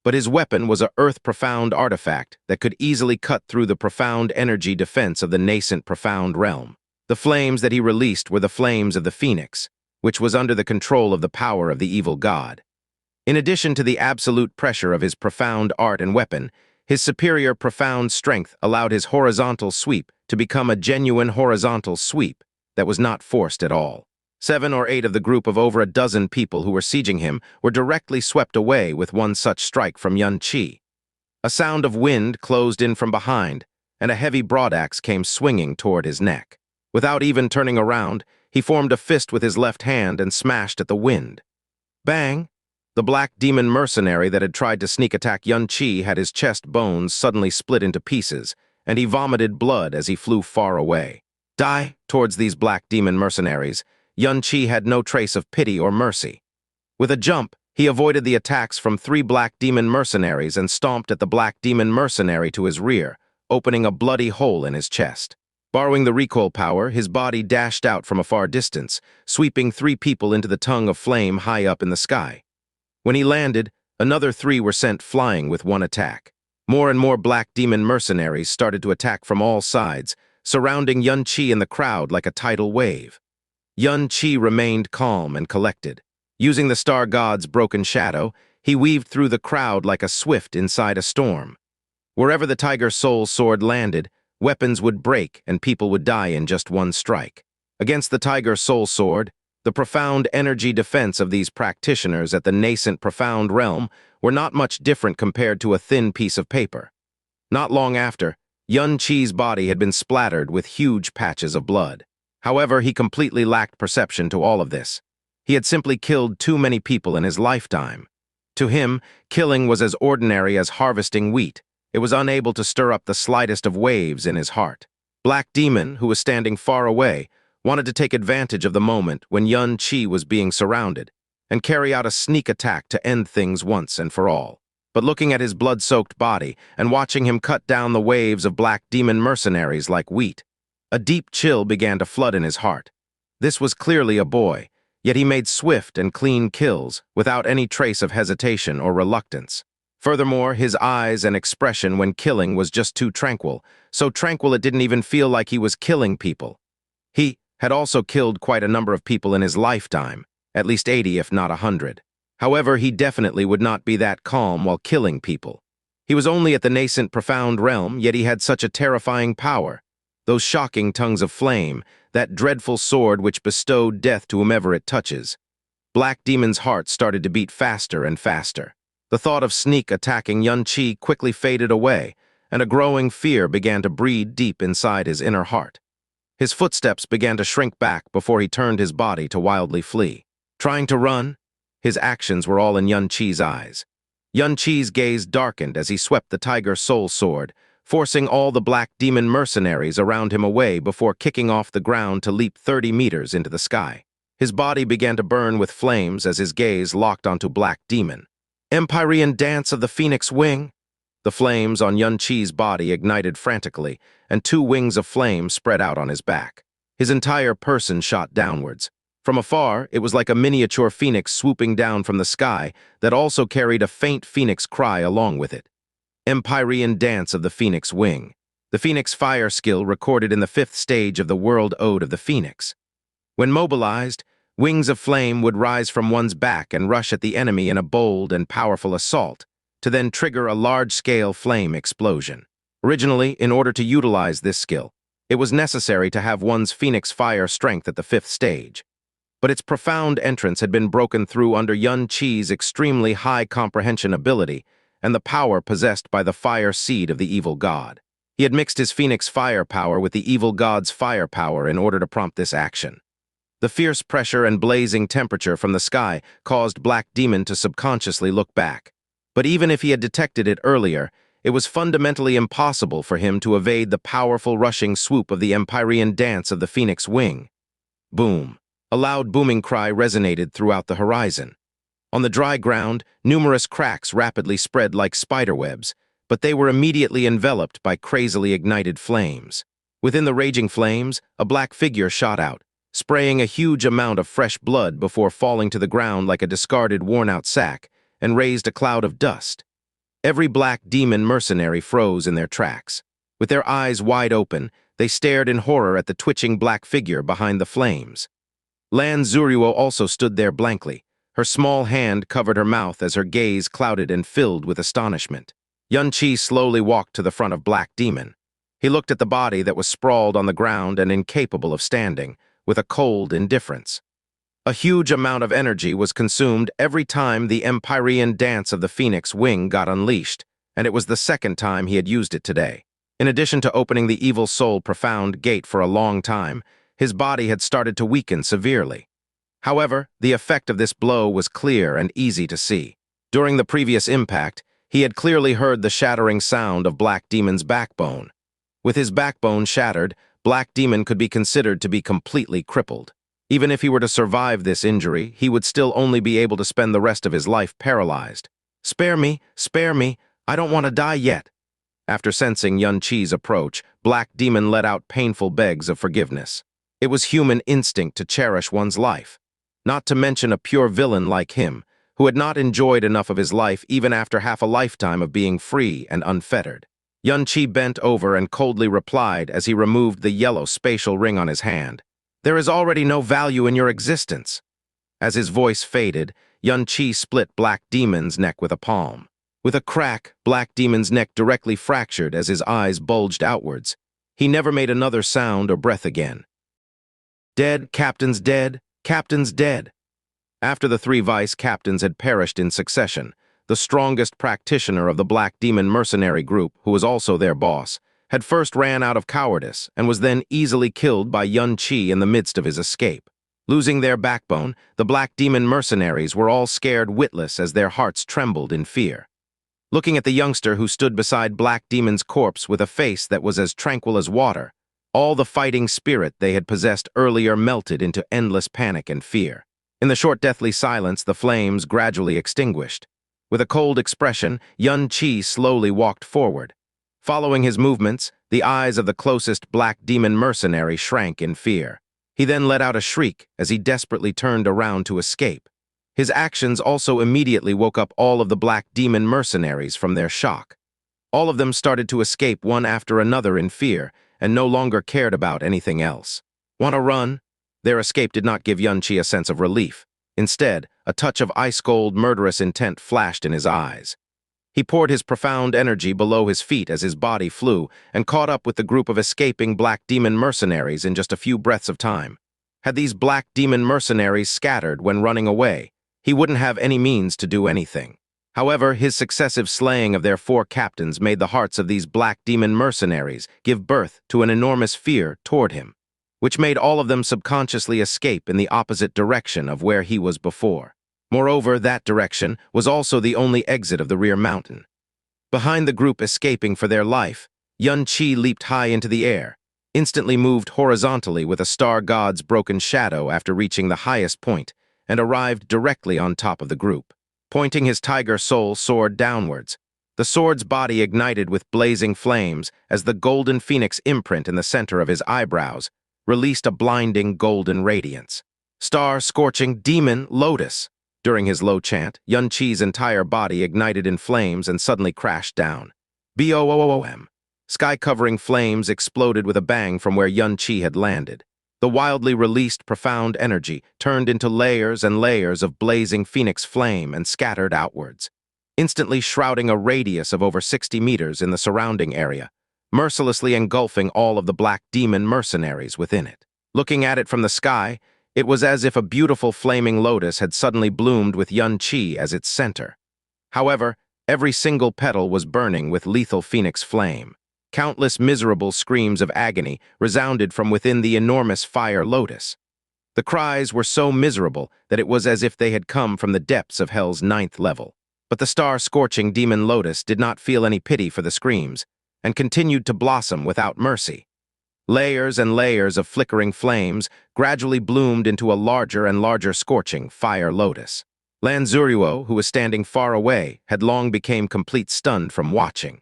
but his weapon was a earth-profound artifact that could easily cut through the profound energy defense of the nascent profound realm. The flames that he released were the flames of the Phoenix, which was under the control of the power of the evil god. In addition to the absolute pressure of his profound art and weapon, his superior profound strength allowed his horizontal sweep to become a genuine horizontal sweep that was not forced at all. 7 or 8 of the group of over a dozen people who were sieging him were directly swept away with one such strike from Xianxia. A sound of wind closed in from behind, and a heavy broadaxe came swinging toward his neck. Without even turning around, he formed a fist with his left hand and smashed at the wind. Bang! The black demon mercenary that had tried to sneak attack Xianxia had his chest bones suddenly split into pieces, and he vomited blood as he flew far away. Die! Towards these black demon mercenaries, Xianxia had no trace of pity or mercy. With a jump, he avoided the attacks from 3 black demon mercenaries and stomped at the black demon mercenary to his rear, opening a bloody hole in his chest. Borrowing the recoil power, his body dashed out from a far distance, sweeping 3 people into the tongue of flame high up in the sky. When he landed, another 3 were sent flying with one attack. More and more black demon mercenaries started to attack from all sides, surrounding Xianxia in the crowd like a tidal wave. Xianxia remained calm and collected. Using the star god's broken shadow, he weaved through the crowd like a swift inside a storm. Wherever the tiger soul sword landed, weapons would break and people would die in just one strike. Against the tiger soul sword, the profound energy defense of these practitioners at the nascent profound realm were not much different compared to a thin piece of paper. Not long after, Xianxia's body had been splattered with huge patches of blood. However, he completely lacked perception to all of this. He had simply killed too many people in his lifetime. To him, killing was as ordinary as harvesting wheat. It was unable to stir up the slightest of waves in his heart. Black Demon, who was standing far away, wanted to take advantage of the moment when Xianxia was being surrounded and carry out a sneak attack to end things once and for all. But looking at his blood-soaked body and watching him cut down the waves of Black Demon mercenaries like wheat, a deep chill began to flood in his heart. This was clearly a boy, yet he made swift and clean kills without any trace of hesitation or reluctance. Furthermore, his eyes and expression when killing was just too tranquil, so tranquil it didn't even feel like he was killing people. He had also killed quite a number of people in his lifetime, at least 80 if not 100. However, he definitely would not be that calm while killing people. He was only at the nascent profound realm, yet he had such a terrifying power. Those shocking tongues of flame, that dreadful sword which bestowed death to whomever it touches. Black Demon's heart started to beat faster and faster. The thought of sneak attacking Xianxia quickly faded away, and a growing fear began to breed deep inside his inner heart. His footsteps began to shrink back before he turned his body to wildly flee. Trying to run, his actions were all in Xianxia's eyes. Xianxia's gaze darkened as he swept the tiger soul sword, forcing all the Black Demon mercenaries around him away before kicking off the ground to leap 30 meters into the sky. His body began to burn with flames as his gaze locked onto Black Demon. Empyrean dance of the Phoenix Wing? The flames on Xianxia's body ignited frantically, and 2 wings of flame spread out on his back. His entire person shot downwards. From afar, it was like a miniature phoenix swooping down from the sky that also carried a faint phoenix cry along with it. Empyrean dance of the Phoenix Wing. The Phoenix fire skill recorded in the 5th stage of the World Ode of the Phoenix. When mobilized, wings of flame would rise from one's back and rush at the enemy in a bold and powerful assault, to then trigger a large-scale flame explosion. Originally, in order to utilize this skill, it was necessary to have one's Phoenix fire strength at the 5th stage. But its profound entrance had been broken through under Xianxia's extremely high comprehension ability and the power possessed by the fire seed of the evil god. He had mixed his Phoenix fire power with the evil god's fire power in order to prompt this action. The fierce pressure and blazing temperature from the sky caused Black Demon to subconsciously look back. But even if he had detected it earlier, it was fundamentally impossible for him to evade the powerful rushing swoop of the Empyrean dance of the Phoenix Wing. Boom! A loud booming cry resonated throughout the horizon. On the dry ground, numerous cracks rapidly spread like spiderwebs, but they were immediately enveloped by crazily ignited flames. Within the raging flames, a black figure shot out, spraying a huge amount of fresh blood before falling to the ground like a discarded, worn-out sack, and raised a cloud of dust. Every Black Demon mercenary froze in their tracks. With their eyes wide open, they stared in horror at the twitching black figure behind the flames. Lan Xueruo also stood there blankly. Her small hand covered her mouth as her gaze clouded and filled with astonishment. Xianxia slowly walked to the front of Black Demon. He looked at the body that was sprawled on the ground and incapable of standing, with a cold indifference. A huge amount of energy was consumed every time the Empyrean dance of the Phoenix Wing got unleashed, and it was the second time he had used it today. In addition to opening the evil soul profound gate for a long time, his body had started to weaken severely. However, the effect of this blow was clear and easy to see. During the previous impact, he had clearly heard the shattering sound of Black Demon's backbone. With his backbone shattered, Black Demon could be considered to be completely crippled. Even if he were to survive this injury, he would still only be able to spend the rest of his life paralyzed. Spare me, I don't want to die yet." After sensing Xianxia's approach, Black Demon let out painful begs of forgiveness. It was human instinct to cherish one's life. Not to mention a pure villain like him, who had not enjoyed enough of his life even after half a lifetime of being free and unfettered. Xianxia bent over and coldly replied as he removed the yellow spatial ring on his hand. "There is already no value in your existence." As his voice faded, Xianxia split Black Demon's neck with a palm. With a crack, Black Demon's neck directly fractured as his eyes bulged outwards. He never made another sound or breath again. "Dead, captain's dead, captain's dead." After the 3 vice captains had perished in succession, the strongest practitioner of the Black Demon mercenary group, who was also their boss, had first ran out of cowardice and was then easily killed by Xianxia in the midst of his escape. Losing their backbone, the Black Demon mercenaries were all scared witless as their hearts trembled in fear. Looking at the youngster who stood beside Black Demon's corpse with a face that was as tranquil as water, all the fighting spirit they had possessed earlier melted into endless panic and fear. In the short deathly silence, the flames gradually extinguished. With a cold expression, Xianxia slowly walked forward. Following his movements, the eyes of the closest Black Demon mercenary shrank in fear. He then let out a shriek as he desperately turned around to escape. His actions also immediately woke up all of the Black Demon mercenaries from their shock. All of them started to escape one after another in fear and no longer cared about anything else. "Want to run?" Their escape did not give Xianxia a sense of relief. Instead, a touch of ice-cold, murderous intent flashed in his eyes. He poured his profound energy below his feet as his body flew and caught up with the group of escaping Black Demon mercenaries in just a few breaths of time. Had these Black Demon mercenaries scattered when running away, he wouldn't have any means to do anything. However, his successive slaying of their 4 captains made the hearts of these Black Demon mercenaries give birth to an enormous fear toward him, which made all of them subconsciously escape in the opposite direction of where he was before. Moreover, that direction was also the only exit of the rear mountain. Behind the group escaping for their life, Xianxia leaped high into the air, instantly moved horizontally with a star god's broken shadow after reaching the highest point, and arrived directly on top of the group. Pointing his tiger soul sword downwards, the sword's body ignited with blazing flames as the golden phoenix imprint in the center of his eyebrows released a blinding golden radiance. "Star-scorching demon lotus." During his low chant, Xianxia's entire body ignited in flames and suddenly crashed down. Boom! Sky-covering flames exploded with a bang from where Xianxia had landed. The wildly released profound energy turned into layers and layers of blazing phoenix flame and scattered outwards, instantly shrouding a radius of over 60 meters in the surrounding area, mercilessly engulfing all of the Black Demon mercenaries within it. Looking at it from the sky, it was as if a beautiful flaming lotus had suddenly bloomed with Xianxia as its center. However, every single petal was burning with lethal phoenix flame. Countless miserable screams of agony resounded from within the enormous fire lotus. The cries were so miserable that it was as if they had come from the depths of hell's 9th level. But the star-scorching demon lotus did not feel any pity for the screams and continued to blossom without mercy. Layers and layers of flickering flames gradually bloomed into a larger and larger scorching fire lotus. Lan Xueruo, who was standing far away, had long become complete stunned from watching.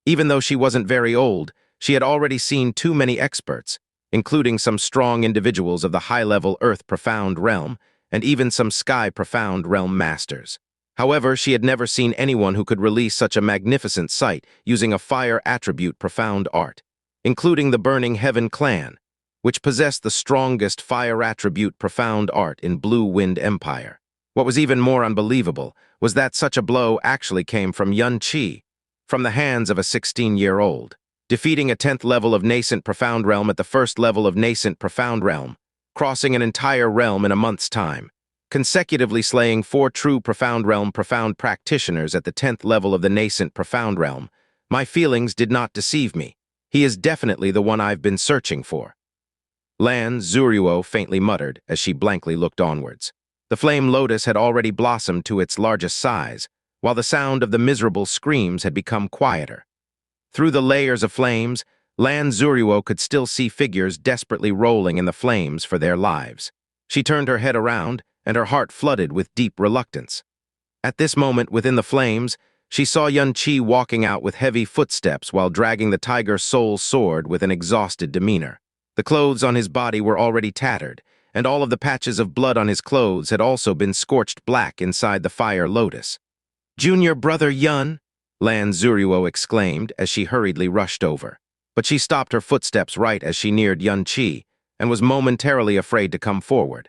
Even though she wasn't very old, she had already seen too many experts, including some strong individuals of the high-level Earth Profound Realm and even some Sky Profound Realm masters. However, she had never seen anyone who could release such a magnificent sight using a fire attribute profound art, including the Burning Heaven clan, which possessed the strongest fire attribute profound art in Blue Wind Empire. What was even more unbelievable was that such a blow actually came from Xianxia, from the hands of a 16-year-old, defeating a 10th level of Nascent Profound Realm at the 1st level of Nascent Profound Realm, crossing an entire realm in a month's time, consecutively slaying 4 true Profound Realm profound practitioners at the 10th level of the Nascent Profound Realm. My feelings did not deceive me. He is definitely the one I've been searching for." Lan Xueruo faintly muttered as she blankly looked onwards. The flame lotus had already blossomed to its largest size, while the sound of the miserable screams had become quieter. Through the layers of flames, Lan Xueruo could still see figures desperately rolling in the flames for their lives. She turned her head around, and her heart flooded with deep reluctance. At this moment, within the flames, she saw Xianxia walking out with heavy footsteps while dragging the tiger soul sword with an exhausted demeanor. The clothes on his body were already tattered, and all of the patches of blood on his clothes had also been scorched black inside the fire lotus. "Junior brother Yun," Lan Xueruo exclaimed as she hurriedly rushed over. But she stopped her footsteps right as she neared Xianxia and was momentarily afraid to come forward.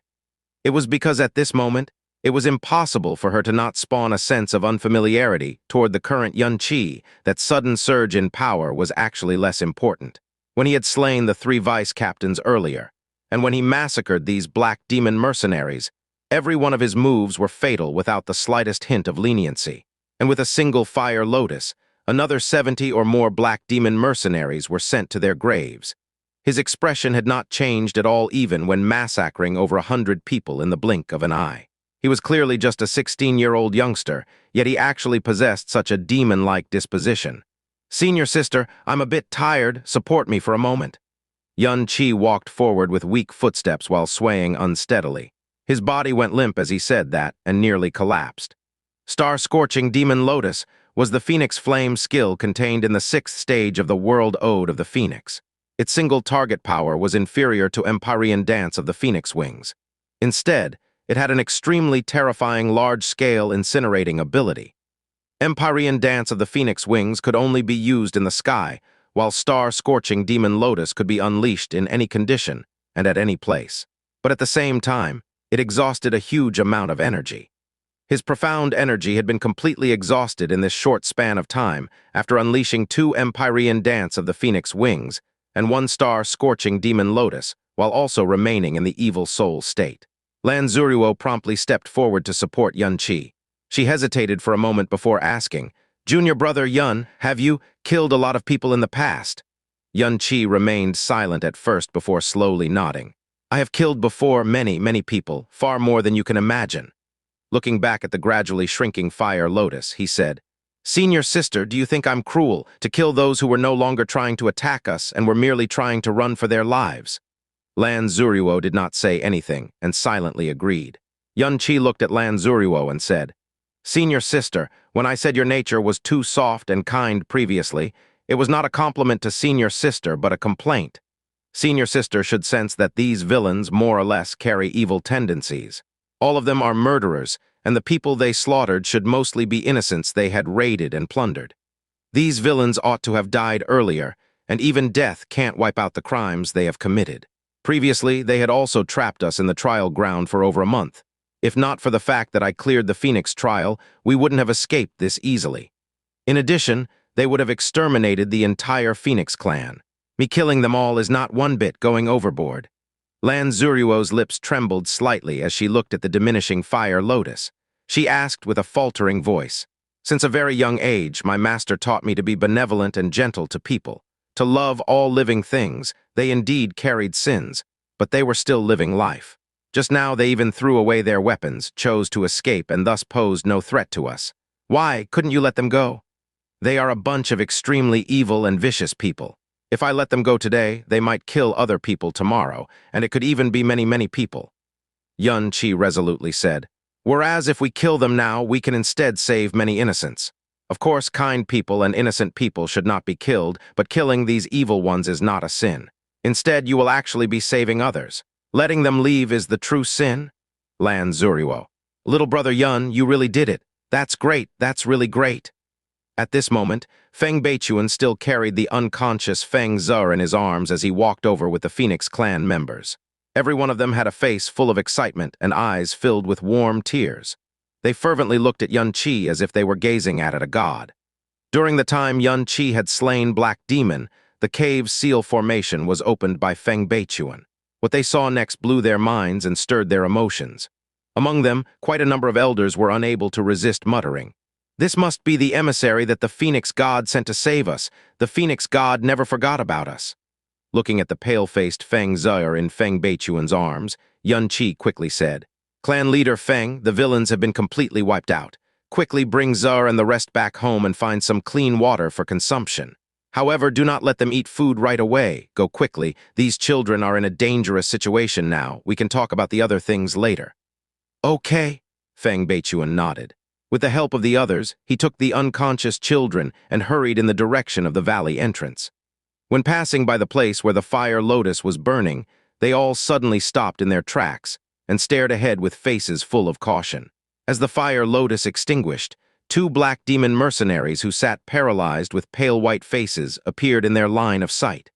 It was because at this moment, it was impossible for her to not spawn a sense of unfamiliarity toward the current Xianxia that sudden surge in power was actually less important. When he had slain the 3 vice captains earlier, and when he massacred these black demon mercenaries, every one of his moves were fatal without the slightest hint of leniency. And with a single fire lotus, another 70 or more black demon mercenaries were sent to their graves. His expression had not changed at all even when massacring over 100 people in the blink of an eye. He was clearly just a 16-year-old youngster, yet he actually possessed such a demon-like disposition. "Senior sister, I'm a bit tired. Support me for a moment." Xianxia walked forward with weak footsteps while swaying unsteadily. His body went limp as he said that and nearly collapsed. Star-scorching demon lotus was the Phoenix Flame skill contained in the 6th stage of the World Ode of the Phoenix. Its single target power was inferior to Empyrean Dance of the Phoenix Wings. Instead, it had an extremely terrifying large-scale incinerating ability. Empyrean Dance of the Phoenix Wings could only be used in the sky, while Star-Scorching Demon Lotus could be unleashed in any condition and at any place. But at the same time, it exhausted a huge amount of energy. His profound energy had been completely exhausted in this short span of time after unleashing 2 Empyrean Dance of the Phoenix Wings and 1 Star-Scorching Demon Lotus, while also remaining in the evil soul state. Lan Xueruo promptly stepped forward to support Xianxia. She hesitated for a moment before asking, "Junior brother Yun, have you killed a lot of people in the past?" Xianxia remained silent at first before slowly nodding. "I have killed before many people, far more than you can imagine." Looking back at the gradually shrinking fire lotus, he said, "Senior sister, do you think I'm cruel to kill those who were no longer trying to attack us and were merely trying to run for their lives?" Lan Xueruo did not say anything and silently agreed. Xianxia looked at Lan Xueruo and said, "Senior sister, when I said your nature was too soft and kind previously, it was not a compliment to senior sister but a complaint. Senior sister should sense that these villains more or less carry evil tendencies. All of them are murderers, and the people they slaughtered should mostly be innocents they had raided and plundered. These villains ought to have died earlier, and even death can't wipe out the crimes they have committed. Previously, they had also trapped us in the trial ground for over a month. If not for the fact that I cleared the Phoenix trial, we wouldn't have escaped this easily. In addition, they would have exterminated the entire Phoenix clan. Me killing them all is not one bit going overboard." Lan Xueruo's lips trembled slightly as she looked at the diminishing fire lotus. She asked with a faltering voice, "Since a very young age, my master taught me to be benevolent and gentle to people, to love all living things. They indeed carried sins, but they were still living life. Just now they even threw away their weapons, chose to escape, and thus posed no threat to us. Why couldn't you let them go? They are a bunch of extremely evil and vicious people. If I let them go today, they might kill other people tomorrow, and it could even be many people." Xianxia resolutely said, "Whereas if we kill them now, we can instead save many innocents. Of course, kind people and innocent people should not be killed, but killing these evil ones is not a sin. Instead, you will actually be saving others. Letting them leave is the true sin?" Lan Xueruo: "Little brother Yun, you really did it. That's great, that's really great." At this moment, Feng Beichuan still carried the unconscious Feng Zi in his arms as he walked over with the Phoenix clan members. Every one of them had a face full of excitement and eyes filled with warm tears. They fervently looked at Xianxia as if they were gazing at a god. During the time Xianxia had slain Black Demon, the cave seal formation was opened by Feng Beichuan. What they saw next blew their minds and stirred their emotions. Among them, quite a number of elders were unable to resist muttering. This must be the emissary that the Phoenix God sent to save us. The Phoenix God never forgot about us. Looking at the pale-faced Feng Zhe in Feng Beichuan's arms, Yun Qi quickly said, "Clan leader Feng, the villains have been completely wiped out. Quickly bring Zhe and the rest back home and find some clean water for consumption. However, do not let them eat food right away. Go quickly. These children are in a dangerous situation now. We can talk about the other things later." "Okay," Feng Beichuan nodded. With the help of the others, he took the unconscious children and hurried in the direction of the valley entrance. When passing by the place where the fire lotus was burning, they all suddenly stopped in their tracks and stared ahead with faces full of caution. As the fire lotus extinguished, two black demon mercenaries who sat paralyzed with pale white faces appeared in their line of sight.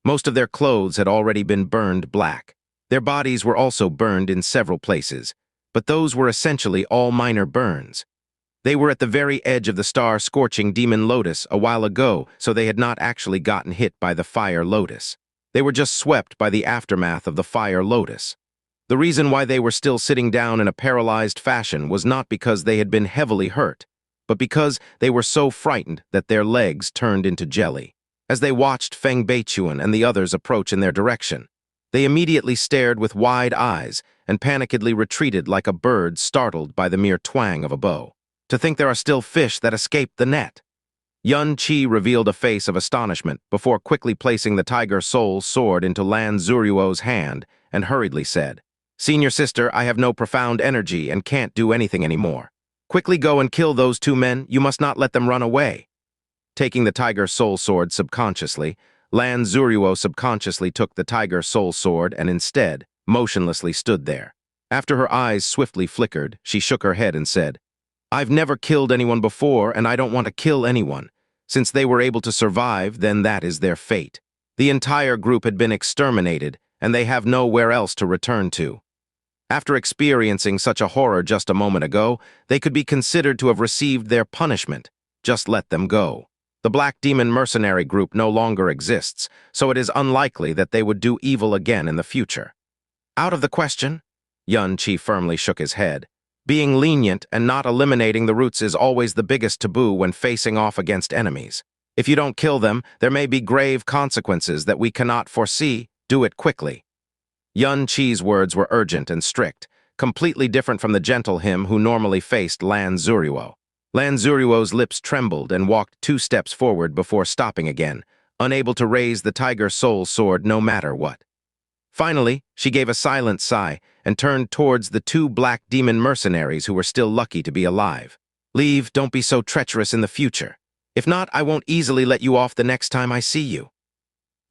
Most of their clothes had already been burned black. Their bodies were also burned in several places, but those were essentially all minor burns. They were at the very edge of the star-scorching demon lotus a while ago, so they had not actually gotten hit by the fire lotus. They were just swept by the aftermath of the fire lotus. The reason why they were still sitting down in a paralyzed fashion was not because they had been heavily hurt, but because they were so frightened that their legs turned into jelly. As they watched Feng Beichuan and the others approach in their direction, they immediately stared with wide eyes and panikedly retreated like a bird startled by the mere twang of a bow. To think there are still fish that escaped the net. Yun Qi revealed a face of astonishment before quickly placing the Tiger Soul sword into Lan Xueruo's hand and hurriedly said, "Senior sister, I have no profound energy and can't do anything anymore. Quickly go and kill those two men. You must not let them run away." Taking the Tiger Soul sword subconsciously, Lan Xueruo subconsciously took the Tiger Soul sword and instead motionlessly stood there. After her eyes swiftly flickered, she shook her head and said, "I've never killed anyone before, and I don't want to kill anyone. Since they were able to survive, then that is their fate. The entire group had been exterminated, and they have nowhere else to return to." After experiencing such a horror just a moment ago, they could be considered to have received their punishment. Just let them go. The Black Demon mercenary group no longer exists, so it is unlikely that they would do evil again in the future. "Out of the question." Yun Qi firmly shook his head. Being lenient and not eliminating the roots is always the biggest taboo when facing off against enemies. If you don't kill them, there may be grave consequences that we cannot foresee. Do it quickly. Yun Qi's words were urgent and strict, completely different from the gentle him who normally faced Lan Xueruo. Lan Xueruo's lips trembled and walked 2 steps forward before stopping again, unable to raise the Tiger Soul sword no matter what. Finally, she gave a silent sigh and turned towards the 2 black demon mercenaries who were still lucky to be alive. "Leave, don't be so treacherous in the future. If not, I won't easily let you off the next time I see you."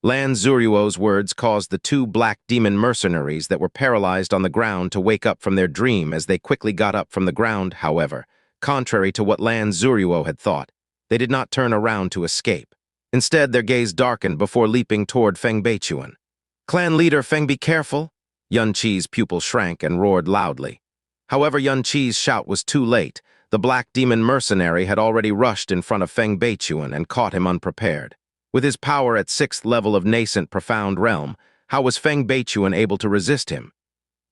Lan Xueruo's words caused the 2 black demon mercenaries that were paralyzed on the ground to wake up from their dream as they quickly got up from the ground, however. Contrary to what Lan Xueruo had thought, they did not turn around to escape. Instead, their gaze darkened before leaping toward Feng Beichuan. "Clan leader Feng, be careful!" Yun Qi's pupil shrank and roared loudly. However, Yun Qi's shout was too late. The black demon mercenary had already rushed in front of Feng Beichuan and caught him unprepared. With his power at 6th level of nascent profound realm, how was Feng Beichuan able to resist him?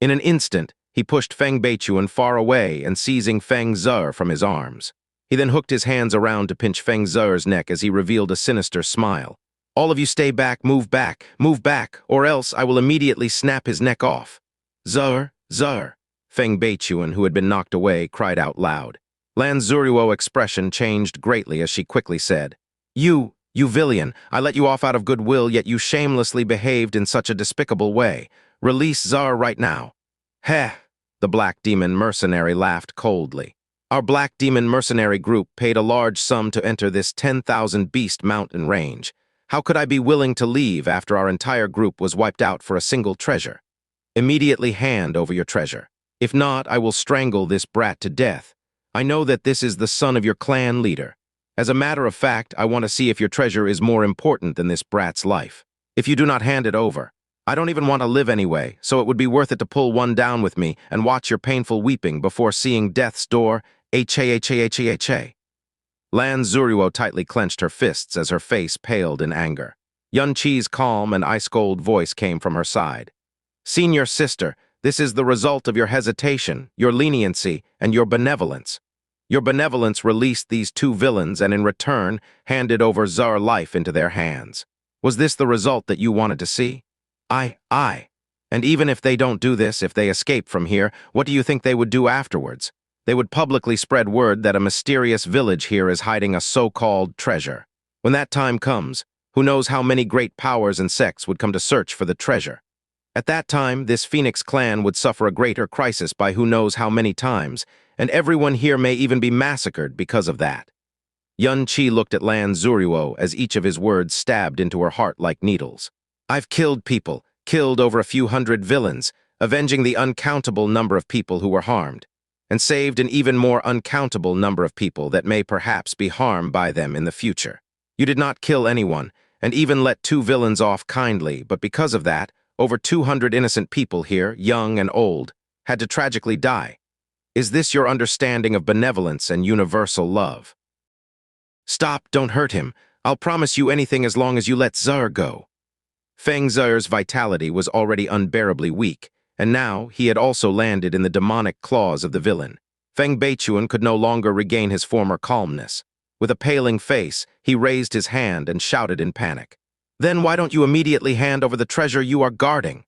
In an instant, he pushed Feng Beichuan far away and seizing Feng Zhe from his arms. He then hooked his hands around to pinch Feng Zhe's neck as he revealed a sinister smile. "All of you stay back, or else I will immediately snap his neck off." "Zhe, Zhe," Feng Beichuan, who had been knocked away, cried out loud. Lan Xueruo's expression changed greatly as she quickly said, You villain, I let you off out of goodwill, yet you shamelessly behaved in such a despicable way. Release Zhe right now." "Heh," the Black Demon mercenary laughed coldly. "Our Black Demon mercenary group paid a large sum to enter this 10,000 beast mountain range. How could I be willing to leave after our entire group was wiped out for a single treasure? Immediately hand over your treasure. If not, I will strangle this brat to death. I know that this is the son of your clan leader. As a matter of fact, I want to see if your treasure is more important than this brat's life. If you do not hand it over, I don't even want to live anyway, so it would be worth it to pull one down with me and watch your painful weeping before seeing death's door. H-A-H-A-H-A-H-A. Lan Xueruo tightly clenched her fists as her face paled in anger. Yun Qi's calm and ice-cold voice came from her side. "Senior sister, this is the result of your hesitation, your leniency, and your benevolence. Your benevolence released these two villains and in return handed over Zar life into their hands. Was this the result that you wanted to see? Aye. And even if they don't do this, if they escape from here, what do you think they would do afterwards? They would publicly spread word that a mysterious village here is hiding a so-called treasure. When that time comes, who knows how many great powers and sects would come to search for the treasure. At that time, this Phoenix clan would suffer a greater crisis by who knows how many times, and everyone here may even be massacred because of that. Xianxia looked at Lan Xueruo as each of his words stabbed into her heart like needles. I've killed people, killed over a few hundred villains, avenging the uncountable number of people who were harmed, and saved an even more uncountable number of people that may perhaps be harmed by them in the future. You did not kill anyone, and even let two villains off kindly, but because of that, over 200 innocent people here, young and old, had to tragically die. Is this your understanding of benevolence and universal love? Stop, don't hurt him. I'll promise you anything as long as you let Zar go. Feng Zer's vitality was already unbearably weak, and now he had also landed in the demonic claws of the villain. Feng Beichuan could no longer regain his former calmness. With a paling face, he raised his hand and shouted in panic. Then why don't you immediately hand over the treasure you are guarding?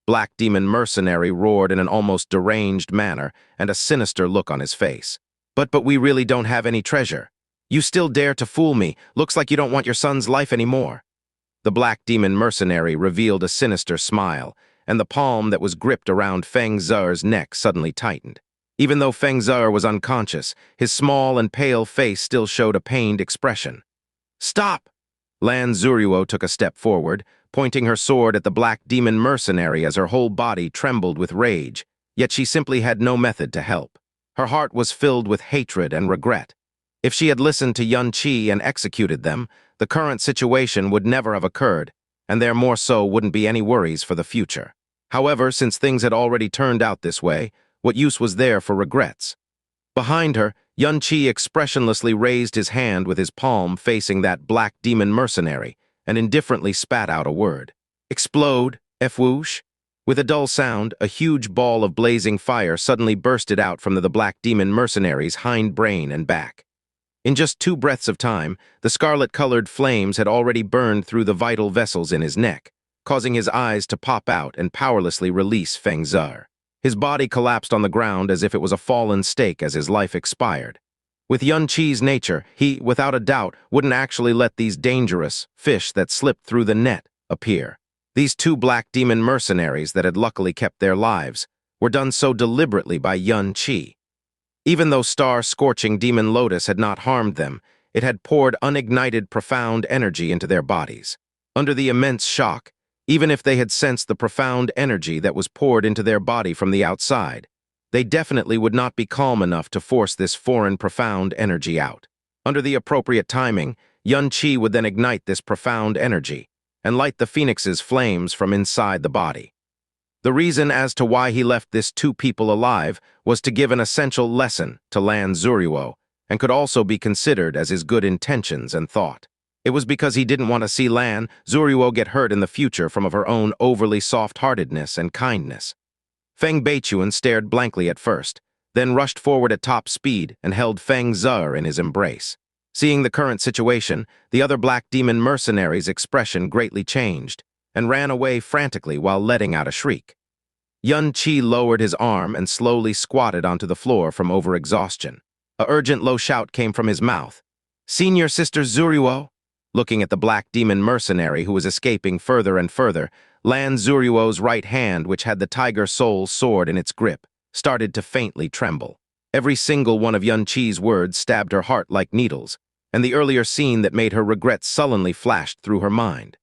Black Demon Mercenary roared in an almost deranged manner and a sinister look on his face. But we really don't have any treasure. You still dare to fool me. Looks like you don't want your son's life anymore. The Black Demon Mercenary revealed a sinister smile, and the palm that was gripped around Feng Zer's neck suddenly tightened. Even though Feng Zer was unconscious, his small and pale face still showed a pained expression. Stop! Lan Xueruo took a step forward, pointing her sword at the Black Demon Mercenary as her whole body trembled with rage, yet she simply had no method to help. Her heart was filled with hatred and regret. If she had listened to Xianxia and executed them, the current situation would never have occurred, and there more so wouldn't be any worries for the future. However, since things had already turned out this way, what use was there for regrets? Behind her, Xianxia expressionlessly raised his hand with his palm facing that Black Demon Mercenary and indifferently spat out a word. Explode, F-whoosh. With a dull sound, a huge ball of blazing fire suddenly bursted out from the Black Demon Mercenary's hind brain and back. In just 2 breaths of time, the scarlet-colored flames had already burned through the vital vessels in his neck, causing his eyes to pop out and powerlessly release Feng Zer. His body collapsed on the ground as if it was a fallen stake as his life expired. With Xianxia's nature, he, without a doubt, wouldn't actually let these dangerous fish that slipped through the net appear. These 2 Black Demon Mercenaries that had luckily kept their lives were done so deliberately by Xianxia. Even though star-scorching Demon Lotus had not harmed them, it had poured unignited profound energy into their bodies. Under the immense shock, even if they had sensed the profound energy that was poured into their body from the outside, they definitely would not be calm enough to force this foreign profound energy out. Under the appropriate timing, Xianxia would then ignite this profound energy and light the Phoenix's flames from inside the body. The reason as to why he left this 2 people alive was to give an essential lesson to Lan Xueruo and could also be considered as his good intentions and thought. It was because he didn't want to see Lan Xueruo get hurt in the future from of her own overly soft-heartedness and kindness. Feng Beichuan stared blankly at first, then rushed forward at top speed and held Feng Zer in his embrace. Seeing the current situation, the other Black Demon Mercenary's expression greatly changed and ran away frantically while letting out a shriek. Xianxia lowered his arm and slowly squatted onto the floor from overexhaustion. A urgent low shout came from his mouth. Senior Sister Xueruo? Looking at the Black Demon Mercenary who was escaping further and further, Lan Xueruo's right hand, which had the Tiger Soul sword in its grip, started to faintly tremble. Every single one of Xianxia's words stabbed her heart like needles, and the earlier scene that made her regret sullenly flashed through her mind.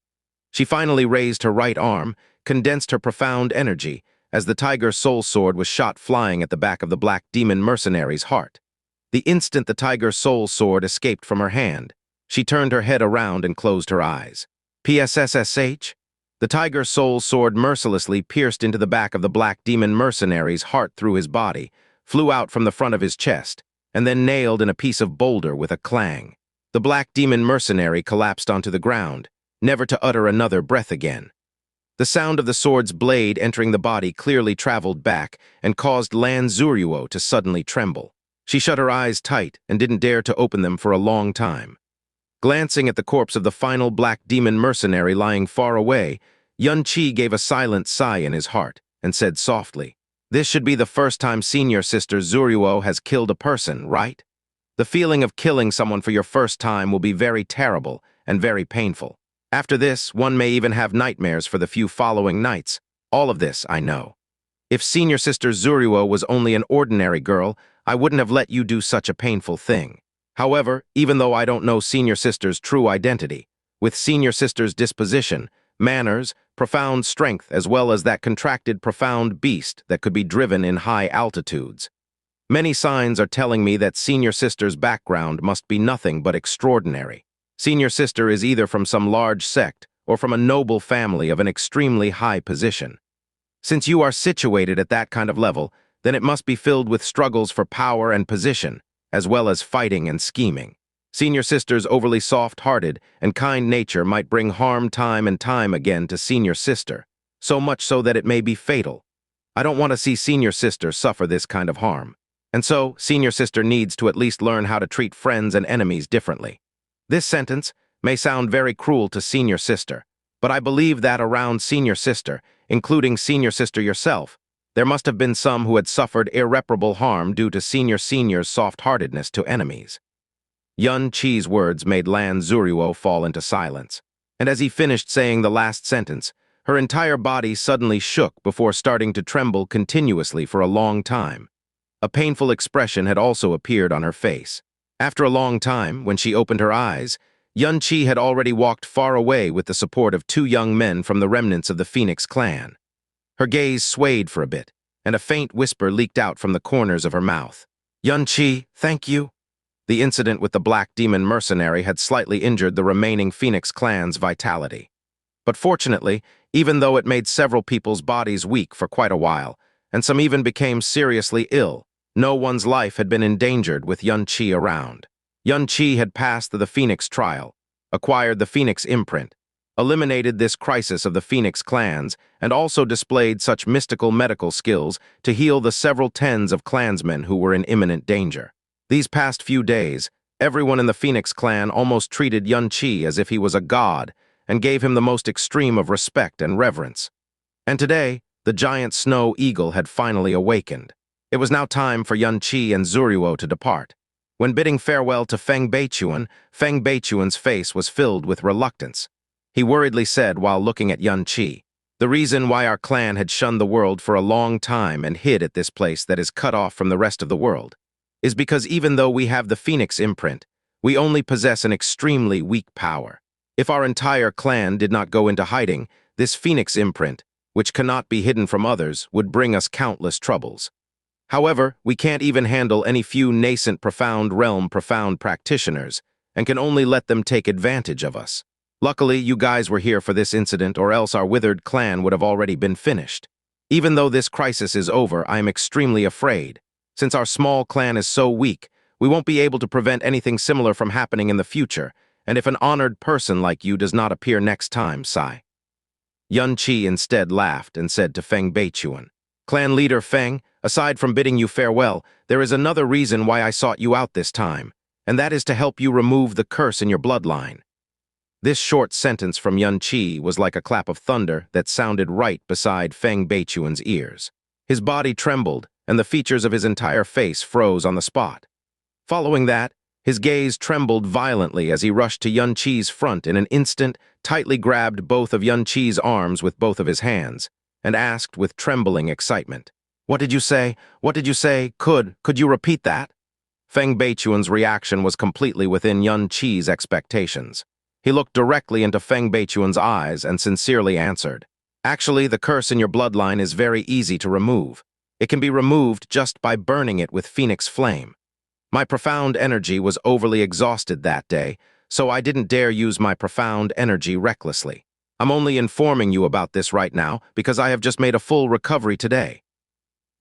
She finally raised her right arm, condensed her profound energy, as the Tiger Soul Sword was shot flying at the back of the Black Demon Mercenary's heart. The instant the Tiger Soul Sword escaped from her hand, she turned her head around and closed her eyes. PSSSH? The Tiger Soul Sword mercilessly pierced into the back of the Black Demon Mercenary's heart through his body, flew out from the front of his chest, and then nailed in a piece of boulder with a clang. The Black Demon Mercenary collapsed onto the ground, never to utter another breath again. The sound of the sword's blade entering the body clearly traveled back and caused Lan Xueruo to suddenly tremble. She shut her eyes tight and didn't dare to open them for a long time. Glancing at the corpse of the final black demon mercenary lying far away, Xianxia gave a silent sigh in his heart and said softly, "This should be the first time Senior Sister Xianxia has killed a person, right? The feeling of killing someone for your first time will be very terrible and very painful. After this, one may even have nightmares for the few following nights. All of this, I know. If Senior Sister Xianxia was only an ordinary girl, I wouldn't have let you do such a painful thing. However, even though I don't know Senior Sister's true identity, with Senior Sister's disposition, manners, profound strength, as well as that contracted profound beast that could be driven in high altitudes, many signs are telling me that Senior Sister's background must be nothing but extraordinary. Senior Sister is either from some large sect or from a noble family of an extremely high position. Since you are situated at that kind of level, then it must be filled with struggles for power and position, as well as fighting and scheming. Senior Sister's overly soft-hearted and kind nature might bring harm time and time again to Senior Sister, so much so that it may be fatal. I don't want to see Senior Sister suffer this kind of harm. And so, Senior Sister needs to at least learn how to treat friends and enemies differently. This sentence may sound very cruel to Senior Sister, but I believe that around Senior Sister, including Senior Sister yourself, there must have been some who had suffered irreparable harm due to Senior's soft-heartedness to enemies. Xianxia's words made Lan Xueruo fall into silence, and as he finished saying the last sentence, her entire body suddenly shook before starting to tremble continuously for a long time. A painful expression had also appeared on her face. After a long time, when she opened her eyes, Xianxia had already walked far away with the support of two young men from the remnants of the Phoenix clan. Her gaze swayed for a bit, and a faint whisper leaked out from the corners of her mouth. "Xianxia, thank you." The incident with the black demon mercenary had slightly injured the remaining Phoenix clan's vitality. But fortunately, even though it made several people's bodies weak for quite a while, and some even became seriously ill, no one's life had been endangered with Xianxia around. Xianxia had passed the Phoenix trial, acquired the Phoenix imprint, eliminated this crisis of the Phoenix clans, and also displayed such mystical medical skills to heal the several tens of clansmen who were in imminent danger. These past few days, everyone in the Phoenix clan almost treated Xianxia as if he was a god and gave him the most extreme of respect and reverence. And today, the giant snow eagle had finally awakened. It was now time for Xianxia and Xianxia to depart. When bidding farewell to Feng Beichuan's face was filled with reluctance. He worriedly said while looking at Xianxia, "The reason why our clan had shunned the world for a long time and hid at this place that is cut off from the rest of the world is because even though we have the Phoenix imprint, we only possess an extremely weak power. If our entire clan did not go into hiding, this Phoenix imprint, which cannot be hidden from others, would bring us countless troubles. However, we can't even handle any few nascent profound practitioners, and can only let them take advantage of us. Luckily, you guys were here for this incident, or else our withered clan would have already been finished. Even though this crisis is over, I am extremely afraid. Since our small clan is so weak, we won't be able to prevent anything similar from happening in the future, and if an honored person like you does not appear next time, Sai." Xianxia instead laughed and said to Feng Beichuan, "Clan leader Feng, aside from bidding you farewell, there is another reason why I sought you out this time, and that is to help you remove the curse in your bloodline." This short sentence from Xianxia was like a clap of thunder that sounded right beside Feng Beichuan's ears. His body trembled, and the features of his entire face froze on the spot. Following that, his gaze trembled violently as he rushed to Xianxia's front in an instant, tightly grabbed both of Xianxia's arms with both of his hands, and asked with trembling excitement, "What did you say? What did you say? Could you repeat that?" Feng Beichuan's reaction was completely within Xianxia's expectations. He looked directly into Feng Beichuan's eyes and sincerely answered, "Actually, the curse in your bloodline is very easy to remove. It can be removed just by burning it with Phoenix flame. My profound energy was overly exhausted that day, so I didn't dare use my profound energy recklessly. I'm only informing you about this right now because I have just made a full recovery today."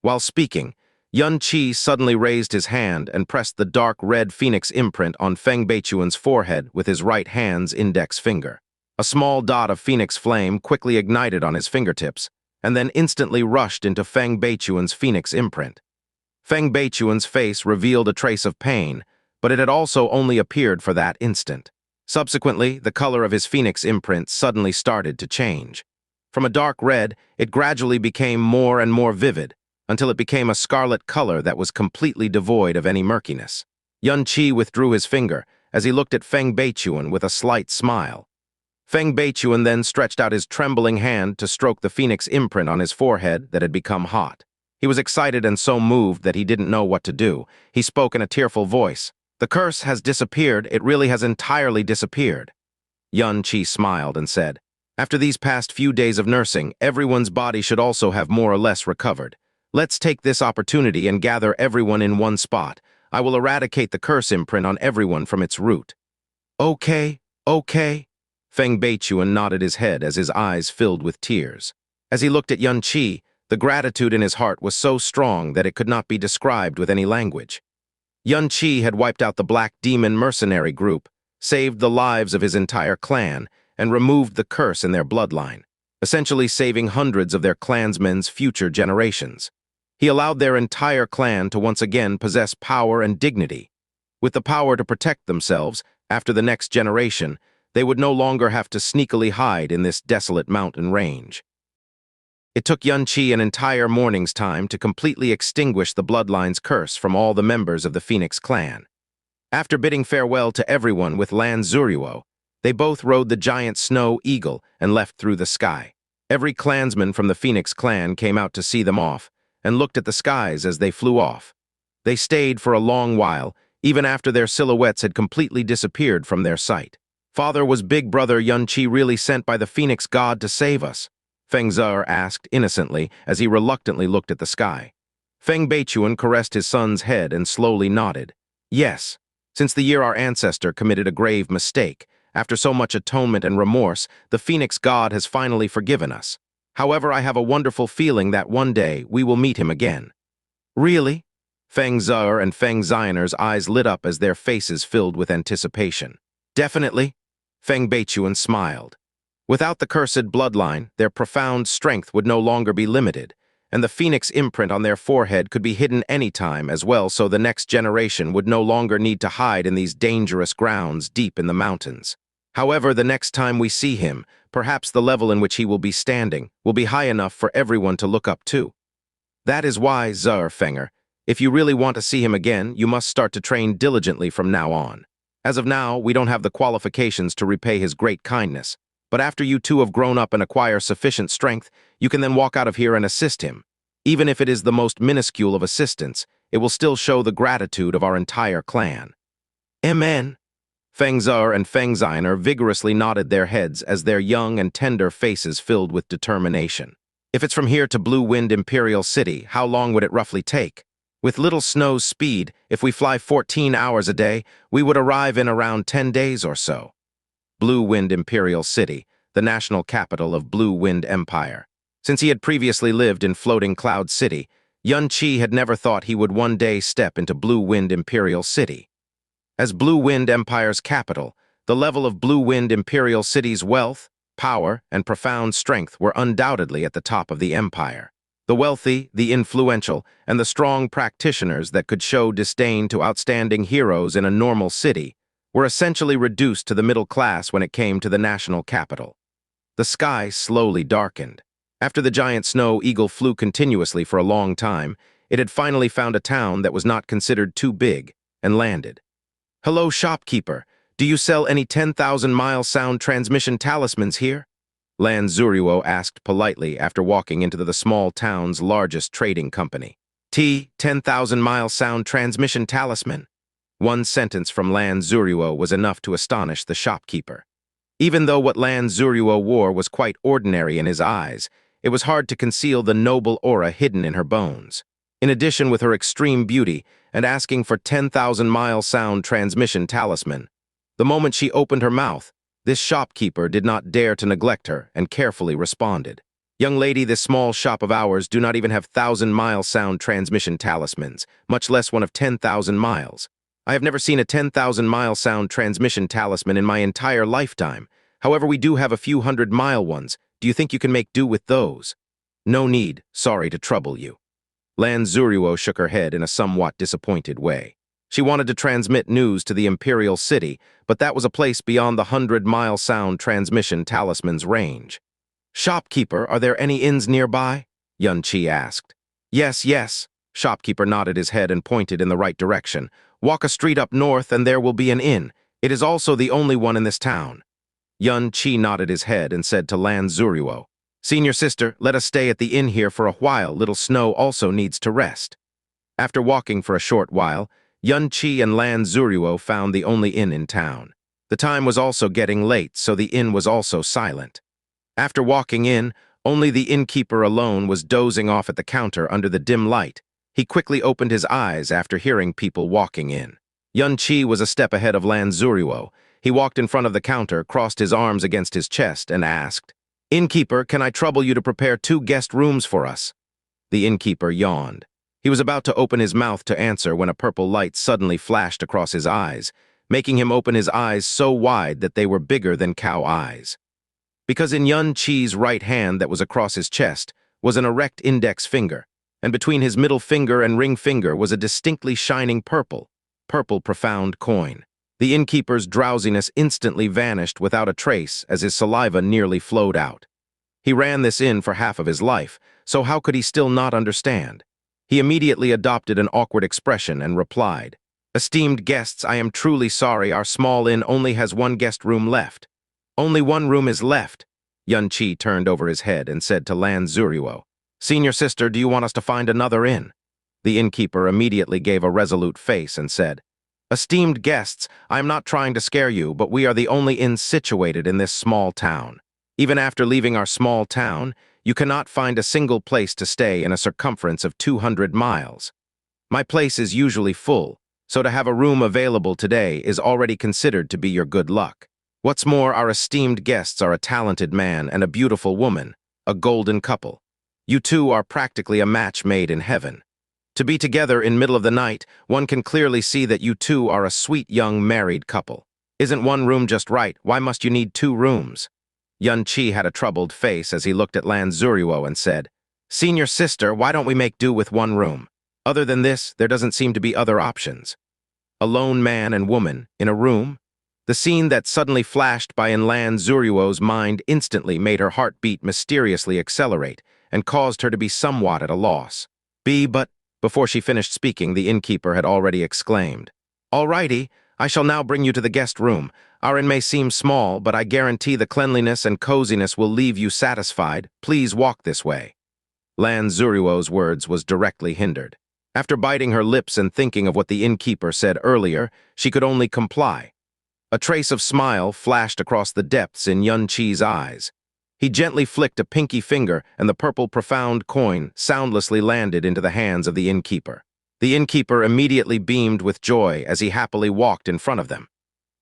While speaking, Xianxia suddenly raised his hand and pressed the dark red Phoenix imprint on Feng Beichuan's forehead with his right hand's index finger. A small dot of Phoenix flame quickly ignited on his fingertips, and then instantly rushed into Feng Beichuan's Phoenix imprint. Feng Beichuan's face revealed a trace of pain, but it had also only appeared for that instant. Subsequently, the color of his phoenix imprint suddenly started to change. From a dark red, it gradually became more and more vivid, until it became a scarlet color that was completely devoid of any murkiness. Yun Qi withdrew his finger as he looked at Feng Beichuan with a slight smile. Feng Beichuan then stretched out his trembling hand to stroke the phoenix imprint on his forehead that had become hot. He was excited and so moved that he didn't know what to do. He spoke in a tearful voice. "The curse has disappeared. It really has entirely disappeared." Yun Qi smiled and said, "After these past few days of nursing, everyone's body should also have more or less recovered. Let's take this opportunity and gather everyone in one spot. I will eradicate the curse imprint on everyone from its root." "Okay, okay." Feng Beichuan nodded his head as his eyes filled with tears. As he looked at Yun Qi, the gratitude in his heart was so strong that it could not be described with any language. Yun Qi had wiped out the Black Demon mercenary group, saved the lives of his entire clan, and removed the curse in their bloodline, essentially saving hundreds of their clansmen's future generations. He allowed their entire clan to once again possess power and dignity. With the power to protect themselves, after the next generation, they would no longer have to sneakily hide in this desolate mountain range. It took Yun Qi an entire morning's time to completely extinguish the bloodline's curse from all the members of the Phoenix clan. After bidding farewell to everyone with Lan Xueruo, they both rode the giant snow eagle and left through the sky. Every clansman from the Phoenix clan came out to see them off and looked at the skies as they flew off. They stayed for a long while, even after their silhouettes had completely disappeared from their sight. "Father, was Big Brother Yun Qi really sent by the Phoenix god to save us?" Feng Zhe asked innocently as he reluctantly looked at the sky. Feng Beichuan caressed his son's head and slowly nodded. "Yes. Since the year our ancestor committed a grave mistake, after so much atonement and remorse, the Phoenix god has finally forgiven us. However, I have a wonderful feeling that one day we will meet him again." "Really?" Feng Zhe and Feng Zioner's eyes lit up as their faces filled with anticipation. "Definitely." Feng Beichuan smiled. Without the cursed bloodline, their profound strength would no longer be limited, and the phoenix imprint on their forehead could be hidden any time as well, so the next generation would no longer need to hide in these dangerous grounds deep in the mountains. However, the next time we see him, perhaps the level in which he will be standing will be high enough for everyone to look up to. That is why, Fenger, if you really want to see him again, you must start to train diligently from now on. As of now, we don't have the qualifications to repay his great kindness. But after you two have grown up and acquire sufficient strength, you can then walk out of here and assist him. Even if it is the most minuscule of assistance, it will still show the gratitude of our entire clan." "Amen." Feng Zhe and Feng Ziner vigorously nodded their heads as their young and tender faces filled with determination. "If it's from here to Blue Wind Imperial City, how long would it roughly take? With little snow's speed, if we fly 14 hours a day, we would arrive in around 10 days or so." Blue Wind Imperial City, the national capital of Blue Wind Empire. Since he had previously lived in Floating Cloud City, Yun Qi had never thought he would one day step into Blue Wind Imperial City. As Blue Wind Empire's capital, the level of Blue Wind Imperial City's wealth, power, and profound strength were undoubtedly at the top of the empire. The wealthy, the influential, and the strong practitioners that could show disdain to outstanding heroes in a normal city were essentially reduced to the middle class when it came to the national capital. The sky slowly darkened. After the giant snow eagle flew continuously for a long time, it had finally found a town that was not considered too big and landed. "Hello, shopkeeper. Do you sell any 10,000-mile sound transmission talismans here?" Lan Xueruo asked politely after walking into the small town's largest trading company. 10,000-mile sound transmission talisman." One sentence from Lan Xueruo was enough to astonish the shopkeeper. Even though what Lan Xueruo wore was quite ordinary in his eyes, it was hard to conceal the noble aura hidden in her bones. In addition, with her extreme beauty and asking for 10,000-mile sound transmission talisman, the moment she opened her mouth, this shopkeeper did not dare to neglect her and carefully responded. "Young lady, this small shop of ours do not even have 1,000-mile sound transmission talismans, much less one of 10,000 miles. I have never seen a 10,000-mile sound transmission talisman in my entire lifetime. However, we do have a few 100-mile ones. Do you think you can make do with those?" "No need. Sorry to trouble you." Lan Xueruo shook her head in a somewhat disappointed way. She wanted to transmit news to the Imperial City, but that was a place beyond the 100-mile sound transmission talisman's range. "Shopkeeper, are there any inns nearby?" Xianxia asked. "Yes, yes." Shopkeeper nodded his head and pointed in the right direction. "Walk a street up north and there will be an inn. It is also the only one in this town." Xianxia nodded his head and said to Lan Xueruo, "Senior sister, let us stay at the inn here for a while. Little Snow also needs to rest." After walking for a short while, Xianxia and Lan Xueruo found the only inn in town. The time was also getting late, so the inn was also silent. After walking in, only the innkeeper alone was dozing off at the counter under the dim light. He quickly opened his eyes after hearing people walking in. Xianxia was a step ahead of Lan Xueruo. He walked in front of the counter, crossed his arms against his chest, and asked, "Innkeeper, can I trouble you to prepare 2 guest rooms for us?" The innkeeper yawned. He was about to open his mouth to answer when a purple light suddenly flashed across his eyes, making him open his eyes so wide that they were bigger than cow eyes. Because in Xianxia's right hand that was across his chest was an erect index finger, and between his middle finger and ring finger was a distinctly shining purple profound coin. The innkeeper's drowsiness instantly vanished without a trace as his saliva nearly flowed out. He ran this in for half of his life, so how could he still not understand? He immediately adopted an awkward expression and replied, "Esteemed guests, I am truly sorry our small inn only has 1 guest room left." "Only 1 room is left." Xianxia turned over his head and said to Lan Xueruo, "Senior sister, do you want us to find another inn?" The innkeeper immediately gave a resolute face and said, "Esteemed guests, I am not trying to scare you, but we are the only inn situated in this small town. Even after leaving our small town, you cannot find a single place to stay in a circumference of 200 miles. My place is usually full, so to have a room available today is already considered to be your good luck. What's more, our esteemed guests are a talented man and a beautiful woman, a golden couple. You two are practically a match made in heaven. To be together in middle of the night, one can clearly see that you two are a sweet young married couple. Isn't 1 room just right? Why must you need 2 rooms? Xianxia had a troubled face as he looked at Lan Xueruo and said, "Senior sister, why don't we make do with 1 room? Other than this, there doesn't seem to be other options." A lone man and woman in a room? The scene that suddenly flashed by in Lan Xueruo's mind instantly made her heartbeat mysteriously accelerate and caused her to be somewhat at a loss. But before she finished speaking, the innkeeper had already exclaimed, "All righty, I shall now bring you to the guest room. Our inn may seem small, but I guarantee the cleanliness and coziness will leave you satisfied. Please walk this way." Lan Xueruo's words was directly hindered. After biting her lips and thinking of what the innkeeper said earlier, she could only comply. A trace of smile flashed across the depths in Xianxia's eyes. He gently flicked a pinky finger, and the purple profound coin soundlessly landed into the hands of the innkeeper. The innkeeper immediately beamed with joy as he happily walked in front of them.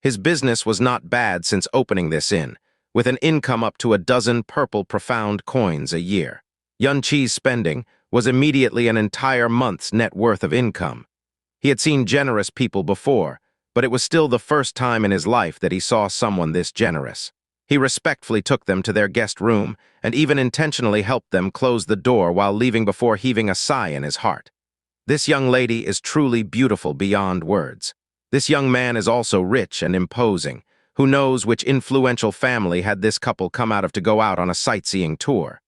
His business was not bad since opening this inn, with an income up to 12 purple profound coins a year. Xianxia's spending was immediately an entire month's net worth of income. He had seen generous people before, but it was still the first time in his life that he saw someone this generous. He respectfully took them to their guest room and even intentionally helped them close the door while leaving before heaving a sigh in his heart. This young lady is truly beautiful beyond words. This young man is also rich and imposing. Who knows which influential family had this couple come out of to go out on a sightseeing tour?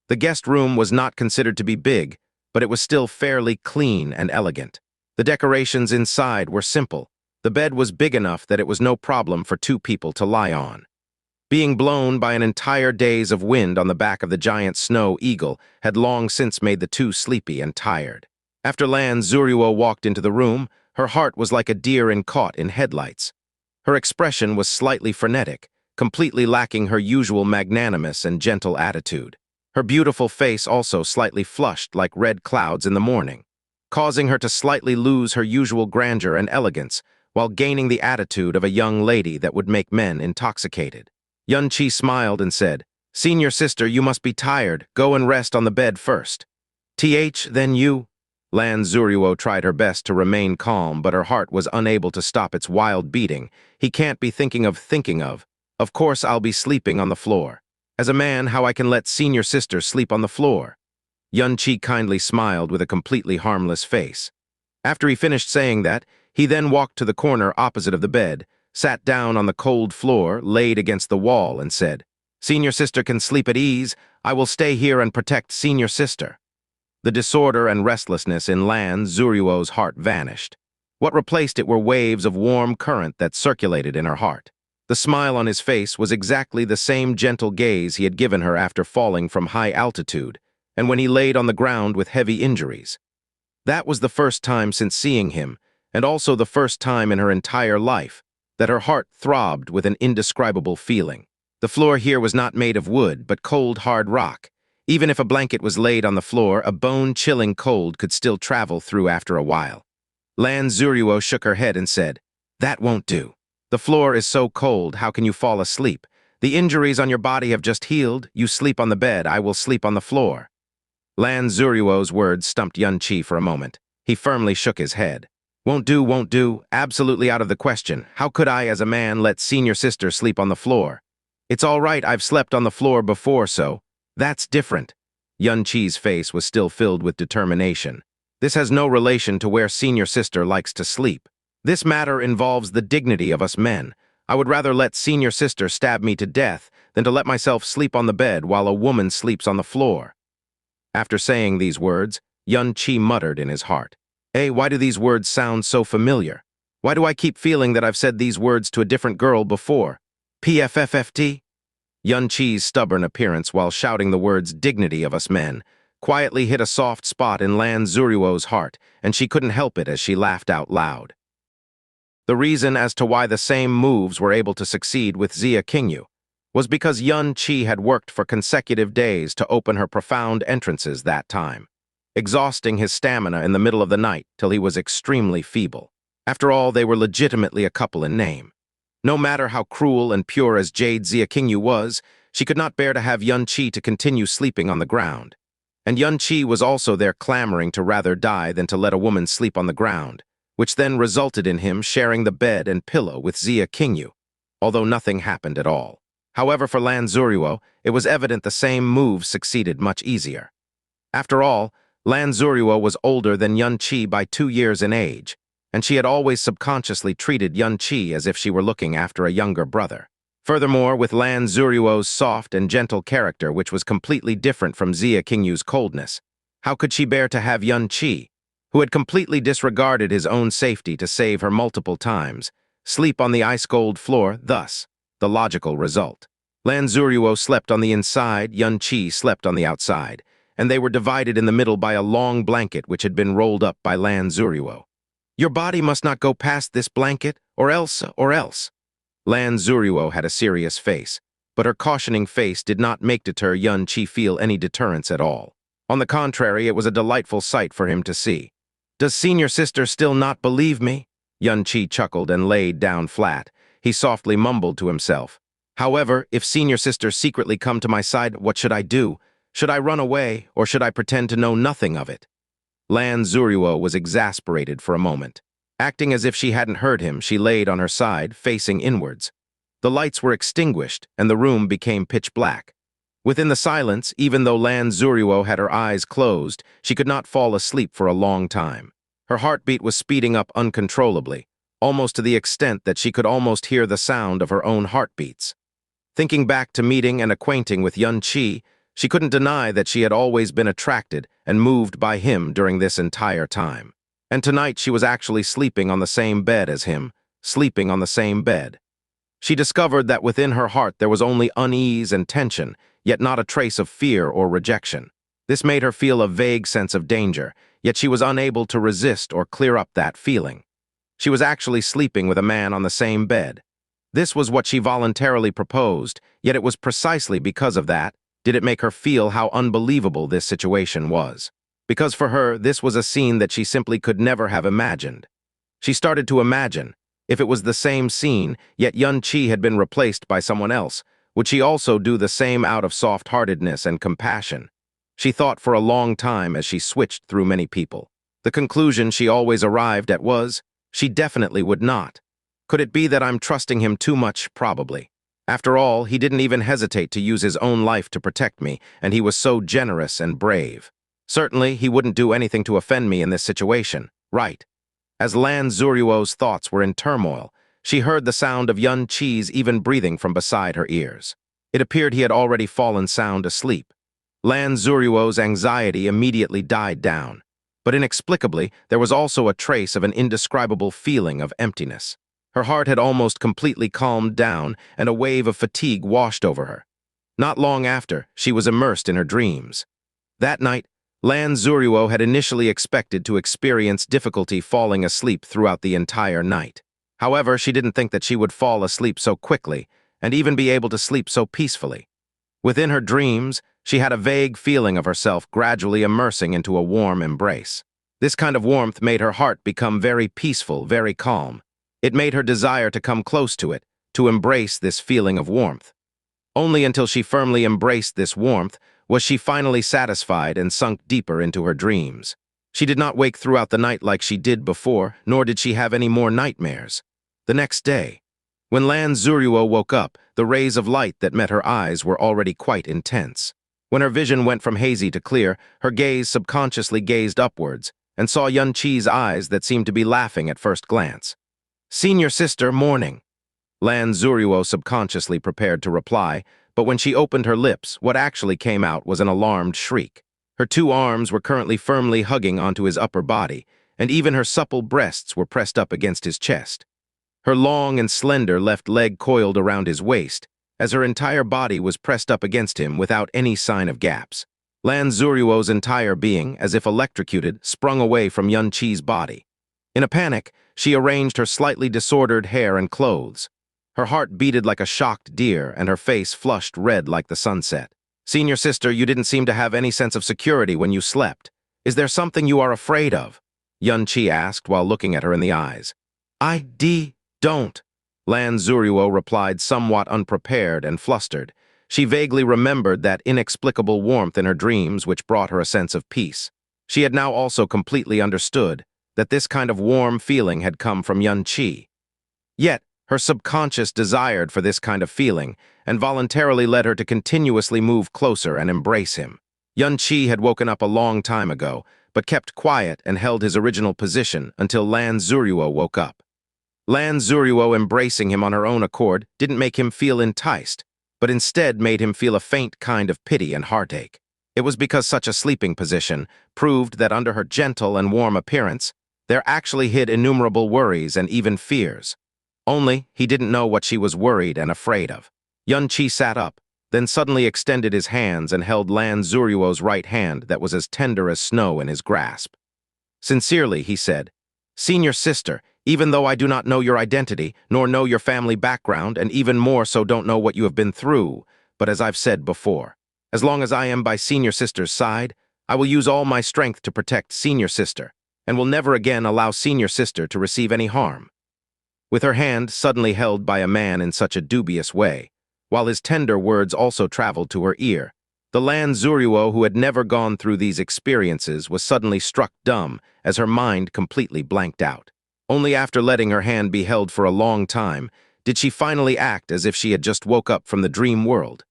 The guest room was not considered to be big, but it was still fairly clean and elegant. The decorations inside were simple. The bed was big enough that it was no problem for 2 people to lie on. Being blown by an entire days of wind on the back of the giant snow eagle had long since made the 2 sleepy and tired. After Lan Xueruo walked into the room, her heart was like a deer caught in headlights. Her expression was slightly frenetic, completely lacking her usual magnanimous and gentle attitude. Her beautiful face also slightly flushed like red clouds in the morning, causing her to slightly lose her usual grandeur and elegance, while gaining the attitude of a young lady that would make men intoxicated. Xianxia smiled and said, "Senior sister, you must be tired. Go and rest on the bed first." Then you?" Lan Xueruo tried her best to remain calm, but her heart was unable to stop its wild beating. He can't be thinking of. Of course I'll be sleeping on the floor. As a man, how I can let senior sister sleep on the floor? Xianxia kindly smiled with a completely harmless face. After he finished saying that, he then walked to the corner opposite of the bed, sat down on the cold floor, laid against the wall, and said, "Senior sister can sleep at ease. I will stay here and protect senior sister." The disorder and restlessness in Lan Xueruo's heart vanished. What replaced it were waves of warm current that circulated in her heart. The smile on his face was exactly the same gentle gaze he had given her after falling from high altitude, and when he laid on the ground with heavy injuries. That was the first time since seeing him, and also the first time in her entire life, that her heart throbbed with an indescribable feeling. The floor here was not made of wood, but cold, hard rock. Even if a blanket was laid on the floor, a bone-chilling cold could still travel through after a while. Lan Xueruo shook her head and said, "That won't do. The floor is so cold, how can you fall asleep? The injuries on your body have just healed. You sleep on the bed, I will sleep on the floor." Lan Xueruo's words stumped Xianxia for a moment. He firmly shook his head. Won't do, absolutely out of the question. How could I, as a man, let senior sister sleep on the floor? It's all right, I've slept on the floor before, so that's different." Xianxia's face was still filled with determination. "This has no relation to where senior sister likes to sleep. This matter involves the dignity of us men. I would rather let senior sister stab me to death than to let myself sleep on the bed while a woman sleeps on the floor." After saying these words, Xianxia muttered in his heart, Why do these words sound so familiar? Why do I keep feeling that I've said these words to a different girl before? PFFFT?" Xianxia's stubborn appearance while shouting the words dignity of us men quietly hit a soft spot in Lan Xueruo's heart, and she couldn't help it as she laughed out loud. The reason as to why the same moves were able to succeed with Xia Qingyu was because Xianxia had worked for consecutive days to open her profound entrances that time, exhausting his stamina in the middle of the night till he was extremely feeble. After all, they were legitimately a couple in name. No matter how cruel and pure as Jade Xia Qingyu was, she could not bear to have Xianxia to continue sleeping on the ground. And Xianxia was also there clamoring to rather die than to let a woman sleep on the ground, which then resulted in him sharing the bed and pillow with Xia Qingyu, although nothing happened at all. However, for Lan Xueruo, it was evident the same move succeeded much easier. After all, Lan Xueruo was older than Xianxia by 2 years in age, and she had always subconsciously treated Xianxia as if she were looking after a younger brother. Furthermore, with Lan Xueruo's soft and gentle character, which was completely different from Xia Qingyu's coldness, how could she bear to have Xianxia, who had completely disregarded his own safety to save her multiple times, sleep on the ice-cold floor, thus, the logical result? Lan Xueruo slept on the inside, Xianxia slept on the outside, and they were divided in the middle by a long blanket which had been rolled up by Lan Xueruo. "Your body must not go past this blanket, or else. Lan Xueruo had a serious face, but her cautioning face did not make Xianxia feel any deterrence at all. On the contrary, it was a delightful sight for him to see. "Does senior sister still not believe me?" Xianxia chuckled and laid down flat. He softly mumbled to himself, "However, if senior sister secretly come to my side, what should I do? Should I run away, or should I pretend to know nothing of it?" Lan Xueruo was exasperated for a moment. Acting as if she hadn't heard him, she laid on her side, facing inwards. The lights were extinguished, and the room became pitch black. Within the silence, even though Lan Xueruo had her eyes closed, she could not fall asleep for a long time. Her heartbeat was speeding up uncontrollably, almost to the extent that she could almost hear the sound of her own heartbeats. Thinking back to meeting and acquainting with Xianxia, she couldn't deny that she had always been attracted and moved by him during this entire time. And tonight she was actually sleeping on the same bed as him, sleeping on the same bed. She discovered that within her heart there was only unease and tension, yet not a trace of fear or rejection. This made her feel a vague sense of danger, yet she was unable to resist or clear up that feeling. She was actually sleeping with a man on the same bed. This was what she voluntarily proposed, yet it was precisely because of that did it make her feel how unbelievable this situation was. Because for her, this was a scene that she simply could never have imagined. She started to imagine, if it was the same scene, yet Xianxia had been replaced by someone else, would she also do the same out of soft-heartedness and compassion? She thought for a long time as she switched through many people. The conclusion she always arrived at was, she definitely would not. Could it be that I'm trusting him too much? Probably. After all, he didn't even hesitate to use his own life to protect me, and he was so generous and brave. Certainly, he wouldn't do anything to offend me in this situation, right? As Lan Xueruo's thoughts were in turmoil, she heard the sound of Yun Qi's even breathing from beside her ears. It appeared he had already fallen sound asleep. Lan Xueruo's anxiety immediately died down, but inexplicably, there was also a trace of an indescribable feeling of emptiness. Her heart had almost completely calmed down, and a wave of fatigue washed over her. Not long after, she was immersed in her dreams. That night, Lan Xueruo had initially expected to experience difficulty falling asleep throughout the entire night. However, she didn't think that she would fall asleep so quickly, and even be able to sleep so peacefully. Within her dreams, she had a vague feeling of herself gradually immersing into a warm embrace. This kind of warmth made her heart become very peaceful, very calm. It made her desire to come close to it, to embrace this feeling of warmth. Only until she firmly embraced this warmth was she finally satisfied and sunk deeper into her dreams. She did not wake throughout the night like she did before, nor did she have any more nightmares. The next day, when Lan Xueruo woke up, the rays of light that met her eyes were already quite intense. When her vision went from hazy to clear, her gaze subconsciously gazed upwards and saw Yun Qi's eyes that seemed to be laughing at first glance. "Senior sister, morning." Lan Xueruo subconsciously prepared to reply, but when she opened her lips, what actually came out was an alarmed shriek. Her two arms were currently firmly hugging onto his upper body, and even her supple breasts were pressed up against his chest. Her long and slender left leg coiled around his waist, as her entire body was pressed up against him without any sign of gaps. Lan Xueruo's entire being, as if electrocuted, sprung away from Yun Qi's body. In a panic, she arranged her slightly disordered hair and clothes. Her heart beated like a shocked deer, and her face flushed red like the sunset. "Senior sister, you didn't seem to have any sense of security when you slept. Is there something you are afraid of?" Yun Qi asked while looking at her in the eyes. "Don't," Lan Xueruo replied, somewhat unprepared and flustered. She vaguely remembered that inexplicable warmth in her dreams which brought her a sense of peace. She had now also completely understood that this kind of warm feeling had come from Yun Qi. Yet, her subconscious desired for this kind of feeling and voluntarily led her to continuously move closer and embrace him. Yun Qi had woken up a long time ago, but kept quiet and held his original position until Lan Xueruo woke up. Lan Xueruo embracing him on her own accord didn't make him feel enticed, but instead made him feel a faint kind of pity and heartache. It was because such a sleeping position proved that under her gentle and warm appearance, there actually hid innumerable worries and even fears. Only, he didn't know what she was worried and afraid of. Yun Qi sat up, then suddenly extended his hands and held Lan Xueruo's right hand that was as tender as snow in his grasp. Sincerely, he said, "Senior sister, even though I do not know your identity, nor know your family background, and even more so don't know what you have been through, but as I've said before, as long as I am by senior sister's side, I will use all my strength to protect senior sister, and will never again allow senior sister to receive any harm." With her hand suddenly held by a man in such a dubious way, while his tender words also traveled to her ear, the Lan Xueruo who had never gone through these experiences was suddenly struck dumb as her mind completely blanked out. Only after letting her hand be held for a long time did she finally act as if she had just woke up from the dream world.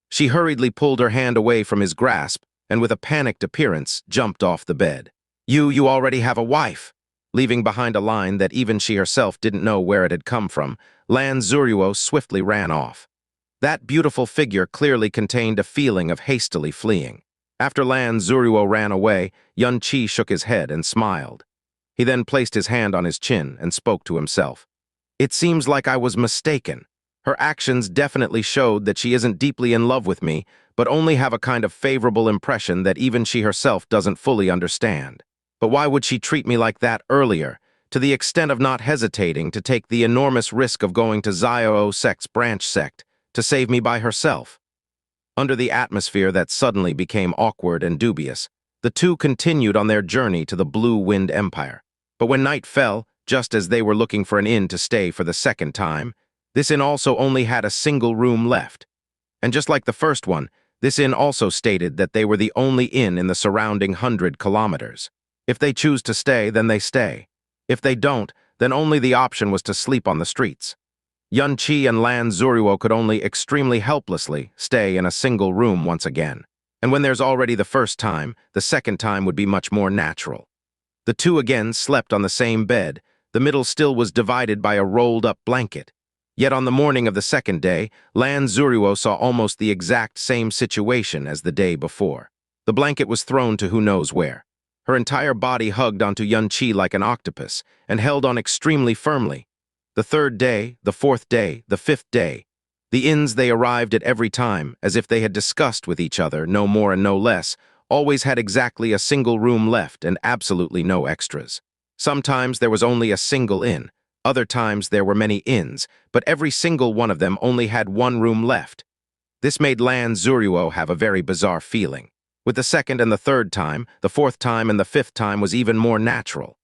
She hurriedly pulled her hand away from his grasp and with a panicked appearance jumped off the bed. You already have a wife." Leaving behind a line that even she herself didn't know where it had come from, Lan Xueruo swiftly ran off. That beautiful figure clearly contained a feeling of hastily fleeing. After Lan Xueruo ran away, Yun Qi shook his head and smiled. He then placed his hand on his chin and spoke to himself. "It seems like I was mistaken. Her actions definitely showed that she isn't deeply in love with me, but only have a kind of favorable impression that even she herself doesn't fully understand. But why would she treat me like that earlier, to the extent of not hesitating to take the enormous risk of going to Xianxia Sect's branch sect to save me by herself?" Under the atmosphere that suddenly became awkward and dubious, the two continued on their journey to the Blue Wind Empire. But when night fell, just as they were looking for an inn to stay for the second time, this inn also only had a single room left. And just like the first one, this inn also stated that they were the only inn in the surrounding 100 kilometers. If they choose to stay, then they stay. If they don't, then only the option was to sleep on the streets. Yun Qi and Lan Xueruo could only extremely helplessly stay in a single room once again. And when there's already the first time, the second time would be much more natural. The two again slept on the same bed. The middle still was divided by a rolled-up blanket. Yet on the morning of the second day, Lan Xueruo saw almost the exact same situation as the day before. The blanket was thrown to who knows where. Her entire body hugged onto Xianxia like an octopus and held on extremely firmly. The third day, the fourth day, the fifth day. The inns they arrived at every time, as if they had discussed with each other, no more and no less, always had exactly a single room left and absolutely no extras. Sometimes there was only a single inn. Other times there were many inns, but every single one of them only had one room left. This made Lan Xueruo have a very bizarre feeling. With the second and the third time, the fourth time and the fifth time was even more natural.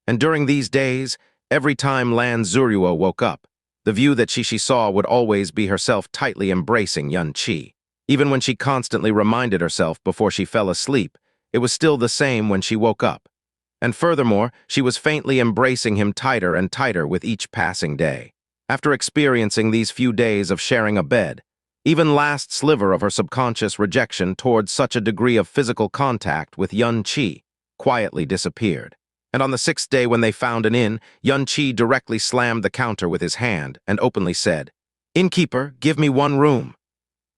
And during these days, every time Lan Xueruo woke up, the view that she saw would always be herself tightly embracing Xianxia. Even when she constantly reminded herself before she fell asleep, it was still the same when she woke up. And furthermore, she was faintly embracing him tighter and tighter with each passing day. After experiencing these few days of sharing a bed, even last sliver of her subconscious rejection towards such a degree of physical contact with Xianxia quietly disappeared. And on the sixth day when they found an inn, Xianxia directly slammed the counter with his hand and openly said, "Innkeeper, give me one room."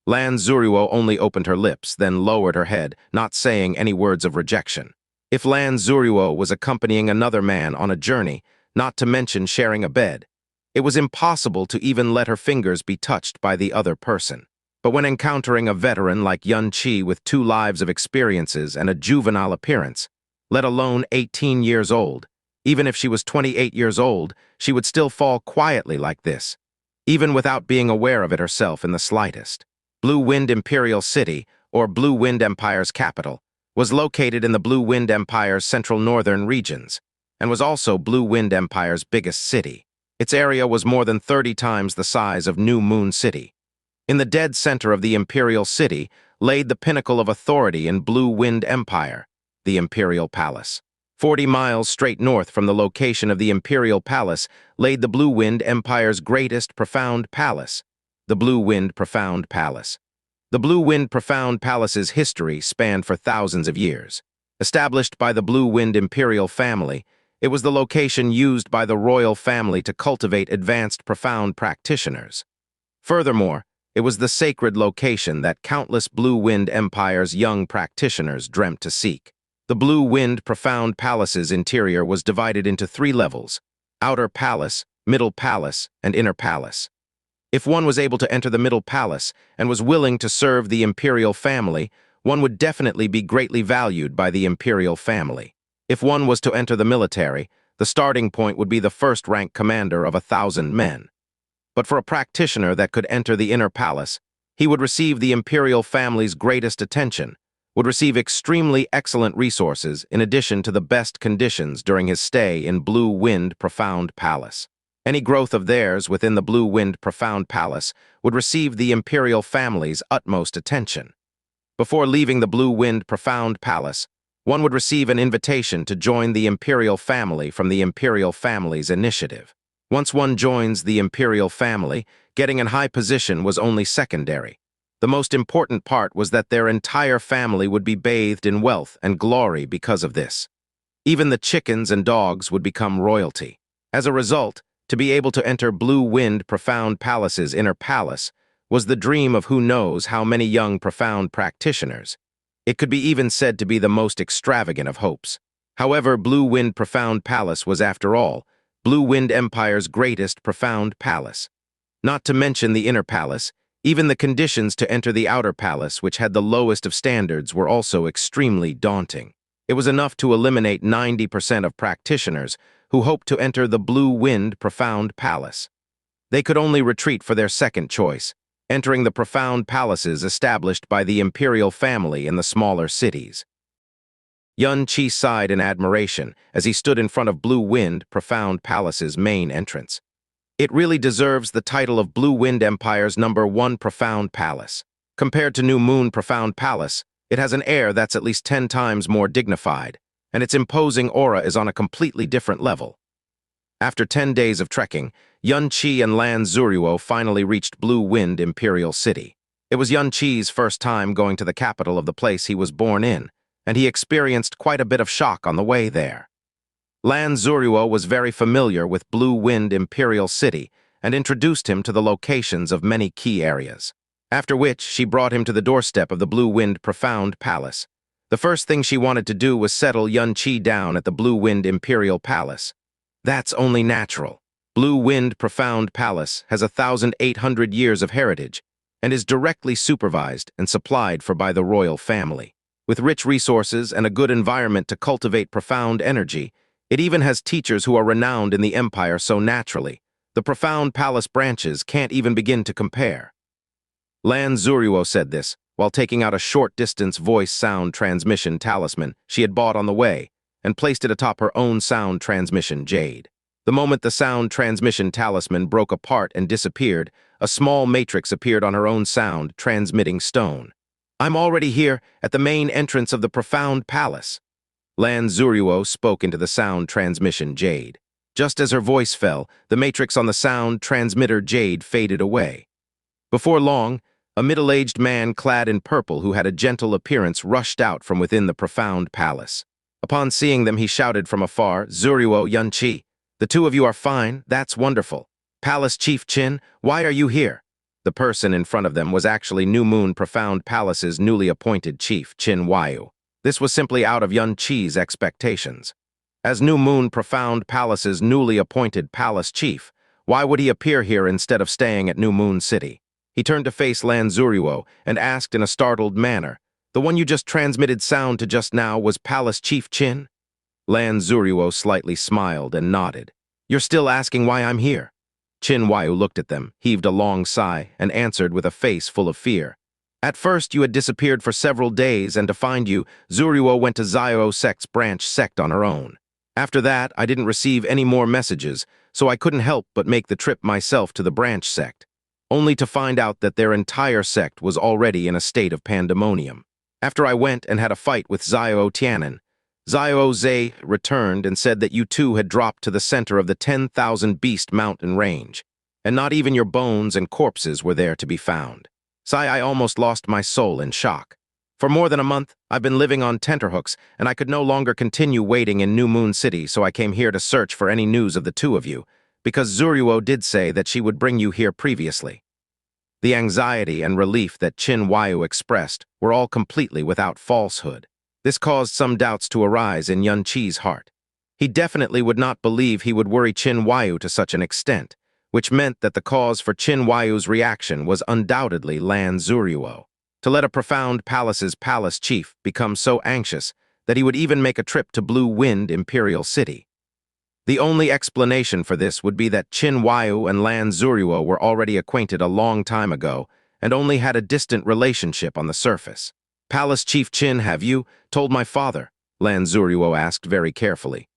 Lan Xueruo only opened her lips, then lowered her head, not saying any words of rejection. If Lan Xueruo was accompanying another man on a journey, not to mention sharing a bed, it was impossible to even let her fingers be touched by the other person. But when encountering a veteran like Xianxia with 2 lives of experiences and a juvenile appearance, let alone 18 years old, even if she was 28 years old, she would still fall quietly like this, even without being aware of it herself in the slightest. Blue Wind Imperial City, or Blue Wind Empire's capital, was located in the Blue Wind Empire's central northern regions, and was also Blue Wind Empire's biggest city. Its area was more than 30 times the size of New Moon City. In the dead center of the Imperial City laid the pinnacle of authority in Blue Wind Empire, the Imperial Palace. 40 miles straight north from the location of the Imperial Palace laid the Blue Wind Empire's greatest profound palace, the Blue Wind Profound Palace. The Blue Wind Profound Palace's history spanned for thousands of years. Established by the Blue Wind Imperial family, it was the location used by the royal family to cultivate advanced profound practitioners. Furthermore, it was the sacred location that countless Blue Wind Empire's young practitioners dreamt to seek. The Blue Wind Profound Palace's interior was divided into 3 levels: Outer Palace, Middle Palace, and Inner Palace. If one was able to enter the Middle Palace and was willing to serve the Imperial family, one would definitely be greatly valued by the Imperial family. If one was to enter the military, the starting point would be the first-rank commander of 1,000 men. But for a practitioner that could enter the Inner Palace, he would receive the Imperial family's greatest attention, would receive extremely excellent resources in addition to the best conditions during his stay in Blue Wind Profound Palace. Any growth of theirs within the Blue Wind Profound Palace would receive the Imperial family's utmost attention. Before leaving the Blue Wind Profound Palace, one would receive an invitation to join the Imperial family from the Imperial family's initiative. Once one joins the Imperial family, getting in high position was only secondary. The most important part was that their entire family would be bathed in wealth and glory because of this. Even the chickens and dogs would become royalty. As a result, to be able to enter Blue Wind Profound Palace's Inner Palace was the dream of who knows how many young profound practitioners. It could be even said to be the most extravagant of hopes. However, Blue Wind Profound Palace was, after all, Blue Wind Empire's greatest profound palace. Not to mention the Inner Palace, even the conditions to enter the Outer Palace, which had the lowest of standards, were also extremely daunting. It was enough to eliminate 90% of practitioners who hoped to enter the Blue Wind Profound Palace. They could only retreat for their second choice, entering the profound palaces established by the Imperial family in the smaller cities. Xianxia sighed in admiration as he stood in front of Blue Wind Profound Palace's main entrance. It really deserves the title of Blue Wind Empire's #1 profound palace. Compared to New Moon Profound Palace, it has an air that's at least 10 times more dignified, and its imposing aura is on a completely different level. After 10 days of trekking, Xianxia and Lan Xueruo finally reached Blue Wind Imperial City. It was Xianxi's first time going to the capital of the place he was born in, and he experienced quite a bit of shock on the way there. Lan Xueruo was very familiar with Blue Wind Imperial City and introduced him to the locations of many key areas. After which, she brought him to the doorstep of the Blue Wind Profound Palace. The first thing she wanted to do was settle Xianxia down at the Blue Wind Imperial Palace. That's only natural. Blue Wind Profound Palace has 1,800 years of heritage and is directly supervised and supplied for by the royal family. With rich resources and a good environment to cultivate profound energy, it even has teachers who are renowned in the empire so naturally. The Profound Palace branches can't even begin to compare. Lan Xueruo said this while taking out a short-distance voice sound transmission talisman she had bought on the way and placed it atop her own sound transmission jade. The moment the sound transmission talisman broke apart and disappeared, a small matrix appeared on her own sound transmitting stone. "I'm already here at the main entrance of the Profound Palace." Lan Xueruo spoke into the sound transmission jade. Just as her voice fell, the matrix on the sound transmitter jade faded away. Before long, a middle-aged man clad in purple who had a gentle appearance rushed out from within the Profound Palace. Upon seeing them, he shouted from afar, "Xueruo, Xianxia, the two of you are fine, that's wonderful. Palace Chief Qin, why are you here?" The person in front of them was actually New Moon Profound Palace's newly appointed chief, Qin Huaiyu. This was simply out of Xianxi's expectations. As New Moon Profound Palace's newly appointed palace chief, why would he appear here instead of staying at New Moon City? He turned to face Lan Xueruo and asked in a startled manner, "The one you just transmitted sound to just now was Palace Chief Qin?" Lan Xueruo slightly smiled and nodded. "You're still asking why I'm here?" Qin Huaiyu looked at them, heaved a long sigh, and answered with a face full of fear. "At first you had disappeared for several days, and to find you, Xueruo went to Xiao Sect's branch sect on her own. After that, I didn't receive any more messages, so I couldn't help but make the trip myself to the branch sect, only to find out that their entire sect was already in a state of pandemonium. After I went and had a fight with Xiao Tianan, Xiao Zhe returned and said that you two had dropped to the center of the 10,000 Beast mountain range, and not even your bones and corpses were there to be found. I almost lost my soul in shock. For more than a month, I've been living on tenterhooks, and I could no longer continue waiting in New Moon City, so I came here to search for any news of the two of you, because Xueruo did say that she would bring you here previously." The anxiety and relief that Qin Huaiyu expressed were all completely without falsehood. This caused some doubts to arise in Xianxi's heart. He definitely would not believe he would worry Qin Huaiyu to such an extent, which meant that the cause for Qin Huayu's reaction was undoubtedly Lan Xueruo. To let a Profound Palace's palace chief become so anxious that he would even make a trip to Blue Wind Imperial City. The only explanation for this would be that Qin Huaiyu and Lan Xueruo were already acquainted a long time ago and only had a distant relationship on the surface. "Palace Chief Qin, have you told my father?" Lan Xueruo asked very carefully.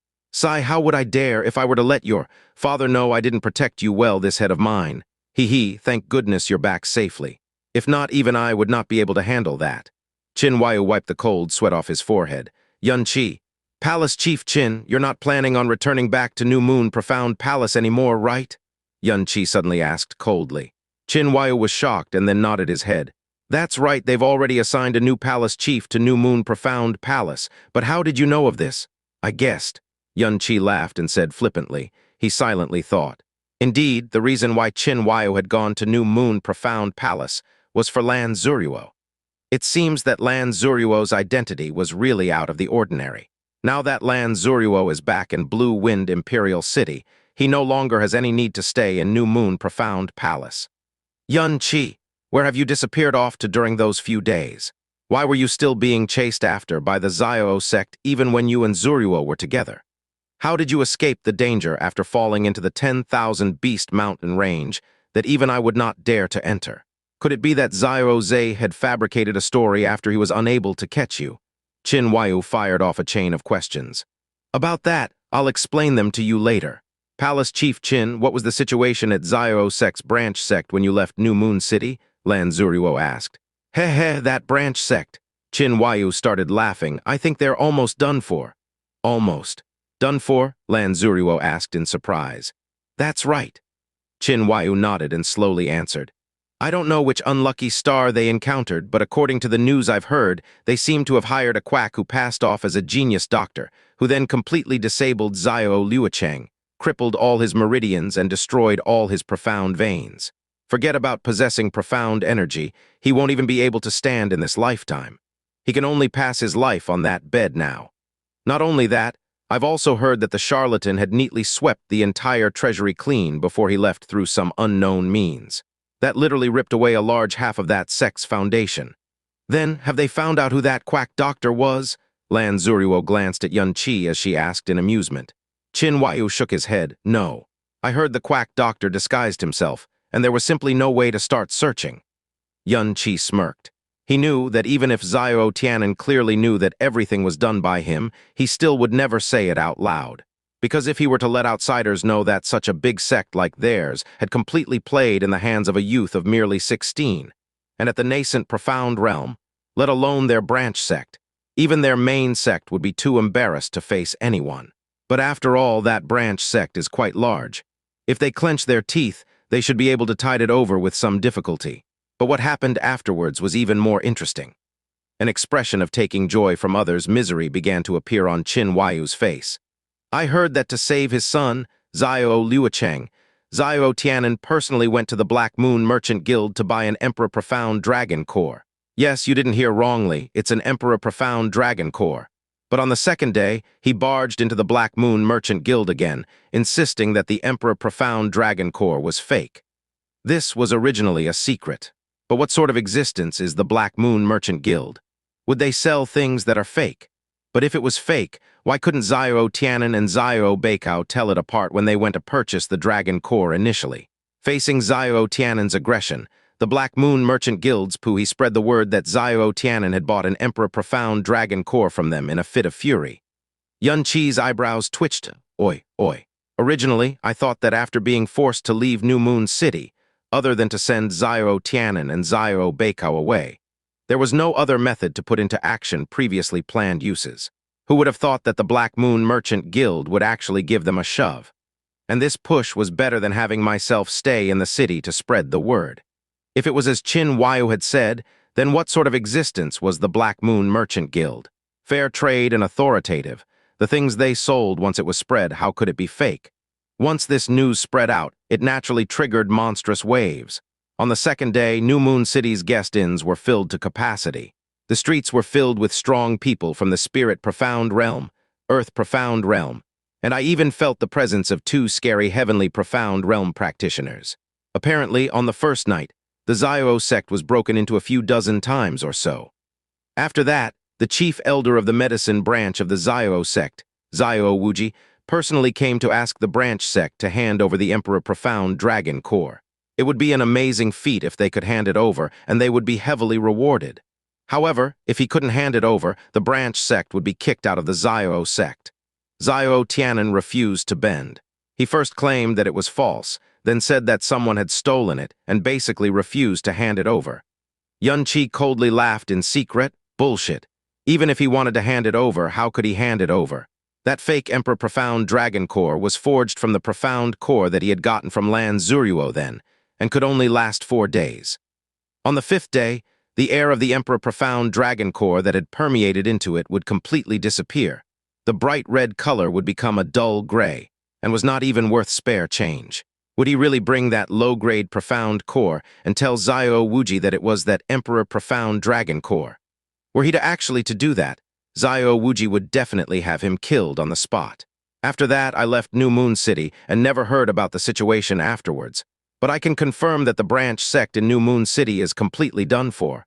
"How would I dare if I were to let your father know I didn't protect you well, this head of mine? Thank goodness you're back safely. If not, even I would not be able to handle that." Qin Huaiyu wiped the cold sweat off his forehead. "Xianxia, Palace Chief Qin, you're not planning on returning back to New Moon Profound Palace anymore, right?" Xianxia suddenly asked coldly. Qin Huaiyu was shocked and then nodded his head. "That's right, they've already assigned a new palace chief to New Moon Profound Palace. But how did you know of this?" "I guessed." Xianxia laughed and said flippantly. He silently thought. Indeed, the reason why Qin Huaiyu had gone to New Moon Profound Palace was for Lan Xueruo. It seems that Lan Xueruo's identity was really out of the ordinary. Now that Lan Xueruo is back in Blue Wind Imperial City, he no longer has any need to stay in New Moon Profound Palace. "Xianxia, where have you disappeared off to during those few days? Why were you still being chased after by the Xiao sect even when you and Xueruo were together? How did you escape the danger after falling into the 10,000 Beast mountain range that even I would not dare to enter? Could it be that Xiao Zhe had fabricated a story after he was unable to catch you?" Qin Huaiyu fired off a chain of questions. "About that, I'll explain them to you later. Palace Chief Qin, what was the situation at Xiao Sect's branch sect when you left New Moon City?" Lan Xueruo asked. That branch sect." Qin Huaiyu started laughing. "I think they're almost done for." "Almost done for?" Lan Xueruo asked in surprise. "That's right." Qin Huaiyu nodded and slowly answered. I don't know which unlucky star they encountered, but according to the news I've heard, they seem to have hired a quack who passed off as a genius doctor, who then completely disabled Xiao Luocheng, crippled all his meridians and destroyed all his profound veins. Forget about possessing profound energy, he won't even be able to stand in this lifetime. He can only pass his life on that bed now. Not only that, I've also heard that the charlatan had neatly swept the entire treasury clean before he left through some unknown means. That literally ripped away a large half of that sect's foundation. Then, have they found out who that quack doctor was? Lan Xueruo glanced at Xianxia as she asked in amusement. Qin Huaiyu shook his head. No. I heard the quack doctor disguised himself, and there was simply no way to start searching. Xianxia smirked. He knew that even if Xiao Tianan clearly knew that everything was done by him, he still would never say it out loud. Because if he were to let outsiders know that such a big sect like theirs had completely played in the hands of a youth of merely 16, and at the nascent profound realm, let alone their branch sect, even their main sect would be too embarrassed to face anyone. But after all, that branch sect is quite large. If they clench their teeth, they should be able to tide it over with some difficulty. But what happened afterwards was even more interesting. An expression of taking joy from others' misery began to appear on Qin Huaiyu's face. I heard that to save his son, Xiao Luocheng, Xiao Tianan personally went to the Black Moon Merchant Guild to buy an Emperor Profound Dragon Core. Yes, you didn't hear wrongly, it's an Emperor Profound Dragon Core. But on the second day, he barged into the Black Moon Merchant Guild again, insisting that the Emperor Profound Dragon Core was fake. This was originally a secret. But what sort of existence is the Black Moon Merchant Guild? Would they sell things that are fake? But if it was fake, why couldn't Xiao Tianan and Xiao Beikao tell it apart when they went to purchase the Dragon Core initially? Facing Xiao Tianan's aggression, the Black Moon Merchant Guild's Puhi spread the word that Xiao Tianan had bought an Emperor Profound Dragon Core from them in a fit of fury. Xianxia's eyebrows twitched. Oi, oi. Originally, I thought that after being forced to leave New Moon City, other than to send Xiao Tianan and Xiao Beikao away, there was no other method to put into action previously planned uses. Who would have thought that the Black Moon Merchant Guild would actually give them a shove? And this push was better than having myself stay in the city to spread the word. If it was as Qin Huaiyu had said, then what sort of existence was the Black Moon Merchant Guild? Fair trade and authoritative. The things they sold once it was spread, how could it be fake? Once this news spread out, it naturally triggered monstrous waves. On the second day, New Moon City's guest inns were filled to capacity. The streets were filled with strong people from the Spirit Profound Realm, Earth Profound Realm, and I even felt the presence of 2 scary Heavenly Profound Realm practitioners. Apparently, on the first night, the Xiao sect was broken into a few dozen times or so. After that, the chief elder of the medicine branch of the Xiao sect, Xiao Wuji, personally came to ask the branch sect to hand over the Emperor Profound Dragon Core. It would be an amazing feat if they could hand it over, and they would be heavily rewarded. However, if he couldn't hand it over, the branch sect would be kicked out of the Xiao sect. Xiao Tianan refused to bend. He first claimed that it was false, then said that someone had stolen it, and basically refused to hand it over. Xianxia coldly laughed in secret. Bullshit. Even if he wanted to hand it over, how could he hand it over? That fake Emperor Profound Dragon Core was forged from the Profound Core that he had gotten from Lan Xueruo then, and could only last 4 days. On the 5th day, the air of the Emperor Profound Dragon Core that had permeated into it would completely disappear. The bright red color would become a dull gray, and was not even worth spare change. Would he really bring that low-grade Profound Core and tell Xiao Wuji that it was that Emperor Profound Dragon Core? Were he to do that, Xiao Wuji would definitely have him killed on the spot. After that, I left New Moon City and never heard about the situation afterwards. But I can confirm that the branch sect in New Moon City is completely done for.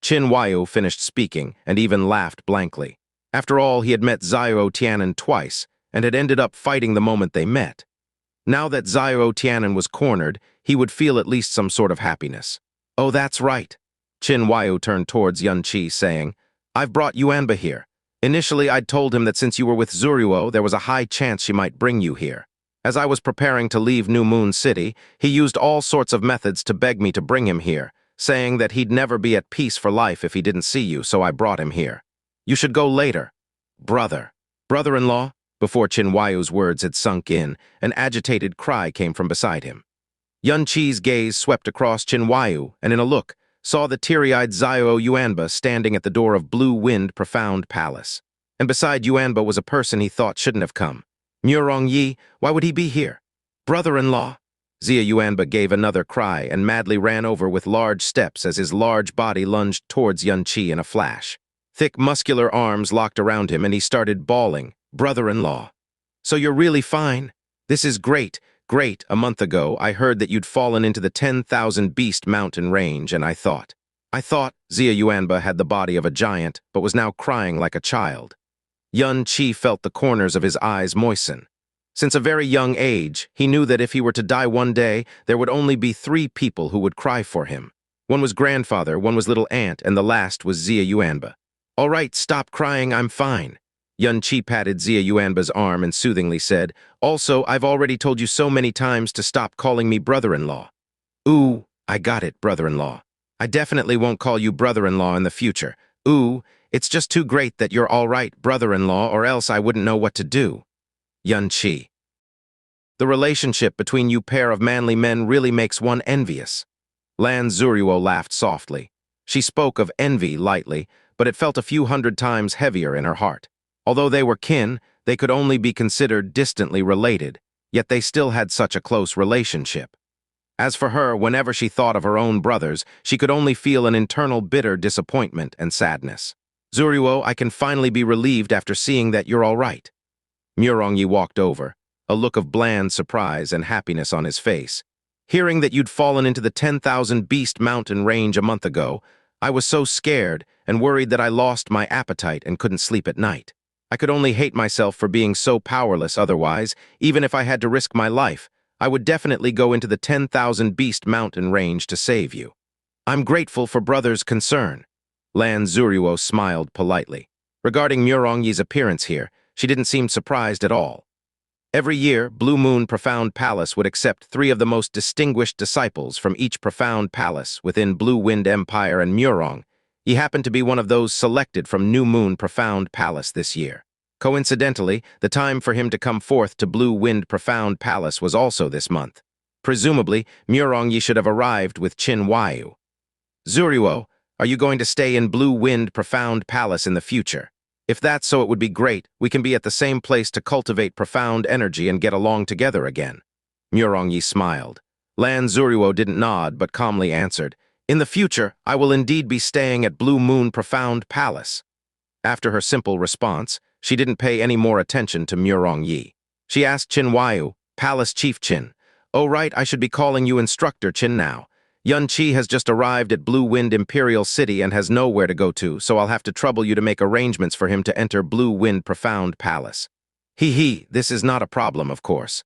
Qin Huaiyu finished speaking and even laughed blankly. After all, he had met Xiao Tianan twice and had ended up fighting the moment they met. Now that Xiao Tianan was cornered, he would feel at least some sort of happiness. Oh, that's right. Qin Huaiyu turned towards Xianxia, saying, I've brought Yuanba here. Initially, I'd told him that since you were with Xueruo, there was a high chance she might bring you here. As I was preparing to leave New Moon City, he used all sorts of methods to beg me to bring him here, saying that he'd never be at peace for life if he didn't see you, so I brought him here. You should go later. Brother. Brother-in-law? Before Qin Huaiyu's words had sunk in, an agitated cry came from beside him. Yun Qi's gaze swept across Xianxia and in a look, saw the teary-eyed Xiao Yuanba standing at the door of Blue Wind Profound Palace. And beside Yuanba was a person he thought shouldn't have come. Murong Yi, why would he be here? Brother-in-law? Xia Yuanba gave another cry and madly ran over with large steps as his large body lunged towards Yun Qi in a flash. Thick, muscular arms locked around him and he started bawling, "Brother-in-law. So you're really fine? This is great, great. A month ago, I heard that you'd fallen into the 10,000 Beast mountain range and I thought, Xia Yuanba had the body of a giant but was now crying like a child. Yun Qi felt the corners of his eyes moisten. Since a very young age, he knew that if he were to die one day, there would only be 3 people who would cry for him. One was grandfather, one was little aunt, and the last was Xia Yuanba. All right, stop crying, I'm fine. Yun Qi patted Xia Yuanba's arm and soothingly said, Also, I've already told you so many times to stop calling me brother-in-law. Ooh, I got it, brother-in-law. I definitely won't call you brother-in-law in the future. Ooh, it's just too great that you're all right, brother-in-law, or else I wouldn't know what to do. Yun Qi. The relationship between you pair of manly men really makes one envious. Lan Xueruo laughed softly. She spoke of envy lightly, but it felt a few hundred times heavier in her heart. Although they were kin, they could only be considered distantly related, yet they still had such a close relationship. As for her, whenever she thought of her own brothers, she could only feel an internal bitter disappointment and sadness. Xueruo, I can finally be relieved after seeing that you're all right. Murong Yi walked over, a look of bland surprise and happiness on his face. Hearing that you'd fallen into the 10,000 Beast mountain range a month ago, I was so scared and worried that I lost my appetite and couldn't sleep at night. I could only hate myself for being so powerless otherwise. Even if I had to risk my life, I would definitely go into the 10,000 Beast mountain range to save you. I'm grateful for brother's concern. Lan Xueruo smiled politely. Regarding Murong Yi's appearance here, she didn't seem surprised at all. Every year, Blue Moon Profound Palace would accept 3 of the most distinguished disciples from each profound palace within Blue Wind Empire, and Murong Yi happened to be one of those selected from New Moon Profound Palace this year. Coincidentally, the time for him to come forth to Blue Wind Profound Palace was also this month. Presumably, Murong Yi should have arrived with Xianxia. Xueruo, are you going to stay in Blue Wind Profound Palace in the future? If that's so, it would be great. We can be at the same place to cultivate profound energy and get along together again. Murong Yi smiled. Lan Xueruo didn't nod, but calmly answered, In the future, I will indeed be staying at Blue Moon Profound Palace. After her simple response, she didn't pay any more attention to Murong Yi. She asked Xianxia, Palace Chief Qin, Oh right, I should be calling you Instructor Qin now. Yun Qi has just arrived at Blue Wind Imperial City and has nowhere to go to, so I'll have to trouble you to make arrangements for him to enter Blue Wind Profound Palace. He, this is not a problem, of course.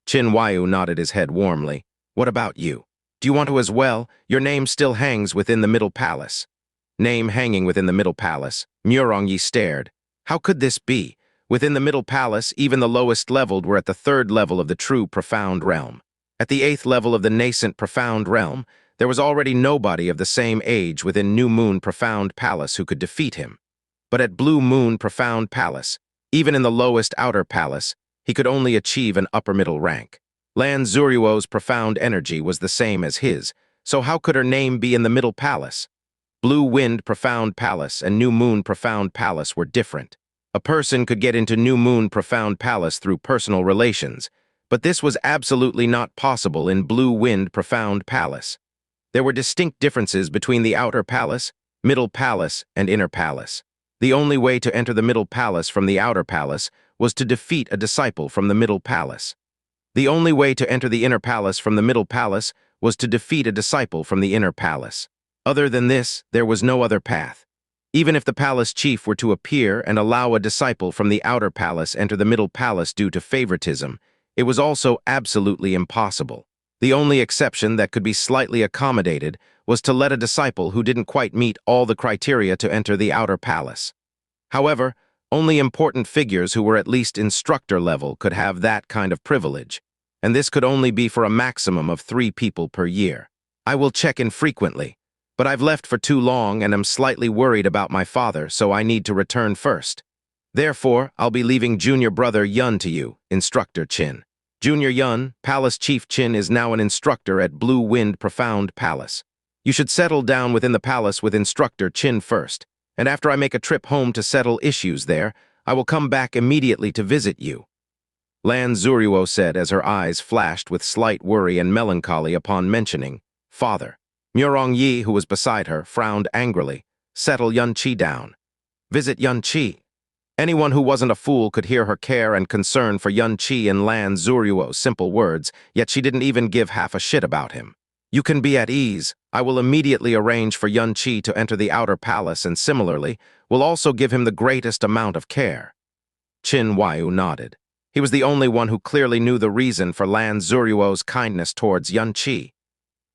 Xianxia nodded his head warmly. What about you? Do you want to as well? Your name still hangs within the Middle Palace. Name hanging within the Middle Palace. Murong Yi stared. How could this be? Within the Middle Palace, even the lowest leveled were at the 3rd level of the true Profound Realm. At the 8th level of the nascent Profound Realm, there was already nobody of the same age within New Moon Profound Palace who could defeat him. But at Blue Moon Profound Palace, even in the lowest outer palace, he could only achieve an upper-middle rank. Lan Xueruo's profound energy was the same as his, so how could her name be in the Middle Palace? Blue Wind Profound Palace and New Moon Profound Palace were different. A person could get into New Moon Profound Palace through personal relations, but this was absolutely not possible in Blue Wind Profound Palace. There were distinct differences between the Outer Palace, Middle Palace, and Inner Palace. The only way to enter the Middle Palace from the Outer Palace was to defeat a disciple from the Middle Palace. The only way to enter the Inner Palace from the Middle Palace was to defeat a disciple from the Inner Palace. Other than this, there was no other path. Even if the palace chief were to appear and allow a disciple from the Outer Palace enter the Middle Palace due to favoritism, it was also absolutely impossible. The only exception that could be slightly accommodated was to let a disciple who didn't quite meet all the criteria to enter the Outer Palace. However, only important figures who were at least instructor level could have that kind of privilege, and this could only be for a maximum of 3 people per year. I will check in frequently, but I've left for too long and am slightly worried about my father, so I need to return first. Therefore, I'll be leaving junior brother Yun to you, Instructor Qin. Junior Yun, Palace Chief Qin is now an instructor at Blue Wind Profound Palace. You should settle down within the palace with Instructor Qin first, and after I make a trip home to settle issues there, I will come back immediately to visit you. Lan Xueruo said as her eyes flashed with slight worry and melancholy upon mentioning father. Murong Yi, who was beside her, frowned angrily. Settle Yunqi down. Visit Yunqi. Anyone who wasn't a fool could hear her care and concern for Yunqi in Lan Xueruo's simple words, yet she didn't even give half a shit about him. You can be at ease. I will immediately arrange for Yunqi to enter the outer palace and similarly, will also give him the greatest amount of care. Qin Huaiyu nodded. He was the only one who clearly knew the reason for Lan Xueruo's kindness towards Yunqi.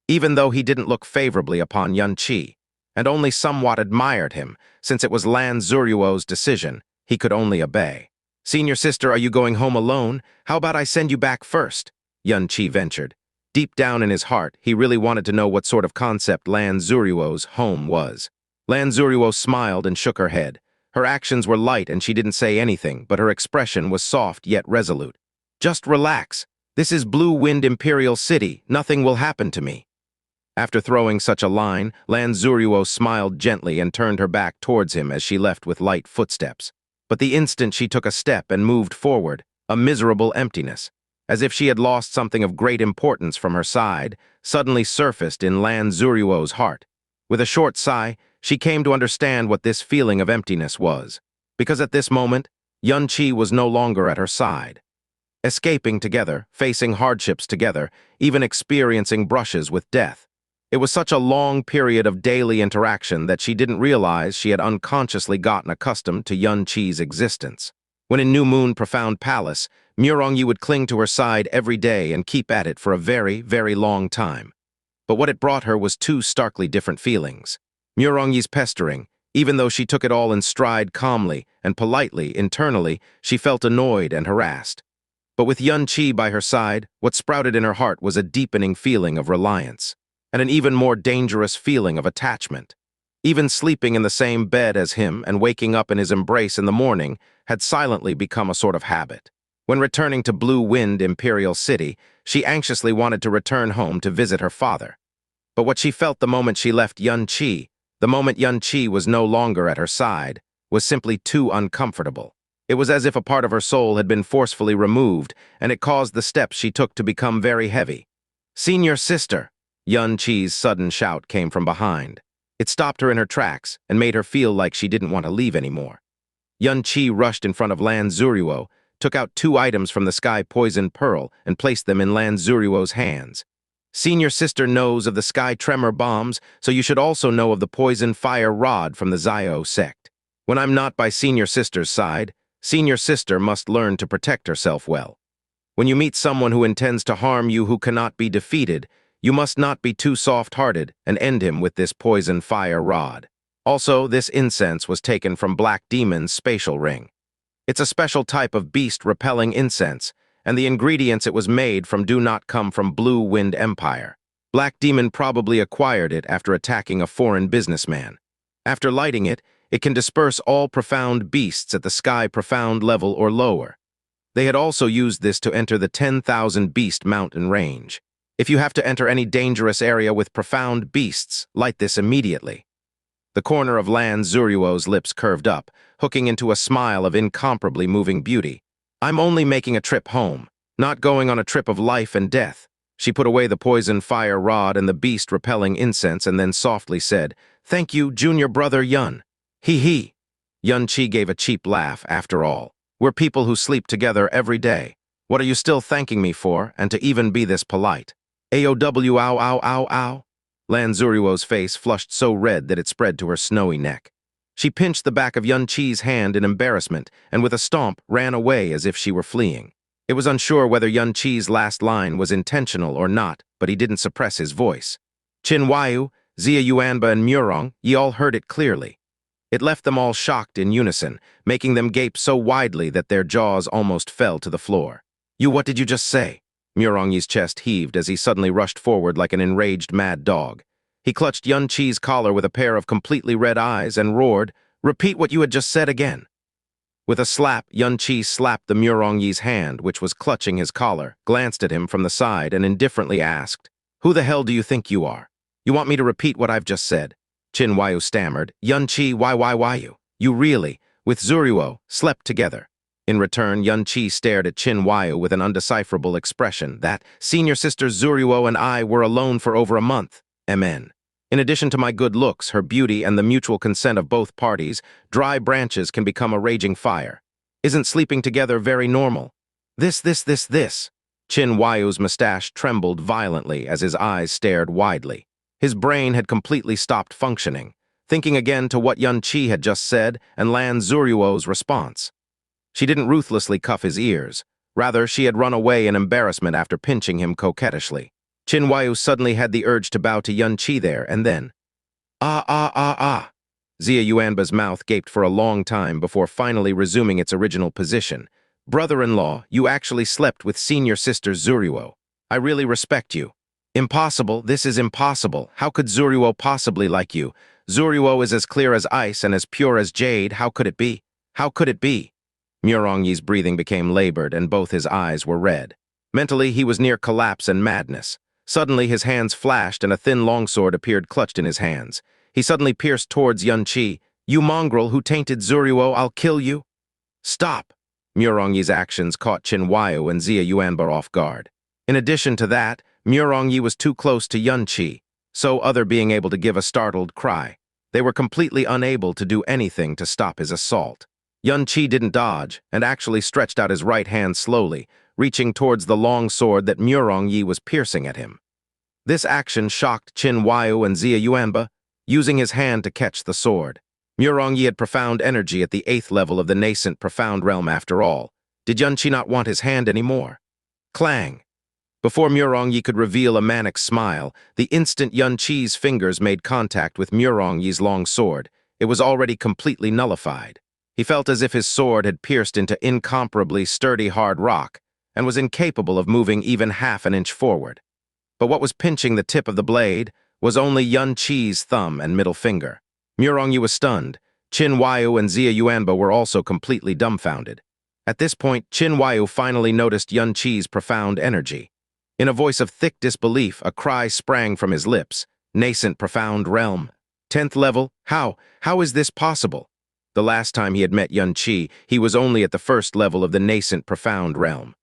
Even though he didn't look favorably upon Yunqi, and only somewhat admired him, since it was Lan Xueruo's decision, he could only obey. Senior sister, are you going home alone? How about I send you back first? Yunqi ventured. Deep down in his heart, he really wanted to know what sort of concept Lan Xueruo's home was. Lan Xueruo smiled and shook her head. Her actions were light and she didn't say anything, but her expression was soft yet resolute. Just relax. This is Blue Wind Imperial City. Nothing will happen to me. After throwing such a line, Lan Xueruo smiled gently and turned her back towards him as she left with light footsteps. But the instant she took a step and moved forward, a miserable emptiness, as if she had lost something of great importance from her side, suddenly surfaced in Lan Xueruo's heart. With a short sigh, she came to understand what this feeling of emptiness was, because at this moment, Yunqi was no longer at her side. Escaping together, facing hardships together, even experiencing brushes with death. It was such a long period of daily interaction that she didn't realize she had unconsciously gotten accustomed to Yunqi's existence. When in New Moon Profound Palace, Murong Yi would cling to her side every day and keep at it for a very, very long time. But what it brought her was two starkly different feelings. Murong Yi's pestering, even though she took it all in stride calmly and politely, internally, she felt annoyed and harassed. But with Yunqi by her side, what sprouted in her heart was a deepening feeling of reliance, and an even more dangerous feeling of attachment. Even sleeping in the same bed as him and waking up in his embrace in the morning had silently become a sort of habit. When returning to Blue Wind Imperial City, she anxiously wanted to return home to visit her father. But what she felt the moment she left Yunqi, the moment Yunqi was no longer at her side, was simply too uncomfortable. It was as if a part of her soul had been forcefully removed, and it caused the steps she took to become very heavy. "Senior sister!" Yunqi's sudden shout came from behind. It stopped her in her tracks and made her feel like she didn't want to leave anymore. Yunqi rushed in front of Lan Xueruo, took out 2 items from the Sky Poison Pearl and placed them in Lan Xueruo's hands. "Senior sister knows of the Sky Tremor bombs, so you should also know of the Poison Fire Rod from the Xiao sect. When I'm not by senior sister's side, senior sister must learn to protect herself well. When you meet someone who intends to harm you who cannot be defeated, you must not be too soft-hearted and end him with this Poison Fire Rod. Also, this incense was taken from Black Demon's spatial ring. It's a special type of beast-repelling incense, and the ingredients it was made from do not come from Blue Wind Empire. Black Demon probably acquired it after attacking a foreign businessman. After lighting it, it can disperse all profound beasts at the Sky Profound level or lower. They had also used this to enter the 10,000 Beast Mountain range. If you have to enter any dangerous area with profound beasts, light this immediately." The corner of Lan Xueruo's lips curved up, hooking into a smile of incomparably moving beauty. "I'm only making a trip home, not going on a trip of life and death." She put away the Poison Fire Rod and the beast-repelling incense and then softly said, "Thank you, junior brother Yun." "Hee." Yunqi gave a cheap laugh. "After all, we're people who sleep together every day. What are you still thanking me for, and to even be this polite?" "AOW, ow, ow, ow, ow." Lan Xueruo's face flushed so red that it spread to her snowy neck. She pinched the back of Yunqi's hand in embarrassment and with a stomp ran away as if she were fleeing. It was unsure whether Yunqi's last line was intentional or not, but he didn't suppress his voice. Qin Huaiyu, Xia Yuanba, and Murong, ye all heard it clearly. It left them all shocked in unison, making them gape so widely that their jaws almost fell to the floor. What did you just say?" Murongyi's chest heaved as he suddenly rushed forward like an enraged mad dog. He clutched Yunqi's collar with a pair of completely red eyes and roared, "Repeat what you had just said again." With a slap, Yun Qi slapped the Murongyi's hand, which was clutching his collar, glanced at him from the side, and indifferently asked, "Who the hell do you think you are? You want me to repeat what I've just said?" Qin Huayu stammered, "Yun Qi, why you really, with Xueruo, slept together." In return, Yun Qi stared at Qin Huayu with an undecipherable expression that senior sister Xueruo and I were alone for over a month. MN. In addition to my good looks, her beauty, and the mutual consent of both parties, dry branches can become a raging fire. Isn't sleeping together very normal? This. Qin Huayu's mustache trembled violently as his eyes stared widely. His brain had completely stopped functioning, thinking again to what Yun Qi had just said and Lan Xueruo's response. She didn't ruthlessly cuff his ears. Rather, she had run away in embarrassment after pinching him coquettishly. Qin Huayu suddenly had the urge to bow to Yun Qi there, and then, ah. Xia Yuanba's mouth gaped for a long time before finally resuming its original position. "Brother-in-law, you actually slept with senior sister Xueruo. I really respect you." "Impossible, this is impossible. How could Xueruo possibly like you? Xueruo is as clear as ice and as pure as jade. How could it be? How could it be?" Murongyi's breathing became labored and both his eyes were red. Mentally, he was near collapse and madness. Suddenly, his hands flashed and a thin longsword appeared clutched in his hands. He suddenly pierced towards Yun Qi. "You mongrel who tainted Xueruo, I'll kill you." "Stop!" Murongyi's actions caught Qin Huayu and Xia Yuanba off guard. In addition to that, Murongyi was too close to Yun Qi, so other being able to give a startled cry. They were completely unable to do anything to stop his assault. Yun Qi didn't dodge and actually stretched out his right hand slowly, reaching towards the long sword that Murongyi was piercing at him. This action shocked Qin Huayu and Xia Yuanba, using his hand to catch the sword. Murongyi had profound energy at the 8th level of the nascent profound realm after all. Did Yun Qi not want his hand anymore? Clang! Before Murongyi could reveal a manic smile, the instant Yun Qi's fingers made contact with Murongyi's long sword, it was already completely nullified. He felt as if his sword had pierced into incomparably sturdy hard rock, and was incapable of moving even half an inch forward. But what was pinching the tip of the blade was only Yun Qi's thumb and middle finger. Murongyi was stunned. Qin Huayu and Xia Yuanba were also completely dumbfounded. At this point, Qin Huayu finally noticed Yun Qi's profound energy. In a voice of thick disbelief, a cry sprang from his lips. "Nascent profound realm. 10th level? How is this possible?" The last time he had met Yun Qi, he was only at the 1st level of the nascent profound realm.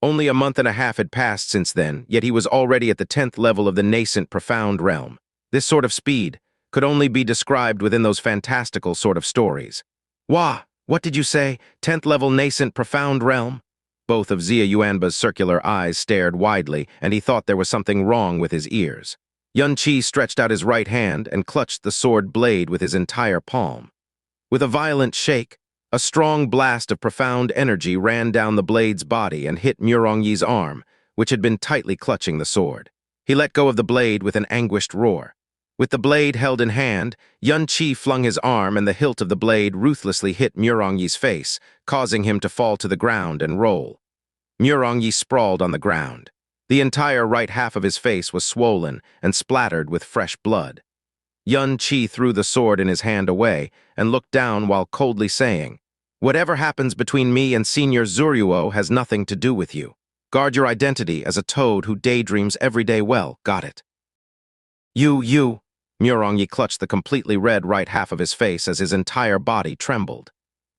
Only a month and a half had passed since then, yet he was already at the 10th level of the nascent profound realm. This sort of speed could only be described within those fantastical sort of stories. "Wah! What did you say? 10th level nascent profound realm?" Both of Xia Yuanba's circular eyes stared widely, and he thought there was something wrong with his ears. Yun Qi stretched out his right hand and clutched the sword blade with his entire palm. With a violent shake, a strong blast of profound energy ran down the blade's body and hit Murongyi's arm, which had been tightly clutching the sword. He let go of the blade with an anguished roar. With the blade held in hand, Yun Qi flung his arm and the hilt of the blade ruthlessly hit Murongyi's face, causing him to fall to the ground and roll. Murongyi sprawled on the ground. The entire right half of his face was swollen and splattered with fresh blood. Yun Qi threw the sword in his hand away and looked down while coldly saying, "Whatever happens between me and Senior Xueruo has nothing to do with you. Guard your identity as a toad who daydreams every day well, got it?" You. Murongyi clutched the completely red right half of his face as his entire body trembled.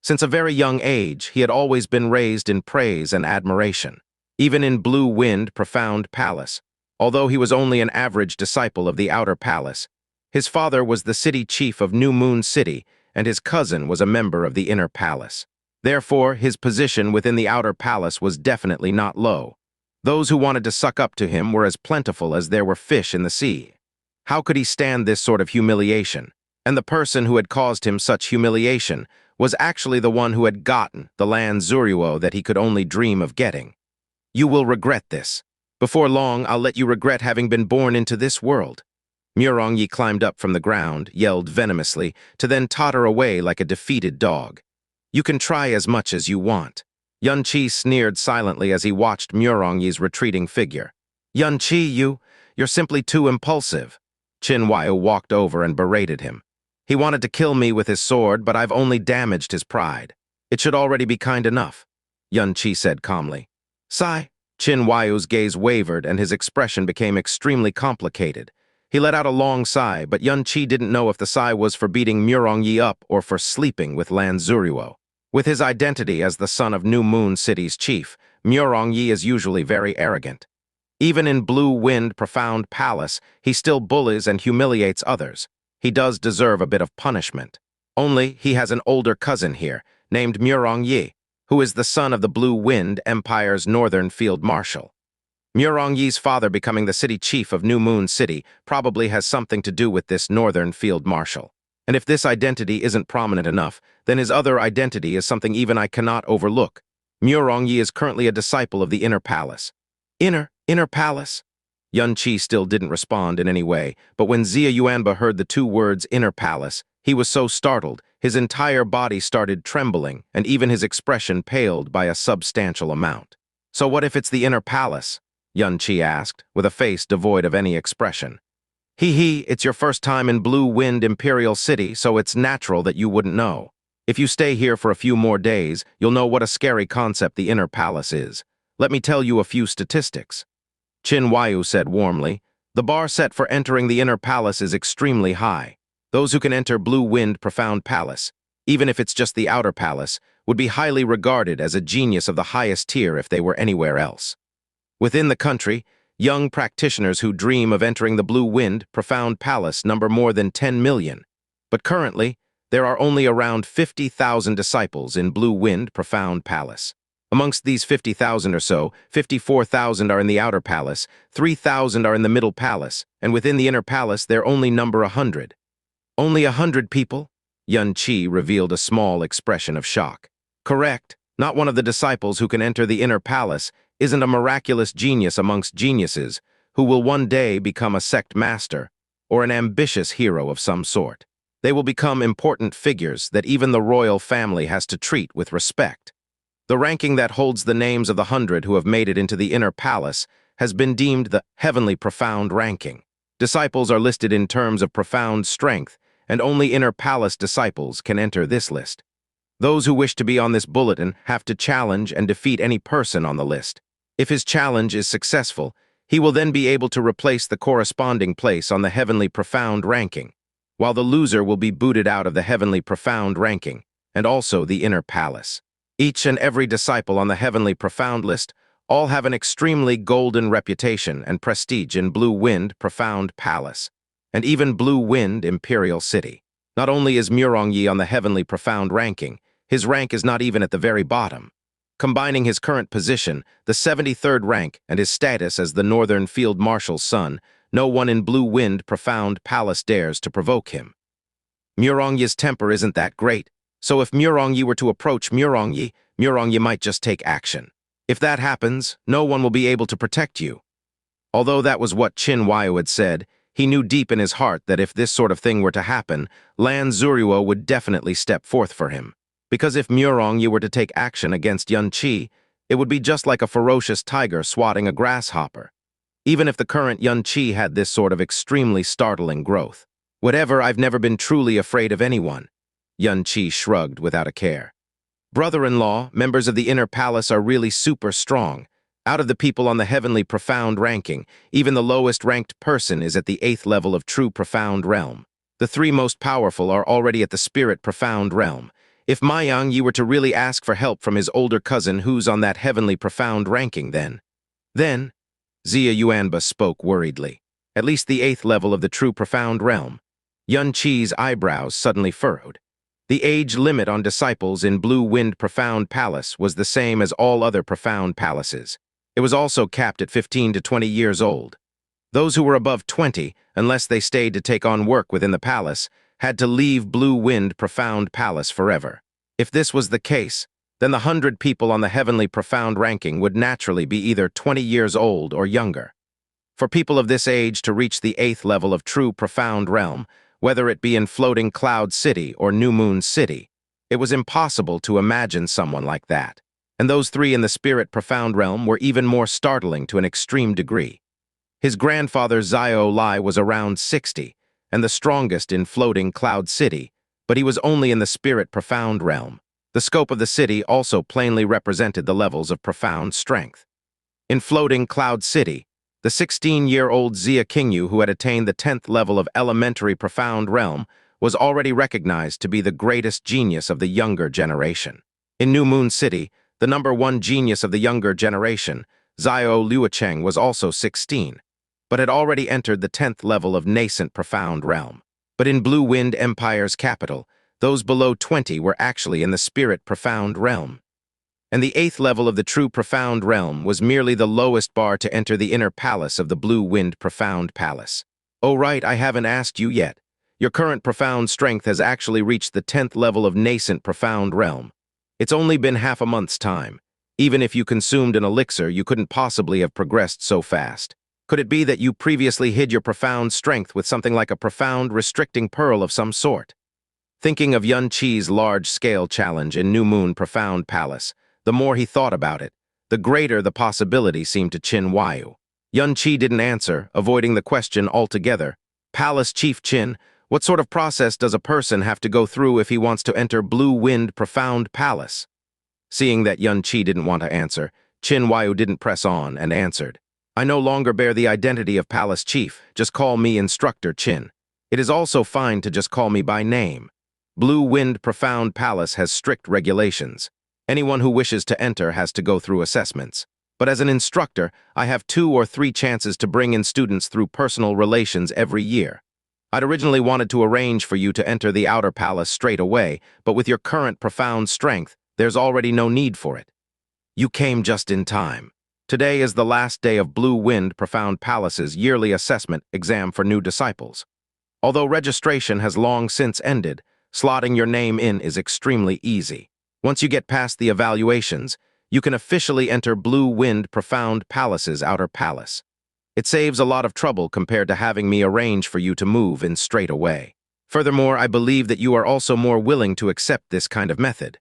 Since a very young age, he had always been raised in praise and admiration, even in Blue Wind Profound Palace. Although he was only an average disciple of the Outer Palace, his father was the city chief of New Moon City, and his cousin was a member of the Inner Palace. Therefore, his position within the Outer Palace was definitely not low. Those who wanted to suck up to him were as plentiful as there were fish in the sea. How could he stand this sort of humiliation? And the person who had caused him such humiliation was actually the one who had gotten the Lan Xueruo that he could only dream of getting. "You will regret this. Before long, I'll let you regret having been born into this world." Murongyi climbed up from the ground, yelled venomously, to then totter away like a defeated dog. "You can try as much as you want." Yun Qi sneered silently as he watched Murongyi's retreating figure. "Yun Qi, you're simply too impulsive." Qin Huayu walked over and berated him. "He wanted to kill me with his sword, but I've only damaged his pride. It should already be kind enough, Yun-Chi said calmly. Sigh. Qin Huayu's gaze wavered and his expression became extremely complicated. He let out a long sigh, but Yun-Chi didn't know if the sigh was for beating Murong-Yi up or for sleeping with Lan Xueruo. With his identity as the son of New Moon City's chief, Murong-Yi is usually very arrogant. Even in Blue Wind Profound Palace, he still bullies and humiliates others. He does deserve a bit of punishment. Only he has an older cousin here, named Murong-Yi, who is the son of the Blue Wind Empire's Northern Field Marshal. Murong-Yi's father becoming the city chief of New Moon City probably has something to do with this Northern Field Marshal. And if this identity isn't prominent enough, then his other identity is something even I cannot overlook. Murong-Yi is currently a disciple of the Inner Palace. Inner Palace? Yun-Chi still didn't respond in any way, but when Xia Yuanba heard the two words Inner Palace, he was so startled, his entire body started trembling, and even his expression paled by a substantial amount. So what if it's the Inner Palace? Yun-Chi asked, with a face devoid of any expression. It's your first time in Blue Wind Imperial City, so it's natural that you wouldn't know. If you stay here for a few more days, you'll know what a scary concept the Inner Palace is. Let me tell you a few statistics. Qin Huayu said warmly, the bar set for entering the Inner Palace is extremely high. Those who can enter Blue Wind Profound Palace, even if it's just the Outer Palace, would be highly regarded as a genius of the highest tier if they were anywhere else. Within the country, young practitioners who dream of entering the Blue Wind Profound Palace number more than 10 million. But currently, there are only around 50,000 disciples in Blue Wind Profound Palace. Amongst these 50,000 or so, 54,000 are in the Outer Palace, 3,000 are in the Middle Palace, and within the Inner Palace there only number 100. Only 100 people? Yun-Chi revealed a small expression of shock. Correct. Not one of the disciples who can enter the Inner Palace isn't a miraculous genius amongst geniuses who will one day become a sect master or an ambitious hero of some sort. They will become important figures that even the royal family has to treat with respect. The ranking that holds the names of the 100 who have made it into the Inner Palace has been deemed the Heavenly Profound ranking. Disciples are listed in terms of profound strength, and only Inner Palace disciples can enter this list. Those who wish to be on this bulletin have to challenge and defeat any person on the list. If his challenge is successful, he will then be able to replace the corresponding place on the Heavenly Profound ranking, while the loser will be booted out of the Heavenly Profound ranking, and also the Inner Palace. Each and every disciple on the Heavenly Profound list all have an extremely golden reputation and prestige in Blue Wind Profound Palace, and even Blue Wind Imperial City. Not only is Murong-Yi on the Heavenly Profound ranking, his rank is not even at the very bottom. Combining his current position, the 73rd rank, and his status as the Northern Field Marshal's son, no one in Blue Wind Profound Palace dares to provoke him. Murong-Yi's temper isn't that great, so if Murong-Yi were to approach Murong-Yi, Murong-Yi might just take action. If that happens, no one will be able to protect you. Although that was what Qin Huayu had said, he knew deep in his heart that if this sort of thing were to happen, Lan Xueruo would definitely step forth for him. Because if Murong-Yi were to take action against Yun-Chi, it would be just like a ferocious tiger swatting a grasshopper. Even if the current Yun-Chi had this sort of extremely startling growth. Whatever, I've never been truly afraid of anyone. Yun-Chi shrugged without a care. Brother-in-law, members of the Inner Palace are really super strong. Out of the people on the Heavenly Profound ranking, even the lowest ranked person is at the 8th level of True Profound Realm. The 3 most powerful are already at the Spirit Profound Realm. If Murong-Yi were to really ask for help from his older cousin who's on that Heavenly Profound ranking, then, Xia Yuanba spoke worriedly. At least the 8th level of the True Profound Realm. Yun-Chi's eyebrows suddenly furrowed. The age limit on disciples in Blue Wind Profound Palace was the same as all other Profound Palaces. It was also capped at 15 to 20 years old. Those who were above 20, unless they stayed to take on work within the palace, had to leave Blue Wind Profound Palace forever. If this was the case, then the 100 people on the Heavenly Profound ranking would naturally be either 20 years old or younger. For people of this age to reach the 8th level of True Profound Realm, whether it be in Floating Cloud City or New Moon City, it was impossible to imagine someone like that. And those 3 in the Spirit Profound Realm were even more startling to an extreme degree. His grandfather Xiao Lai was around 60, and the strongest in Floating Cloud City, but he was only in the Spirit Profound Realm. The scope of the city also plainly represented the levels of profound strength. In floating Cloud City, the 16-year-old Xia Qingyu, who had attained the 10th level of elementary profound realm, was already recognized to be the greatest genius of the younger generation. In New Moon City, the #1 genius of the younger generation, Zhao Luocheng, was also 16, but had already entered the 10th level of nascent profound realm. But in Blue Wind Empire's capital, those below 20 were actually in the spirit profound realm. And the 8th level of the true profound realm was merely the lowest bar to enter the inner palace of the Blue Wind Profound Palace. Oh right, I haven't asked you yet. Your current profound strength has actually reached the 10th level of nascent profound realm. It's only been half a month's time. Even if you consumed an elixir, you couldn't possibly have progressed so fast. Could it be that you previously hid your profound strength with something like a profound restricting pearl of some sort? Thinking of Yun Qi's large-scale challenge in New Moon Profound Palace, the more he thought about it, the greater the possibility seemed to Qin Huayu. Yun Qi didn't answer, avoiding the question altogether. Palace Chief Qin, what sort of process does a person have to go through if he wants to enter Blue Wind Profound Palace? Seeing that Yun Qi didn't want to answer, Qin Huayu didn't press on and answered. I no longer bear the identity of Palace Chief, just call me Instructor Qin. It is also fine to just call me by name. Blue Wind Profound Palace has strict regulations. Anyone who wishes to enter has to go through assessments. But as an instructor, I have 2 or 3 chances to bring in students through personal relations every year. I'd originally wanted to arrange for you to enter the outer palace straight away, but with your current profound strength, there's already no need for it. You came just in time. Today is the last day of Blue Wind Profound Palace's yearly assessment exam for new disciples. Although registration has long since ended, slotting your name in is extremely easy. Once you get past the evaluations, you can officially enter Blue Wind Profound Palace's outer palace. It saves a lot of trouble compared to having me arrange for you to move in straight away. Furthermore, I believe that you are also more willing to accept this kind of method.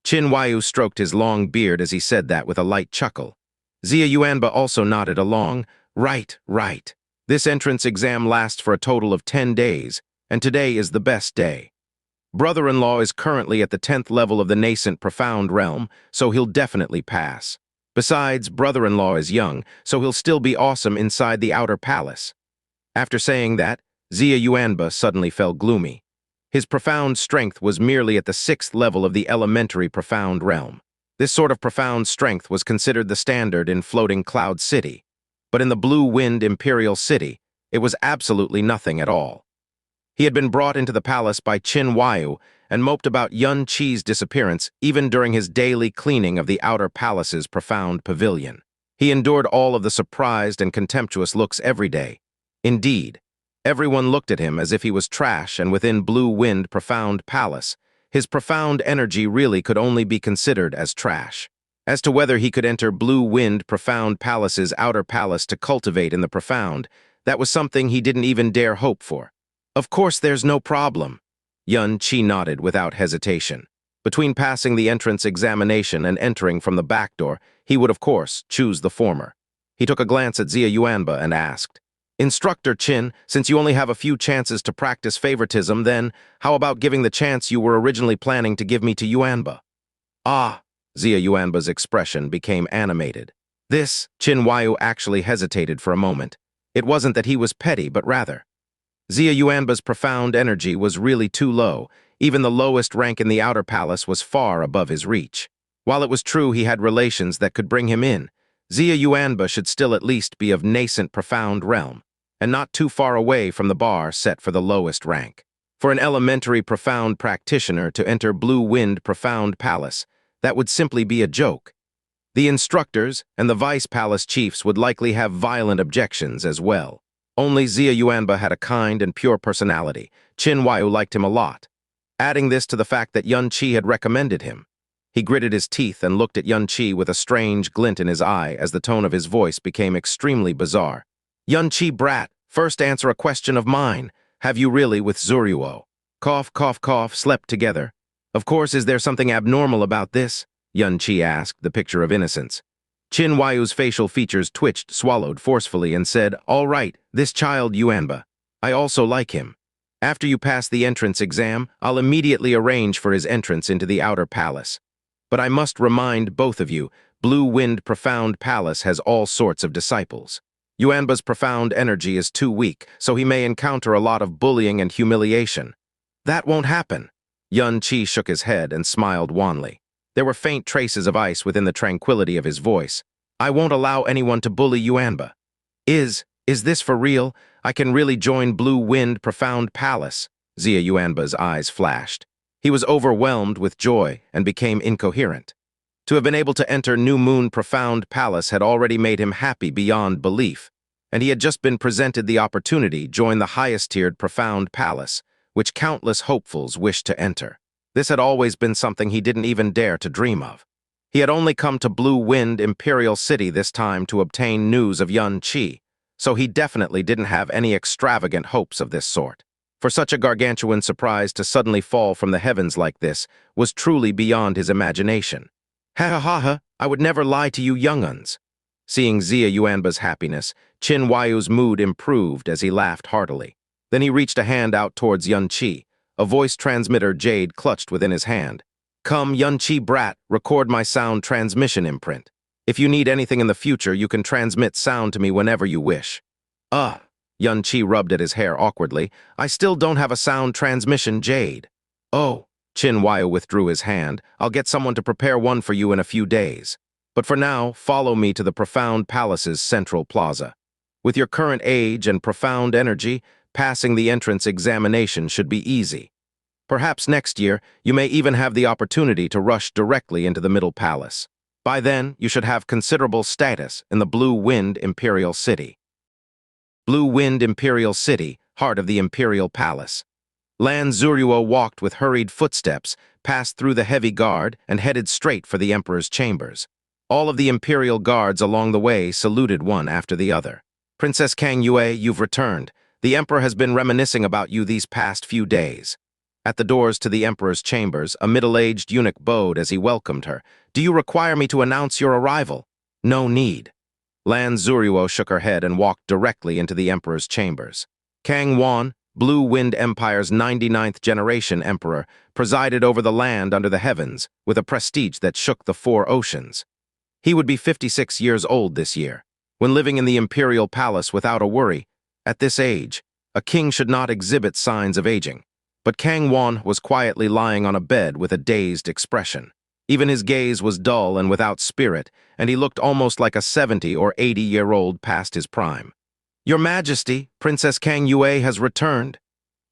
Qin Huayu stroked his long beard as he said that with a light chuckle. Xia Yuanba also nodded along. Right. This entrance exam lasts for a total of 10 days, and today is the best day. Brother-in-law is currently at the 10th level of the nascent profound realm, so he'll definitely pass. Besides, brother-in-law is young, so he'll still be awesome inside the outer palace. After saying that, Xia Yuanba suddenly fell gloomy. His profound strength was merely at the 6th level of the elementary profound realm. This sort of profound strength was considered the standard in floating Cloud City. But in the Blue Wind Imperial City, it was absolutely nothing at all. He had been brought into the palace by Qin Huayu and moped about Yun Qi's disappearance even during his daily cleaning of the outer palace's profound pavilion. He endured all of the surprised and contemptuous looks every day. Indeed, everyone looked at him as if he was trash, and within Blue Wind Profound Palace, his profound energy really could only be considered as trash. As to whether he could enter Blue Wind Profound Palace's outer palace to cultivate in the profound, that was something he didn't even dare hope for. Of course, there's no problem. Yun Qi nodded without hesitation. Between passing the entrance examination and entering from the back door, he would, of course, choose the former. He took a glance at Xia Yuanba and asked, Instructor Qin, since you only have a few chances to practice favoritism, then how about giving the chance you were originally planning to give me to Yuanba? Ah, Xia Yuanba's expression became animated. Qin Huayu actually hesitated for a moment. It wasn't that he was petty, but rather, Xia Yuanba's profound energy was really too low. Even the lowest rank in the outer palace was far above his reach. While it was true he had relations that could bring him in, Xia Yuanba should still at least be of nascent profound realm, and not too far away from the bar set for the lowest rank. For an elementary profound practitioner to enter Blue Wind Profound Palace, that would simply be a joke. The instructors and the vice palace chiefs would likely have violent objections as well. Only Xia Yuanba had a kind and pure personality. Qin Huayu liked him a lot. Adding this to the fact that Yun Qi had recommended him. He gritted his teeth and looked at Yun Qi with a strange glint in his eye as the tone of his voice became extremely bizarre. Yun Qi brat, first answer a question of mine. Have you really with Xianxia? Cough, slept together. Of course, is there something abnormal about this? Yun Qi asked, the picture of innocence. Qin Huayu's facial features twitched, swallowed forcefully, and said, All right, this child Yuanba. I also like him. After you pass the entrance exam, I'll immediately arrange for his entrance into the outer palace. But I must remind both of you, Blue Wind Profound Palace has all sorts of disciples. Yuanba's profound energy is too weak, so he may encounter a lot of bullying and humiliation. That won't happen. Yun Qi shook his head and smiled wanly. There were faint traces of ice within the tranquility of his voice. I won't allow anyone to bully Yuanba. Is this for real? I can really join Blue Wind Profound Palace? Xia Yuanba's eyes flashed. He was overwhelmed with joy and became incoherent. To have been able to enter New Moon Profound Palace had already made him happy beyond belief, and he had just been presented the opportunity to join the highest-tiered Profound Palace, which countless hopefuls wished to enter. This had always been something he didn't even dare to dream of. He had only come to Blue Wind Imperial City this time to obtain news of Yun Qi, so he definitely didn't have any extravagant hopes of this sort. For such a gargantuan surprise to suddenly fall from the heavens like this was truly beyond his imagination. Ha ha ha ha, I would never lie to you young-uns. Seeing Xia Yuanba's happiness, Qin Huayu's mood improved as he laughed heartily. Then he reached a hand out towards Yun Qi, a voice transmitter jade clutched within his hand. Come, Yun Qi brat, record my sound transmission imprint. If you need anything in the future, you can transmit sound to me whenever you wish. Yun Qi rubbed at his hair awkwardly. I still don't have a sound transmission jade. Oh, Qin Huayu withdrew his hand. I'll get someone to prepare one for you in a few days. But for now, follow me to the Profound Palace's central plaza. With your current age and profound energy, passing the entrance examination should be easy. Perhaps next year, you may even have the opportunity to rush directly into the Middle Palace. By then, you should have considerable status in the Blue Wind Imperial City. Blue Wind Imperial City, heart of the Imperial Palace. Lan Xueruo walked with hurried footsteps, passed through the heavy guard, and headed straight for the Emperor's chambers. All of the Imperial guards along the way saluted one after the other. Princess Kang Yue, you've returned. The Emperor has been reminiscing about you these past few days. At the doors to the Emperor's chambers, a middle-aged eunuch bowed as he welcomed her. Do you require me to announce your arrival? No need. Lan Xueruo shook her head and walked directly into the Emperor's chambers. Kang Wan, Blue Wind Empire's 99th generation emperor, presided over the land under the heavens with a prestige that shook the four oceans. He would be 56 years old this year. When living in the imperial palace without a worry, at this age, a king should not exhibit signs of aging. But Kang Wan was quietly lying on a bed with a dazed expression. Even his gaze was dull and without spirit, and he looked almost like a 70 or 80-year-old past his prime. Your Majesty, Princess Kang Yue has returned.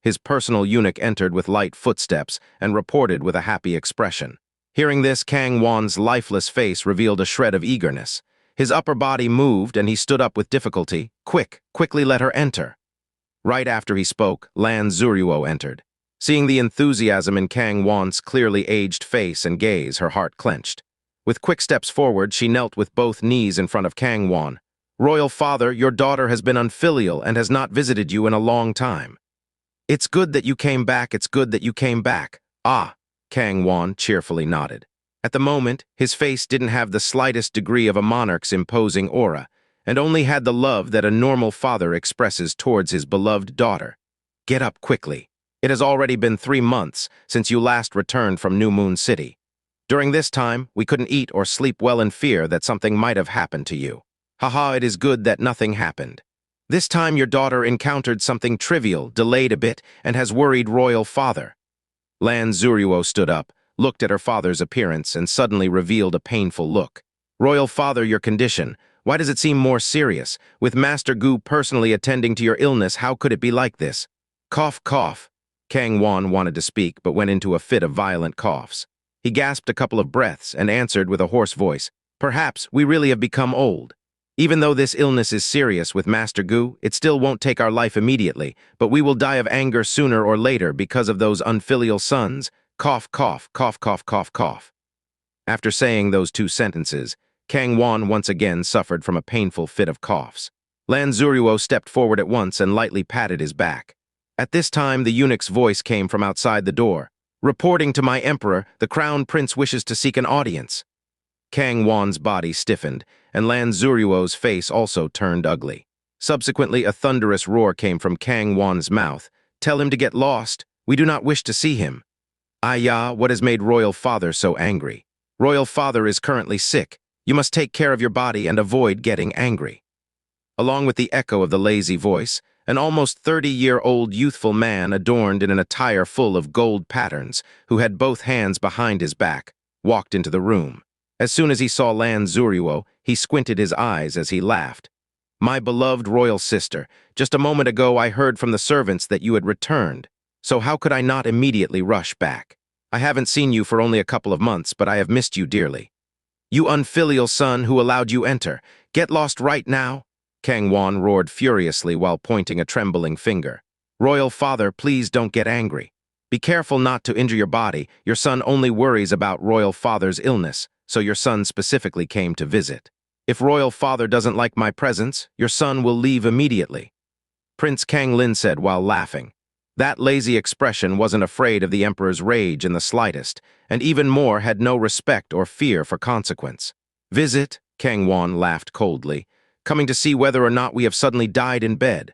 His personal eunuch entered with light footsteps and reported with a happy expression. Hearing this, Kang Wan's lifeless face revealed a shred of eagerness. His upper body moved and he stood up with difficulty. Quickly let her enter. Right after he spoke, Lan Xueruo entered. Seeing the enthusiasm in Kang Wan's clearly aged face and gaze, her heart clenched. With quick steps forward, she knelt with both knees in front of Kang Wan. Royal Father, your daughter has been unfilial and has not visited you in a long time. It's good that you came back, it's good that you came back. Ah, Kang Wan cheerfully nodded. At the moment, his face didn't have the slightest degree of a monarch's imposing aura, and only had the love that a normal father expresses towards his beloved daughter. Get up quickly. It has already been 3 months since you last returned from New Moon City. During this time, we couldn't eat or sleep well in fear that something might have happened to you. Haha, it is good that nothing happened. This time your daughter encountered something trivial, delayed a bit, and has worried Royal Father. Lan Xueruo stood up, looked at her father's appearance, and suddenly revealed a painful look. Royal Father, your condition, why does it seem more serious? With Master Gu personally attending to your illness, how could it be like this? Cough, cough. Kang Wan wanted to speak, but went into a fit of violent coughs. He gasped a couple of breaths and answered with a hoarse voice, Perhaps we really have become old. Even though this illness is serious with Master Gu, it still won't take our life immediately, but we will die of anger sooner or later because of those unfilial sons. Cough, cough, cough, cough, cough, cough. After saying those 2 sentences, Kang Wan once again suffered from a painful fit of coughs. Lan Xueruo stepped forward at once and lightly patted his back. At this time, the eunuch's voice came from outside the door. Reporting to my emperor, the crown prince wishes to seek an audience. Kang Wan's body stiffened, and Lan Xueruo's face also turned ugly. Subsequently, a thunderous roar came from Kang Wan's mouth, Tell him to get lost. We do not wish to see him. Ayah, what has made Royal Father so angry? Royal Father is currently sick. You must take care of your body and avoid getting angry. Along with the echo of the lazy voice, an almost 30-year-old youthful man adorned in an attire full of gold patterns, who had both hands behind his back, walked into the room. As soon as he saw Lan Xueruo, he squinted his eyes as he laughed. My beloved royal sister, just a moment ago I heard from the servants that you had returned, so how could I not immediately rush back? I haven't seen you for only a couple of months, but I have missed you dearly. You unfilial son who allowed you enter, get lost right now? Kang Wan roared furiously while pointing a trembling finger. Royal Father, please don't get angry. Be careful not to injure your body. Your son only worries about Royal Father's illness, so your son specifically came to visit. If Royal Father doesn't like my presence, your son will leave immediately. Prince Kang Lin said while laughing. That lazy expression wasn't afraid of the Emperor's rage in the slightest, and even more had no respect or fear for consequence. Visit, Kang Wan laughed coldly, coming to see whether or not we have suddenly died in bed.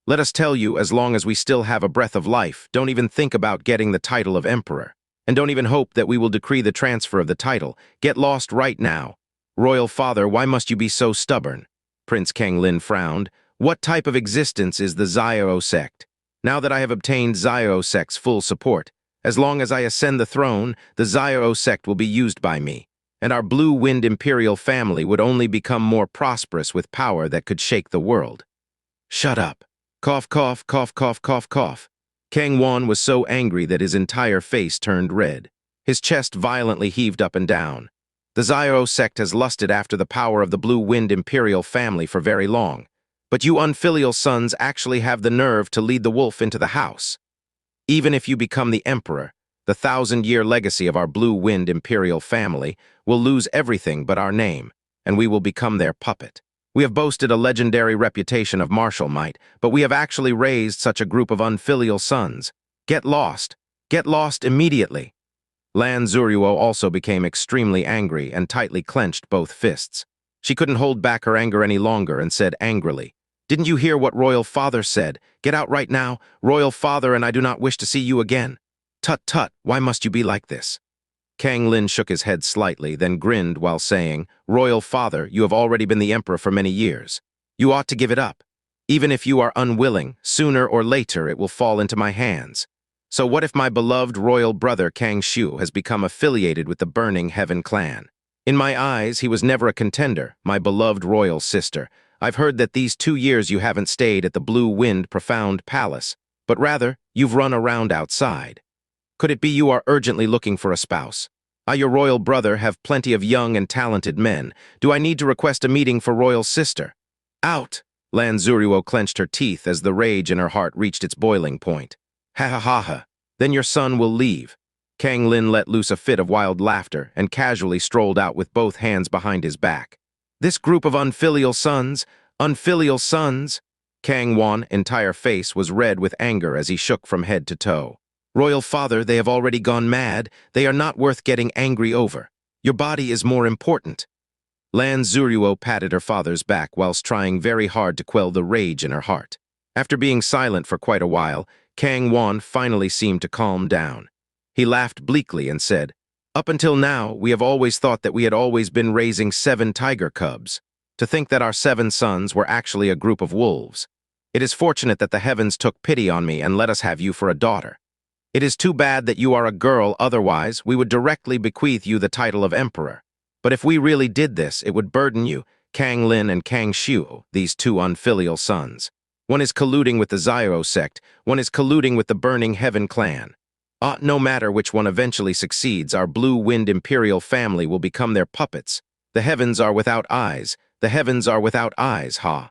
Let us tell you, as long as we still have a breath of life, don't even think about getting the title of Emperor. And don't even hope that we will decree the transfer of the title. Get lost right now. Royal Father, why must you be so stubborn? Prince Kang Lin frowned. What type of existence is the Xianxia Sect? Now that I have obtained Xianxia Sect's full support, as long as I ascend the throne, the Xianxia Sect will be used by me, and our Blue Wind Imperial family would only become more prosperous with power that could shake the world. Shut up. Cough, cough, cough, cough, cough, cough. Kang Wan was so angry that his entire face turned red. His chest violently heaved up and down. The Xianxia Sect has lusted after the power of the Blue Wind Imperial family for very long, but you unfilial sons actually have the nerve to lead the wolf into the house. Even if you become the Emperor, the 1,000-year legacy of our Blue Wind Imperial family will lose everything but our name, and we will become their puppet. We have boasted a legendary reputation of martial might, but we have actually raised such a group of unfilial sons. Get lost. Get lost immediately. Lan Xueruo also became extremely angry and tightly clenched both fists. She couldn't hold back her anger any longer and said angrily, "Didn't you hear what Royal Father said? Get out right now, Royal Father, and I do not wish to see you again." Tut tut, why must you be like this? Kang Lin shook his head slightly, then grinned while saying, Royal Father, you have already been the Emperor for many years. You ought to give it up. Even if you are unwilling, sooner or later it will fall into my hands. So what if my beloved royal brother Kang Shu has become affiliated with the Burning Heaven clan? In my eyes, he was never a contender, my beloved royal sister. I've heard that these 2 years you haven't stayed at the Blue Wind Profound Palace, but rather, you've run around outside. Could it be you are urgently looking for a spouse? I, your royal brother, have plenty of young and talented men. Do I need to request a meeting for royal sister? Out! Lan Xueruo clenched her teeth as the rage in her heart reached its boiling point. Ha ha ha ha. Then your son will leave. Kang Lin let loose a fit of wild laughter and casually strolled out with both hands behind his back. This group of unfilial sons! Unfilial sons! Kang Wan's entire face was red with anger as he shook from head to toe. Royal Father, they have already gone mad. They are not worth getting angry over. Your body is more important. Lan Xueruo patted her father's back whilst trying very hard to quell the rage in her heart. After being silent for quite a while, Kang Wan finally seemed to calm down. He laughed bleakly and said, Up until now, we have always thought that we had always been raising 7 tiger cubs. To think that our 7 sons were actually a group of wolves. It is fortunate that the heavens took pity on me and let us have you for a daughter. It is too bad that you are a girl, otherwise we would directly bequeath you the title of Emperor. But if we really did this, it would burden you, Kang Lin and Kang Shu, these 2 unfilial sons. One is colluding with the Xianxia Sect, one is colluding with the Burning Heaven clan. No matter which one eventually succeeds, our Blue Wind Imperial family will become their puppets. The heavens are without eyes. The heavens are without eyes, ha.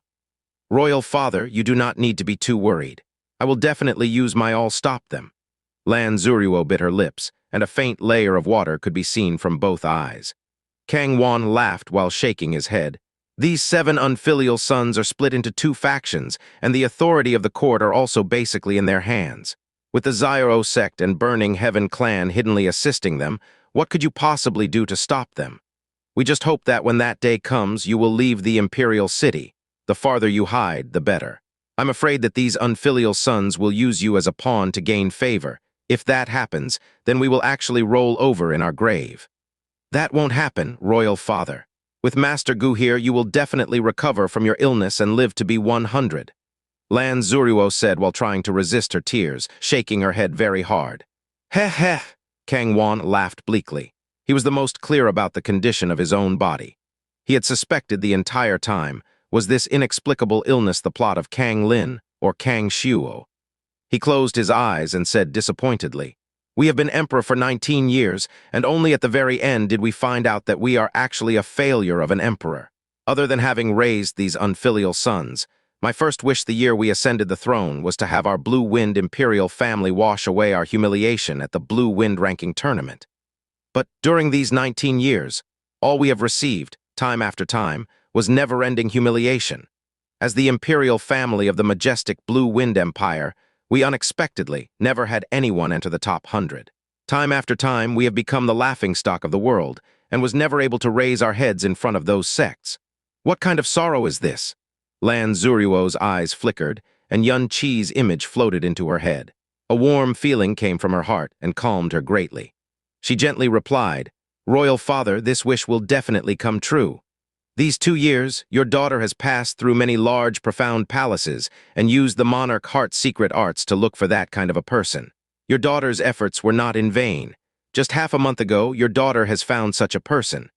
Royal Father, you do not need to be too worried. I will definitely use my all stop them. Lan Xueruo bit her lips, and a faint layer of water could be seen from both eyes. Kang Wan laughed while shaking his head. These 7 unfilial sons are split into 2 factions, and the authority of the court are also basically in their hands. With the Xianxia Sect and Burning Heaven clan hiddenly assisting them, what could you possibly do to stop them? We just hope that when that day comes, you will leave the Imperial City. The farther you hide, the better. I'm afraid that these unfilial sons will use you as a pawn to gain favor. If that happens, then we will actually roll over in our grave. That won't happen, Royal Father. With Master Gu here, you will definitely recover from your illness and live to be 100. Lan Xueruo said while trying to resist her tears, shaking her head very hard. Heh heh, Kang Wan laughed bleakly. He was the most clear about the condition of his own body. He had suspected the entire time, was this inexplicable illness the plot of Kang Lin or Kang Xueruo? He closed his eyes and said disappointedly, "We have been emperor for 19 years, and only at the very end did we find out that we are actually a failure of an emperor. Other than having raised these unfilial sons, my first wish the year we ascended the throne was to have our Blue Wind imperial family wash away our humiliation at the Blue Wind ranking tournament. But during these 19 years, all we have received, time after time, was never-ending humiliation. As the imperial family of the majestic Blue Wind Empire, we unexpectedly never had anyone enter the top 100. Time after time, we have become the laughingstock of the world, and was never able to raise our heads in front of those sects. What kind of sorrow is this?" Lan Xueruo's eyes flickered, and Yun Qi's image floated into her head. A warm feeling came from her heart and calmed her greatly. She gently replied, "Royal Father, this wish will definitely come true. These 2 years, your daughter has passed through many large, profound palaces and used the monarch heart's secret arts to look for that kind of a person. Your daughter's efforts were not in vain. Just half a month ago, your daughter has found such a person.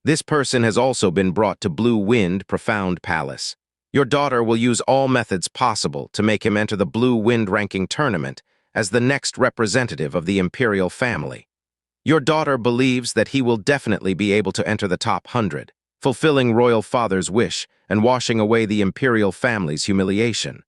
This person has also been brought to Blue Wind Profound Palace. Your daughter will use all methods possible to make him enter the Blue Wind ranking tournament as the next representative of the imperial family. Your daughter believes that he will definitely be able to enter the top 100. Fulfilling Royal Father's wish and washing away the imperial family's humiliation.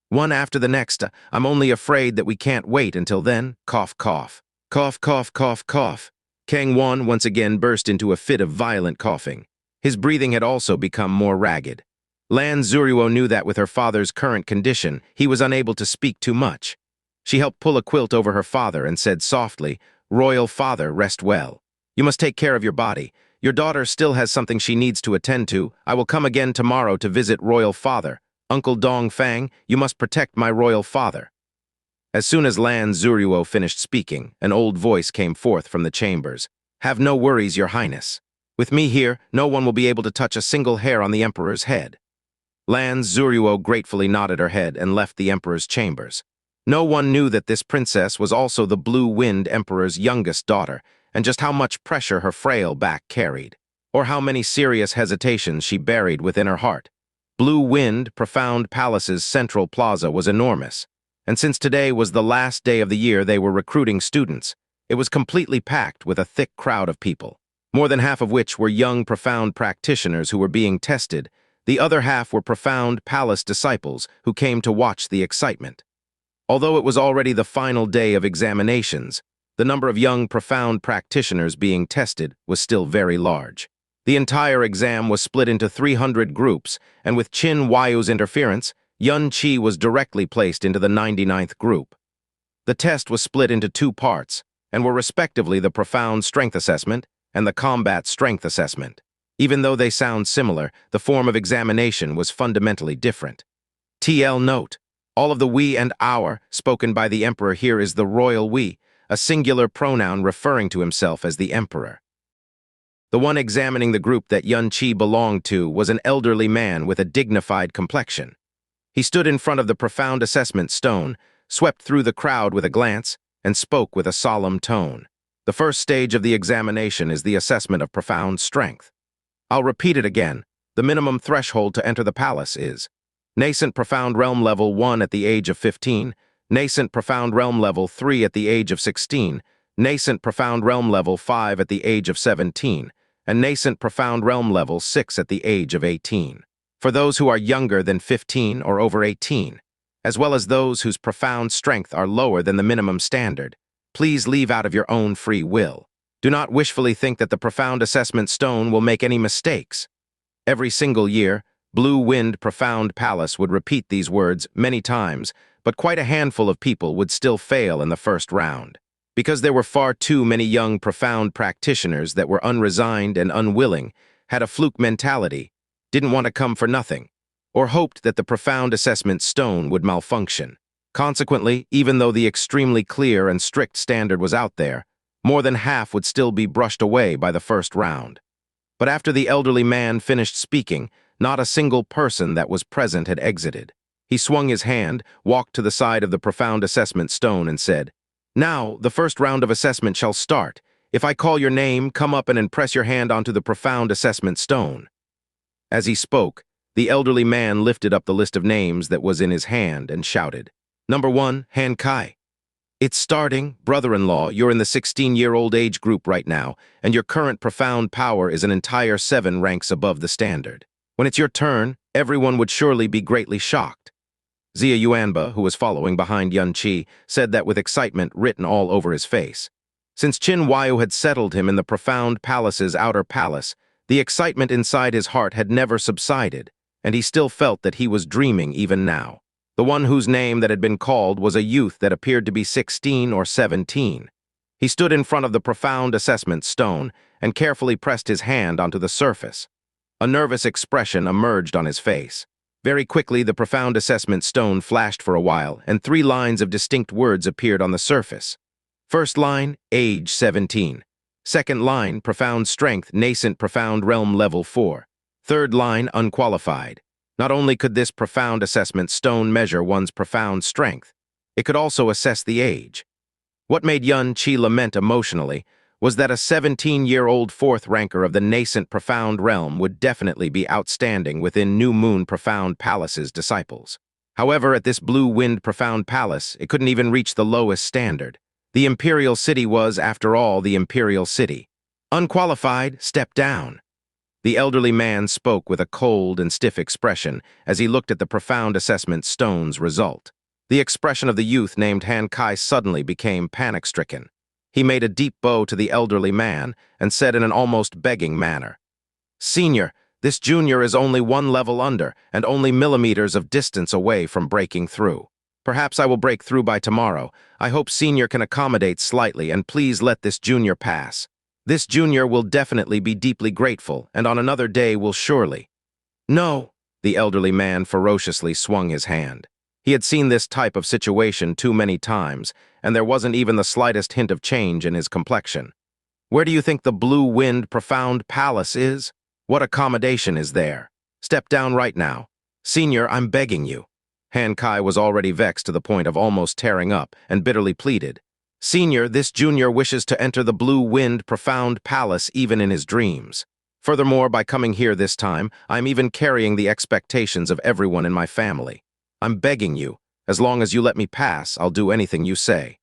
One after the next, I'm only afraid that we can't wait until then. Cough, cough. Cough, cough, cough, cough. Kang Wan once again burst into a fit of violent coughing. His breathing had also become more ragged. Lan Xueruo knew that with her father's current condition, he was unable to speak too much. She helped pull a quilt over her father and said softly, "Royal Father, rest well. You must take care of your body. Your daughter still has something she needs to attend to. I will come again tomorrow to visit Royal Father. Uncle Dong Fang, you must protect my Royal Father." As soon as Lan Xueruo finished speaking, an old voice came forth from the chambers. "Have no worries, Your Highness. With me here, no one will be able to touch a single hair on the Emperor's head." Lan Xueruo gratefully nodded her head and left the Emperor's chambers. No one knew that this princess was also the Blue Wind Emperor's youngest daughter, and just how much pressure her frail back carried, or how many serious hesitations she buried within her heart. Blue Wind Profound Palace's central plaza was enormous, and since today was the last day of the year they were recruiting students, it was completely packed with a thick crowd of people, more than half of which were young profound practitioners who were being tested. The other half were profound palace disciples who came to watch the excitement. Although it was already the final day of examinations, the number of young profound practitioners being tested was still very large. The entire exam was split into 300 groups, and with Qin Huayu's interference, Yun Qi was directly placed into the 99th group. The test was split into 2 parts, and were respectively the Profound Strength Assessment and the Combat Strength Assessment. Even though they sound similar, the form of examination was fundamentally different. TL note, all of the we and our spoken by the Emperor here is the royal we, a singular pronoun referring to himself as the Emperor. The one examining the group that Yun Qi belonged to was an elderly man with a dignified complexion. He stood in front of the profound assessment stone, swept through the crowd with a glance, and spoke with a solemn tone. The first stage of the examination is the assessment of profound strength. I'll repeat it again. The minimum threshold to enter the palace is Nascent Profound Realm Level 1 at the age of 15, Nascent Profound Realm Level 3 at the age of 16, Nascent Profound Realm Level 5 at the age of 17, and Nascent Profound Realm Level 6 at the age of 18. For those who are younger than 15 or over 18, as well as those whose profound strength are lower than the minimum standard, please leave out of your own free will. Do not wishfully think that the Profound Assessment Stone will make any mistakes. Every single year, Blue Wind Profound Palace would repeat these words many times, but quite a handful of people would still fail in the first round. Because there were far too many young profound practitioners that were unresigned and unwilling, had a fluke mentality, didn't want to come for nothing, or hoped that the profound assessment stone would malfunction. Consequently, even though the extremely clear and strict standard was out there, more than half would still be brushed away by the first round. But after the elderly man finished speaking, not a single person that was present had exited. He swung his hand, walked to the side of the profound assessment stone, and said, "Now, the first round of assessment shall start. If I call your name, come up and impress your hand onto the profound assessment stone." As he spoke, the elderly man lifted up the list of names that was in his hand and shouted, "Number 1, Han Kai." "It's starting, brother-in-law. You're in the 16-year-old age group right now, and your current profound power is an entire 7 ranks above the standard. When it's your turn, everyone would surely be greatly shocked." Xia Yuanba, who was following behind Yun Qi, said that with excitement written all over his face. Since Qin Huayu had settled him in the profound palace's outer palace, the excitement inside his heart had never subsided, and he still felt that he was dreaming even now. The one whose name that had been called was a youth that appeared to be 16 or 17. He stood in front of the profound assessment stone and carefully pressed his hand onto the surface. A nervous expression emerged on his face. Very quickly, the profound assessment stone flashed for a while, and 3 lines of distinct words appeared on the surface. First line, age 17. Second line, profound strength, nascent profound realm level 4. Third line, unqualified. Not only could this profound assessment stone measure one's profound strength, it could also assess the age. What made Yun Qi lament emotionally was that a 17-year-old 4th ranker of the nascent profound realm would definitely be outstanding within New Moon Profound Palace's disciples. However, at this Blue Wind Profound Palace, it couldn't even reach the lowest standard. The Imperial City was, after all, the Imperial City. "Unqualified, step down." The elderly man spoke with a cold and stiff expression as he looked at the profound assessment stone's result. The expression of the youth named Han Kai suddenly became panic-stricken. He made a deep bow to the elderly man and said in an almost begging manner, "Senior, this junior is only 1 level under and only millimeters of distance away from breaking through. Perhaps I will break through by tomorrow. I hope senior can accommodate slightly, and please let this junior pass. This junior will definitely be deeply grateful, and on another day will surely—" "No!" The elderly man ferociously swung his hand. He had seen this type of situation too many times, and there wasn't even the slightest hint of change in his complexion. "Where do you think the Blue Wind Profound Palace is? What accommodation is there? Step down right now. Senior, I'm begging you." Han Kai was already vexed to the point of almost tearing up and bitterly pleaded, "Senior, this junior wishes to enter the Blue Wind Profound Palace even in his dreams. Furthermore, by coming here this time, I'm even carrying the expectations of everyone in my family. I'm begging you, as long as you let me pass, I'll do anything you say.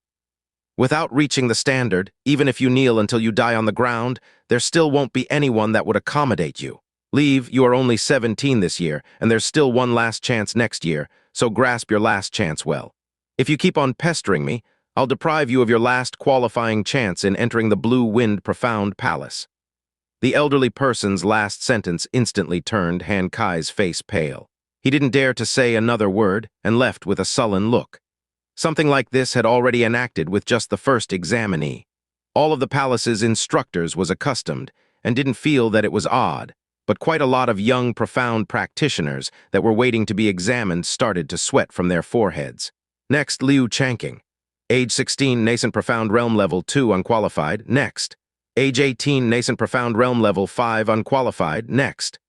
Without reaching the standard, even if you kneel until you die on the ground, there still won't be anyone that would accommodate you. Leave, you are only 17 this year, and there's still one last chance next year, so grasp your last chance well. If you keep on pestering me, I'll deprive you of your last qualifying chance in entering the Blue Wind Profound Palace." The elderly person's last sentence instantly turned Han Kai's face pale. He didn't dare to say another word and left with a sullen look. Something like this had already enacted with just the first examinee. All of the palace's instructors was accustomed and didn't feel that it was odd, but quite a lot of young profound practitioners that were waiting to be examined started to sweat from their foreheads. Next, Liu Changqing. Age 16, Nascent Profound Realm Level 2, unqualified. Next. Age 18, Nascent Profound Realm Level 5, unqualified. Next.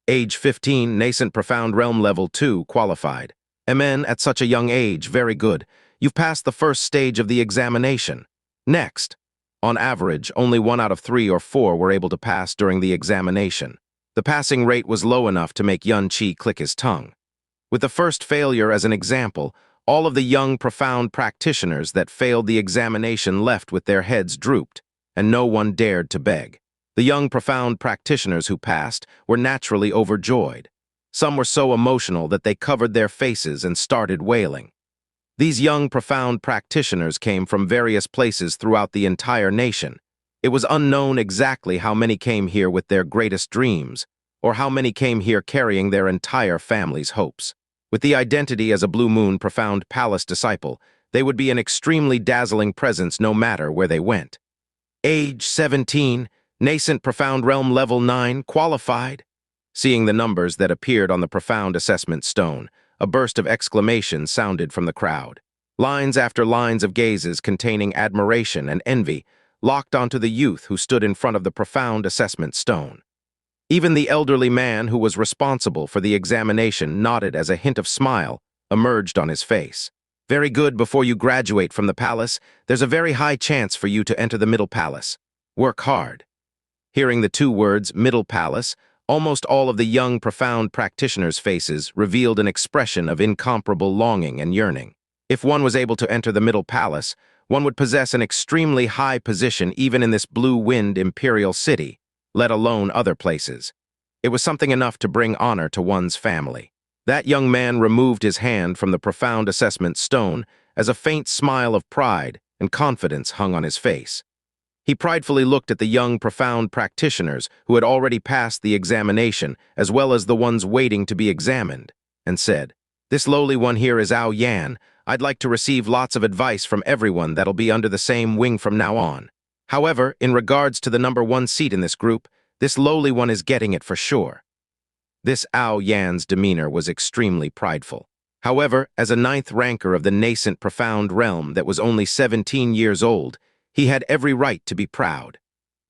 Age 15, Nascent Profound Realm Level 2, qualified. MN, at such a young age, very good. You've passed the first stage of the examination. Next. On average, only 1 out of 3 or 4 were able to pass during the examination. The passing rate was low enough to make Yun Qi click his tongue. With the first failure as an example, all of the young profound practitioners that failed the examination left with their heads drooped, and no one dared to beg. The young profound practitioners who passed were naturally overjoyed. Some were so emotional that they covered their faces and started wailing. These young profound practitioners came from various places throughout the entire nation. It was unknown exactly how many came here with their greatest dreams, or how many came here carrying their entire family's hopes. With the identity as a Blue Moon Profound Palace disciple, they would be an extremely dazzling presence no matter where they went. Age 17, Nascent Profound Realm Level 9, qualified. Seeing the numbers that appeared on the profound assessment stone, a burst of exclamation sounded from the crowd. Lines after lines of gazes containing admiration and envy locked onto the youth who stood in front of the profound assessment stone. Even the elderly man who was responsible for the examination nodded as a hint of smile emerged on his face. Very good. Before you graduate from the palace, there's a very high chance for you to enter the Middle Palace. Work hard. Hearing the two words, Middle Palace, almost all of the young, profound practitioners' faces revealed an expression of incomparable longing and yearning. If one was able to enter the Middle Palace, one would possess an extremely high position even in this blue-wind imperial city, let alone other places. It was something enough to bring honor to one's family. That young man removed his hand from the profound assessment stone as a faint smile of pride and confidence hung on his face. He pridefully looked at the young, profound practitioners who had already passed the examination, as well as the ones waiting to be examined, and said, "This lowly one here is Ao Yan. I'd like to receive lots of advice from everyone that'll be under the same wing from now on. However, in regards to the number 1 seat in this group, this lowly one is getting it for sure." This Ao Yan's demeanor was extremely prideful. However, as a 9th ranker of the nascent profound realm that was only 17 years old, he had every right to be proud.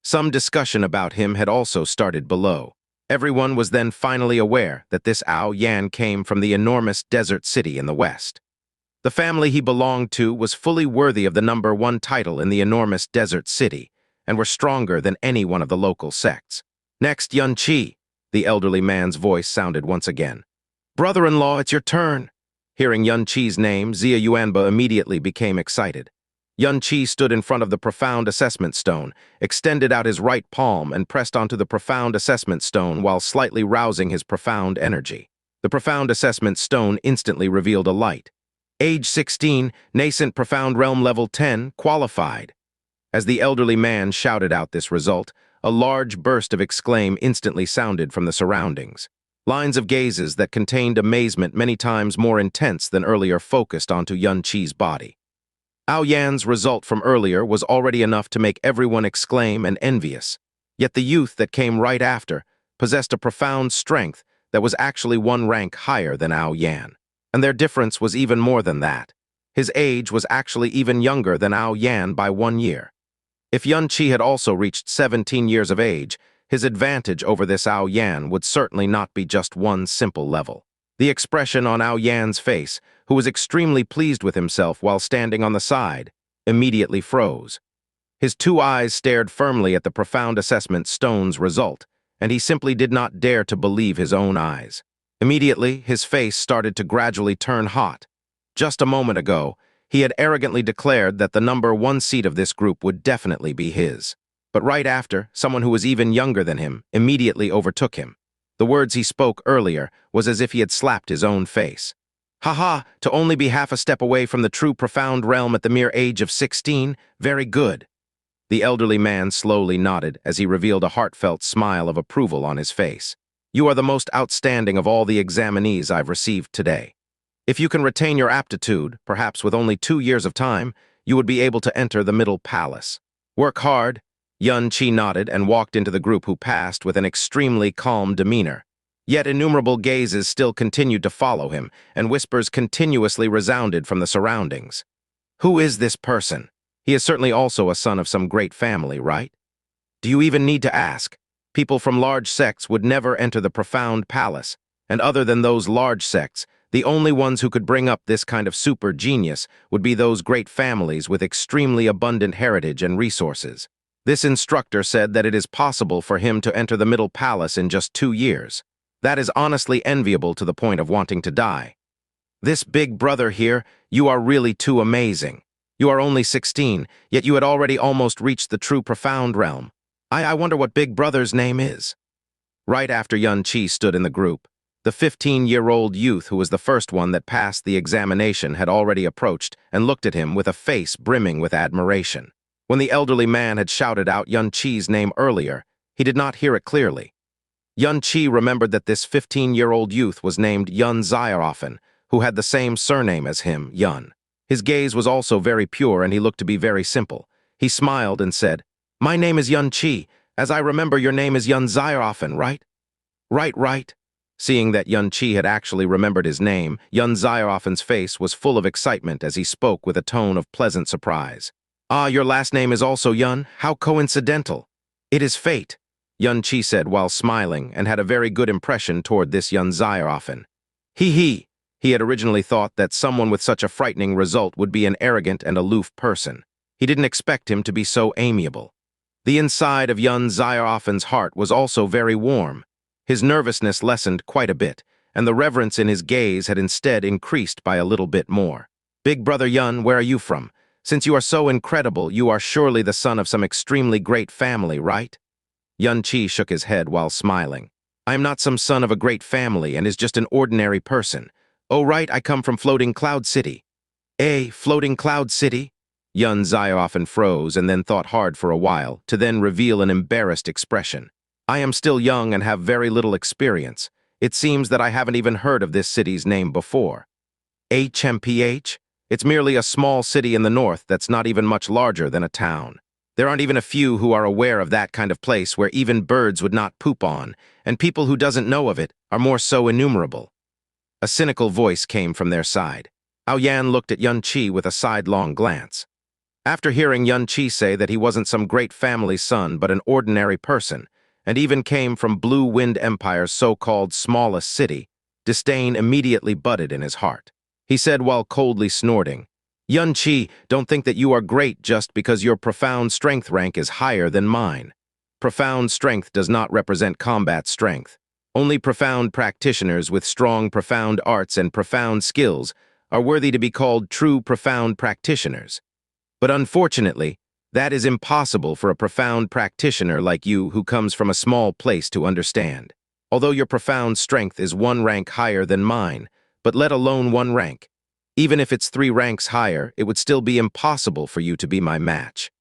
Some discussion about him had also started below. Everyone was then finally aware that this Ao Yan came from the enormous desert city in the west. The family he belonged to was fully worthy of the number 1 title in the enormous desert city, and were stronger than any one of the local sects. Next, Xianxia. The elderly man's voice sounded once again. "Brother-in-law, it's your turn." Hearing Xianxia's name, Xia Yuanba immediately became excited. Xianxia stood in front of the profound assessment stone, extended out his right palm and pressed onto the profound assessment stone while slightly rousing his profound energy. The profound assessment stone instantly revealed a light. Age 16, nascent profound realm level 10, qualified. As the elderly man shouted out this result, a large burst of exclaim instantly sounded from the surroundings. Lines of gazes that contained amazement many times more intense than earlier focused onto Xianxia's body. Ao Yan's result from earlier was already enough to make everyone exclaim and envious. Yet the youth that came right after possessed a profound strength that was actually 1 rank higher than Ao Yan. And their difference was even more than that. His age was actually even younger than Ao Yan by 1 year. If Xianxia had also reached 17 years of age, his advantage over this Ao Yan would certainly not be just 1 simple level. The expression on Ao Yan's face, who was extremely pleased with himself while standing on the side, immediately froze. His 2 eyes stared firmly at the profound assessment stone's result, and he simply did not dare to believe his own eyes. Immediately, his face started to gradually turn hot. Just a moment ago, he had arrogantly declared that the number 1 seat of this group would definitely be his. But right after, someone who was even younger than him immediately overtook him. The words he spoke earlier was as if he had slapped his own face. "Haha, to only be half a step away from the true profound realm at the mere age of 16? Very good." The elderly man slowly nodded as he revealed a heartfelt smile of approval on his face. "You are the most outstanding of all the examinees I've received today. If you can retain your aptitude, perhaps with only 2 years of time, you would be able to enter the Middle Palace. Work hard." Xianxia nodded and walked into the group who passed with an extremely calm demeanor. Yet innumerable gazes still continued to follow him, and whispers continuously resounded from the surroundings. "Who is this person? He is certainly also a son of some great family, right? Do you even need to ask? People from large sects would never enter the profound palace, and other than those large sects, the only ones who could bring up this kind of super genius would be those great families with extremely abundant heritage and resources. This instructor said that it is possible for him to enter the Middle Palace in just 2 years. That is honestly enviable to the point of wanting to die. This big brother here, you are really too amazing. You are only 16, yet you had already almost reached the true profound realm. I wonder what big brother's name is." Right after Xianxia stood in the group, the 15-year-old youth who was the first one that passed the examination had already approached and looked at him with a face brimming with admiration. When the elderly man had shouted out Xianxia's name earlier, he did not hear it clearly. Xianxia remembered that this 15-year-old youth was named Lan Xueruo, who had the same surname as him, Yun. His gaze was also very pure and he looked to be very simple. He smiled and said, "My name is Xianxia. As I remember, your name is Lan Xueruo, right?" Right, right. Seeing that Yun Qi had actually remembered his name, Yun Xiaofen's face was full of excitement as he spoke with a tone of pleasant surprise. Ah, your last name is also Yun? How coincidental. It is fate, Yun Qi said while smiling and had a very good impression toward this Yun Xiaofen. He. He had originally thought that someone with such a frightening result would be an arrogant and aloof person. He didn't expect him to be so amiable. The inside of Yun Xiaofen's heart was also very warm. His nervousness lessened quite a bit, and the reverence in his gaze had instead increased by a little bit more. Big brother Yun, where are you from? Since you are so incredible, you are surely the son of some extremely great family, right? Yun Qi shook his head while smiling. I am not some son of a great family and is just an ordinary person. Oh right, I come from Floating Cloud City. Floating Cloud City? Yun Xiaofen froze and then thought hard for a while, to then reveal an embarrassed expression. I am still young and have very little experience. It seems that I haven't even heard of this city's name before. HMPH? It's merely a small city in the north that's not even much larger than a town. There aren't even a few who are aware of that kind of place where even birds would not poop on, and people who doesn't know of it are more so innumerable. A cynical voice came from their side. Aoyan looked at Yun Qi with a sidelong glance. After hearing Yun Qi say that he wasn't some great family's son but an ordinary person, and even came from Blue Wind Empire's so-called smallest city, disdain immediately budded in his heart. He said while coldly snorting, Yun Qi, don't think that you are great just because your profound strength rank is higher than mine. Profound strength does not represent combat strength. Only profound practitioners with strong profound arts and profound skills are worthy to be called true profound practitioners. But unfortunately, that is impossible for a profound practitioner like you who comes from a small place to understand. Although your profound strength is 1 rank higher than mine, but let alone 1 rank. Even if it's 3 ranks higher, it would still be impossible for you to be my match.